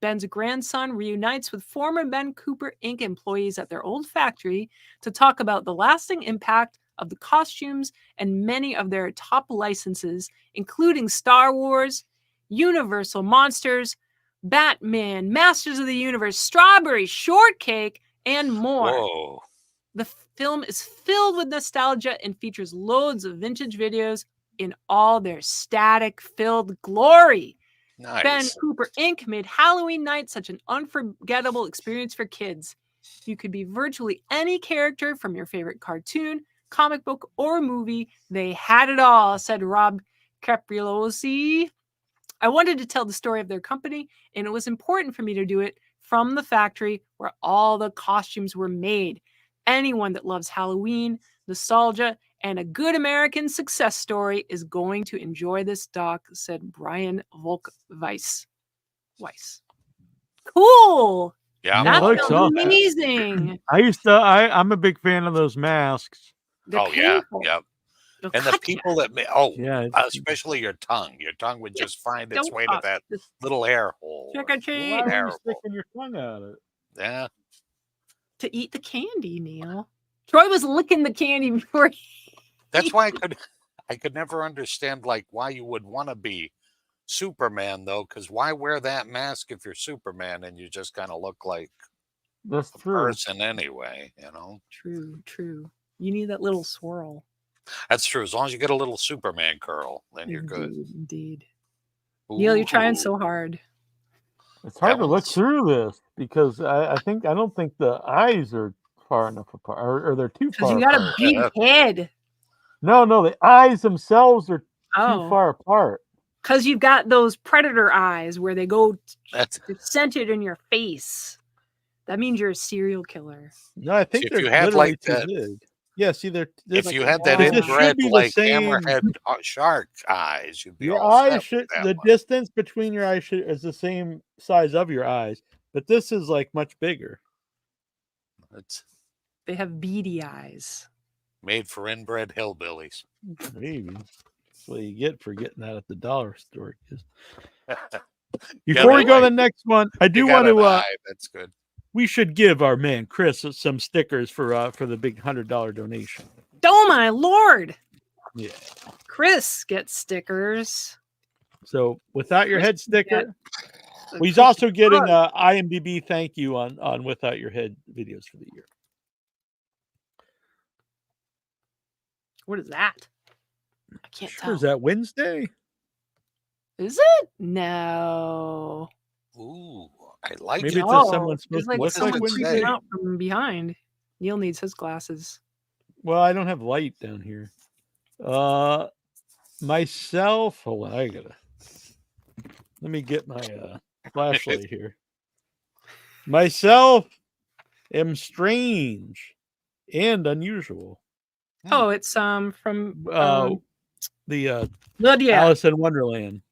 Ben's grandson reunites with former Ben Cooper Inc. employees at their old factory to talk about the lasting impact of the costumes and many of their top licenses, including Star Wars, Universal Monsters, Batman, Masters of the Universe, Strawberry Shortcake, and more. Whoa. The film is filled with nostalgia and features loads of vintage videos in all their static-filled glory. Nice. Ben Cooper Inc. made Halloween night such an unforgettable experience for kids. You could be virtually any character from your favorite cartoon, comic book, or movie. They had it all, said Rob Capriosi. I wanted to tell the story of their company, and it was important for me to do it from the factory where all the costumes were made. Anyone that loves Halloween, nostalgia, and a good American success story is going to enjoy this doc, said Brian Volk-Weiss. Cool. Yeah, that looks sounds awesome. amazing. I'm a big fan of those masks. They're painful. Yeah. They'll And the cut ya. people that especially your tongue. Your tongue would just find its way to that little air hole. Trick or treat. Why are you sticking your tongue at it? Yeah. To eat the candy, Neil. Troy was licking the candy before. That's why I could never understand like why you would want to be Superman though, because why wear that mask if you're Superman and you just kind of look like That's a true. person anyway, you know? True. You need that little swirl. That's true. As long as you get a little Superman curl, then you're good. Indeed. Neil, you're trying so hard. It's hard to look through this because I don't think the eyes are far enough apart, or they're too far. Because you got apart. a big head. No, the eyes themselves are Oh. too far apart. Because you've got those predator eyes where they go That's centered in your face. That means you're a serial killer. No, I think if they're you had literally like too that, big. Yeah, see, if you had that it should inbred be the like same- hammerhead shark eyes, you'd be Your all set eyes with should that the one. distance between your eyes is the same size of your eyes. but this is like much bigger. They have beady eyes. Made for inbred hillbillies. Maybe that's what you get for getting that at the dollar store. Yeah, Before we they go to the like- next one, I do you want got to. an eye, that's good. We should give our man Chris some stickers for the big $100 donation. Oh my lord! Yeah. Chris gets stickers. So without your Chris head sticker, a he's cookie also getting rug. IMDb thank you on Without Your Head videos for the year. What is that? I can't tell. Is that Wednesday? Is it? No. Ooh, I like Maybe it. it's just someone supposed It's to like look someone like creeping Wednesday. out from behind. Neil needs his glasses. Well, I don't have light down here. Myself, hold on, let me get my flashlight here. Myself am strange and unusual. Oh, it's from The Lydia. Alice in Wonderland.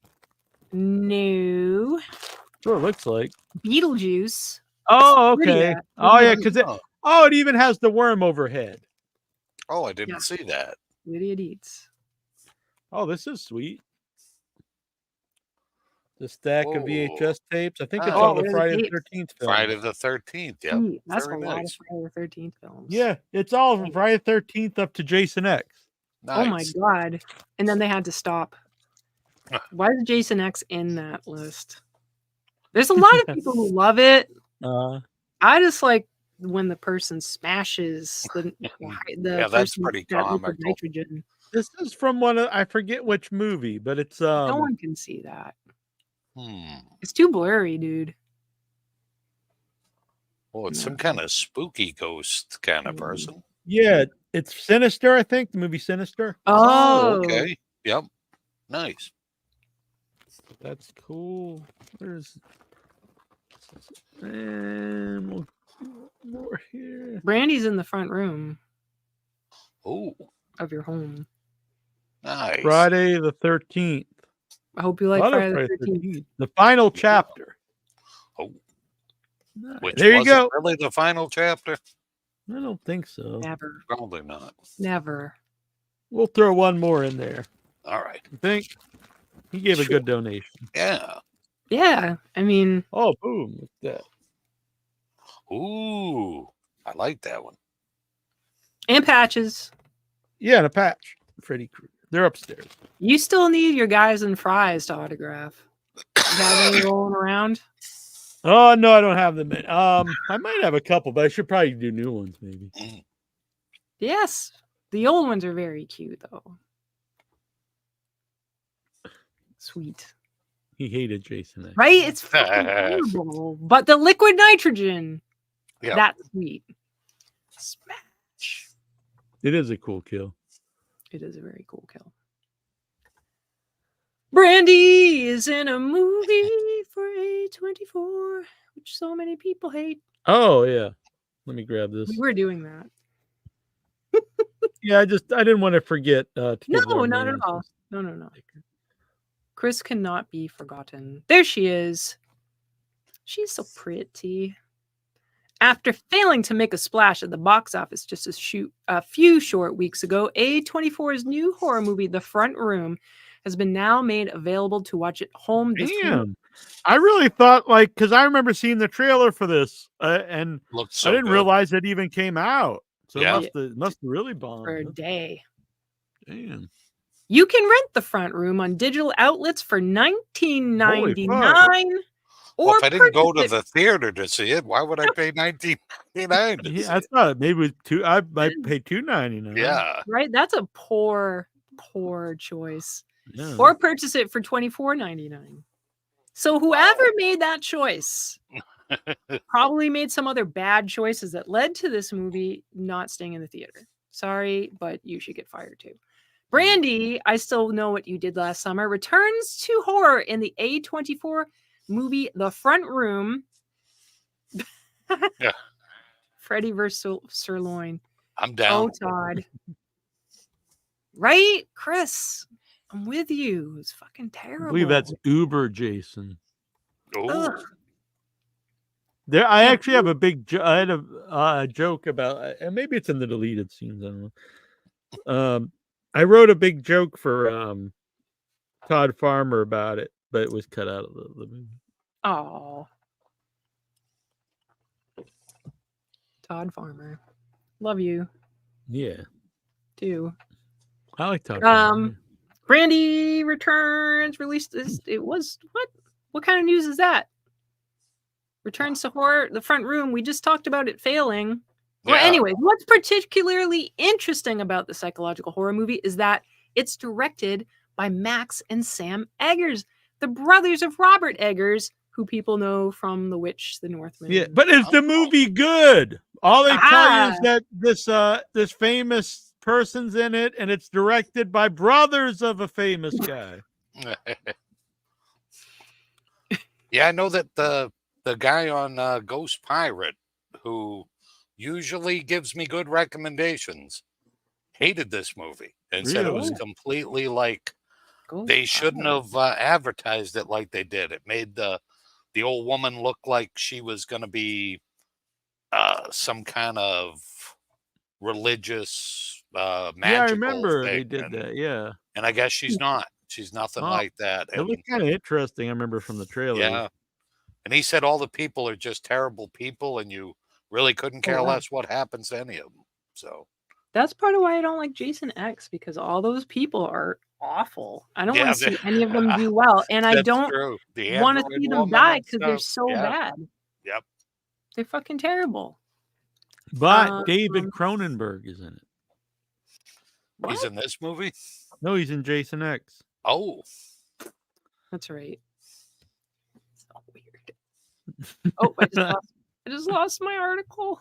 No. Sure, it looks like Beetlejuice. Oh, Lydia. okay. Oh, yeah, Lydia because Deetz. it even has the worm overhead. Oh, I didn't see that. Lydia Deetz. Oh, this is sweet. The stack of VHS tapes. I think it's all the Friday the 13th films. Friday the 13th, yeah. That's Very a lot of nice. Friday the 13th films. Yeah, it's all from Friday the 13th up to Jason X. Oh my god. And then they had to stop. Why is Jason X in that list? There's a lot of people who love it. I just like when the person smashes the Yeah, that's person pretty that liquid comical. nitrogen. This is from one of, I forget which movie, but it's No one can see that. Hmm. It's too blurry, dude. Oh, it's some kind of spooky ghost kind of person. Yeah, it's Sinister, I think. The movie Sinister. Oh, okay. Yep. Nice. That's cool. There's and more here. Brandy's in the front room Oh, of your home. nice. Friday the 13th. I hope you like Lot of Friday the 13th. The final chapter. Oh, which There you wasn't go. really the final chapter. I don't think so. Never. Probably not. Never. We'll throw one more in there. All right. I think he gave a good donation. Yeah. Yeah. I mean, Oh, boom. Look at that. Ooh, I like that one. and patches. Yeah, and a patch. Freddy Krueger. They're upstairs. You still need your guys and fries to autograph. You have any rolling around? Oh no, I don't have them. I might have a couple, but I should probably do new ones, maybe. Yes. The old ones are very cute, though. Sweet. He hated Jason X. Right? It's fucking horrible. But the liquid nitrogen, Yeah. that's sweet. Smash. It is a cool kill. It is a very cool kill. Brandy is in a movie for A24, which so many people hate. Oh yeah. Let me grab this. We were doing that. Yeah, I didn't want to forget. To give No, our not at man all. No. Chris cannot be forgotten. There she is. She's so pretty. After failing to make a splash at the box office just a few short weeks ago, A24's new horror movie, The Front Room, has been now made available to watch at home this week. Damn. I really thought because I remember seeing the trailer for this and Looked so I didn't good. realize it even came out. So Yeah. it must have really bombed. For a huh? day. Damn. You can rent The Front Room on digital outlets for $19.99. Well, Or if I didn't go to purchase it- the theater to see it, why would I pay $19.99? Yeah, I thought maybe I might pay $2.99. Yeah. Right? That's a poor choice. Yeah. Or purchase it for $24.99. So whoever made that choice probably made some other bad choices that led to this movie not staying in the theater. Sorry, but you should get fired too. Brandy, I Still Know What You Did Last Summer, returns to horror in the A24 movie The Front Room. Yeah. Freddy vs. Sirloin. I'm down. Oh, Todd. Right, Chris? I'm with you. It's fucking I terrible. believe that's Uber Jason. Oh, Ugh. There, I actually have a big. I had a joke about, and maybe it's in the deleted scenes. I don't know. I wrote a big joke for Todd Farmer about it, but it was cut out of the movie. Oh, Todd Farmer, love you. Yeah, too. I like Todd Farmer. Brandy returns. Released this. It was what? What kind of news is that? Returns to horror. The Front Room. We just talked about it failing. Well, anyway, what's particularly interesting about the psychological horror movie is that it's directed by Max and Sam Eggers, the brothers of Robert Eggers, who people know from The Witch, The Northman. Yeah, but is the movie good? All they tell you is that this famous person's in it, and it's directed by brothers of a famous guy. Yeah, I know that the guy on Ghost Pirate, who usually gives me good recommendations, hated this movie and said it was completely like they shouldn't have advertised it like they did. It made the old woman look like she was going to be some kind of religious magical Yeah, I remember thing. they did that. Yeah, and I guess she's not. She's nothing like that. It looked kind of interesting. I remember from the trailer. Yeah, and he said all the people are just terrible people, and you really couldn't care less what happens to any of them. So that's part of why I don't like Jason X, because all those people are awful. I don't want to see any of them do well, and I don't want to see them die because they're so bad. Yep, they're fucking terrible. But David Cronenberg is in it. What? He's in this movie? No, he's in Jason X. Oh, that's right. So weird. Oh, I just lost my article.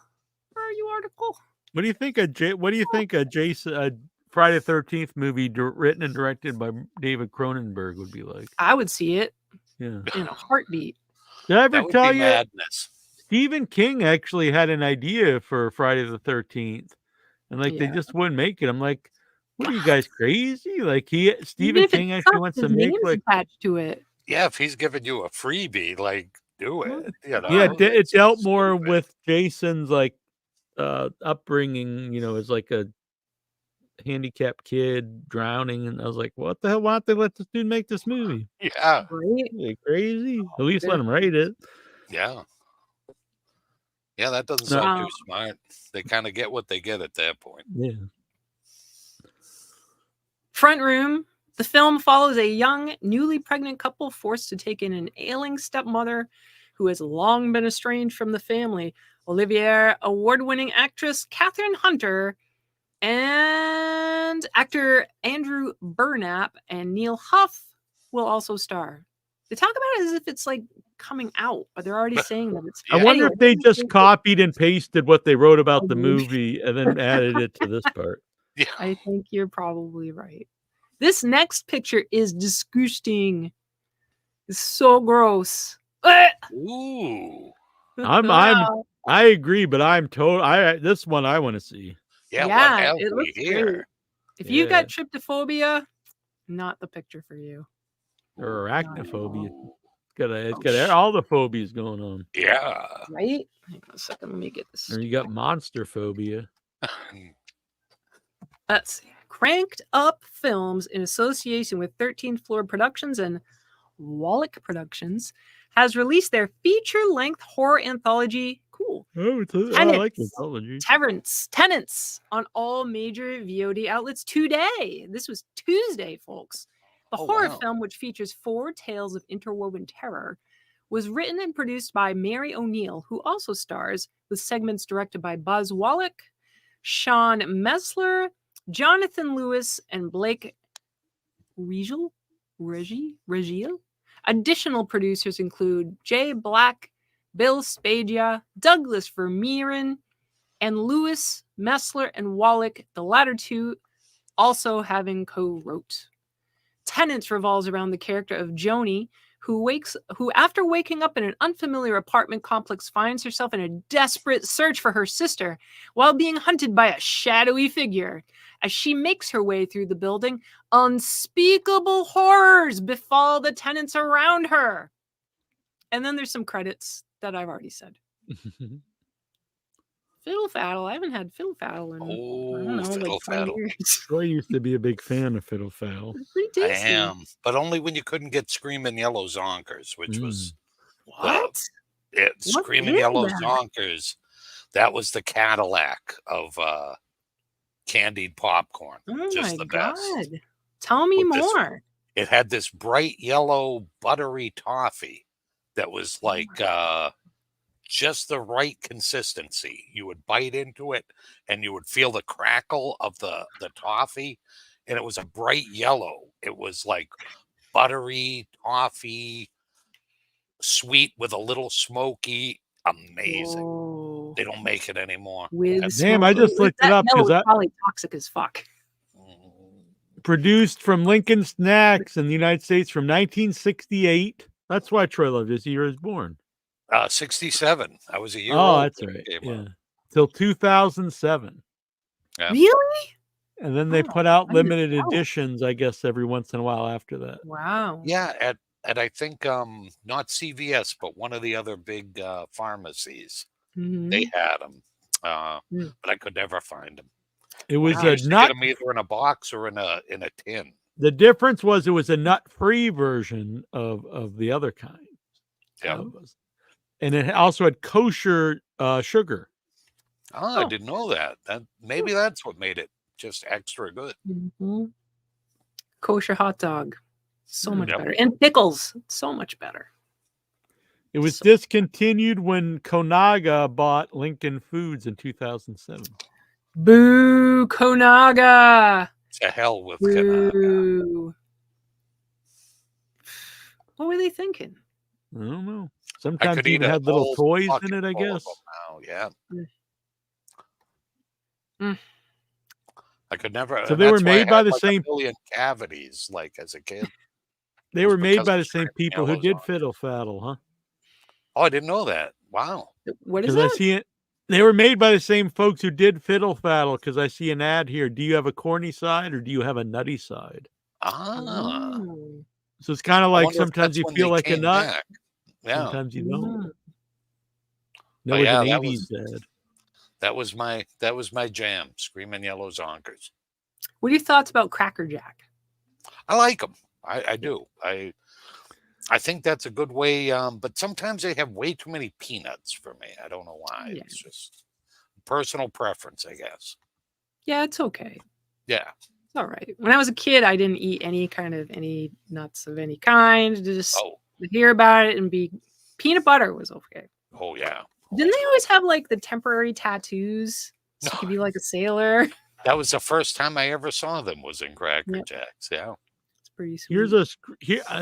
Where are you, article? What do you think a Jason Friday the 13th movie written and directed by David Cronenberg would be like? I would see it. Yeah, in a heartbeat. Did I ever tell you? Madness. Stephen King actually had an idea for Friday the 13th, and they just wouldn't make it. I'm like, what are you guys crazy? Like Stephen King actually wants to make attached to it. Yeah, if he's giving you a freebie, like do it. You know? Yeah, it dealt more with Jason's like upbringing. You know, as like a handicapped kid drowning, and I was like, what the hell? Why don't they let this dude make this movie? Yeah, right? Like crazy. At least let him write it. Yeah. Yeah, that doesn't sound too smart. They kind of get what they get at that point. Yeah. Front Room. The film follows a young, newly pregnant couple forced to take in an ailing stepmother who has long been estranged from the family. Olivier award-winning actress Catherine Hunter and actor Andrew Burnap and Neil Huff will also star. They talk about it as if it's like coming out, but they're already saying that it's. I wonder if they just copied and pasted what they wrote about the movie and then added it to this part. Yeah, I think you're probably right. This next picture is disgusting. It's so gross. Ooh. I agree, but I'm told this one I want to see. Yeah, it looks great. If you've got tryptophobia, not the picture for you. Or arachnophobia. It's got all the phobias going on. Yeah. Right? Hang on a second. Let me get this. Or you got monster phobia. Let's see. Cranked Up Films, in association with 13th Floor Productions and Wallach Productions, has released their feature-length horror anthology. Cool. Oh, I like anthology. Tenants on all major VOD outlets today. This was Tuesday, folks. The horror film, which features 4 tales of interwoven terror, was written and produced by Mary O'Neill, who also stars, with segments directed by Buzz Wallach, Sean Messler, Jonathan Lewis, and Blake Regiel. Additional producers include Jay Black, Bill Spadia, Douglas Vermeeren, and Lewis, Messler, and Wallach, the latter two also having co-wrote. Tenants revolves around the character of Joni, who after waking up in an unfamiliar apartment complex finds herself in a desperate search for her sister while being hunted by a shadowy figure. As she makes her way through the building, unspeakable horrors befall the tenants around her. And then there's some credits that I've already said. Fiddle Faddle. I haven't had Fiddle Faddle in, I don't know, Fiddle like 20 Faddle. years. Troy used to be a big fan of Fiddle Faddle. Pretty I tasty. am, but only when you couldn't get Screaming Yellow Zonkers, which was What? Screaming is Yellow that? Zonkers. That was the Cadillac of candied popcorn. Oh Just my the God. best. Tell me With this- more. It had this bright yellow buttery toffee that was like just the right consistency. You would bite into it and you would feel the crackle of the toffee, and it was a bright yellow. It was like buttery toffee, sweet with a little smoky. Amazing. Whoa. They don't make it anymore. With Damn, I just looked it that up yellow because is that probably toxic as fuck. produced from Lincoln Snacks in the United States from 1968. That's why Troy loved this year. He was born. 67. I was a year Oh, old. that's when it right. came Yeah, out. till 2007. Yeah. Really? And then they Oh, put out I didn't limited know. editions, I guess, every once in a while after that. Wow. Yeah, at I think not CVS, but one of the other big pharmacies. Mhm. They had them, Mm. but I could never find them. It was I a used to get nut. them either in a box or in a tin. The difference was it was a nut-free version of the other kind. Yeah. And it also had kosher sugar. I didn't know that. Maybe that's what made it just extra good. Mhm. Kosher hot dog. So much Yep. better. And pickles. So much better. It was discontinued when Konaga bought Lincoln Foods in 2007. Boo, Konaga. To hell with Konaga. Boo. What were they thinking? I don't know. I Sometimes could they eat even a had little whole toys in bucket it, I full of guess. them now, yeah. Mm. I could never. So and they were that's why I made by had, the like, same. a million cavities, like as a kid. They was were made because by of the same Screaming people who Yellow did Zonkers. Fiddle Faddle, huh? Oh, I didn't know that. Wow. What is Because I that? see it. They were made by the same folks who did Fiddle Faddle. Because I see an ad here. Do you have a corny side or do you have a nutty side? Oh. So it's kind of I like wonder if sometimes that's you when feel they like a came nut, back. Yeah. sometimes you don't. Mm. That But was yeah, an that 80s ad. that was my jam. Screaming Yellow Zonkers. What are your thoughts about Cracker Jack? I like them. I do. I think that's a good way. But sometimes they have way too many peanuts for me. I don't know why. Yeah. It's just personal preference, I guess. Yeah, it's okay. Yeah. It's all right. When I was a kid, I didn't eat any nuts of any kind. Just hear about it and be peanut butter was okay. Oh yeah. Didn't they always have like the temporary tattoos? So you could be like a sailor. That was the first time I ever saw them was in Cracker Yep. Jacks. Yeah. It's pretty sweet. Here's a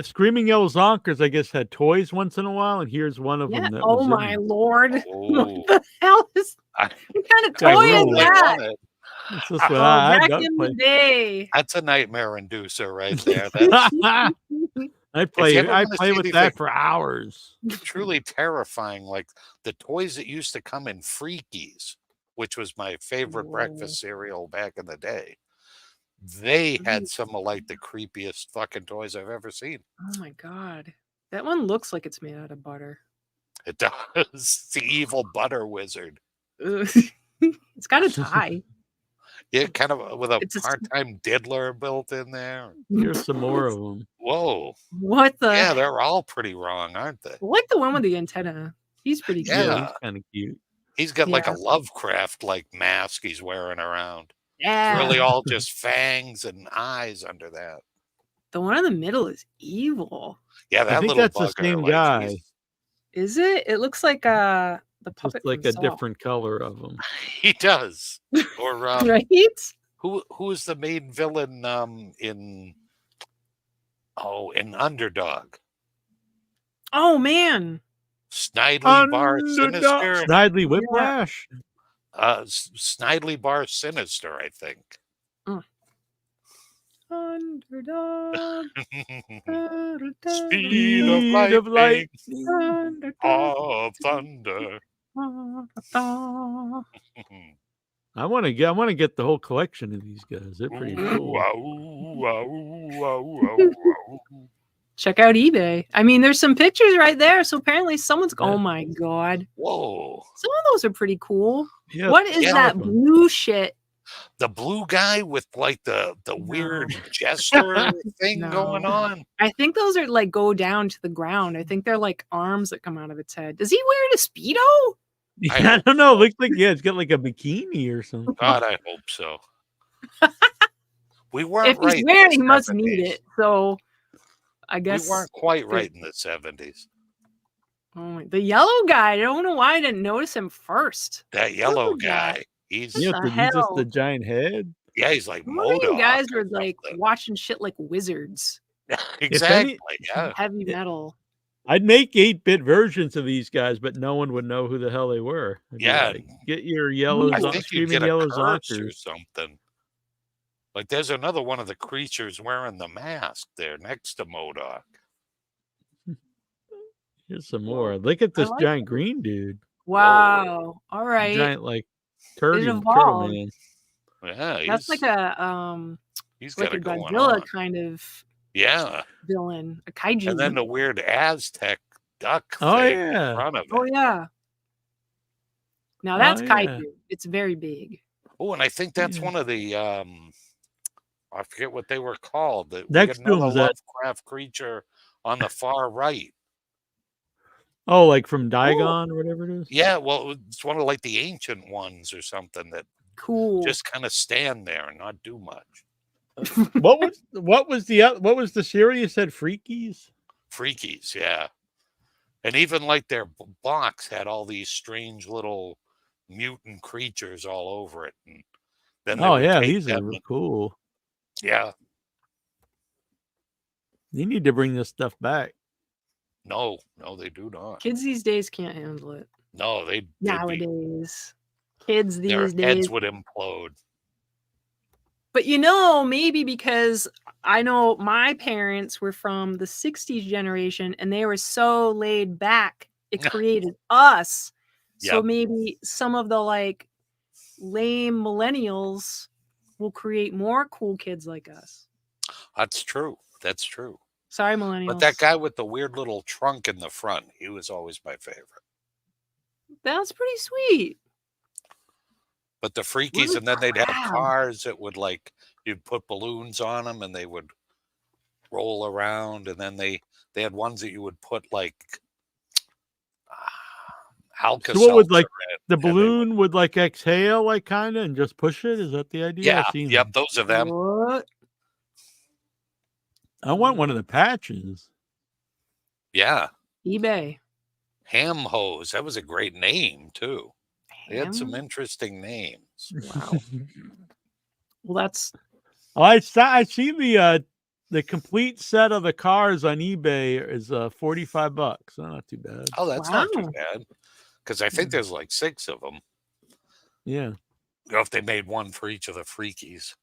Screaming Yellow Zonkers, I guess, had toys once in a while. And here's one of Yeah. them. That Oh was in my there. lord. Oh. What the hell is what kind of toy is really that? want it. That's just what I Back got in play. the day. That's a nightmare inducer right there. That's I you play ever wanna play see with anything that for hours. truly terrifying. Like the toys that used to come in Freakies, which was my favorite breakfast cereal back in the day. They had some of like the creepiest fucking toys I've ever seen. Oh my god. That one looks like it's made out of butter. It does. It's the evil butter wizard. Ugh. It's got a tie. Yeah, kind of with a It's a- part-time diddler built in there. Here's some more of them. Whoa. What the? Yeah, they're all pretty wrong, aren't they? I like the one with the antenna. He's pretty cute. Yeah. He's kind of cute. He's got like Yeah. a Lovecraft like mask he's wearing around. Yeah. It's really all just fangs and eyes under that. The one in the middle is evil. Yeah, that I think little that's the bugger, same like, guy. he's- Is it? It looks like the puppet. Just like from a Saw. different color of them. He does. Or Right? who is the main villain in Underdog? Oh man. Snidely Bar Sinister. Snidely Whiplash. Snidely Bar Sinister, I think. Underdog. Speed of light. Of thunder. I want to get the whole collection of these guys. They're pretty cool. Check out eBay. I mean, there's some pictures right there. So apparently someone's. Oh my god! Whoa! Some of those are pretty cool. Yeah, what is that blue shit? The blue guy with like the weird gesture thing going on. I think those are like go down to the ground. I think they're like arms that come out of its head. Does he wear a Speedo? I don't know. Looks like it's got like a bikini or something. God, I hope so. We weren't If right. he's wearing, he must need it. So I guess we weren't quite right in the 70s. Oh, the yellow guy. I don't know why I didn't notice him first. That yellow guy. He's he's just the giant head. Yeah, he's like Modo. Guys were like watching shit like wizards. Exactly. Yeah. Heavy metal. I'd make 8-bit versions of these guys, but no one would know who the hell they were. Yeah. Like, get your yellow, screaming yellow zonkers or something. Like there's another one of the creatures wearing the mask there next to MODOK. Here's some more. Look at this giant green dude. Wow. All right. Giant like turtle man. Yeah, that's like a he's like got a it going Godzilla on. kind of villain, a kaiju. And then the weird Aztec duck Oh, thing yeah. in front of it. Oh yeah. Now that's kaiju. yeah. It's very big. Oh, and I think that's one of the I forget what they were called. We Next got to him another is that- Lovecraft creature on the far right. Oh, like from Dagon or whatever it is. Yeah, well, it's one of like the ancient ones or something that cool just kind of stand there and not do much. what was the series you said? Freakies? Freakies, yeah. And even like their box had all these strange little mutant creatures all over it. And then they would take these them are and- cool. Yeah. You need to bring this stuff back. No, they do not. Kids these days can't handle it. No, they'd be- Nowadays. Kids their these days. heads would implode. But maybe because I know my parents were from the 60s generation and they were so laid back, it created us. So Yep. maybe some of the like lame millennials will create more cool kids like us. That's true. That's true. Sorry, millennials. But that guy with the weird little trunk in the front, he was always my favorite. That's pretty sweet. But the freakies, and then they'd have cars that would like, you'd put balloons on them and they would roll around. And then they had ones that you would put like Alka-Seltzer. So what would like in, the balloon would like exhale like kind of and just push it? Is that the idea? Yeah. I've seen Yep. them. Those are them. What? I want one of the patches. Yeah. eBay. Ham hose. That was a great name too. They had some Ham? interesting names. Wow. Well, that's Oh, I see the complete set of the cars on eBay is $45. So not too bad. Oh, that's not too Wow. bad. Because I think there's like 6 of them. Yeah. If they made one for each of the freakies.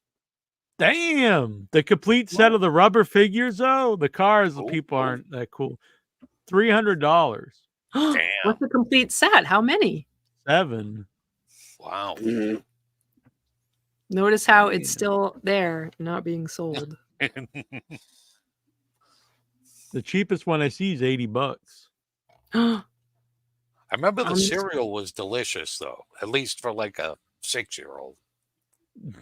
Damn. The complete set of the rubber figures though. The cars, the people aren't that cool. $300. Damn. What's the complete set? How many? 7. Wow. Notice how it's still there, not being sold. The cheapest one I see is $80. I remember the Um, cereal was delicious, though, at least for like a 6-year-old.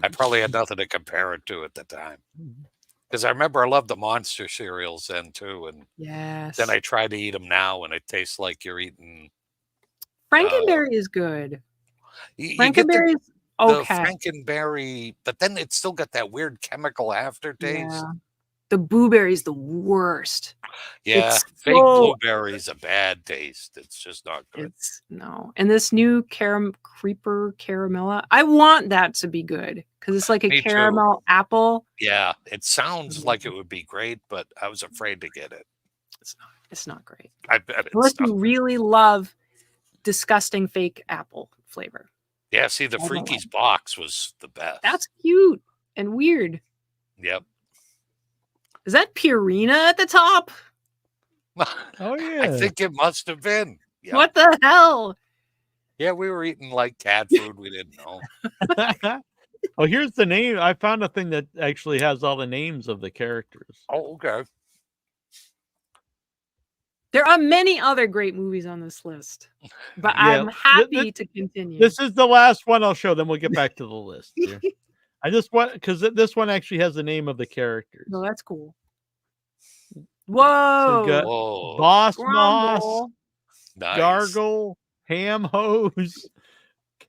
I probably had nothing to compare it to at the time. Because I remember I loved the monster cereals then, too. And Yes. then I try to eat them now, and it tastes like you're eating. Frankenberry is good. You get Frankenberry is the okay. Frankenberry, but then it's still got that weird chemical aftertaste. Yeah. The blueberry's the worst. Yeah, It's fake so- blueberry's a bad taste. It's just not good. It's no. And this new creeper caramella, I want that to be good because it's like a Me too. caramel apple. Yeah, it sounds like it would be great, but I was afraid to get it. It's not great. I bet Unless it's not. you really love disgusting fake apple flavor. Yeah, see, the I don't Freakies box was the best. That's cute and weird. Yep. Is that Purina at the top? Oh yeah. I think it must have been. Yep. What the hell? Yeah, we were eating like cat food. We didn't know. Oh, here's the name. I found a thing that actually has all the names of the characters. Oh, okay. There are many other great movies on this list, but Yeah, I'm happy to continue. This is the last one I'll show. Then we'll get back to the list. Here. I just want because this one actually has the name of the characters. No, that's cool. So Whoa! you got Whoa. Boss Moss, Grumble. Nice. Gargle, Ham Hose,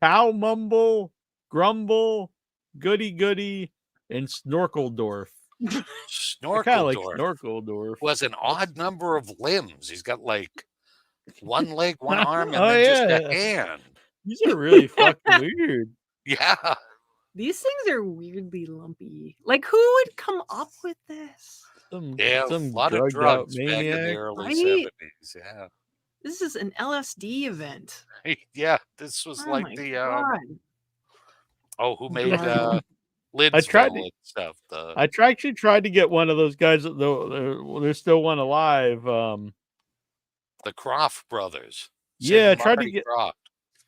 Cow Mumble, Grumble, Goody Goody, and Snorkeldorf. I kind of like Snorkeldorf Snorkeldorf. was an odd number of limbs. He's got like one leg, one arm, and Oh, then just yeah. a hand. These are really fucking weird. Yeah. These things are weirdly lumpy. Like, who would come up with this? Yeah, a lot of drugged-out drugs back in the maniac. early Right? 70s. Yeah. This is an LSD event. Yeah, this was Oh like my the God. who made Gargle. Lidsville and stuff. I actually tried to get one of those guys. There's still one alive. The Croft brothers. Yeah, I Sid and tried to Marty get. Croft.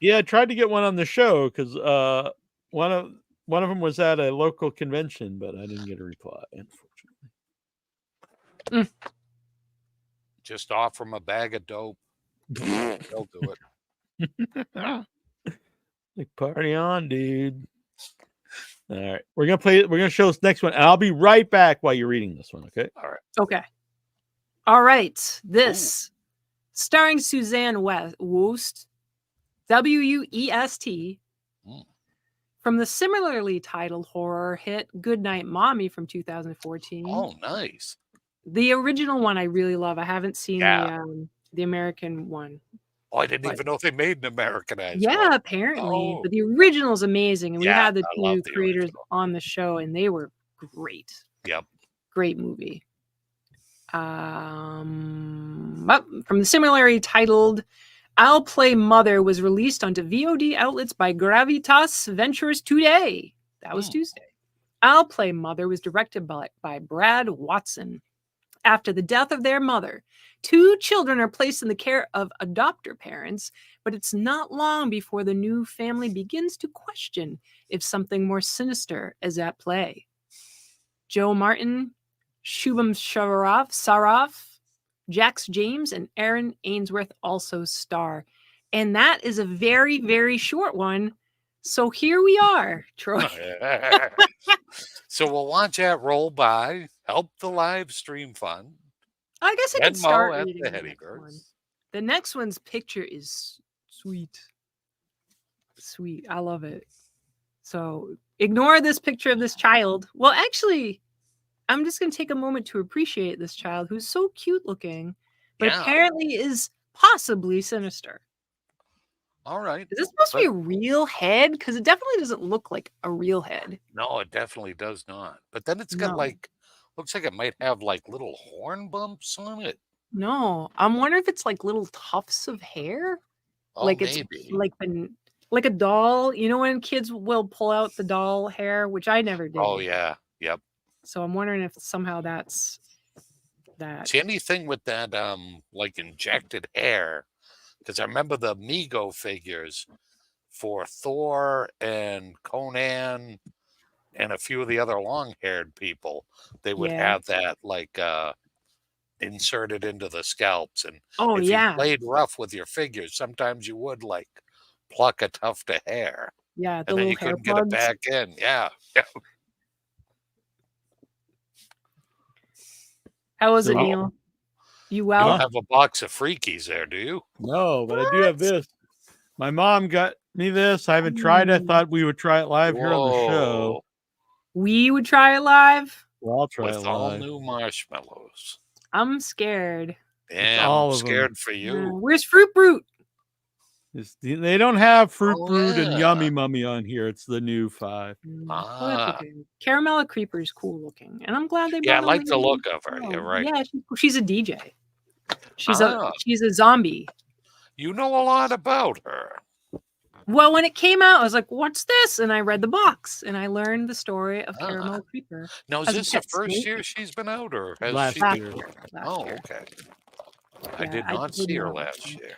Yeah, I tried to get one on the show because one of them was at a local convention, but I didn't get a reply, unfortunately. Just offer them a bag of dope. They'll do it. Like, party on, dude. All right, we're gonna show this next one, and I'll be right back while you're reading this one. Okay. All right. Okay. All right. This, starring Suzanne West, W-U-E-S-T, from the similarly titled horror hit Goodnight Mommy from 2014. Oh, nice. The original one I really love. I haven't seen the American one. Oh, I didn't even know they made an Americanized Yeah, one. apparently. Oh. But the original is amazing. And we Yeah, had the I love two the creators on the show, and they were great. Yep. Great movie. From the similarly titled I'll Play Mother was released onto VOD outlets by Gravitas Ventures today. That was Tuesday. I'll Play Mother was directed by Brad Watson. After the death of their mother, two children are placed in the care of adopter parents, but it's not long before the new family begins to question if something more sinister is at play. Joe Martin, Shubham Saraf, Jax James, and Aaron Ainsworth also star. And that is a very, very short one. So here we are, Troy. So we'll watch that roll by, help the live stream fund. I guess I can Venmo start and reading the the next one. Headyverse. The next one's picture is sweet. Sweet. I love it. So ignore this picture of this child. Well, actually, I'm just going to take a moment to appreciate this child who's so cute looking, but apparently is possibly sinister. All right. Is this supposed to be a real head? Because it definitely doesn't look like a real head. No, it definitely does not. But then it's got looks like it might have like little horn bumps on it. No, I'm wondering if it's like little tufts of hair. Oh, like maybe. It's like a doll. You know when kids will pull out the doll hair, which I never did. Oh yeah. Yep. So I'm wondering if somehow that's that. See, anything with that like injected hair, because I remember the Mego figures for Thor and Conan and a few of the other long-haired people, they would have that like inserted into the scalps. And if you played rough with your figures, sometimes you would like pluck a tuft of hair. Yeah, and then you couldn't get it back in. Yeah. How was it, Neil? You well? You don't have a box of freakies there, do you? No, but I do have this. My mom got me this. I haven't tried it. I thought we would try it live here on the show. We would try it live? Well, I'll try it with all live. new marshmallows. I'm scared. Yeah, all I'm of them. scared for you. Where's Fruit Brute? They don't have Fruit Oh, Brute and yeah. Yummy Mummy on here. It's the new 5. Ah. Caramella Creeper is cool looking, and I'm glad they. Yeah, I brought like on the look of her. You're right. Yeah, she's a DJ. She's Ah. she's a zombie. You know a lot about her. Well, when it came out, I was like, "What's this?" And I read the box, and I learned the story of Caramel Creeper. Now, is As a this the pet first snake. year she's been out, or has Last she? year. Oh, okay. I Yeah, did I not did see her not. last year.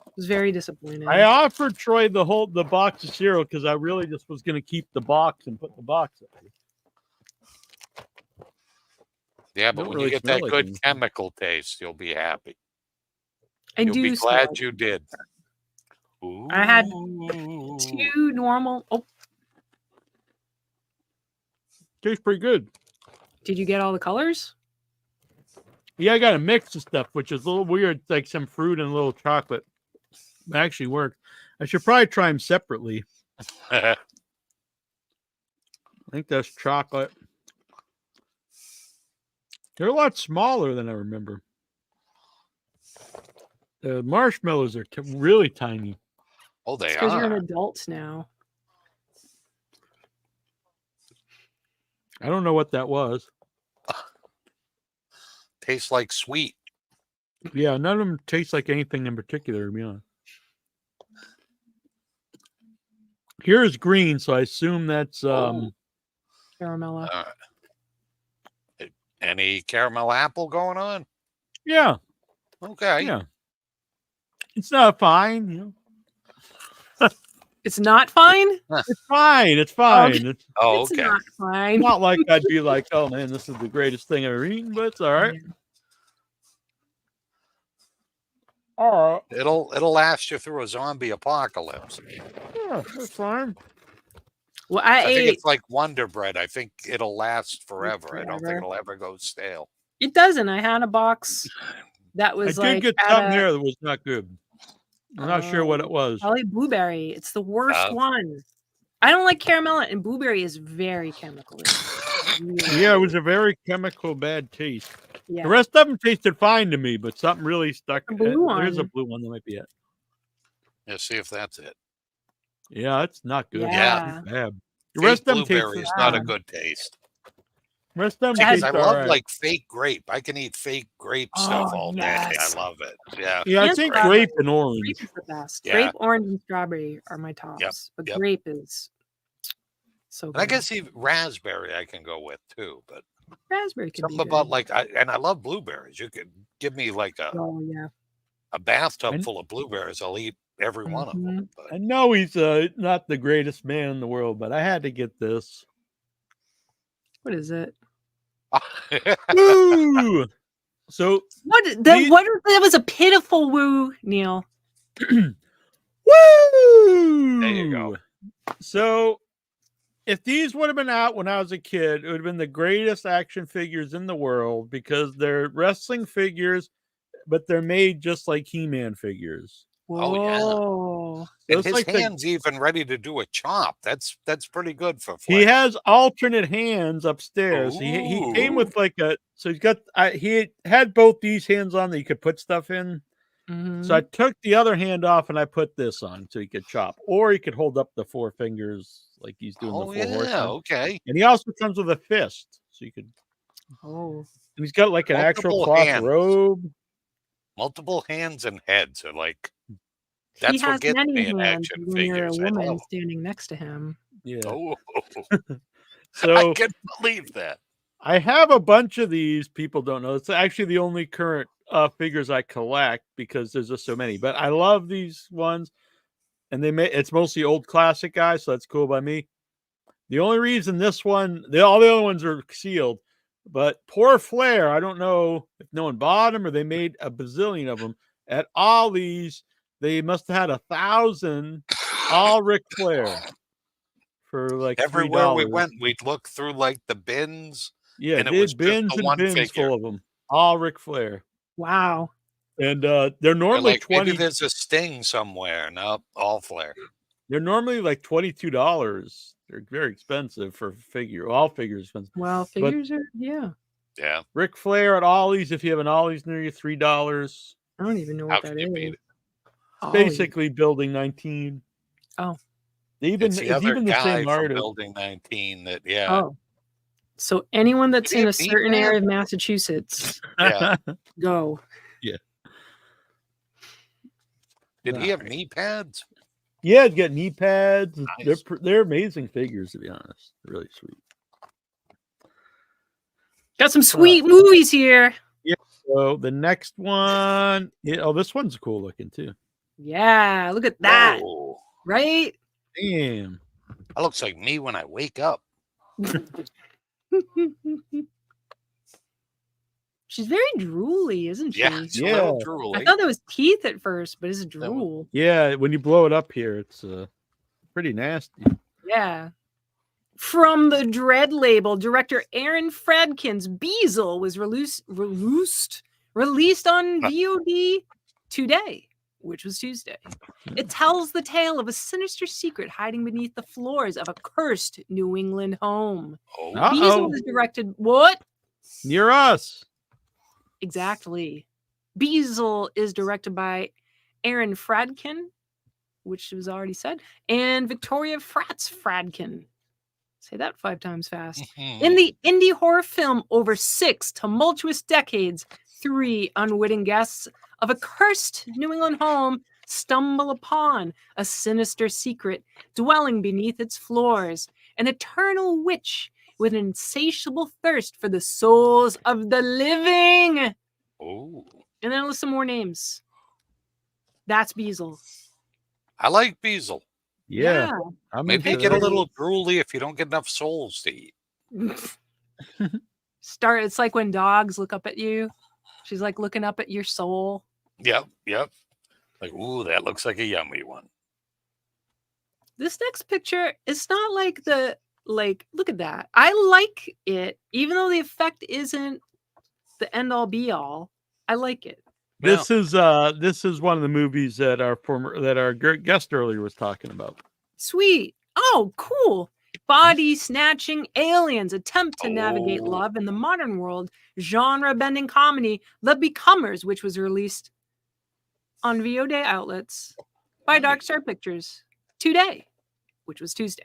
It was very disappointing. I offered Troy the box of cereal because I really just was going to keep the box and put the box up. Yeah, but Don't when really you get smell that like good anything. chemical taste, you'll be happy. You'll be glad you did. I had 2 normal. Oh, tastes pretty good. Did you get all the colors? Yeah, I got a mix of stuff, which is a little weird, like some fruit and a little chocolate. It actually worked. I should probably try them separately. I think that's chocolate. They're a lot smaller than I remember. The marshmallows are really tiny. Oh, they Because you're an are. adult now. I don't know what that was. Tastes like sweet. Yeah, none of them taste like anything in particular, to be honest. Here's green, so I assume that's Caramella. Any caramel apple going on? Yeah. Okay. Yeah. It's not fine, you know. It's not fine? It's fine. It's fine. Okay. It's, It's not fine. not like I'd be like, oh man, this is the greatest thing I've ever eaten, but it's all right. All right. It'll last you through a zombie apocalypse. Yeah, that's fine. Well, I think it's like Wonder Bread. I think it'll last forever. I don't think Forever. it'll ever go stale. It doesn't. I had a box that was I like did get something there that was not good. I'm not sure what it was. Probably blueberry. It's the worst one. I don't like caramel, and blueberry is very chemical. Yeah, it was a very chemical bad taste. Yeah. The rest of them tasted fine to me, but something really stuck. The blue There's a one. blue one that might be it. Yeah, see if that's it. Yeah, it's not good. Yeah. It's bad. The Fake rest of them blueberry taste is not a fine. good taste. Rest of them Because taste I all love right. like fake grape. I can eat fake grape stuff all day. I love it. Yeah. Yeah, I And think strawberry. grape and orange. Grape is the best. Yeah. Grape, orange, and strawberry are my tops. But yep. grape is so And good. I guess even raspberry I can go with too, but raspberry could be something good. about like I love blueberries. You could give me like Oh yeah. a bathtub full of blueberries. I'll eat every one of them. I know he's not the greatest man in the world, but I had to get this. What is it? Woo! So What? That was a pitiful woo, Neil. Woo! There you go. So if these would have been out when I was a kid, it would have been the greatest action figures in the world because they're wrestling figures, but they're made just like He-Man figures. Oh yeah. Oh. So And it's his like the- hand's even ready to do a chop. That's pretty good for He flesh. has alternate hands upstairs. He came with like he's got he had both these hands on that you could put stuff in. Mm-hmm. So I took the other hand off and I put this on so he could chop, or he could hold up the 4 fingers like he's doing Oh the 4 yeah, horsemen. okay. And he also comes with a fist, so you could. Oh. And he's got like an actual Multiple cloth hands. robe. Multiple hands and heads are like that's He what has gets many me in hands action when you're a figures. I woman love 'em. standing next to him. Yeah. Oh, So I can believe that. I have a bunch of these. People don't know. It's actually the only current figures I collect because there's just so many. But I love these ones, and it's mostly old classic guys, so that's cool by me. The only reason this one, all the other ones are sealed, but poor Flair. I don't know if no one bought them or they made a bazillion of them. At Ollie's, they must have had 1,000 all Ric Flair for like Everywhere we $3. went, we'd look through like the bins. Yeah, and it they was had bins just the and one bins figure. full of them. All Ric Flair. Wow. And they're Or normally like maybe there's a Sting somewhere. No, all Flair. They're normally like $22. They're very expensive for a figure. All figures expensive. Well, figures are yeah. Yeah. Ric Flair at Ollie's, if you have an Ollie's near you, $3. I don't even know How what can that you is. beat it? Basically building 19. Oh. It's the other even the guy same from artist. Building 19 that yeah. Oh. So anyone that's in a Can't beat certain that. area of Massachusetts, Yeah. go. Yeah. Did he have knee pads? Yeah, you got knee pads. Nice. They're amazing figures, to be honest. They're really sweet. Got some sweet movies here. Yeah. So the next one, this one's cool looking too. Yeah, look at that. Oh, Right? Damn. that looks like me when I wake up. She's very drooly, isn't she? Yeah, it's a little drooly. I thought that was teeth at first, but it's drool. Yeah, when you blow it up here, it's pretty nasty. Yeah. From the Dread label, director Aaron Fradkin's Beazle was released on VOD today, which was Tuesday. It tells the tale of a sinister secret hiding beneath the floors of a cursed New England home. Beazle was directed... What? Near us. Exactly. Beazle is directed by Aaron Fradkin, which was already said, and Victoria Fradkin. Say that 5 times fast. In the indie horror film over 6 tumultuous decades, 3 unwitting guests of a cursed New England home stumble upon a sinister secret dwelling beneath its floors, an eternal witch with an insatiable thirst for the souls of the living. Oh. And then list some more names. That's Beazle. I like Beazle. Yeah. Maybe you get a little drooly if you don't get enough souls to eat. It's like when dogs look up at you. She's like looking up at your soul. Yep. Like, ooh, that looks like a yummy one. This next picture, it's not like look at that. I like it, even though the effect isn't the end all be all. I like it. This is one of the movies that our guest earlier was talking about. Sweet. Oh, cool. Body snatching aliens attempt to navigate love in the modern world. Genre bending comedy, The Becomers, which was released on VOD outlets by Dark Star Pictures today, which was Tuesday.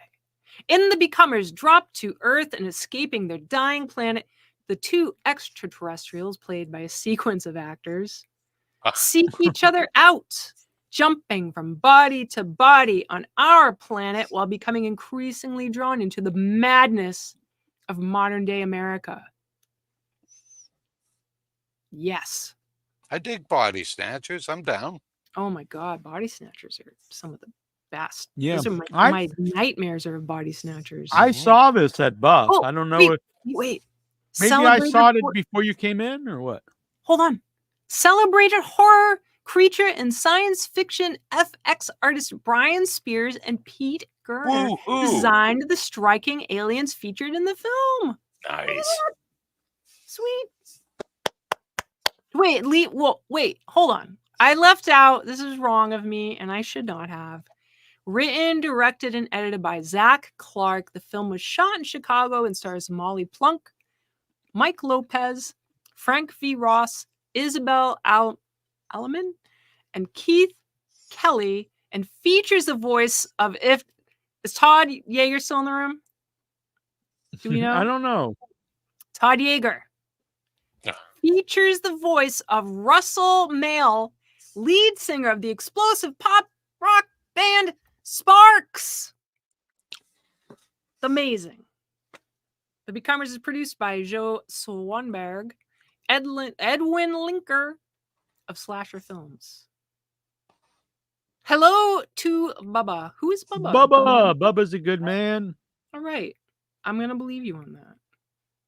In The Becomers, drop to Earth and escaping their dying planet, the 2 extraterrestrials, played by a sequence of actors, seek each other out, jumping from body to body on our planet while becoming increasingly drawn into the madness of modern-day America. Yes. I dig Body Snatchers. I'm down. Oh my God, Body Snatchers are some of the best. Yeah. Those are my nightmares are Body Snatchers. I saw this at Buff. Oh, I don't know wait. Maybe I saw it before you came in, or what? Hold on. Celebrated horror, creature, and science fiction FX artist Brian Spears and Pete Gerner designed the striking aliens featured in the film. Nice. Sweet. Wait, hold on. I left out, this is wrong of me, and I should not have. Written, directed, and edited by Zach Clark. The film was shot in Chicago and stars Molly Plunk, Mike Lopez, Frank V. Ross, Isabel Alleman, and Keith Kelly, and features the voice of is Todd Yeager still in the room? Do we know? I don't know. Todd Yeager. Features the voice of Russell Mael, lead singer of the explosive pop rock band Sparks. Amazing. The Becomers is produced by Joe Swanberg, Edwin Linker of Slasher Films. Hello to Bubba. Who is Bubba? Bubba's a good man. All right. I'm going to believe you on that.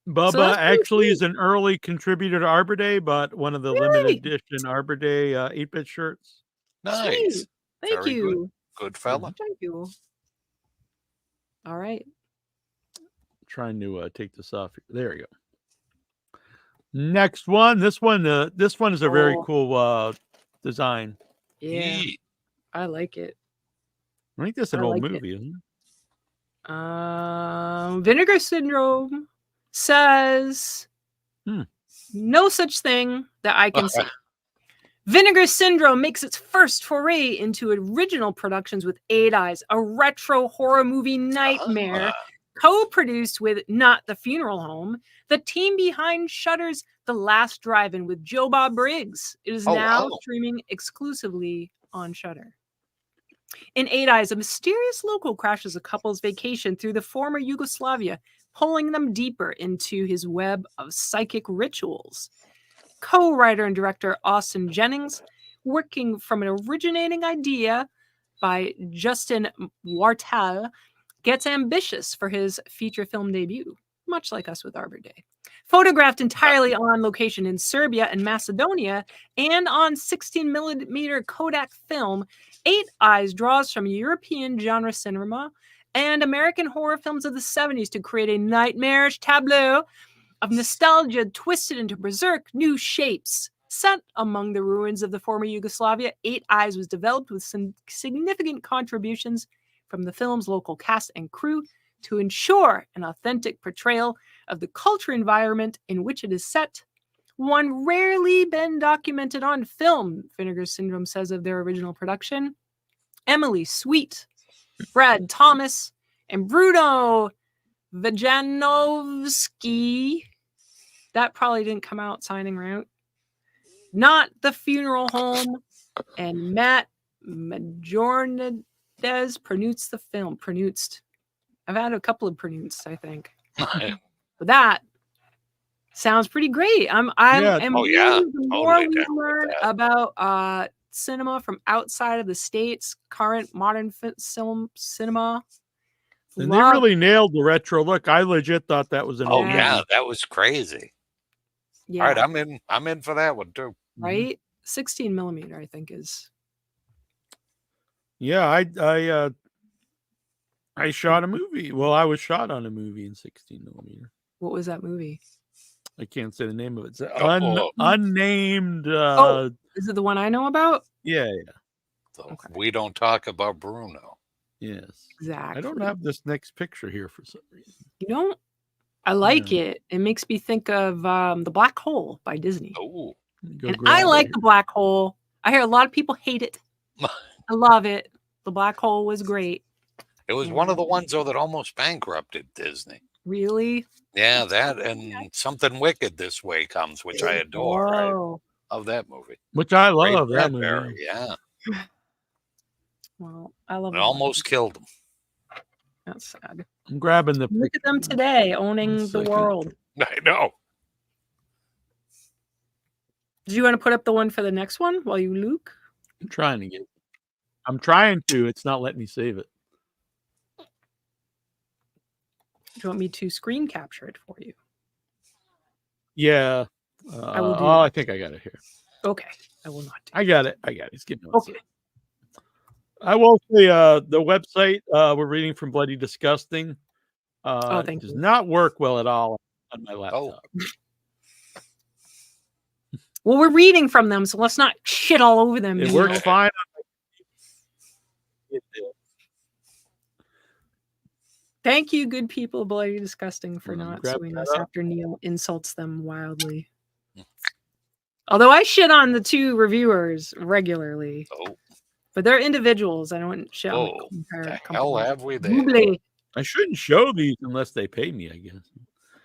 Bubba actually is an early contributor to Arbor Day, but one of the limited edition Arbor Day 8-bit shirts. Nice. Sweet. Thank Very you. Good fella. Thank you. All right. Trying to take this off. There you go. Next one. This one is a very cool design. Yeah. I like it. I think this is an old movie, isn't it? Vinegar Syndrome says no such thing that I can see. Vinegar Syndrome makes its first foray into original productions with Eight Eyes, a retro horror movie nightmare, co-produced with Not the Funeral Home, the team behind Shudder's The Last Drive-In with Joe Bob Briggs. It is now streaming exclusively on Shudder. In Eight Eyes, a mysterious local crashes a couple's vacation through the former Yugoslavia, pulling them deeper into his web of psychic rituals. Co-writer and director Austin Jennings, working from an originating idea by Justin Wartal, gets ambitious for his feature film debut. much like us with Arbor Day. Photographed entirely on location in Serbia and Macedonia and on 16mm Kodak film, Eight Eyes draws from European genre cinema and American horror films of the 70s to create a nightmarish tableau of nostalgia twisted into berserk new shapes. Set among the ruins of the former Yugoslavia, Eight Eyes was developed with some significant contributions from the film's local cast and crew to ensure an authentic portrayal of the culture environment in which it is set. One rarely been documented on film, Vinegar Syndrome says of their original production. Emily Sweet, Brad Thomas, and Bruno Vajanovsky. That probably didn't come out signing route. Not the Funeral Home, and Matt Majornades pronounced the film. Pronounced. I've had a couple of pronounced, I think. But that sounds pretty great. The more we learn about cinema from outside of the States, current modern film cinema. And they really nailed the retro look. I legit thought that was an Oh yeah, that was crazy. Yeah. All right, I'm in for that one too. Right? 16mm, I think is. Yeah, I shot a movie. Well, I was shot on a movie in 16mm. What was that movie? I can't say the name of it. It's unnamed. Is it the one I know about? Yeah. So we don't talk about Bruno. Yes. Exactly. I don't have this next picture here for some reason. You don't? I like it. It makes me think of The Black Hole by Disney. Oh. And I like The Black Hole. I hear a lot of people hate it. I love it. The Black Hole was great. It was one of the ones, though, that almost bankrupted Disney. Really? Yeah, that and Something Wicked This Way Comes, which I adore. Whoa. Of that movie. Which I love Ray that Bradbury, movie. Yeah. Well, I love it. Almost killed him. That's sad. I'm grabbing the Look at them today, owning the world. I know. Do you want to put up the one for the next one while you look? I'm trying to get it. I'm trying to. It's not letting me save it. Do you want me to screen capture it for you? Yeah. I will do I think I got it here. Okay. I will not. I got it. It's getting okay. I will say the website we're reading from Bloody Disgusting does not work well at all on my laptop. Well, we're reading from them, so let's not shit all over them. It works fine. Thank you, good people, Bloody Disgusting, for not suing us after Neal insults them wildly. Although I shit on the two reviewers regularly. But they're individuals. I don't shit on the entire company. Hell have we there? Bubbly. I shouldn't show these unless they pay me, I guess.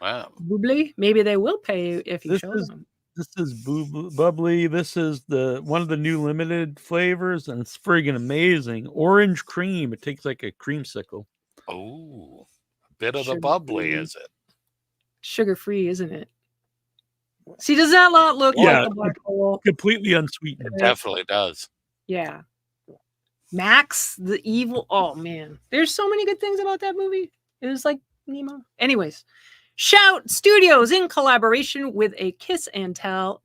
Wow. Bubbly? Maybe they will pay you if you show them. This is bubbly. This is one of the new limited flavors, and it's friggin' amazing. Orange cream. It tastes like a creamsicle. Oh, a bit of the bubbly, is it? Sugar-free, isn't it? See, does that not look like the Black Hole? Completely unsweetened. It definitely does. Yeah. Max, the evil. Oh, man. There's so many good things about that movie. It was like Nemo. Anyways. Shout Studios, in collaboration with a Kiss and Tail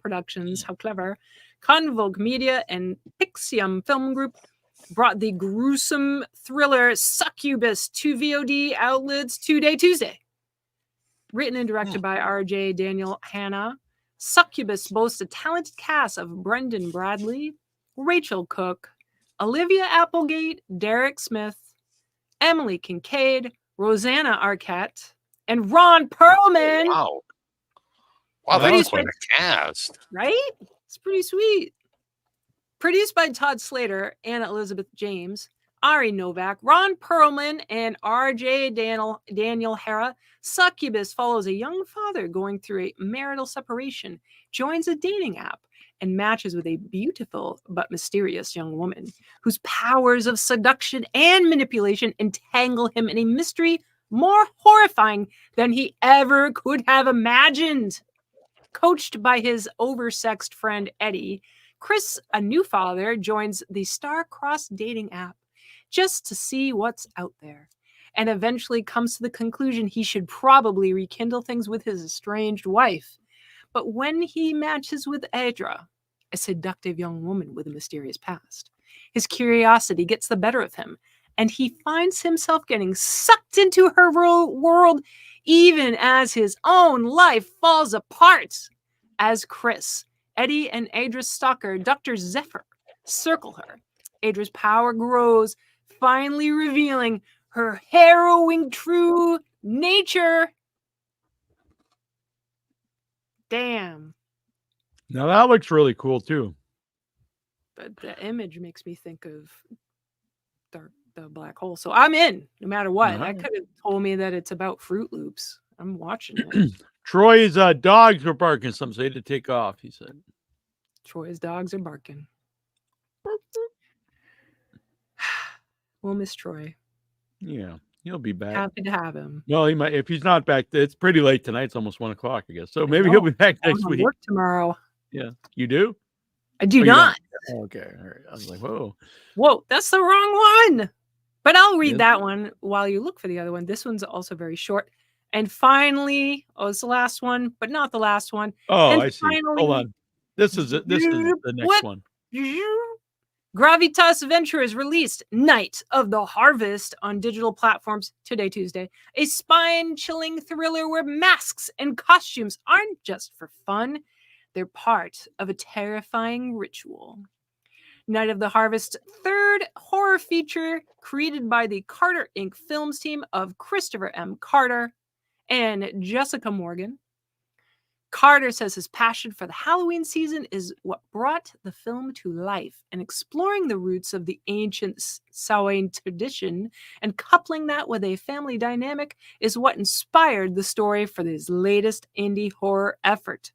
Productions, how clever, Convoke Media and Pixium Film Group, brought the gruesome thriller Succubus to VOD outlets today, Tuesday. Written and directed by R.J. Daniel Hanna, Succubus boasts a talented cast of Brendan Bradley, Rachel Cook, Olivia Applegate, Derek Smith, Emily Kincaid, Rosanna Arquette, and Ron Perlman. Wow. Wow, that's quite a cast. Right? It's pretty sweet. Produced by Todd Slater, Anna Elizabeth James, Ari Novak, Ron Perlman, and R.J. Daniel Hara, Succubus follows a young father going through a marital separation, joins a dating app, and matches with a beautiful but mysterious young woman whose powers of seduction and manipulation entangle him in a mystery more horrifying than he ever could have imagined. Coached by his oversexed friend Eddie, Chris, a new father, joins the star-crossed dating app just to see what's out there. and eventually comes to the conclusion he should probably rekindle things with his estranged wife. But when he matches with Adra, a seductive young woman with a mysterious past, his curiosity gets the better of him, and he finds himself getting sucked into her world even as his own life falls apart. As Chris, Eddie and Adra's stalker, Dr. Zephyr, circle her, Adra's power grows, finally revealing her harrowing true nature. Damn. Now that looks really cool too. But the image makes me think of the black hole. So I'm in, no matter what. That could have told me that it's about Fruit Loops. I'm watching it. Troy's dogs were barking something, so he had to take off, he said. Troy's dogs are barking. We'll miss Troy. Yeah, he'll be back. Happy to have him. Well, he might, if he's not back, it's pretty late tonight. It's almost 1 o'clock, I guess. So maybe he'll be back next week. Work tomorrow. Yeah, you do? I do not. Oh, okay, all right. I was like, whoa. Whoa, that's the wrong one. But I'll read that one while you look for the other one. This one's also very short. And finally, it's the last one, but not the last one. Oh, and I see. Hold on. This is it. This is the next one. Gravitas Ventures released Night of the Harvest on digital platforms today, Tuesday. A spine-chilling thriller where masks and costumes aren't just for fun. They're part of a terrifying ritual. Night of the Harvest, third horror feature created by the Carter Inc. Films team of Christopher M. Carter and Jessica Morgan. Carter says his passion for the Halloween season is what brought the film to life, and exploring the roots of the ancient Samhain tradition and coupling that with a family dynamic is what inspired the story for his latest indie horror effort.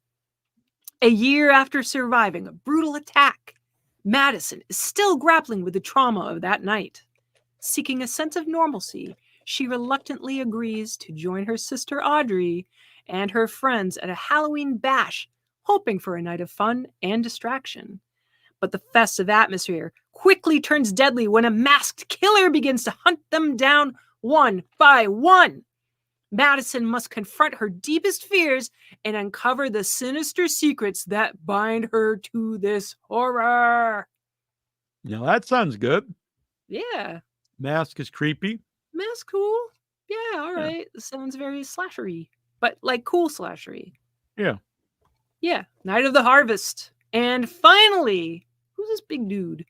A year after surviving a brutal attack, Madison is still grappling with the trauma of that night. Seeking a sense of normalcy, she reluctantly agrees to join her sister Audrey and her friends at a Halloween bash, hoping for a night of fun and distraction. But the festive atmosphere quickly turns deadly when a masked killer begins to hunt them down one by one. Madison must confront her deepest fears and uncover the sinister secrets that bind her to this horror. Now that sounds good. Yeah. Mask is creepy. Mask cool. Yeah, all right. Yeah. Sounds very slashery, but like cool slashery. Yeah. Yeah. Night of the Harvest. And finally, who's this big dude?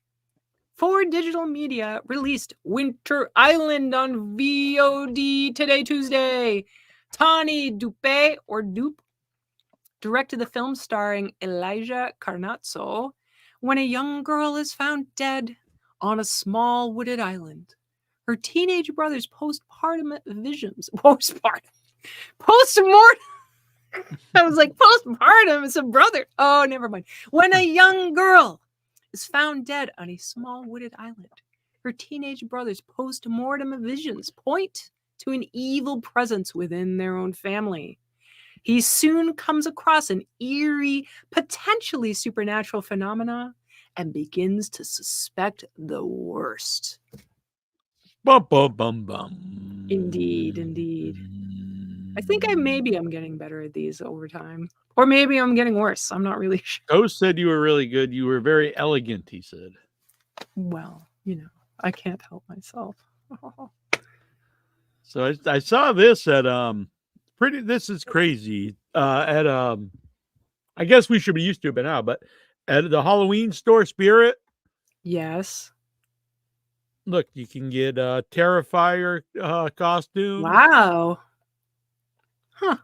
4 Digital Media released Winter Island on VOD today, Tuesday. Tani Dupe, or Dupe, directed the film starring Elijah Carnazzo when a young girl is found dead on a small wooded island. Her teenage brother's postmortem visions. Postmortem. I was like, postpartum is a brother. Oh, never mind. When a young girl is found dead on a small wooded island, her teenage brother's post-mortem visions point to an evil presence within their own family. He soon comes across an eerie, potentially supernatural phenomena and begins to suspect the worst. Bum, bum, bum, bum. Indeed, indeed. I think maybe I'm getting better at these over time. Or maybe I'm getting worse. I'm not really sure. Ghost said you were really good. You were very elegant, he said. Well, I can't help myself. So I saw this at this is crazy. At I guess we should be used to it by now, but at the Halloween store Spirit. Yes. Look, you can get a Terrifier costume. Wow. Huh.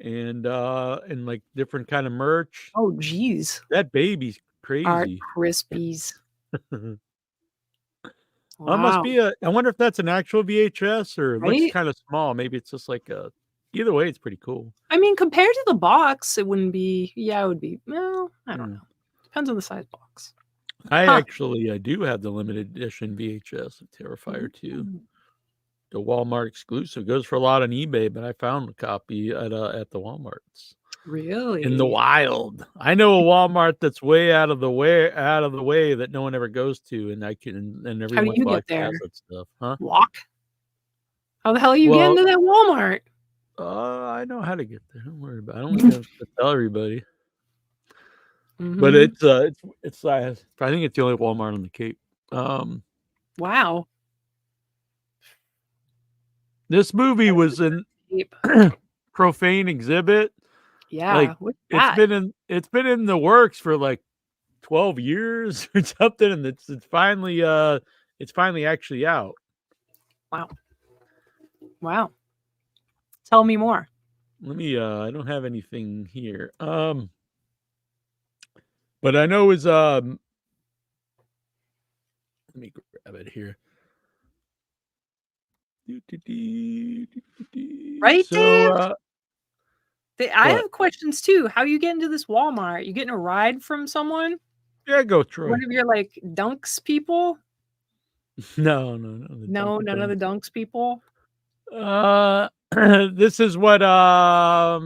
And like different kind of merch. Oh, geez. That baby's crazy. Art Krispies. Wow. Must be I wonder if that's an actual VHS or it Right? looks kind of small. Maybe it's just like either way, it's pretty cool. I mean, compared to the box, it wouldn't be. Yeah, it would be. Well, I don't know. Depends on the size box. I actually do have the limited edition VHS of Terrifier 2. The Walmart exclusive. Goes for a lot on eBay, but I found a copy at the Walmarts. Really? In the wild. I know a Walmart that's way out of the way that no one ever goes to, and everyone How do you get there? that stuff. Huh? Walk? How the hell are you getting to that Walmart? I know how to get there. Don't worry about it. I don't have to tell everybody. But Mm-hmm. it's I think it's the only Walmart on the Cape. Wow. This movie was in Profane Exhibit. Yeah, Like what's it's that? been in the works for like 12 years or something, and it's finally actually out. Wow. Tell me more. Let me I don't have anything here. But I know is let me grab it here. Right, so, Dave? I what? have questions too. How you get into this Walmart? You getting a ride from someone? Yeah, go Troy. One of your like Dunks people? No. No, none of the Dunks people. This is what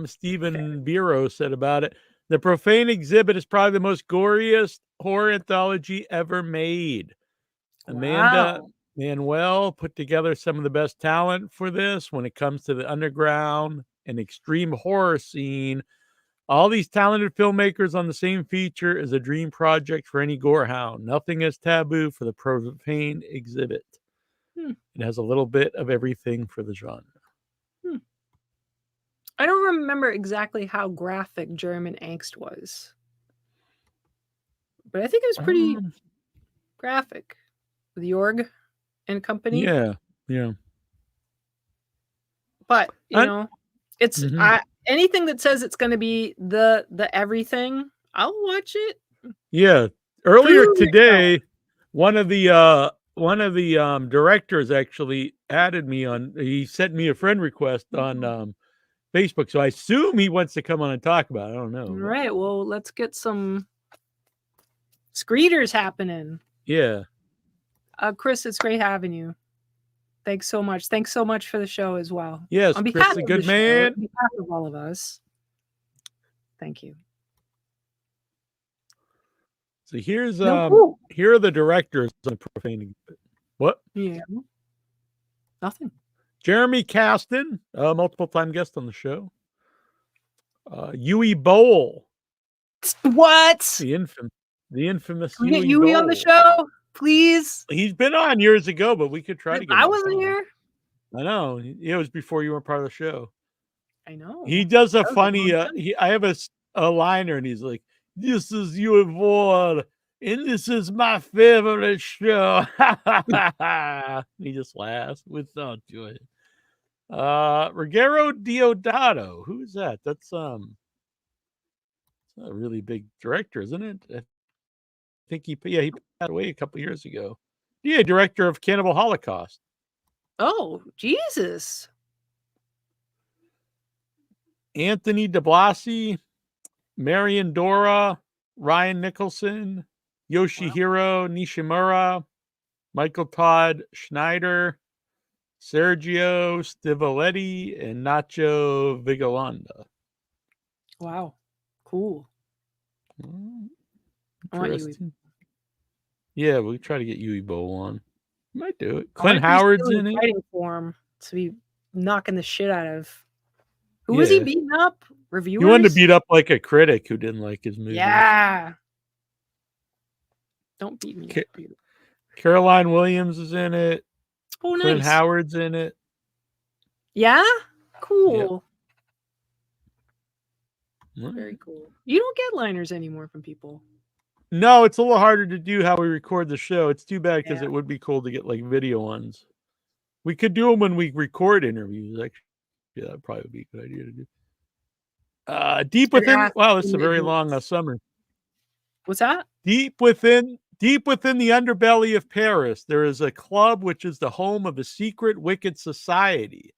Stephen Biro said about it. The Profane Exhibit is probably the most goriest horror anthology ever made. Amanda Manuel put together some of the best talent for this when it comes to the underground and extreme horror scene. All these talented filmmakers on the same feature is a dream project for any gorehound. Nothing is taboo for the Profane Exhibit. It has a little bit of everything for the genre. I don't remember exactly how graphic German Angst was, but I think it was pretty graphic with Jorg and company. Yeah. But it's anything that says it's going to be the everything, I'll watch it. Yeah. Earlier today, one of the directors actually added me on. He sent me a friend request on Facebook, so I assume he wants to come on and talk about it. I don't know. All right. Well, let's get some screeders happening. Yeah. Chris, it's great having you. Thanks so much. Thanks so much for the show as well. Yes, on Chris behalf is a of good the man. Show, on behalf of all of us. Thank you. So here's here are the directors on the Profane. What? Yeah. Nothing. Jeremy Kasten, multiple time guest on the show. Yui Bowl. What? The infamous Can we get Yui Yui on the Bowl. show, please? He's been on years ago, but we could try to get him. I wasn't here. I know. It was before you were part of the show. I know. He does a funny. I have a liner, and he's like, "This is your board, and this is my favorite show." He just laughs with joy. Ruggero Diodato. Who's that? That's a really big director, isn't it? I think he passed away a couple years ago. Yeah, director of Cannibal Holocaust. Oh, Jesus. Anthony DeBlasi, Marion Dora, Ryan Nicholson, Yoshihiro Nishimura, Michael Todd Schneider, Sergio Stivoletti, and Nacho Vigilanda. Wow. Cool. Interesting. Yeah, we'll try to get Yui Bowl on. Might do it. Clint Howard's in it. Fighting for him to be knocking the shit out of. Who was he beating up? Reviewers? He wanted to beat up like a critic who didn't like his movie. Yeah. Don't beat me up. Caroline Williams is in it. Oh, nice. Clint Howard's in it. Yeah? Cool. Yep. Very cool. You don't get liners anymore from people. No, it's a little harder to do how we record the show. It's too bad because it would be cool to get like video ones. We could do them when we record interviews. Actually, yeah, that'd probably be a good idea to do. Deep Within. Wow, this is a very long summer. What's that? Deep within the underbelly of Paris, there is a club which is the home of a secret wicked society.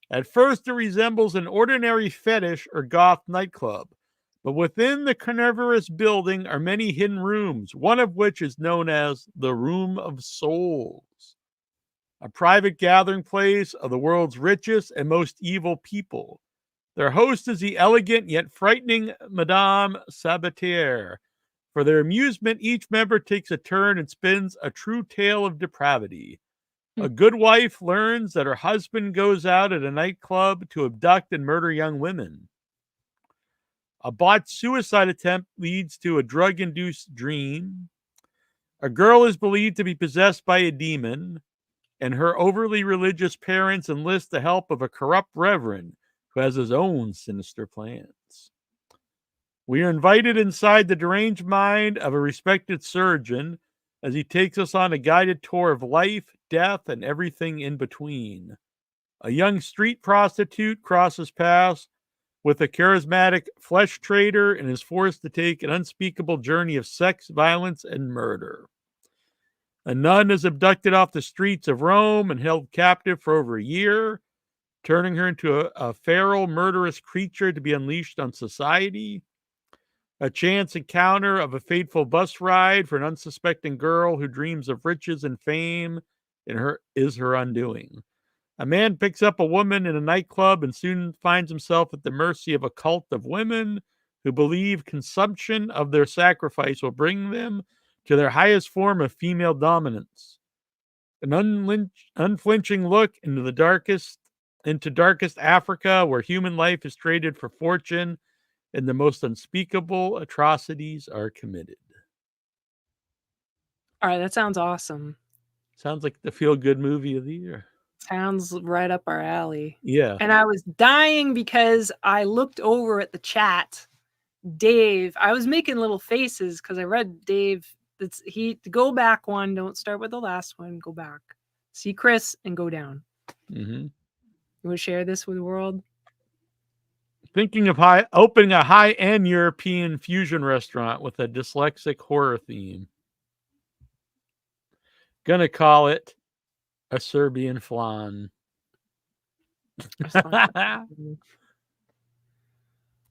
At first, it resembles an ordinary fetish or goth nightclub. But within the carnivorous building are many hidden rooms, one of which is known as the Room of Souls, a private gathering place of the world's richest and most evil people. Their host is the elegant yet frightening Madame Sabatier. For their amusement, each member takes a turn and spins a true tale of depravity. A good wife learns that her husband goes out at a nightclub to abduct and murder young women. A botched suicide attempt leads to a drug-induced dream. A girl is believed to be possessed by a demon, and her overly religious parents enlist the help of a corrupt reverend who has his own sinister plans. We are invited inside the deranged mind of a respected surgeon as he takes us on a guided tour of life, death, and everything in between. A young street prostitute crosses paths with a charismatic flesh trader and is forced to take an unspeakable journey of sex, violence, and murder. A nun is abducted off the streets of Rome and held captive for over a year, turning her into a feral, murderous creature to be unleashed on society. A chance encounter of a fateful bus ride for an unsuspecting girl who dreams of riches and fame is her undoing. A man picks up a woman in a nightclub and soon finds himself at the mercy of a cult of women who believe consumption of their sacrifice will bring them to their highest form of female dominance. An unflinching look into darkest Africa, where human life is traded for fortune and the most unspeakable atrocities are committed. All right, that sounds awesome. Sounds like the feel-good movie of the year. Sounds right up our alley. Yeah. And I was dying because I looked over at the chat. Dave, I was making little faces because I read Dave. Go back one. Don't start with the last one. Go back. See Chris and go down. Mm-hmm. You want to share this with the world? Thinking of opening a high-end European fusion restaurant with a dyslexic horror theme. Gonna call it a Serbian flan.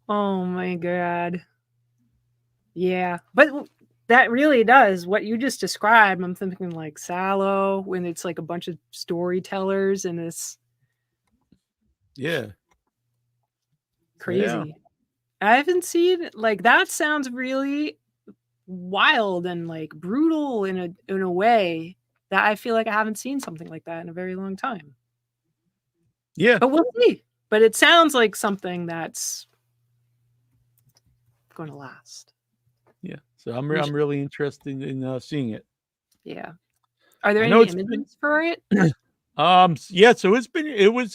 Oh my God. Yeah. But that really does what you just described. I'm thinking like Sallow, when it's like a bunch of storytellers and it's crazy. Yeah. I haven't seen like that. Sounds really wild and like brutal in a way that I feel like I haven't seen something like that in a very long time. Yeah. But we'll see. But it sounds like something that's going to last. Yeah. So I'm really interested in seeing it. Yeah. Are there any images for it? Yeah. So it was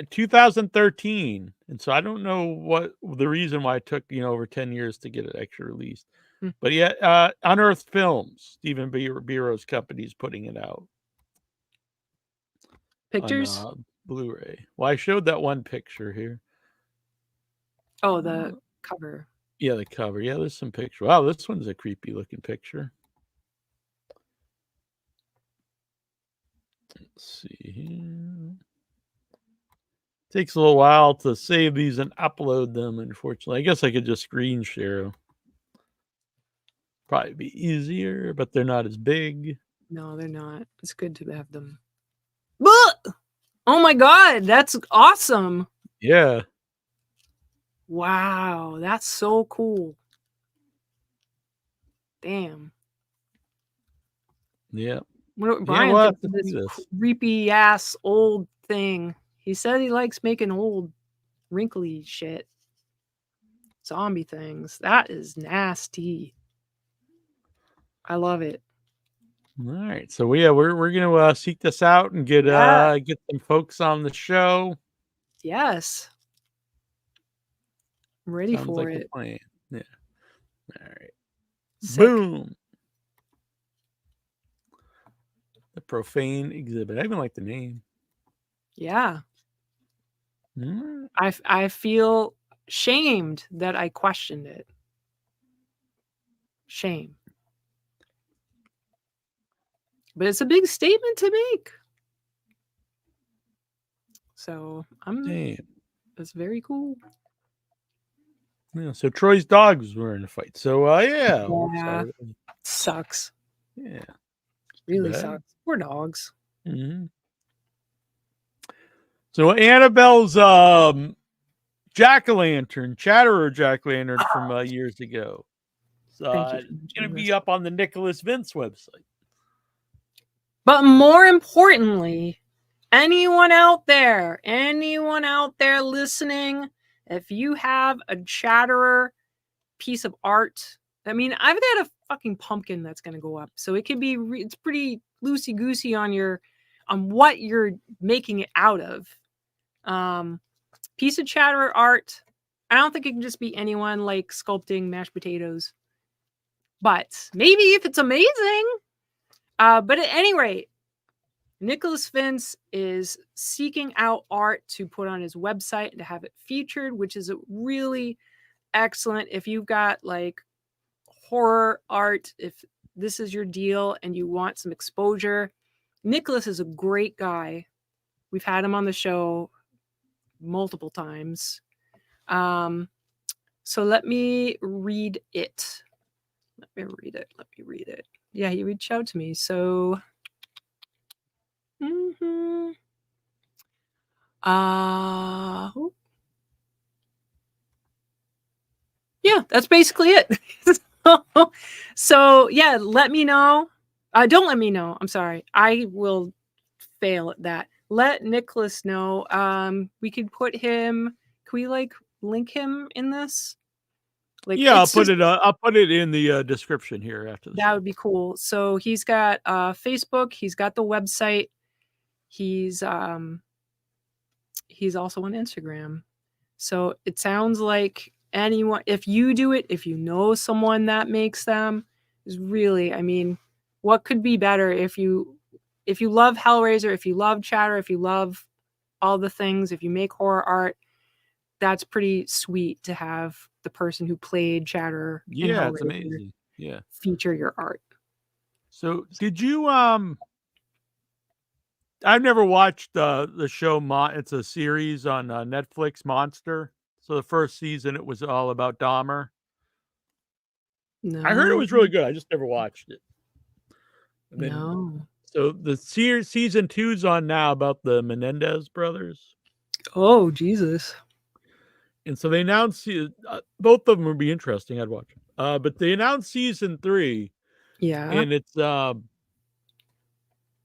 2013, and so I don't know what the reason why it took over 10 years to get it actually released. But yeah, Unearthed Films, Stephen Bureau's company, is putting it out. Pictures? On, Blu-ray. Well, I showed that one picture here. Oh, the cover. Yeah, the cover. Yeah, there's some picture. Wow, this one's a creepy looking picture. Let's see here. Takes a little while to save these and upload them, unfortunately. I guess I could just screen share them. Probably be easier, but they're not as big. No, they're not. It's good to have them. Oh my God, that's awesome. Yeah. Wow, that's so cool. Damn. Yeah. Brian thinks this creepy ass old thing. He said he likes making old wrinkly shit. Zombie things. That is nasty. I love it. All right. So we're gonna seek this out and get some folks on the show. Yes. I'm ready Sounds for like it. A plan. Yeah. All right. Sick. Boom. The Profane Exhibit. I even like the name. Yeah. I feel shamed that I questioned it. Shame. But it's a big statement to make. So that's very cool. Yeah, so Troy's dogs were in a fight. So yeah. Sucks. Yeah. Really sucks. Poor dogs. Mm-hmm. So Annabelle's jack-o'-lantern, Chatterer jack-o'-lantern from years ago. So it's going to be up on the Nicholas Vince website. But more importantly, anyone out there listening, if you have a Chatterer piece of art, I mean, I've got a fucking pumpkin that's going to go up, so it could be it's pretty loosey goosey on what you're making it out of. Piece of Chatterer art. I don't think it can just be anyone like sculpting mashed potatoes, but maybe if it's amazing. But at any rate, Nicholas Vince is seeking out art to put on his website and to have it featured, which is really excellent. If you've got like horror art, if this is your deal and you want some exposure, Nicholas is a great guy. We've had him on the show multiple times. So let me read it. Let me read it. Yeah, he reached out to me. So yeah, that's basically it. So yeah, let me know. Don't let me know. I'm sorry. I will fail at that. Let Nicholas know. We could put him. Can we like link him in this? Like, yeah, I'll put it in the description here after this. That would be cool. So he's got Facebook. He's got the website. He's also on Instagram. So it sounds like anyone, if you do it, if you know someone that makes them, is really, I mean, what could be better if you love Hellraiser, if you love Chatter, if you love all the things, if you make horror art, that's pretty sweet to have the person who played Chatter. Yeah, it's amazing. Yeah, feature your art. So did you I've never watched the show. It's a series on Netflix, Monster. So the first season, it was all about Dahmer. No. I heard it was really good. I just never watched it. No. So the season 2's on now about the Menendez brothers. Oh, Jesus. And so they announced both of them would be interesting. I'd watch them. But they announced season 3. Yeah. And it's a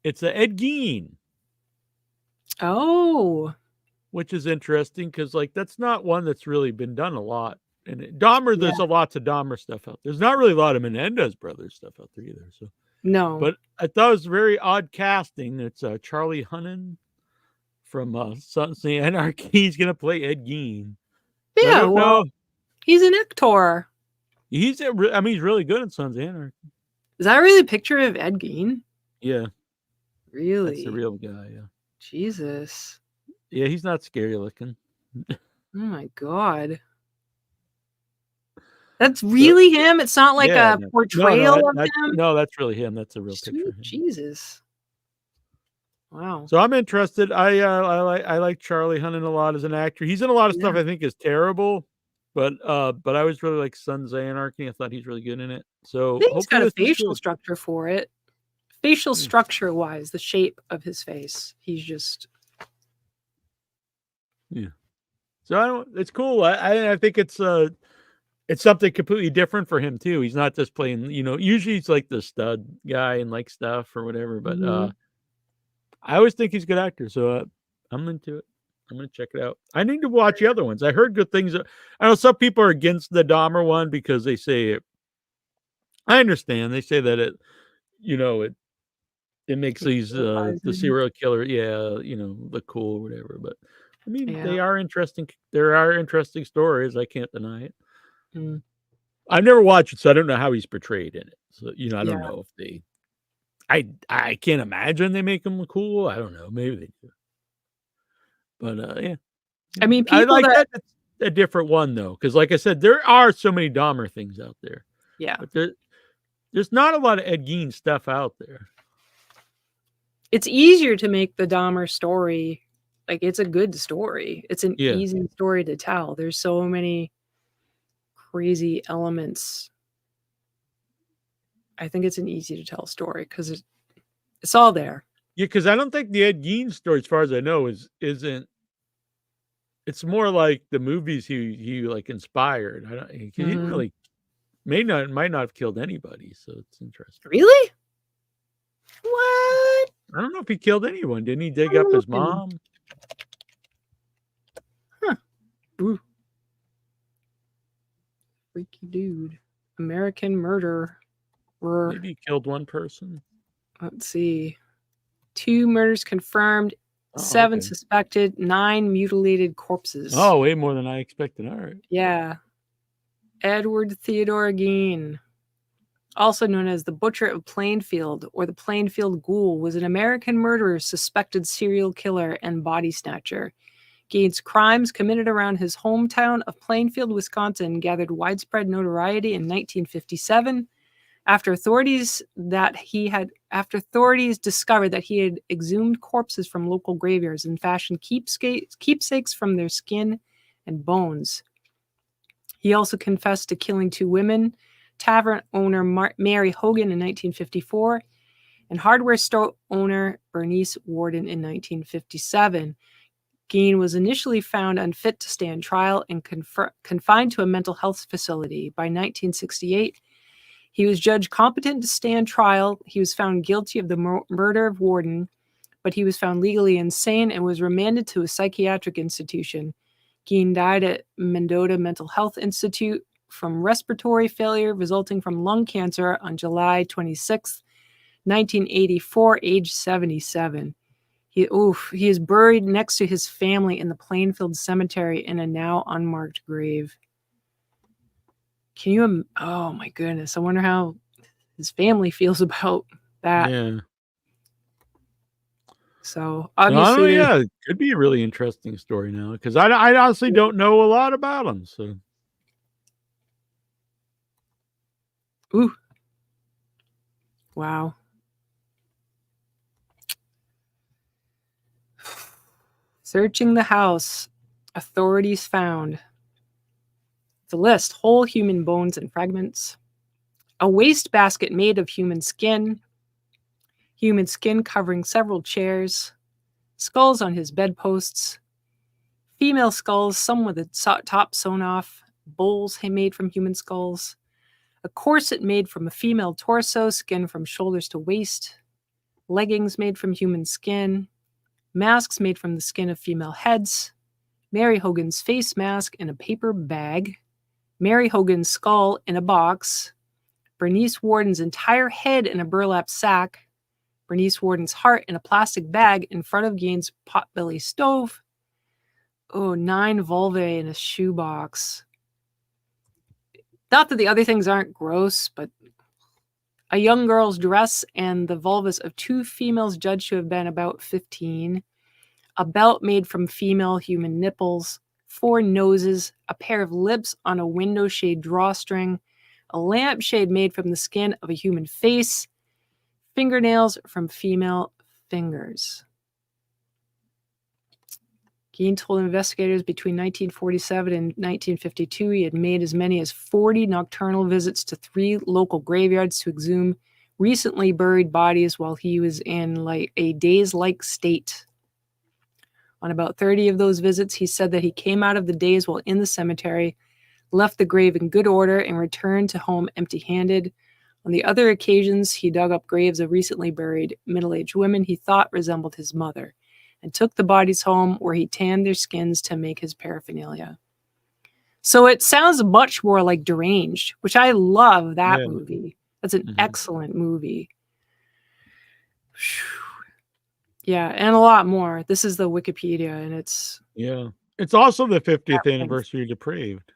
Ed Gein. Oh. Which is interesting because like that's not one that's really been done a lot. And Dahmer, there's lots of Dahmer stuff out there. There's not really a lot of Menendez brothers stuff out there either. So no. But I thought it was very odd casting. It's Charlie Hunnam from Sons of Anarchy. He's gonna play Ed Gein. Yeah, well, he's an actor. He's really good in Sons of Anarchy. Is that really a picture of Ed Gein? Yeah. Really? That's the real guy, yeah. Jesus. Yeah, he's not scary looking. Oh my God. That's really him? It's not like a portrayal of him? No, that's really him. That's a real picture of him. Jesus. Wow. So I'm interested. I like Charlie Hunnam a lot as an actor. He's in a lot of stuff I think is terrible, but I always really like Sons of Anarchy. I thought he's really good in it. So I think he's got a facial structure for it. Facial structure wise, the shape of his face. He's just So it's cool. I think it's something completely different for him too. He's not just playing, usually he's like the stud guy and like stuff or whatever, but I always think he's a good actor, so I'm into it. I'm gonna check it out. I need to watch the other ones. I heard good things. I know some people are against the Dahmer one because they say I understand. They say that it makes these the serial killer, look cool or whatever. But I mean, they are interesting. There are interesting stories. I can't deny it. I've never watched it, so I don't know how he's portrayed in it. So I don't know if they. I can't imagine they make him look cool. I don't know. Maybe they do. But yeah. I mean, I like that. It's a different one though, because like I said, there are so many Dahmer things out there. Yeah. But there's not a lot of Ed Gein stuff out there. It's easier to make the Dahmer story. Like, it's a good story. It's an easy story to tell. There's so many crazy elements. I think it's an easy to tell story because it's all there. Yeah, because I don't think the Ed Gein story, as far as I know, isn't. It's more like the movies he like inspired. He didn't really might not have killed anybody, so it's interesting. Really? What? I don't know if he killed anyone. Didn't he dig up his mom? Huh. Ooh. Freaky dude. American murderer. Maybe he killed one person. Let's see. 2 murders confirmed, Oh, 7 okay. suspected, 9 mutilated corpses. Oh, way more than I expected. All right. Yeah. Edward Theodore Gein, also known as the Butcher of Plainfield or the Plainfield Ghoul, was an American murderer, suspected serial killer, and body snatcher. Gein's crimes committed around his hometown of Plainfield, Wisconsin, gathered widespread notoriety in 1957 after authorities discovered that he had exhumed corpses from local graveyards and fashioned keepsakes from their skin and bones. He also confessed to killing 2 women, tavern owner Mary Hogan in 1954 and hardware store owner Bernice Worden in 1957. Gein was initially found unfit to stand trial and confined to a mental health facility. By 1968, he was judged competent to stand trial. He was found guilty of the murder of Worden, but he was found legally insane and was remanded to a psychiatric institution. Gein died at Mendota Mental Health Institute from respiratory failure resulting from lung cancer on July 26, 1984, age 77. He is buried next to his family in the Plainfield Cemetery in a now unmarked grave. Can you? Oh my goodness! I wonder how his family feels about that. Yeah. So obviously, it could be a really interesting story now because I honestly don't know a lot about him. So, ooh, wow. Searching the house, authorities found the list: whole human bones and fragments, a wastebasket made of human skin covering several chairs, skulls on his bedposts, female skulls, some with the top sewn off, bowls made from human skulls, a corset made from a female torso, skin from shoulders to waist, leggings made from human skin, masks made from the skin of female heads, Mary Hogan's face mask in a paper bag, Mary Hogan's skull in a box, Bernice Worden's entire head in a burlap sack, Bernice Worden's heart in a plastic bag in front of Gein's potbelly stove, 9 vulvae in a shoebox. Not that the other things aren't gross, but a young girl's dress and the vulvas of 2 females judged to have been about 15, a belt made from female human nipples, 4 noses, a pair of lips on a window shade drawstring, a lampshade made from the skin of a human face, fingernails from female fingers. Gein told investigators between 1947 and 1952 he had made as many as 40 nocturnal visits to 3 local graveyards to exhume recently buried bodies while he was in a daze-like state. On about 30 of those visits, he said that he came out of the daze while in the cemetery, left the grave in good order, and returned to home empty-handed. On the other occasions, he dug up graves of recently buried middle-aged women he thought resembled his mother, and took the bodies home where he tanned their skins to make his paraphernalia. So it sounds much more like Deranged, which I love that movie. That's an excellent movie. Yeah, and a lot more. This is the Wikipedia, and it's... Yeah. It's also the 50th anniversary of Depraved.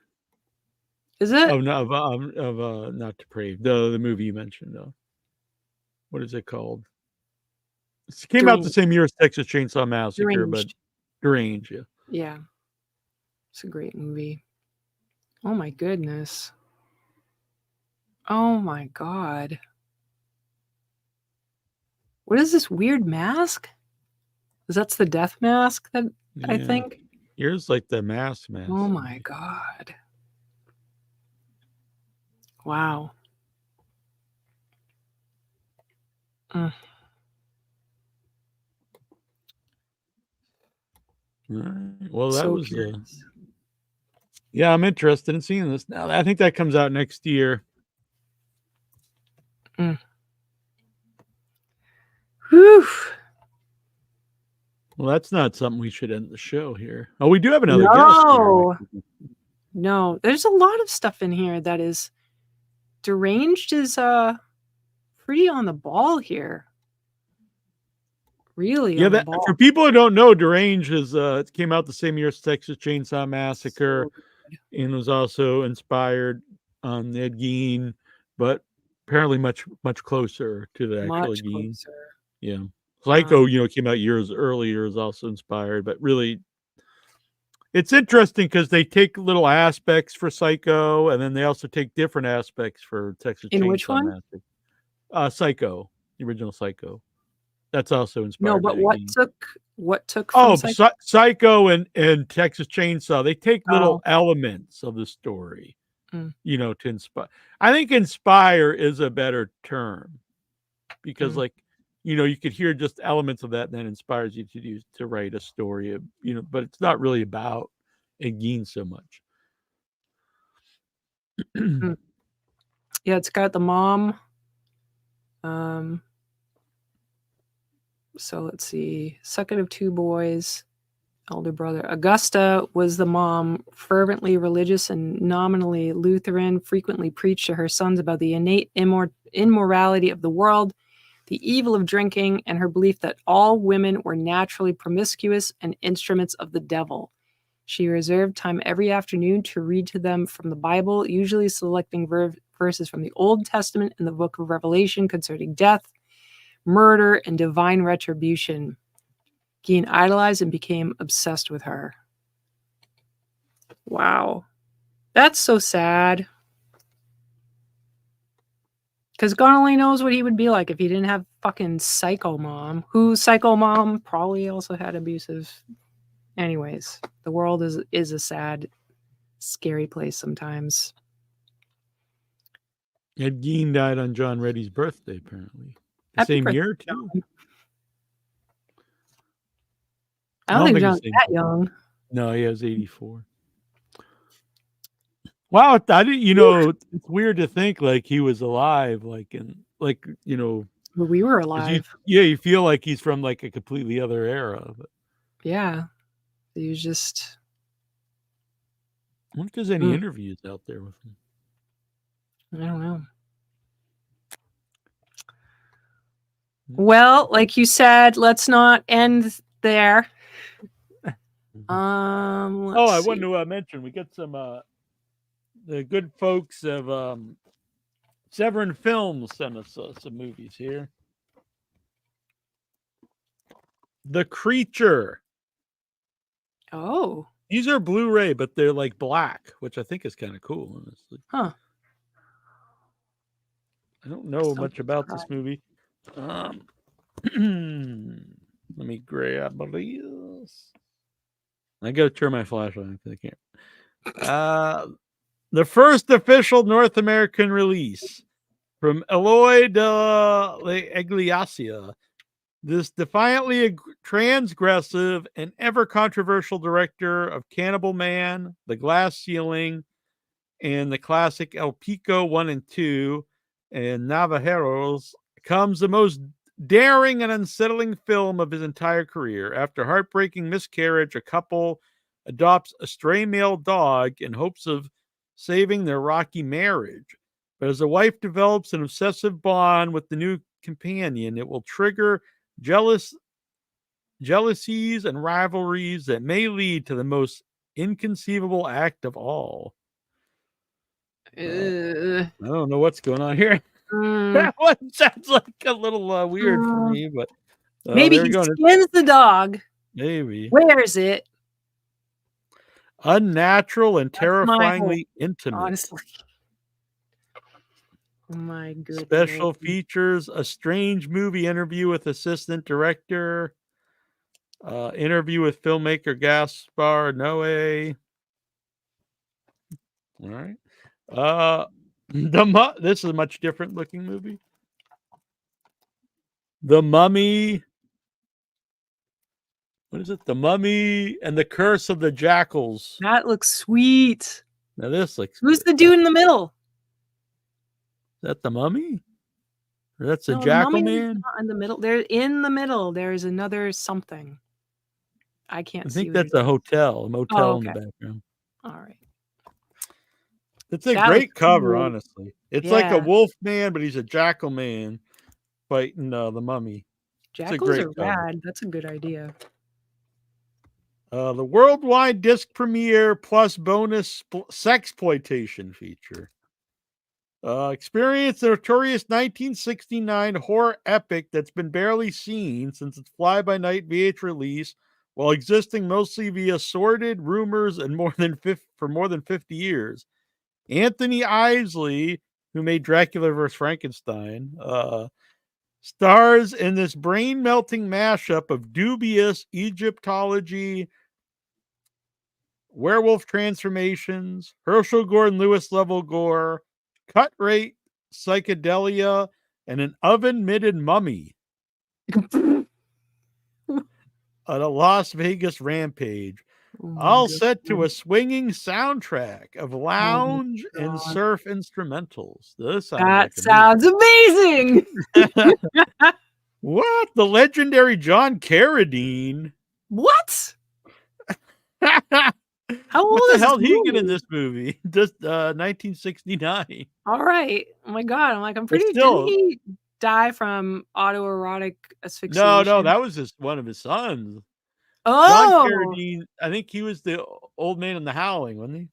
Is it? Not Depraved. The movie you mentioned, though. What is it called? It came out the same year as Texas Chainsaw Massacre, but Deranged, yeah. Yeah. It's a great movie. Oh my goodness. Oh my God. What is this weird mask? That's the death mask that I think. Yours like the mask. Oh my God. Wow. Well, that was yeah, I'm interested in seeing this now. I think that comes out next year. Whew. Well, that's not something we should end the show here. Oh, we do have another guest here. No, there's a lot of stuff in here that is Deranged is pretty on the ball here. Really on the ball. For people who don't know, Deranged is it came out the same year as Texas Chainsaw Massacre, and was also inspired on Ed Gein, but apparently much closer to the actual Gein. Yeah. Psycho, came out years earlier, is also inspired, but really, it's interesting because they take little aspects for Psycho, and then they also take different aspects for Texas Chainsaw which one? Massacre. Psycho, the original Psycho. That's also inspired. No, but what took? From Psycho and Texas Chainsaw, they take little elements of the story, to inspire. I think inspire is a better term because, you could hear just elements of that, and then inspires you to write a story, but it's not really about Gein so much. Yeah, it's got the mom. So let's see. Second of two boys, elder brother. Augusta was the mom, fervently religious and nominally Lutheran, frequently preached to her sons about the innate immorality of the world, the evil of drinking, and her belief that all women were naturally promiscuous and instruments of the devil. She reserved time every afternoon to read to them from the Bible, usually selecting verses from the Old Testament and the book of Revelation concerning death, murder, and divine retribution. Gein idolized and became obsessed with her. Wow. That's so sad. Because God only knows what he would be like if he didn't have fucking Psycho Mom. Who Psycho Mom probably also had abusive. Anyways, the world is a sad, scary place sometimes. Ed Gein died on John Reddy's birthday, apparently. Same year, too. I don't think John's that young. No, he was 84. Wow, I didn't. It's weird to think he was alive, we were alive. You feel like he's from a completely other era. But. Yeah, he was just. I wonder if there's any interviews out there with him. I don't know. Well, like you said, let's not end there. I wanted to mention we got some the good folks of Severin Films sent us some movies here. The Creature. Oh. These are Blu-ray, but they're black, which I think is kind of cool, honestly. Huh. I don't know much about this movie. Let me grab these. I gotta turn my flashlight on because I can't. The first official North American release from Eloy de Iglesias, this defiantly transgressive and ever controversial director of Cannibal Man, The Glass Ceiling, and the classic El Pico 1 and 2, and Navajeros, comes the most daring and unsettling film of his entire career. After heartbreaking miscarriage, a couple adopts a stray male dog in hopes of saving their rocky marriage. But as the wife develops an obsessive bond with the new companion, it will trigger jealousies and rivalries that may lead to the most inconceivable act of all. I don't know what's going on here. That one sounds like a little weird for me, but maybe he skins the dog. Maybe wears it. Unnatural and terrifyingly intimate. Honestly, oh my goodness. Special features: a strange movie interview with assistant director, interview with filmmaker Gaspar Noé. All right. This is a much different looking movie. The Mummy. What is it? The Mummy and the Curse of the Jackals. That looks sweet. Now this looks. Who's the dude in the middle? Is that the Mummy? Or that's the Jackal Man? Not in the middle. They're in the middle. There's another something. I can't I see. think that's a hotel, a motel in the background. All right. It's a That great looks cover, cool. honestly. It's like a Yeah. wolf man, but he's a jackal man fighting the mummy. It's a Jackals great are cover. rad. That's a good idea. The worldwide disc premiere plus bonus sexploitation feature. Experience the notorious 1969 horror epic that's been barely seen since its fly-by-night VH release, while existing mostly via sordid rumors and for more than 50 years. Anthony Isley, who made Dracula vs. Frankenstein, stars in this brain-melting mashup of dubious Egyptology, werewolf transformations, Herschel Gordon Lewis level gore, cut rate psychedelia, and an oven-mitted mummy on a Las Vegas rampage, all set to a swinging soundtrack of lounge and surf instrumentals. This sounds amazing. What? The legendary John Carradine. What? How old What the is hell this did he get movie? in this movie? Just 1969. All right. Oh my god. I'm like, I'm pretty. still- Didn't he die from autoerotic asphyxiation? No, that was one of his sons. Oh, John Carradine. I think he was the old man in The Howling, wasn't he?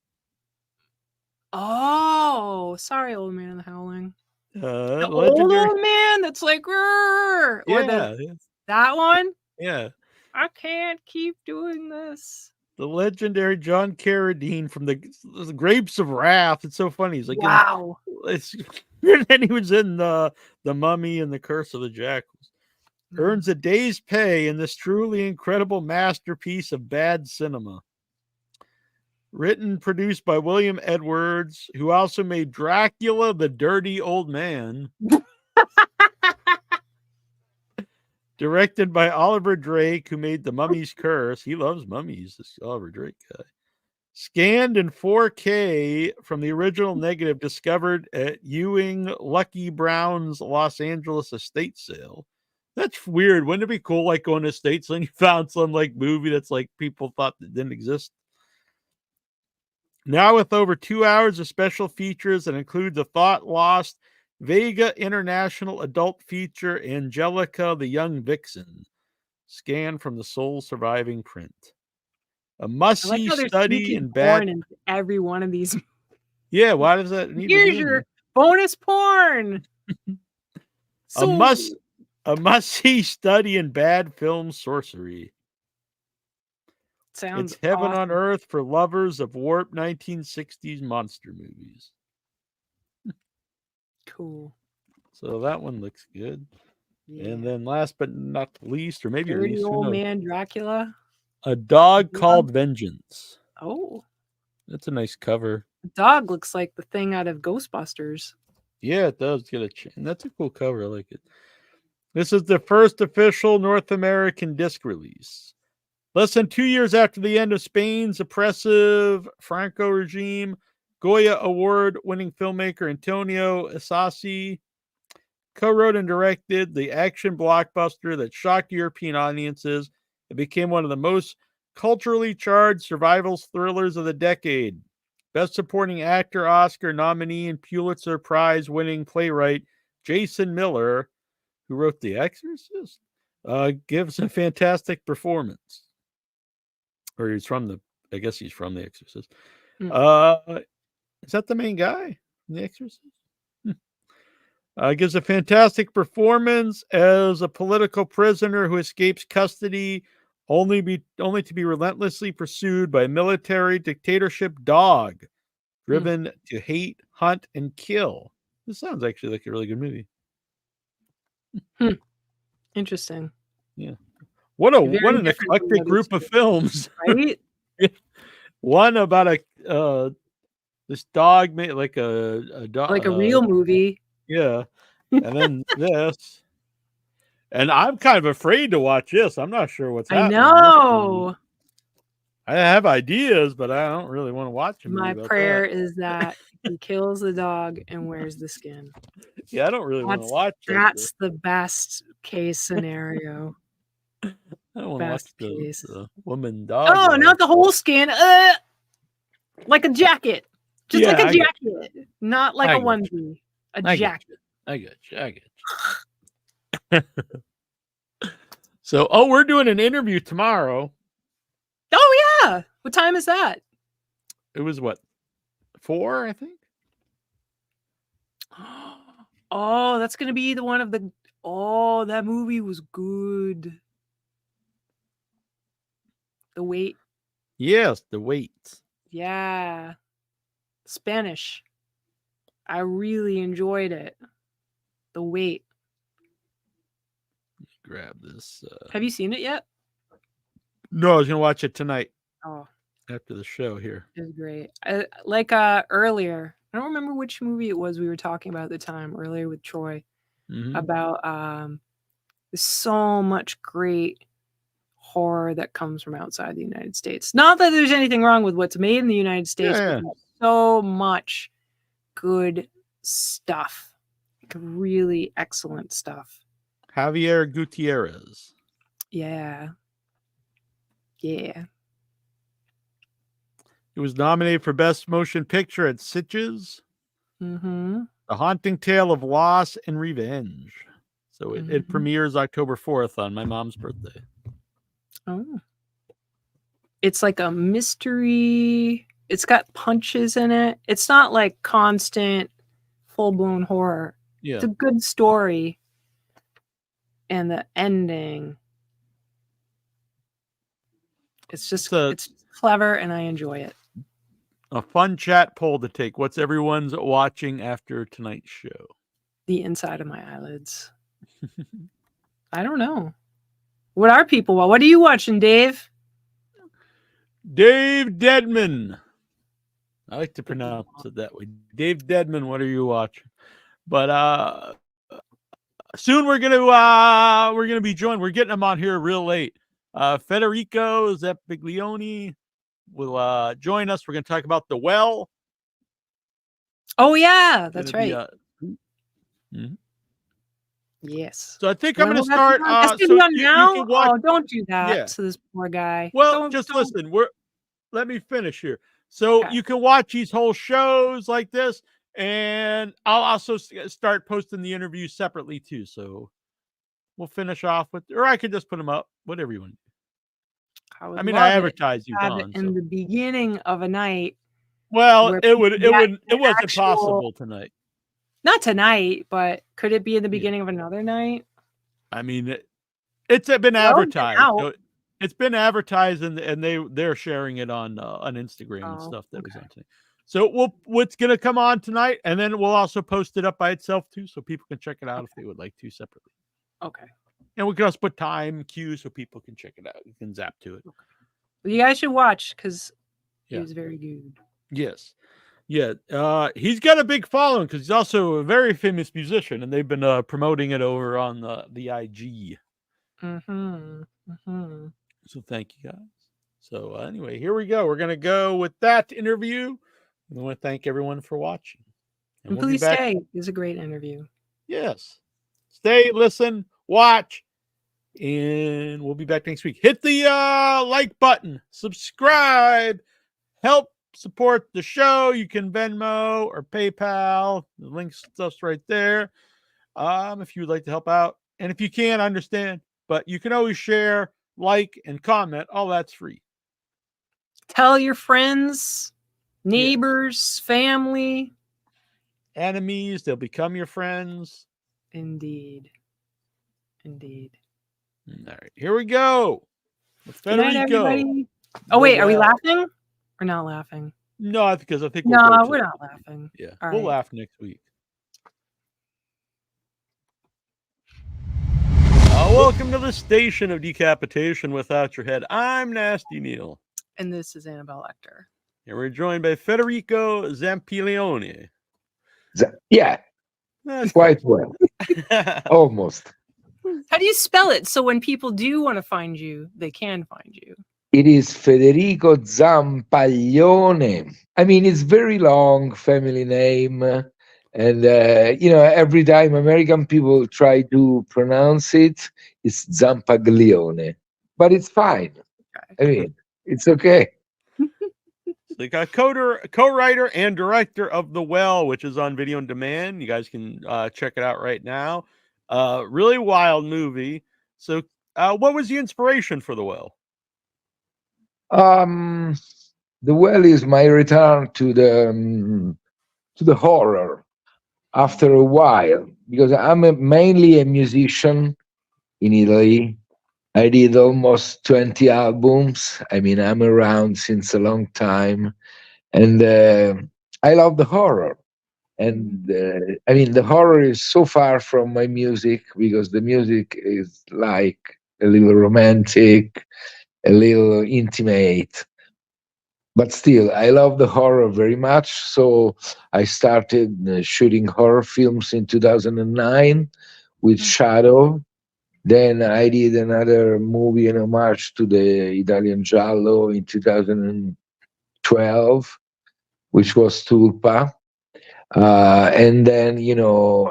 oh, sorry, old man in the howling. The Legendary. old man that's like, "Rrr," or Yeah, that one. yeah. I can't keep doing this. The legendary John Carradine from the Grapes of Wrath. It's so funny. He's like, Wow. and then he was in the Mummy and the Curse of the Jackals. Earns a day's pay in this truly incredible masterpiece of bad cinema. Written, produced by William Edwards, who also made Dracula, the Dirty Old Man. Directed by Oliver Drake, who made The Mummy's Curse. He loves mummies, this Oliver Drake guy. Scanned in 4K from the original negative discovered at Ewing Lucky Brown's Los Angeles estate sale. That's weird. Wouldn't it be cool, like going to estate sale and you found some like movie that's like people thought that didn't exist? Now with over 2 hours of special features that include the Thought Lost Vega International adult feature Angelica the Young Vixen, scanned from the sole surviving print. A must-see study in bad. In every one of these. Yeah, why does that need Here's to be in your there? bonus porn. A must-see study in bad film sorcery. Sounds it's heaven awesome. on earth for lovers of warped 1960s monster movies. Cool. So that one looks good. Yeah. And then last but not least, or maybe Dirty least, old man Dracula. A Dog Called Vengeance. Oh. That's a nice cover. The dog looks like the thing out of Ghostbusters. Yeah, it does get a chin. That's a cool cover. I like it. This is the first official North American disc release. Less than 2 years after the end of Spain's oppressive Franco regime, Goya Award-winning filmmaker Antonio Isasi co-wrote and directed the action blockbuster that shocked European audiences. It became one of the most culturally charged survival thrillers of the decade. Best Supporting Actor Oscar nominee and Pulitzer Prize-winning playwright Jason Miller, who wrote The Exorcist, gives a fantastic performance. Or he's from the, I guess he's from The Exorcist. Is that the main guy in The Exorcist? Gives a fantastic performance as a political prisoner who escapes custody only to be relentlessly pursued by a military dictatorship dog driven to hate, hunt, and kill. This sounds actually like a really good movie. Interesting. Yeah. What an eclectic group of films. Right? One about this dog made like a dog, like a real movie. Yeah. And then this. And I'm kind of afraid to watch this. I'm not sure what's happening. I know. I have ideas, but I don't really want to watch them. My prayer is that he kills the dog and wears the skin. Yeah, I don't really want to watch it. That's the best case scenario. I don't want to watch the woman dog. Oh, not the whole skin. Like a jacket. Just like a jacket. Not like a onesie. A jacket. I get you. So, we're doing an interview tomorrow. Oh, yeah. What time is that? It was 4, I think. Oh, that's going to be the one of the... Oh, that movie was good. The Wait. Yes, The Wait. Yeah. Spanish. I really enjoyed it. The Wait. Grab this. Have you seen it yet? No, I was going to watch it tonight. Oh. After the show here. It was great. Earlier, I don't remember which movie it was we were talking about at the time, earlier with Troy, about there's so much great horror that comes from outside the United States. Not that there's anything wrong with what's made in the United States, but there's so much good stuff. Like really excellent stuff. Javier Gutierrez. Yeah. Yeah. It was nominated for Best Motion Picture at Sitges. The Haunting Tale of Loss and Revenge. So it premieres October 4th on my mom's birthday. Oh. It's like a mystery. It's got punches in it. It's not like constant, full-blown horror. Yeah. It's a good story. And the ending. It's just it's clever and I enjoy it. A fun chat poll to take. What's everyone's watching after tonight's show? The inside of my eyelids. I don't know. What are people? What are you watching, Dave? Dave Deadman. I like to pronounce it that way. Dave Deadman, what are you watching? But soon we're gonna be joined. We're getting him on here real late. Federico Zampaglione will join us. We're going to talk about The Well. Oh, yeah, that's right. Yes. So I think I'm going to start. Oh, don't do that to this poor guy. Well, listen. Let me finish here. So you can watch these whole shows like this, and I'll also start posting the interviews separately too. So we'll finish off with, or I could just put them up, whatever you want to do. I advertise you in the beginning of a night. Well, it wasn't possible tonight. Not tonight, but could it be in the beginning of another night? I mean, it's been advertised. So it's been advertised, and they're sharing it on Instagram and stuff that was on tonight. So what's going to come on tonight, and then we'll also post it up by itself too, so people can check it out if they would like to separately. Okay. And we can also put time cues so people can check it out. You can zap to it. Well, you guys should watch because it was very good. Yes. Yeah. He's got a big following because he's also a very famous musician, and they've been promoting it over on the IG. So thank you guys. So anyway, here we go. We're going to go with that interview. I want to thank everyone for watching. And please stay. It was a great interview. Yes. Stay, listen, watch, and we'll be back next week. Hit the like button, subscribe, help support the show. You can Venmo or PayPal. The link stuff's right there. If you would like to help out, and if you can't, understand, but you can always share, like, and comment. All that's free. Tell your friends, neighbors, family, enemies. They'll become your friends. Indeed. Indeed. All right, here we go. Good night, everybody. Oh, wait, are we laughing or not laughing? No, because I think we're not laughing. Yeah, we'll laugh next week. Welcome to the station of decapitation without your head. I'm Nasty Neal. And this is Annabelle Lecter. And we're joined by Federico Zampaglione. Yeah. Quite well. Almost. How do you spell it so when people do want to find you, they can find you? It is Federico Zampaglione. I mean, it's very long family name. And, every time American people try to pronounce it, it's Zampaglione. but it's fine. I mean, it's okay. They got co-writer and director of The Well, which is on video on demand. You guys can check it out right now. Really wild movie. So, what was the inspiration for The Well? The Well is my return to the horror after a while, because I'm mainly a musician in Italy. I did almost 20 albums. I mean, I'm around since a long time, and I love the horror. And I mean, the horror is so far from my music, because the music is like a little romantic, a little intimate. But still, I love the horror very much. So I started shooting horror films in 2009 with Shadow. Then I did another movie in homage to the Italian Giallo in 2012, which was Tulpa. And then,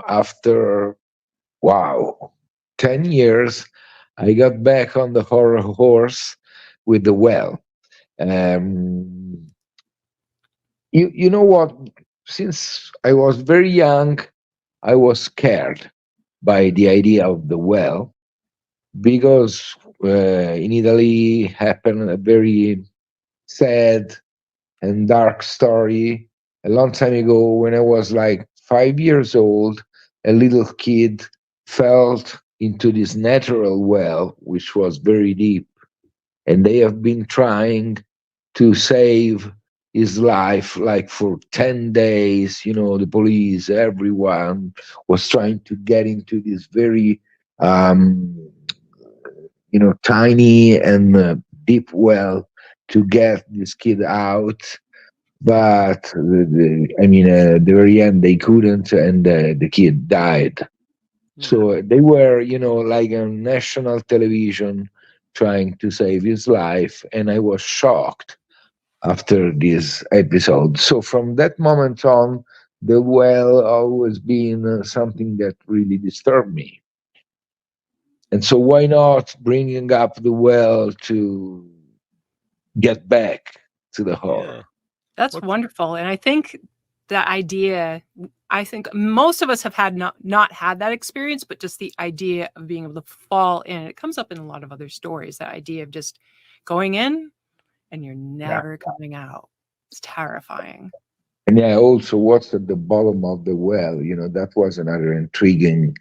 after, wow, 10 years, I got back on the horror horse with The Well. You know what? Since I was very young, I was scared by the idea of The Well, because in Italy happened a very sad and dark story a long time ago, when I was like 5 years old. A little kid fell into this natural well, which was very deep, and they have been trying to save his life like for 10 days. The police, everyone was trying to get into this very tiny and deep well to get this kid out. But at the very end, they couldn't, and the kid died. So they were, like on national television, trying to save his life, and I was shocked after this episode. So from that moment on, The Well always been something that really disturbed me. And so why not bringing up The Well to get back to the horror? That's wonderful. And I think the idea, I think most of us have had not had that experience, but just the idea of being able to fall in. It comes up in a lot of other stories, that idea of just going in and you're never coming out. It's terrifying. And also what's at the bottom of the well? That was another intriguing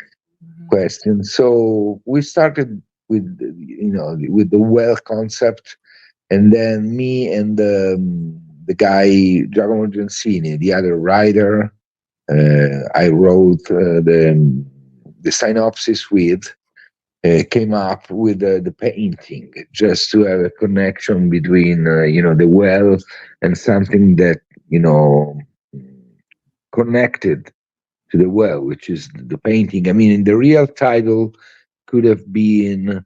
question. So we started with the well concept, and then me and the guy Giacomo Gensini, the other writer, I wrote the synopsis with, came up with the painting, just to have a connection between the well and something that connected to the well, which is the painting. I mean, the real title could have been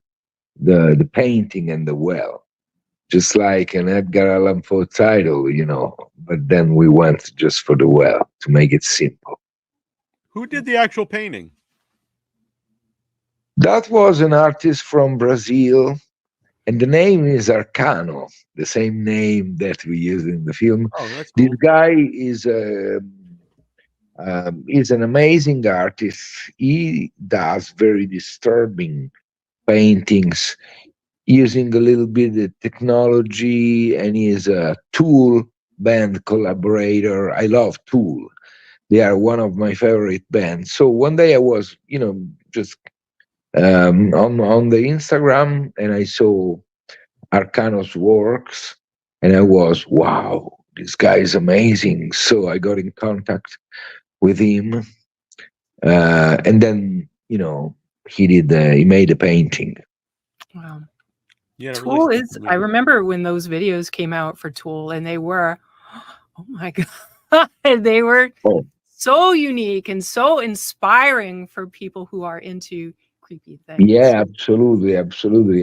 the painting and the well, just like an Edgar Allan Poe title, but then we went just for the well to make it simple. Who did the actual painting? That was an artist from Brazil, and the name is Arcano, the same name that we use in the film. Oh, that's cool. This guy is an amazing artist. He does very disturbing paintings using a little bit of technology, and he is a Tool band collaborator. I love Tool. They are one of my favorite bands. So one day I was, just on the Instagram, and I saw Arcano's works, and I was, wow, this guy is amazing. So I got in contact with him, and then he made a painting. Wow. Yeah, Tool is, I remember when those videos came out for Tool, and they were, oh my God, they were so unique and so inspiring for people who are into creepy things. Yeah, absolutely.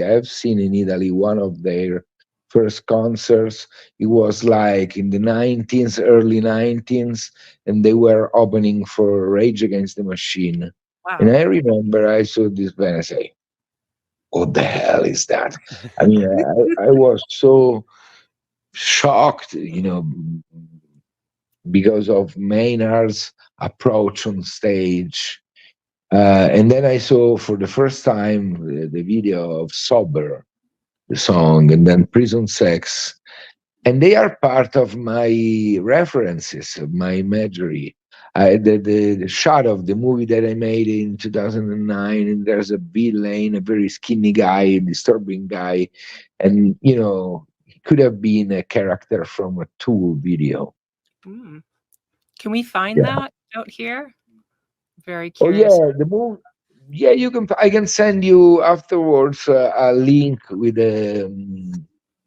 I have seen in Italy one of their first concerts. It was like in the early 90s, and they were opening for Rage Against the Machine. Wow. And I remember I saw this band and say, what the hell is that? I mean, I was so shocked, because of Maynard's approach on stage. And then I saw for the first time the video of Sober, the song, and then Prison Sex. And they are part of my references, of my imagery. The shot of the movie that I made in 2009, and there's a villain, a very skinny guy, disturbing guy, and he could have been a character from a Tool video. Can we find that out here? Very Oh curious. yeah, the movie. Yeah, you can. I can send you afterwards a link with the.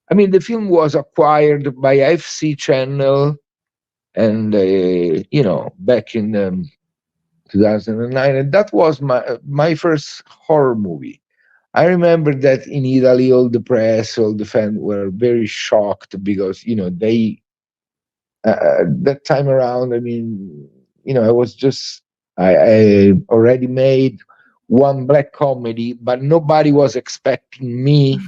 I mean, the film was acquired by FC Channel, and back in 2009, and that was my first horror movie. I remember that in Italy, all the press, all the fans were very shocked because they that time around. I mean, I was just I already made one black comedy, but nobody was expecting me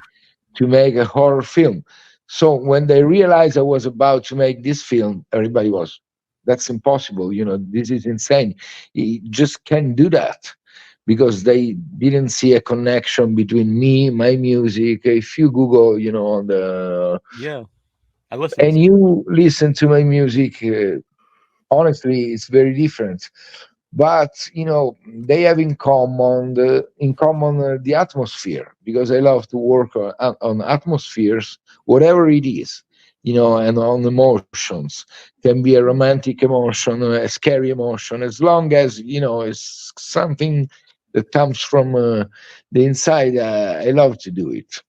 to make a horror film. So when they realized I was about to make this film, everybody was, that's impossible. This is insane. You just can't do that, because they didn't see a connection between me, my music. If you Google, on the I listen. And you listen to my music, honestly, it's very different. But they have in common the atmosphere, because I love to work on atmospheres, whatever it is, and on emotions. Can be a romantic emotion, a scary emotion, as long as it's something that comes from the inside. I love to do it.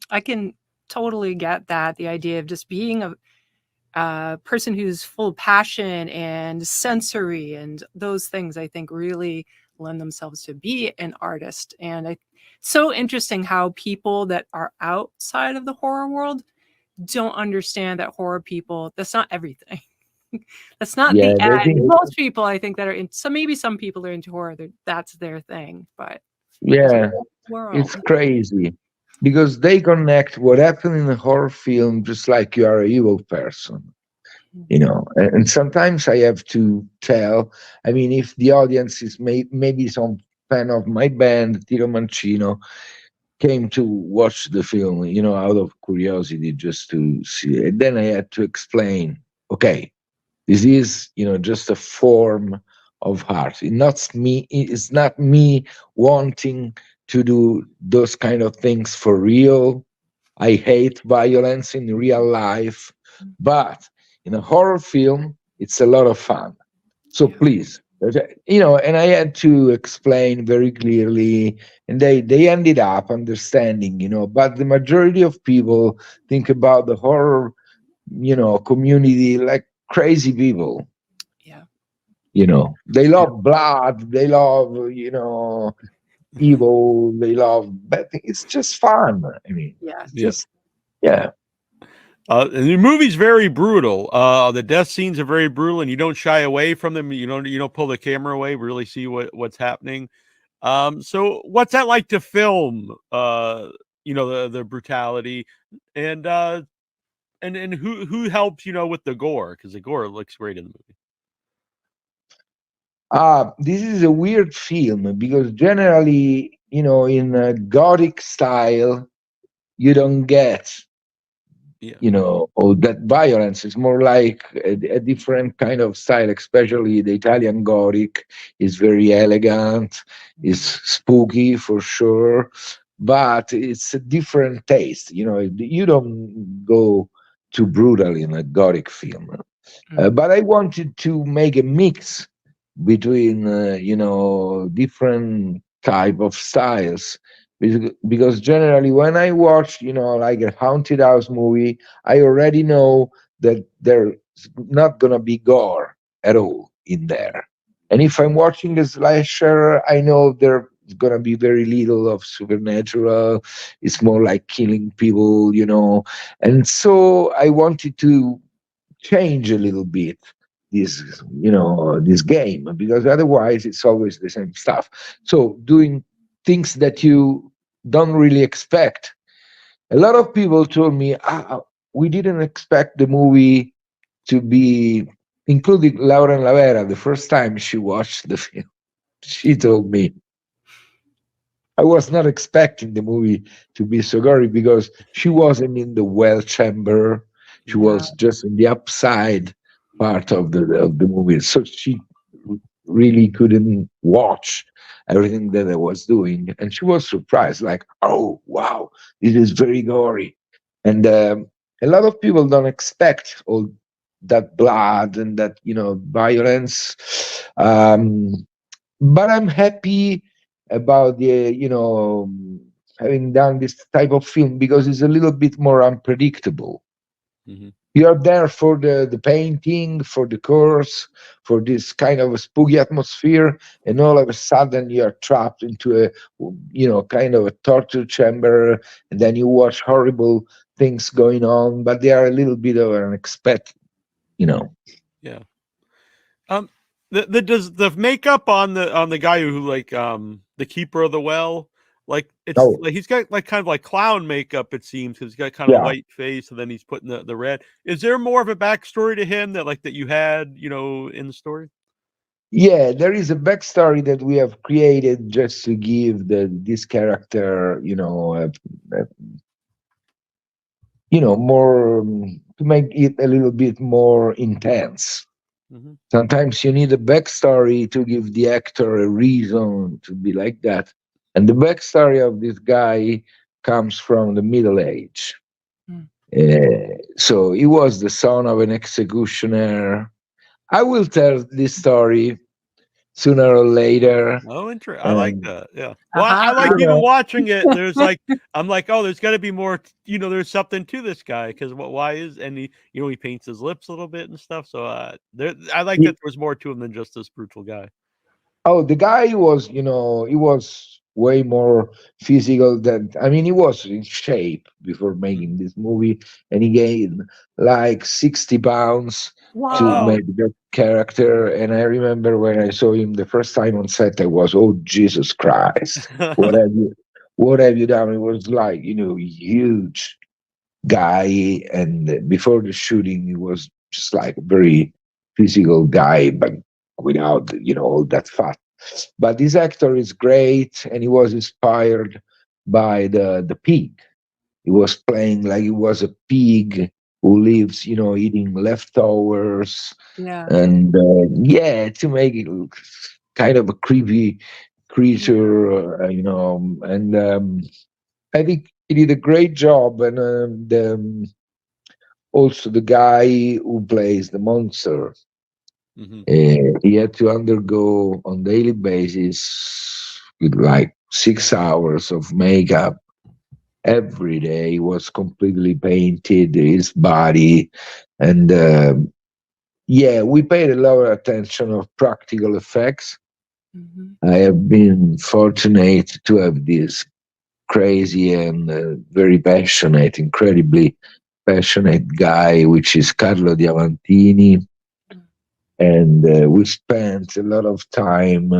I can totally get that. The idea of just being a person who's full of passion and sensory and those things, I think really lend themselves to be an artist. And so interesting how people that are outside of the horror world don't understand that horror people, that's not everything. That's not the end. Most people, I think, that are in, so maybe some people are into horror, that's their thing, but it's crazy, because they connect what happened in a horror film just like you are an evil person. And sometimes I have to tell, I mean, if the audience is maybe some fan of my band, Tiro Mancino, came to watch the film, out of curiosity, just to see it. And then I had to explain, okay, this is, just a form of art. It's not me wanting to do those kind of things for real. I hate violence in real life, but in a horror film, it's a lot of fun. So please, and I had to explain very clearly, and they ended up understanding, but the majority of people think about the horror, community like crazy people. They love blood, they love, evil, they love bad things. It's just fun. I mean, the movie's very brutal. The death scenes are very brutal, and you don't shy away from them. You don't pull the camera away. Really see what's happening. So what's that like to film? The brutality, and who helps with the gore, because the gore looks great in the movie. This is a weird film, because generally, in a gothic style, you don't get all that violence. Is more like a different kind of style, especially the Italian Gothic is very elegant, is spooky for sure, but it's a different taste. You don't go too brutal in a Gothic film. But I wanted to make a mix between, different type of styles. Because generally when I watch, like a haunted house movie, I already know that there's not going to be gore at all in there. And if I'm watching a slasher, I know there's going to be very little of supernatural. It's more like killing people, And so I wanted to change a little bit this game, because otherwise it's always the same stuff. So doing things that you don't really expect. A lot of people told me, we didn't expect the movie to be, including Lauren Lavera, the first time she watched the film. She told me, I was not expecting the movie to be so gory because she wasn't in the well chamber. She was just in the upside part of the movie. So she really couldn't watch everything that I was doing. And she was surprised, like, oh, wow, this is very gory. And a lot of people don't expect all that blood and that, violence. But I'm happy about the, having done this type of film because it's a little bit more unpredictable. Mm-hmm. You are there for the painting, for the course, for this kind of a spooky atmosphere, and all of a sudden you are trapped into a, kind of a torture chamber, and then you watch horrible things going on, but they are a little bit of unexpected, Yeah. Does the makeup on the guy who like the keeper of the well, like it's like he's got like kind of like clown makeup, it seems, because he's got kind of a white face and then he's putting the red. Is there more of a backstory to him that you had, in the story? Yeah, there is a backstory that we have created just to give this character, more, to make it a little bit more intense. Mm-hmm. Sometimes you need a backstory to give the actor a reason to be like that. And the backstory of this guy comes from the Middle Age. So he was the son of an executioner. I will tell this story sooner or later. Oh, interesting. I like that. Yeah. Well, I like even watching it. There's like, I'm like, oh, there's got to be more. There's something to this guy because why is and he, he paints his lips a little bit and stuff. So I like that there was more to him than just this brutal guy. Oh, the guy was, he was way more physical than, he was in shape before making this movie, and he gained like 60 pounds to make that character. And I remember when I saw him the first time on set, I was, oh, Jesus Christ, what have you done? It was like, huge guy. And before the shooting, he was just like a very physical guy, but without, all that fat. But this actor is great, and he was inspired by the pig. He was playing like he was a pig who lives, eating leftovers. Yeah. And to make it look kind of a creepy creature, and I think he did a great job. And also the guy who plays the monster, he had to undergo on daily basis with like 6 hours of makeup every day. He was completely painted, his body. And we paid a lot of attention of practical effects. I have been fortunate to have this crazy and very passionate, incredibly passionate guy, which is Carlo Diamantini. And we spent a lot of time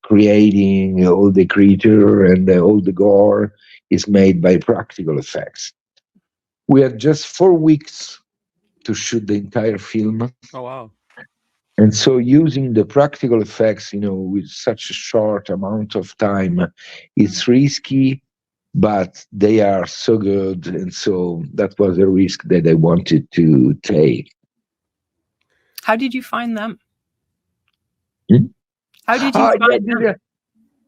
creating all the creature, and all the gore is made by practical effects. We had just 4 weeks to shoot the entire film. Oh, wow. And so using the practical effects, with such a short amount of time, it's risky, but they are so good. And so that was a risk that I wanted to take. How did you find them? Hmm? How did you find them?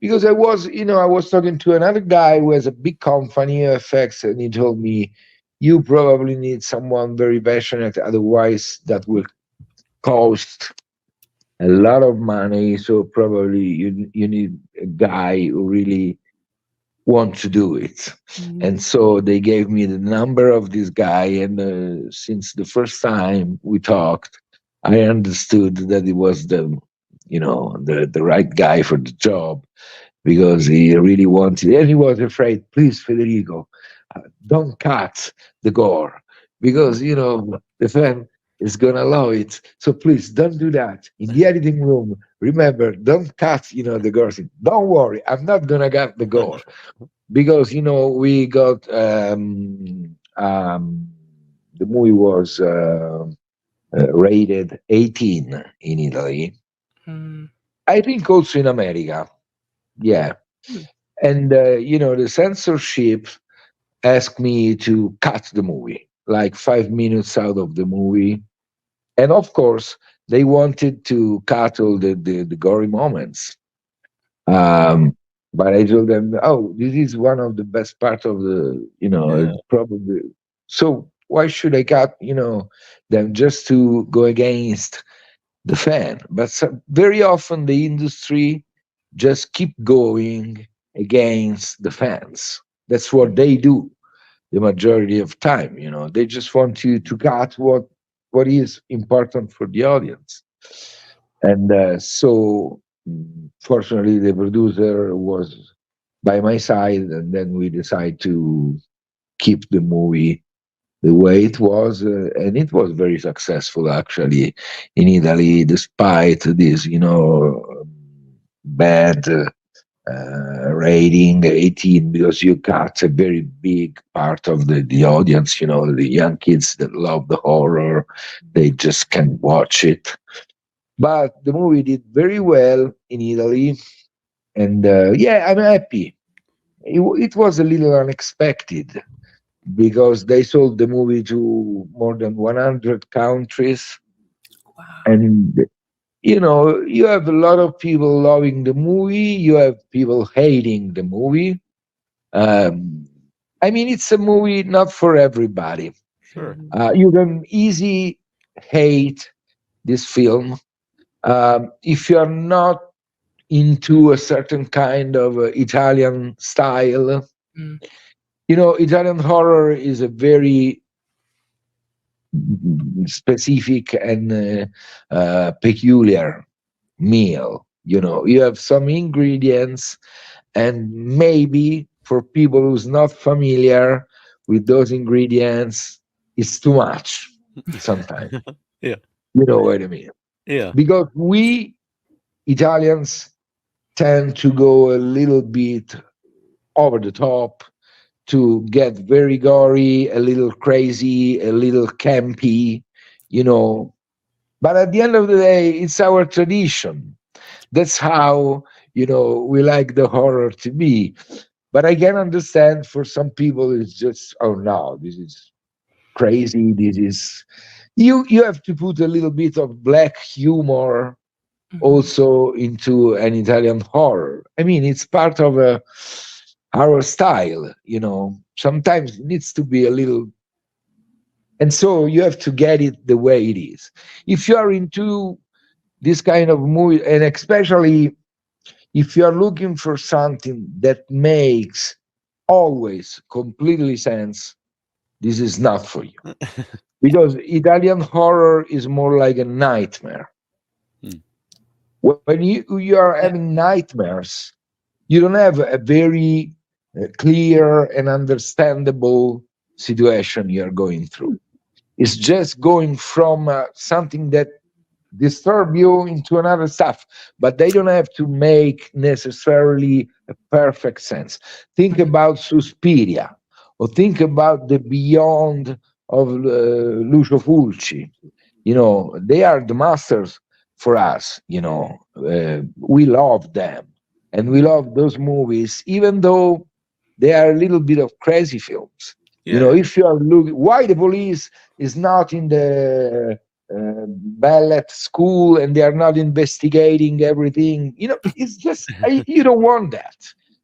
Because I was talking to another guy who has a big company effects, and he told me, you probably need someone very passionate, otherwise that will cost a lot of money. So probably you need a guy who really wants to do it. And so they gave me the number of this guy, and since the first time we talked, I understood that it was the right guy for the job, because he really wanted, and he was afraid, please, Federico, don't cut the gore, because the is gonna love it. So please don't do that in the editing room. Remember, don't cut, the gore scene. Don't worry, I'm not gonna cut the gore because we got the movie was rated 18 in Italy. I think also in America. Yeah. And, the censorship asked me to cut the movie, like 5 minutes out of the movie. And of course, they wanted to cut all the gory moments. But I told them, oh, this is one of the best part of the, probably. So why should I cut, them just to go against the fan? But very often the industry just keep going against the fans. That's what they do the majority of time. They just want you to cut what is important for the audience. And so fortunately the producer was by my side, and then we decided to keep the movie the way it was, and it was very successful actually in Italy, despite this bad rating 18, because you cut a very big part of the audience, the young kids that love the horror, they just can't watch it. But the movie did very well in Italy, and I'm happy. It was a little unexpected because they sold the movie to more than 100 countries. Wow. And you have a lot of people loving the movie, you have people hating the movie. It's a movie not for everybody. Sure. You can easily hate this film if you are not into a certain kind of Italian style. Italian horror is a very specific and peculiar meal. You have some ingredients, and maybe for people who's not familiar with those ingredients, it's too much sometimes. Yeah. You know what I mean? Yeah. Because we Italians tend to go a little bit over the top, to get very gory, a little crazy, a little campy, But at the end of the day, it's our tradition. That's how, we like the horror to be. But I can understand for some people it's just, oh no, this is crazy. This is you have to put a little bit of black humor also into an Italian horror. It's part of our style, Sometimes it needs to be a little, and so you have to get it the way it is. If you are into this kind of movie, and especially if you are looking for something that makes always completely sense, this is not for you. Because Italian horror is more like a nightmare. When you are having nightmares, you don't have a very clear and understandable situation you're going through. It's just going from something that disturb you into another stuff, but they don't have to make necessarily a perfect sense. Think about Suspiria, or think about the Beyond of Lucio Fulci. They are the masters for us. We love them, and we love those movies, even though they are a little bit of crazy films. If you are looking, why the police is not in the ballet school and they are not investigating everything, it's just you don't want that,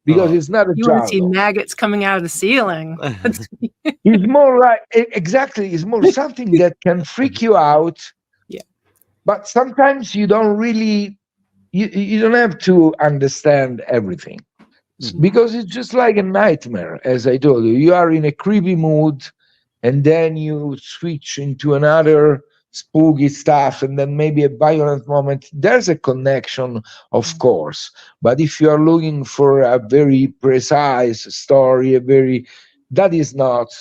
because it's not a you job. want to see maggots coming out of the ceiling. It's more like, exactly, it's more something that can freak you out. Yeah. But sometimes you don't really, you don't have to understand everything. Because it's just like a nightmare. As I told you are in a creepy mood, and then you switch into another spooky stuff, and then maybe a violent moment. There's a connection, of course, but if you are looking for a very precise story, that is not,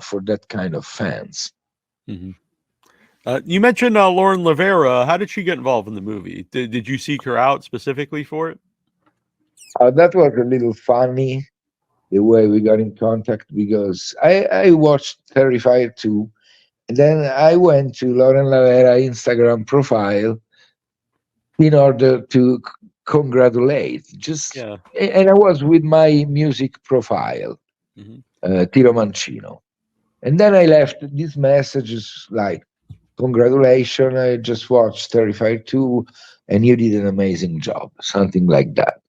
for that kind of fans. You mentioned Lauren Lavera. How did she get involved in the movie? Did you seek her out specifically for it? That was a little funny, the way we got in contact, because I watched Terrifier 2, and then I went to Lauren Lavera Instagram profile in order to congratulate. And I was with my music profile, Tiro Mancino. And then I left these messages like, congratulations, I just watched Terrifier 2, and you did an amazing job, something like that.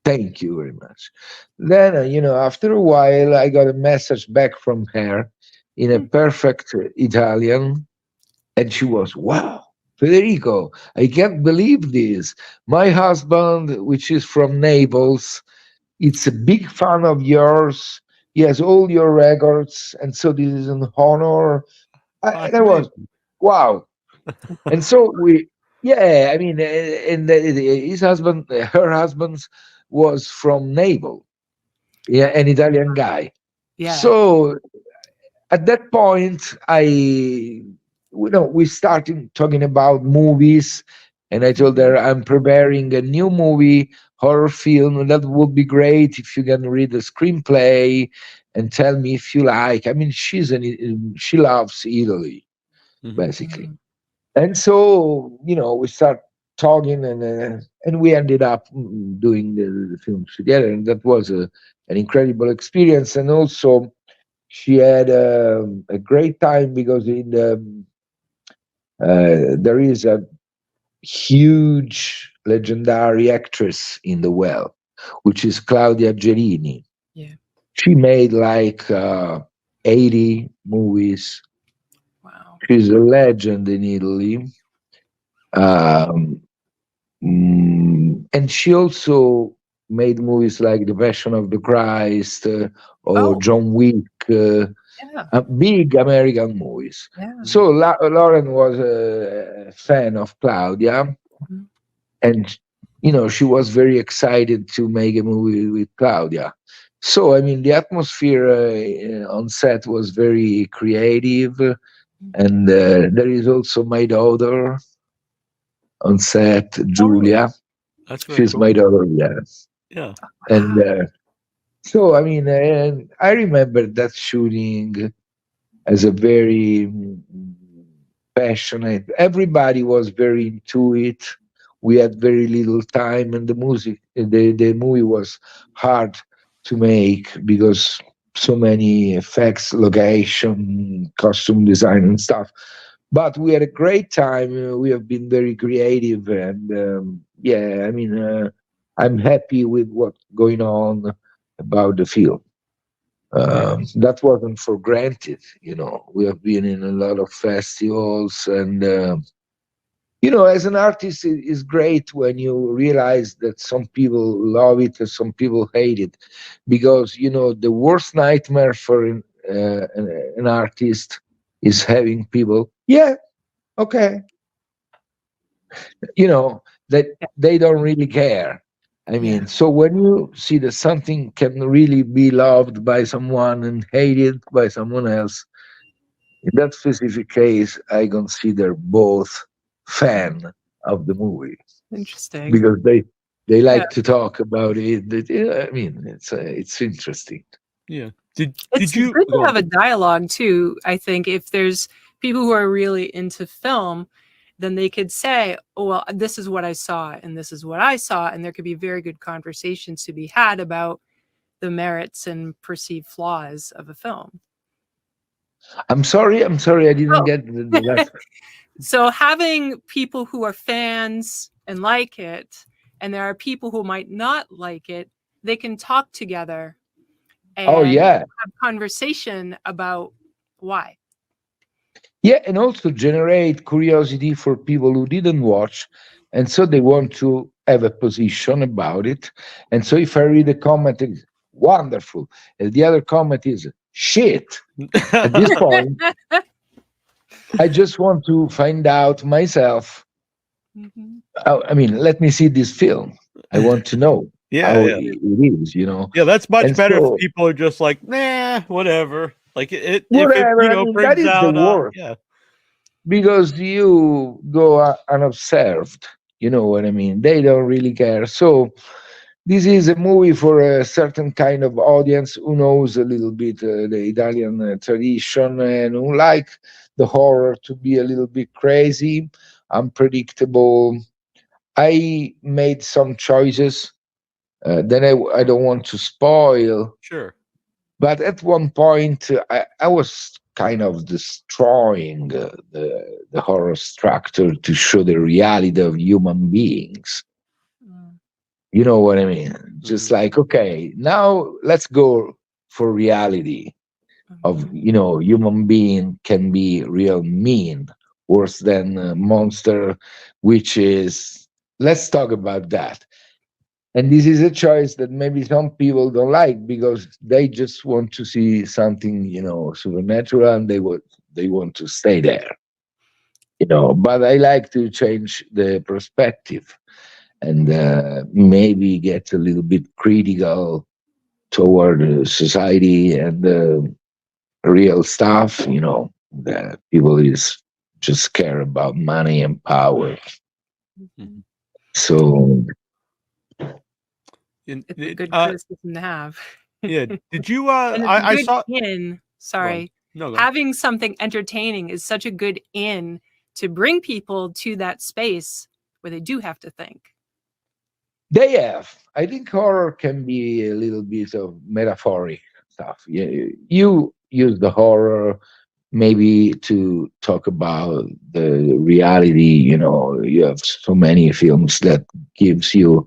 Thank you very much. Then, after a while, I got a message back from her in a perfect Italian, and she was, wow, Federico, I can't believe this. My husband, which is from Naples, it's a big fan of yours. He has all your records, and so this is an honor. And I was, wow. And so his husband, her husband's was from Naples, an Italian guy. Yeah. So at that point, we started talking about movies, and I told her I'm preparing a new movie, horror film. That would be great if you can read the screenplay and tell me if you like. I mean, she loves Italy, basically. And so, we start talking, and we ended up doing the film together, and that was an incredible experience. And also, she had a great time because there is a huge legendary actress in The Well, which is Claudia Gerini. Yeah. She made like 80 movies. Wow. She's a legend in Italy. And she also made movies like The Passion of the Christ or John Wick, big American movies. Yeah. So Lauren was a fan of Claudia, and she was very excited to make a movie with Claudia. So I mean, the atmosphere on set was very creative, and there is also my daughter on set, Julia. She's cool. my daughter, yes. Yeah. And so, I mean, I remember that shooting as a very passionate. Everybody was very into it. We had very little time, and the movie was hard to make because so many effects, location, costume design, and stuff. But we had a great time. We have been very creative, and I'm happy with what's going on about the film. That wasn't for granted. We have been in a lot of festivals, and as an artist, it's great when you realize that some people love it and some people hate it, because the worst nightmare for an artist is having people, okay, that they don't really care. I mean, so when you see that something can really be loved by someone and hated by someone else, in that specific case, I consider both fan of the movie. Interesting. Because they like to talk about it. I mean, it's interesting. Yeah. It's good to have a dialogue too. I think if there's people who are really into film, then they could say, oh, well, this is what I saw and this is what I saw. And there could be very good conversations to be had about the merits and perceived flaws of a film. I'm sorry, I didn't get the last. So having people who are fans and like it, and there are people who might not like it, they can talk together and have conversation about why. Yeah, and also generate curiosity for people who didn't watch, and so they want to have a position about it. And so if I read a comment, it's wonderful, and the other comment is shit. At this point, I just want to find out myself. I mean, let me see this film. I want to know how it is, Yeah, that's much better if people are just like, nah, whatever. Like it whatever. if it, that is brings out, the worst. yeah. because you go unobserved. You know what I mean? They don't really care. So this is a movie for a certain kind of audience who knows a little bit the Italian tradition and who like the horror to be a little bit crazy, unpredictable. I made some choices that I don't want to spoil. Sure. But at one point, I was kind of destroying the horror structure to show the reality of human beings. You know what I mean? Just like, okay, now let's go for reality of, human being can be real mean, worse than a monster, which is, let's talk about that. And this is a choice that maybe some people don't like because they just want to see something, supernatural, and they want to stay there. But I like to change the perspective and maybe get a little bit critical toward society and the real stuff, that people is just care about money and power. So it's a good criticism to have. Yeah. Did you I saw sorry. Well, no, having something entertaining is such a good in to bring people to that space where they do have to think. They have. I think horror can be a little bit of metaphoric stuff. You use the horror maybe to talk about the reality. You have so many films that gives you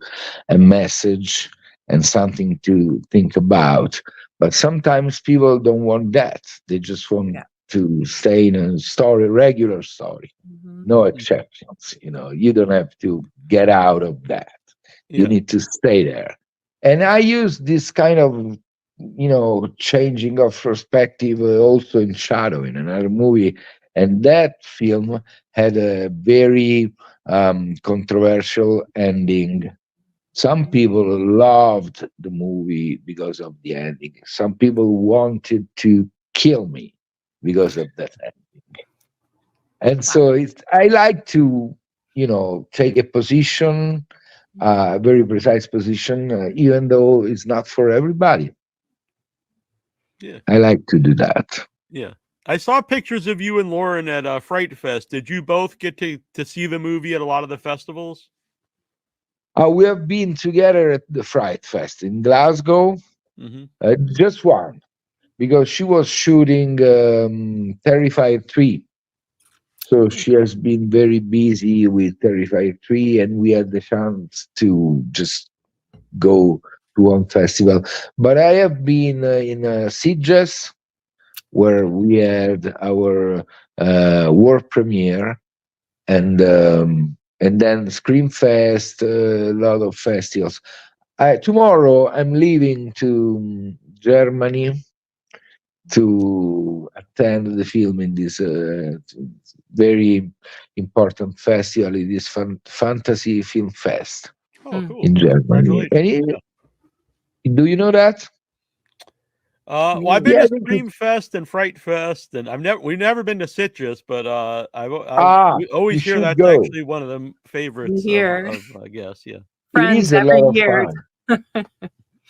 a message and something to think about. But sometimes people don't want that. They just want to stay in a story, regular story. No exceptions. You don't have to get out of that. You need to stay there. And I use this kind of, changing of perspective also in Shadow, in another movie. And that film had a very controversial ending. Some people loved the movie because of the ending. Some people wanted to kill me because of that ending. And so I like to, take a position, a very precise position, even though it's not for everybody. Yeah. I like to do that. Yeah. I saw pictures of you and Lauren at Fright Fest. Did you both get to see the movie at a lot of the festivals? We have been together at the Fright Fest in Glasgow, just one, because she was shooting Terrified 3. So she has been very busy with Terrified 3, and we had the chance to just go to one festival. But I have been in Sitges, where we had our world premiere, and then Screamfest, a lot of festivals. Tomorrow I'm leaving to Germany to attend the film in this very important festival. It is Fantasy Film Fest in Germany. Do you know that? Well, I've been to Scream Fest and Fright Fest, and we've never been to Citrus, but we always hear that's actually one of the favorites of I guess, yeah. It is a lot of fun.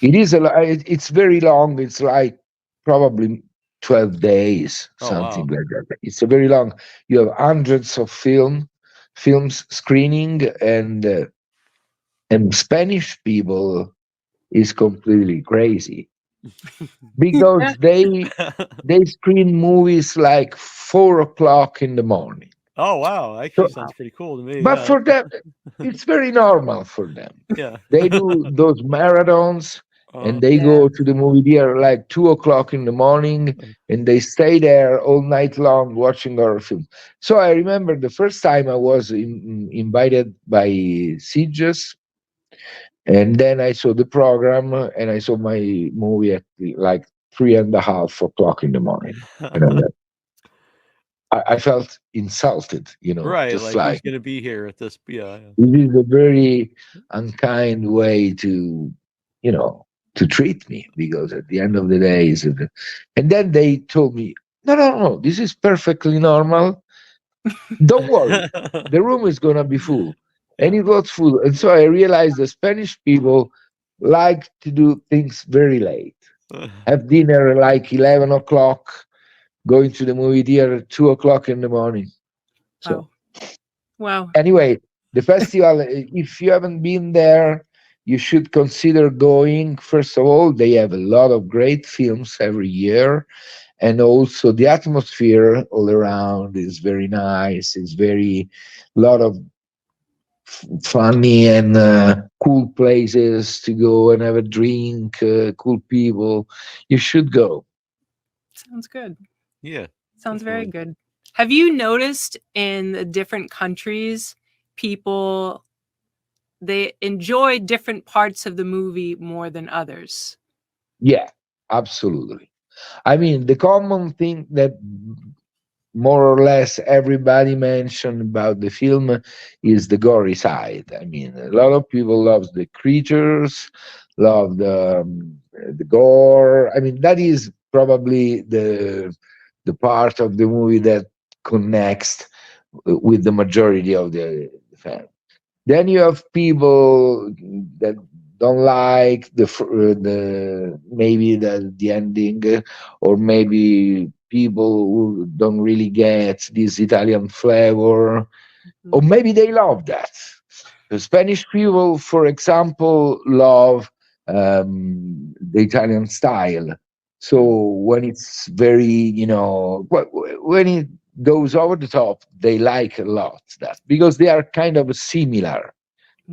It is a lot. It's very long. It's like probably 12 days, something like that. It's a very long. You have hundreds of films screening, and Spanish people is completely crazy because they screen movies like 4 o'clock in the morning. Oh wow, actually sounds pretty cool to me. But for them, it's very normal for them. Yeah, they do those marathons. And they go to the movie theater like 2 o'clock in the morning, and they stay there all night long watching horror film. So I remember the first time I was invited by Sitges, and then I saw the program, and I saw my movie at like 3:30 o'clock in the morning. I felt insulted, right? Just like who's going to be here at this? Yeah, it is a very unkind way to, to treat me, because at the end of the day and then they told me, no, this is perfectly normal. Don't worry, the room is gonna be full. And it was full. And so I realized the Spanish people like to do things very late. Have dinner like 11 o'clock, going to the movie theater at 2 o'clock in the morning. So, wow. Anyway, the festival, if you haven't been there, you should consider going. First of all, they have a lot of great films every year. And also the atmosphere all around is very nice. It's very, lot of funny and cool places to go and have a drink, cool people. You should go. Sounds good. Yeah. Sounds very good. Have you noticed in the different countries, people, they enjoy different parts of the movie more than others? Yeah, absolutely. I mean, the common thing that more or less everybody mentioned about the film is the gory side. I mean, a lot of people love the creatures, love the gore. I mean, that is probably the part of the movie that connects with the majority of the fans. Then you have people that don't like the maybe the ending, or maybe people who don't really get this Italian flavor, or maybe they love that. The Spanish people, for example, love the Italian style. So when it's very, when it goes over the top, they like a lot that, because they are kind of similar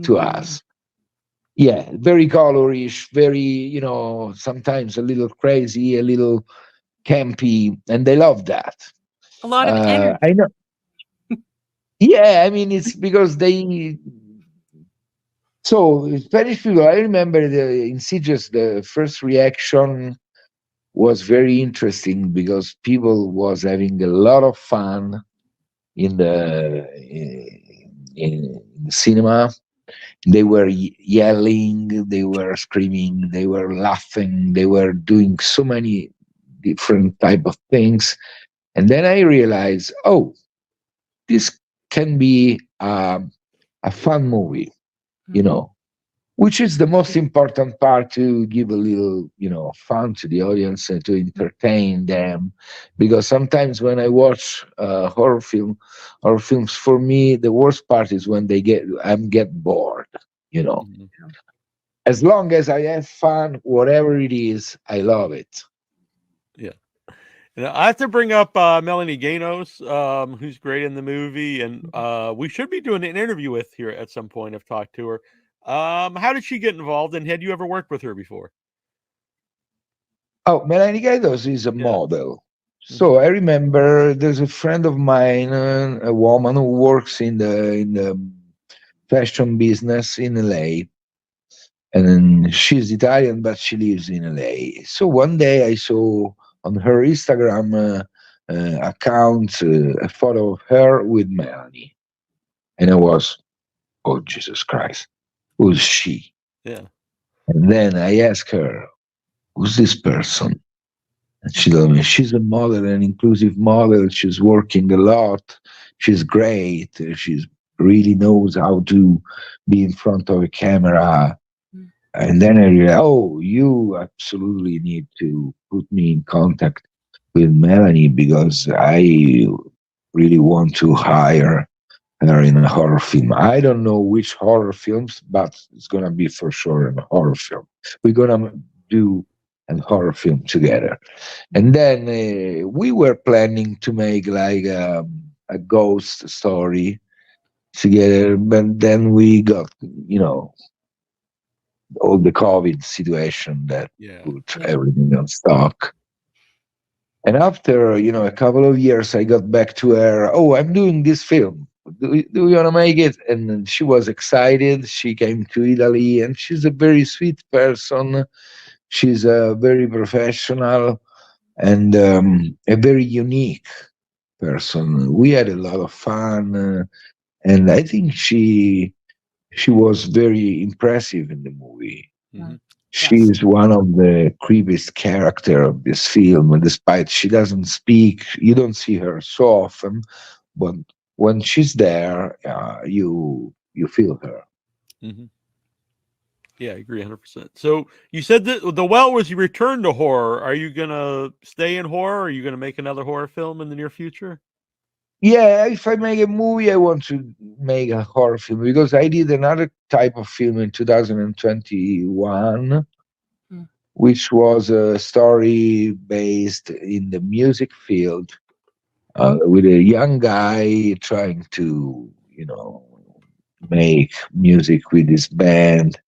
to us. Yeah, very colorish, very, sometimes a little crazy, a little campy, and they love that. A lot of energy. I know. Yeah, I mean, it's because they. So Spanish people, I remember the Insidious. The first reaction was very interesting because people was having a lot of fun in the cinema. They were yelling, they were screaming, they were laughing, they were doing so many different type of things. And then I realized, oh, this can be a fun movie, which is the most important part, to give a little, fun to the audience and to entertain them. Because sometimes when I watch horror films, for me, the worst part is when I get bored, As long as I have fun, whatever it is, I love it. Yeah. I have to bring up Melanie Ganos, who's great in the movie, and we should be doing an interview with her at some point. I've talked to her. How did she get involved, and had you ever worked with her before? Oh, Melanie Ganos is a model. So I remember there's a friend of mine, a woman who works in the fashion business in LA. And she's Italian, but she lives in LA. So one day I saw on her Instagram account a photo of her with Melanie. And I was, oh, Jesus Christ, who's she? Yeah. And then I asked her, who's this person? And she told me she's a model, an inclusive model. She's working a lot. She's great. She really knows how to be in front of a camera. And then I realized, oh, you absolutely need to put me in contact with Melanie, because I really want to hire her in a horror film. I don't know which horror films, but it's going to be for sure a horror film. We're going to do a horror film together. And then we were planning to make like a ghost story together, but then we got, all the COVID situation that put everything on stock. And after, a couple of years, I got back to her. Oh, I'm doing this film. Do you want to make it? And she was excited. She came to Italy, and she's a very sweet person. She's very professional and a very unique person. We had a lot of fun, and I think she was very impressive in the movie. Mm-hmm. She is one of the creepiest character of this film, and despite she doesn't speak, you don't see her so often, but when she's there, you feel her. Mm-hmm. Yeah, I agree 100%. So you said that The Well was your return to horror. Are you gonna stay in horror? Are you gonna make another horror film in the near future? Yeah, if I make a movie, I want to make a horror film because I did another type of film in 2021, which was a story based in the music field with a young guy trying to, make music with his band.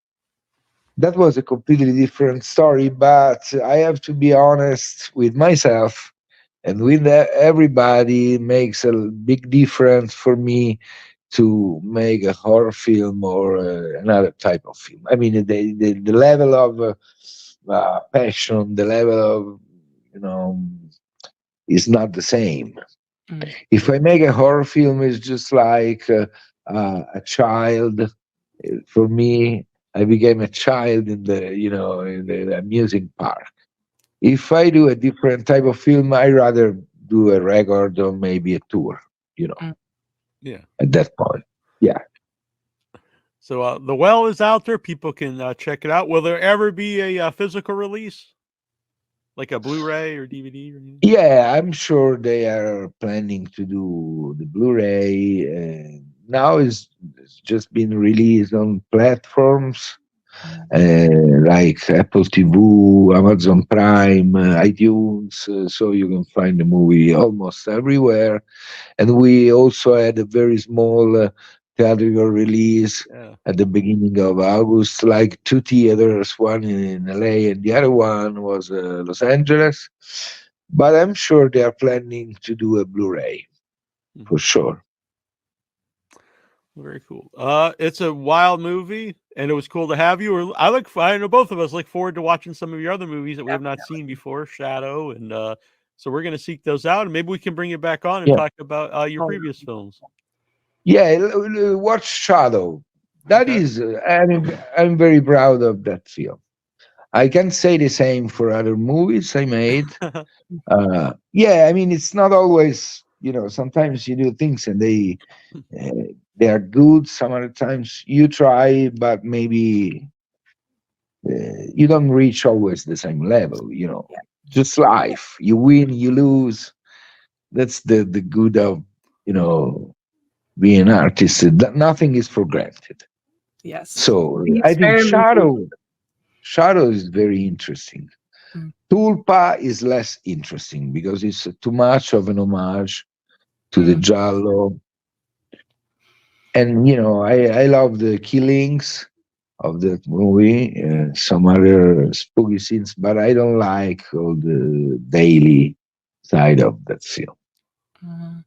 That was a completely different story, but I have to be honest with myself and with everybody. Makes a big difference for me to make a horror film or another type of film. I mean, the level of passion, the level of, is not the same. If I make a horror film, it's just like a child. For me, I became a child in the amusing park. If I do a different type of film, I rather do a record or maybe a tour. Yeah. At that point, yeah. So The Well is out there. People can check it out. Will there ever be a physical release, like a Blu-ray or DVD or anything? Yeah, I'm sure they are planning to do the Blu-ray. Now it's just been released on platforms like Apple TV, Amazon Prime, iTunes, so you can find the movie almost everywhere. And we also had a very small theatrical release at the beginning of August, like 2 theaters, one in LA and the other one was Los Angeles. But I'm sure they are planning to do a Blu-ray for sure. Very cool. It's a wild movie, and it was cool to have you. I know both of us look forward to watching some of your other movies that we have not seen before, Shadow, and so we're going to seek those out, and maybe we can bring you back on and talk about your previous films. Yeah, watch Shadow. That is, I'm very proud of that film. I can say the same for other movies I made. Yeah, I mean, it's not always, sometimes you do things and they are good. Some other times you try, but maybe you don't reach always the same level. Just life. You win, you lose. That's the good of being an artist. Nothing is for granted. Yes. So I think Shadow is very interesting. Tulpa is less interesting because it's too much of an homage to the Giallo. And I love the killings of that movie, some other spooky scenes, but I don't like all the daily side of that film.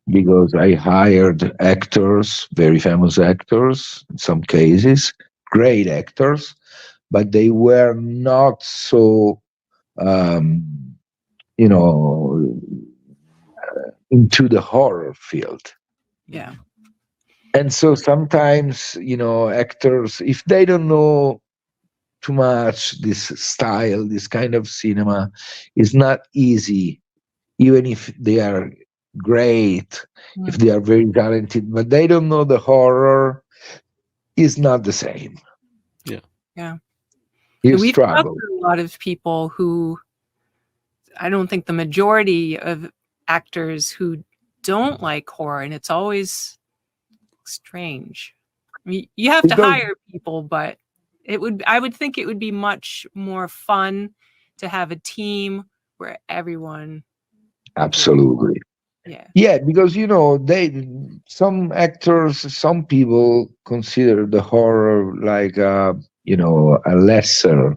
Because I hired actors, very famous actors, in some cases, great actors, but they were not so, into the horror field. Yeah. And so sometimes, actors, if they don't know too much this style, this kind of cinema, is not easy, even if they are great, if they are very talented, but they don't know the horror, is not the same. Yeah. You We've talked struggle. to a lot of people who, I don't think the majority of actors who don't like horror, and it's always strange. I mean, you have to hire people, but I would think it would be much more fun to have a team where everyone. Absolutely. Yeah, because some actors, some people consider the horror like a lesser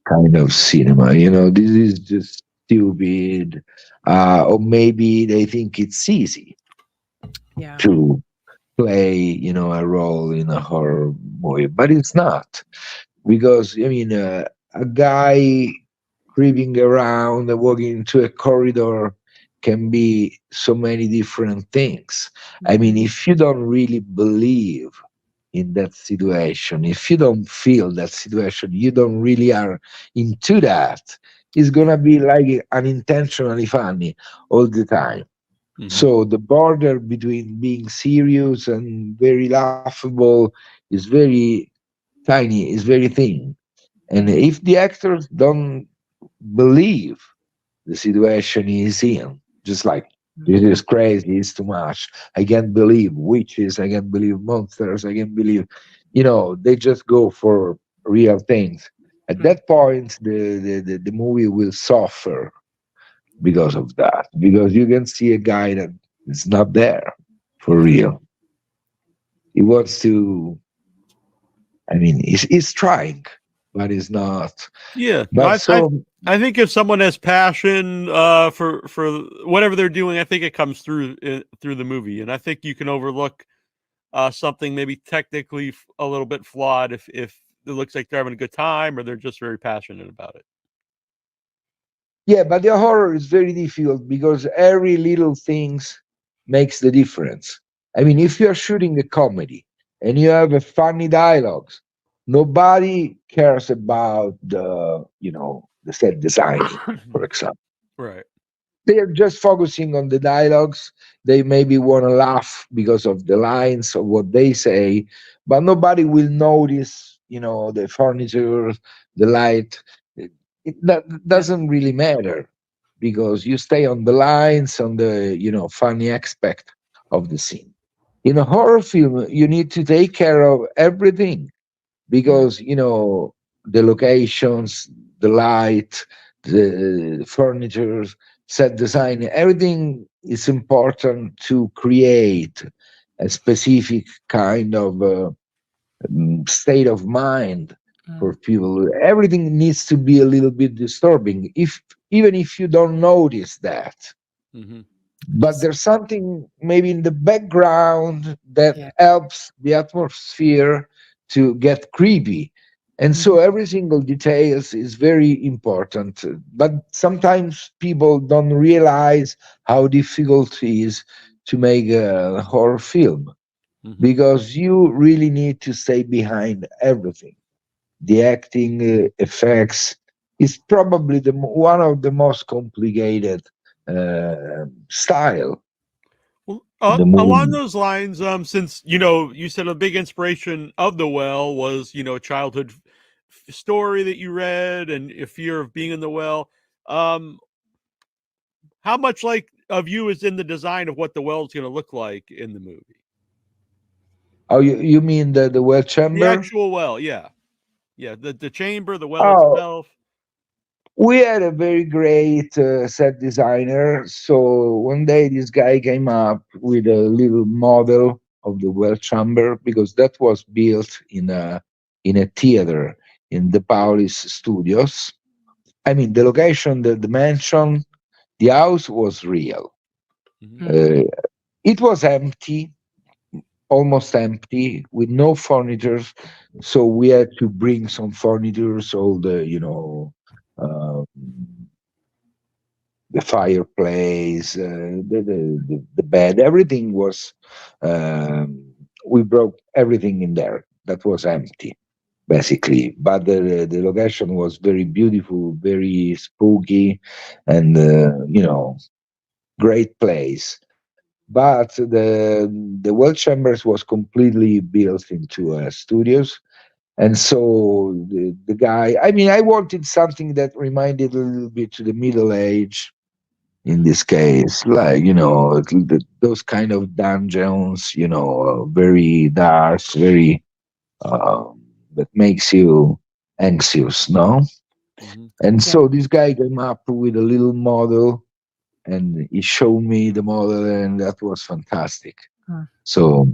kind of cinema. This is just stupid, or maybe they think it's easy to play a role in a horror movie, but it's not, because a guy creeping around and walking into a corridor can be so many different things. I mean, if you don't really believe in that situation, if you don't feel that situation, you don't really are into that, it's gonna be like unintentionally funny all the time. So the border between being serious and very laughable is very tiny, is very thin. And if the actors don't believe the situation is in, just like this is crazy, it's too much. I can't believe witches, I can't believe monsters, I can't believe, they just go for real things. At that point, the movie will suffer because of that, because you can see a guy that is not there for real. He wants to, he's trying, but he's not. Yeah, no, But I think if someone has passion for whatever they're doing, I think it comes through through the movie, and I think you can overlook something maybe technically a little bit flawed if it looks like they're having a good time or they're just very passionate about it. Yeah, but the horror is very difficult because every little things makes the difference. If you're shooting a comedy and you have a funny dialogues, nobody cares about the set designing, for example. Right. They're just focusing on the dialogues. They maybe want to laugh because of the lines of what they say, but nobody will notice, the furniture, the light. That doesn't really matter because you stay on the lines, on the, funny aspect of the scene. In a horror film, you need to take care of everything because, the locations, the light, the furniture, set design, everything is important to create a specific kind of state of mind for people. Everything needs to be a little bit disturbing, even if you don't notice that. But there's something maybe in the background that helps the atmosphere to get creepy. And so every single details is very important. But sometimes people don't realize how difficult it is to make a horror film because you really need to stay behind everything. The acting, effects is probably one of the most complicated style. Well, along those lines, since you said a big inspiration of The Well was a childhood story that you read and a fear of being in the well. How much of you is in the design of what the well is going to look like in the movie? Oh, you mean the well chamber? The actual well, yeah. The chamber, the well itself. We had a very great set designer. So one day this guy came up with a little model of the well chamber because that was built in a theater in the Paulis studios. The location, the dimension, the house was real. It was empty, almost empty, with no furniture. So we had to bring some furniture, all the fireplace, the bed, everything was. We broke everything in there. That was empty, basically. But the location was very beautiful, very spooky, and great place. But the well chambers was completely built into studios. And so the guy, I wanted something that reminded a little bit to the Middle Age in this case, like, those kind of dungeons, very dark, very, that makes you anxious, no? And so this guy came up with a little model and he showed me the model and that was fantastic. So,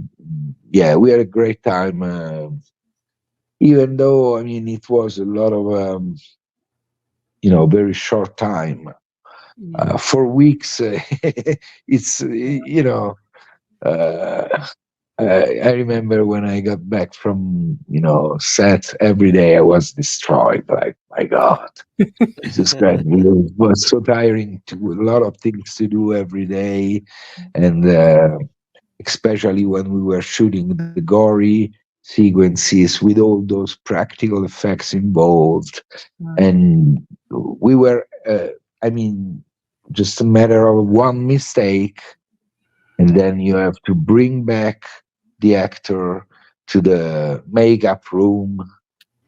yeah, we had a great time. Even though it was a lot of very short time, 4 weeks. It's I remember when I got back from set, every day I was destroyed. Like, my God, this is it was so tiring. A lot of things to do every day, and especially when we were shooting the gory sequences with all those practical effects involved. And we were, just a matter of one mistake and then you have to bring back the actor to the makeup room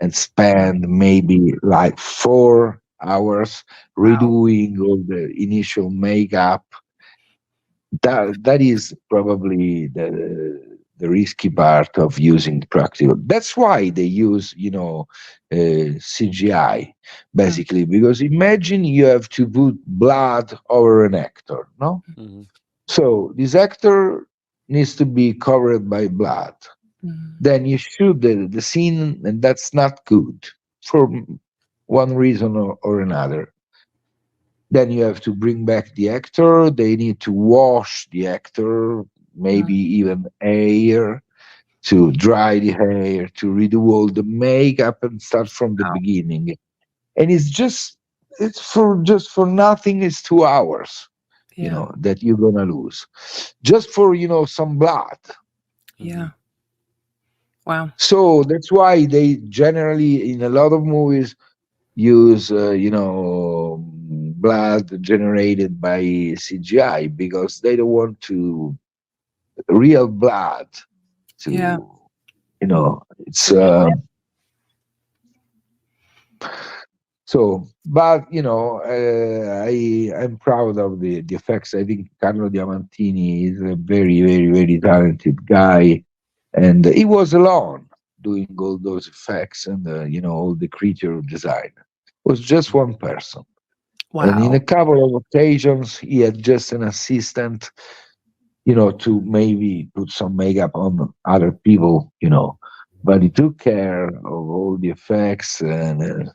and spend maybe like 4 hours redoing all the initial makeup. That is probably the risky part of using practical. That's why they use, CGI, basically, because imagine you have to put blood over an actor, no? Mm-hmm. So this actor needs to be covered by blood. Then you shoot the scene, and that's not good for one reason or another. Then you have to bring back the actor. They need to wash the actor, maybe even hair, to dry the hair, to redo all the makeup and start from the beginning. And it's for nothing. It's 2 hours, that you're gonna lose, just for some blood. Yeah. Wow. So that's why they generally, in a lot of movies, use blood generated by CGI, because they don't want to real blood to it's so. But I'm proud of the effects. I think Carlo Diamantini is a very, very, very talented guy, and he was alone doing all those effects and all the creature design. It was just one person. Wow. And in a couple of occasions, he had just an assistant, to maybe put some makeup on other people, but he took care of all the effects, and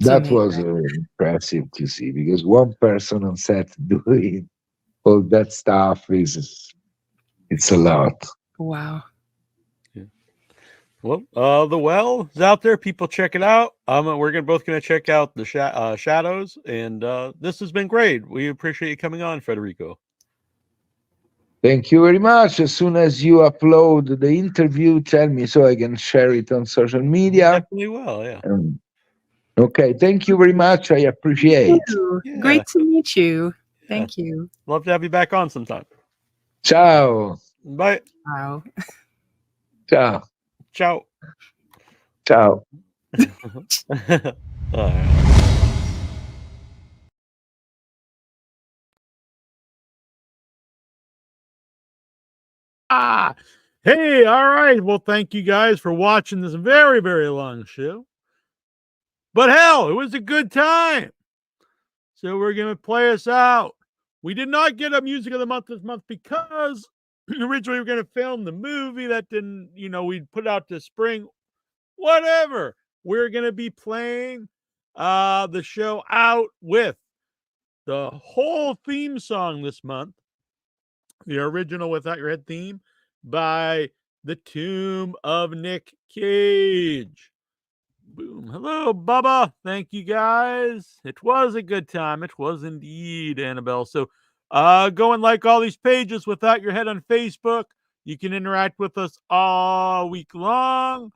that was impressive to see, because one person on set doing all that stuff it's a lot. Wow. Well, The Well is out there. People check it out. We're both gonna check out the Shadows, and this has been great. We appreciate you coming on, Federico. Thank you very much. As soon as you upload the interview, tell me so I can share it on social media. Definitely will. Yeah. Okay. Thank you very much. I appreciate. Yeah. Great to meet you. Thank you. Love to have you back on sometime. Ciao. Bye. Wow. Ciao. Ciao. Ciao. All right. Hey, all right. Well, thank you guys for watching this very, very long show. But hell, it was a good time. So we're going to play us out. We did not get a music of the month this month because originally we were going to film the movie that didn't, we'd put out this spring. Whatever. We're going to be playing the show out with the whole theme song this month. The original Without Your Head theme by The Tomb of Nick Cage. Boom. Hello, Bubba. Thank you, guys. It was a good time. It was indeed, Annabelle. So go and like all these pages Without Your Head on Facebook. You can interact with us all week long.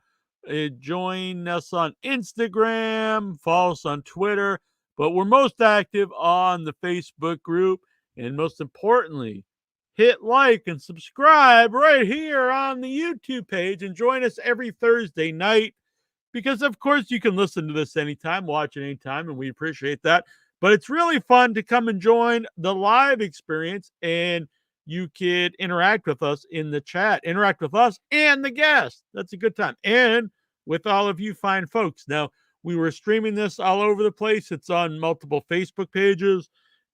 Join us on Instagram. Follow us on Twitter. But we're most active on the Facebook group. And most importantly, hit like and subscribe right here on the YouTube page. And join us every Thursday night. Because, of course, you can listen to this anytime, watch it anytime, and we appreciate that. But it's really fun to come and join the live experience, and you could interact with us in the chat, interact with us and the guests. That's a good time. And with all of you fine folks. Now, we were streaming this all over the place. It's on multiple Facebook pages,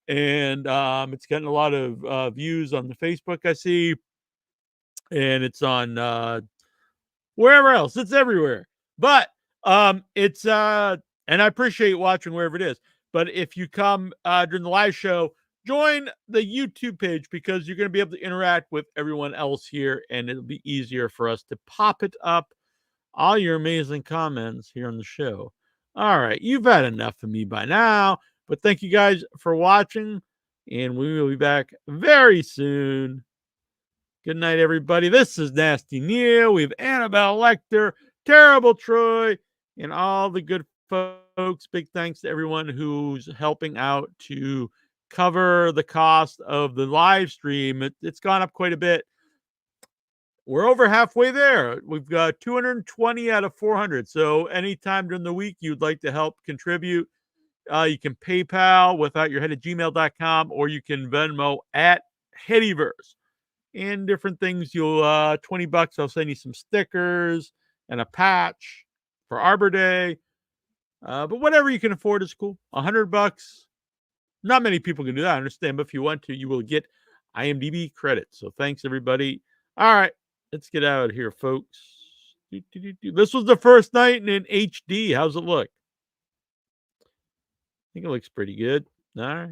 and it's getting a lot of views on the Facebook, I see. And it's on wherever else. It's everywhere. But it's and I appreciate watching wherever it is. But if you come during the live show, join the YouTube page, because you're going to be able to interact with everyone else here, and it'll be easier for us to pop it up, all your amazing comments here on the show. All right, you've had enough of me by now, but thank you guys for watching, and we will be back very soon. Good night, everybody. This is Nasty Neal. We have Annabelle Lecter, Terrible Troy, and all the good folks. Big thanks to everyone who's helping out to cover the cost of the live stream. It's gone up quite a bit. We're over halfway there. We've got 220 out of 400. So anytime during the week you'd like to help contribute, you can PayPal without your head at gmail.com, or you can Venmo at Headyverse. And different things. You'll $20. I'll send you some stickers and a patch for Arbor Day. But whatever you can afford is cool. $100. Not many people can do that, I understand, but if you want to, you will get IMDb credit. So thanks, everybody. All right, let's get out of here, folks. This was the first night in HD. How's it look? I think it looks pretty good. All right.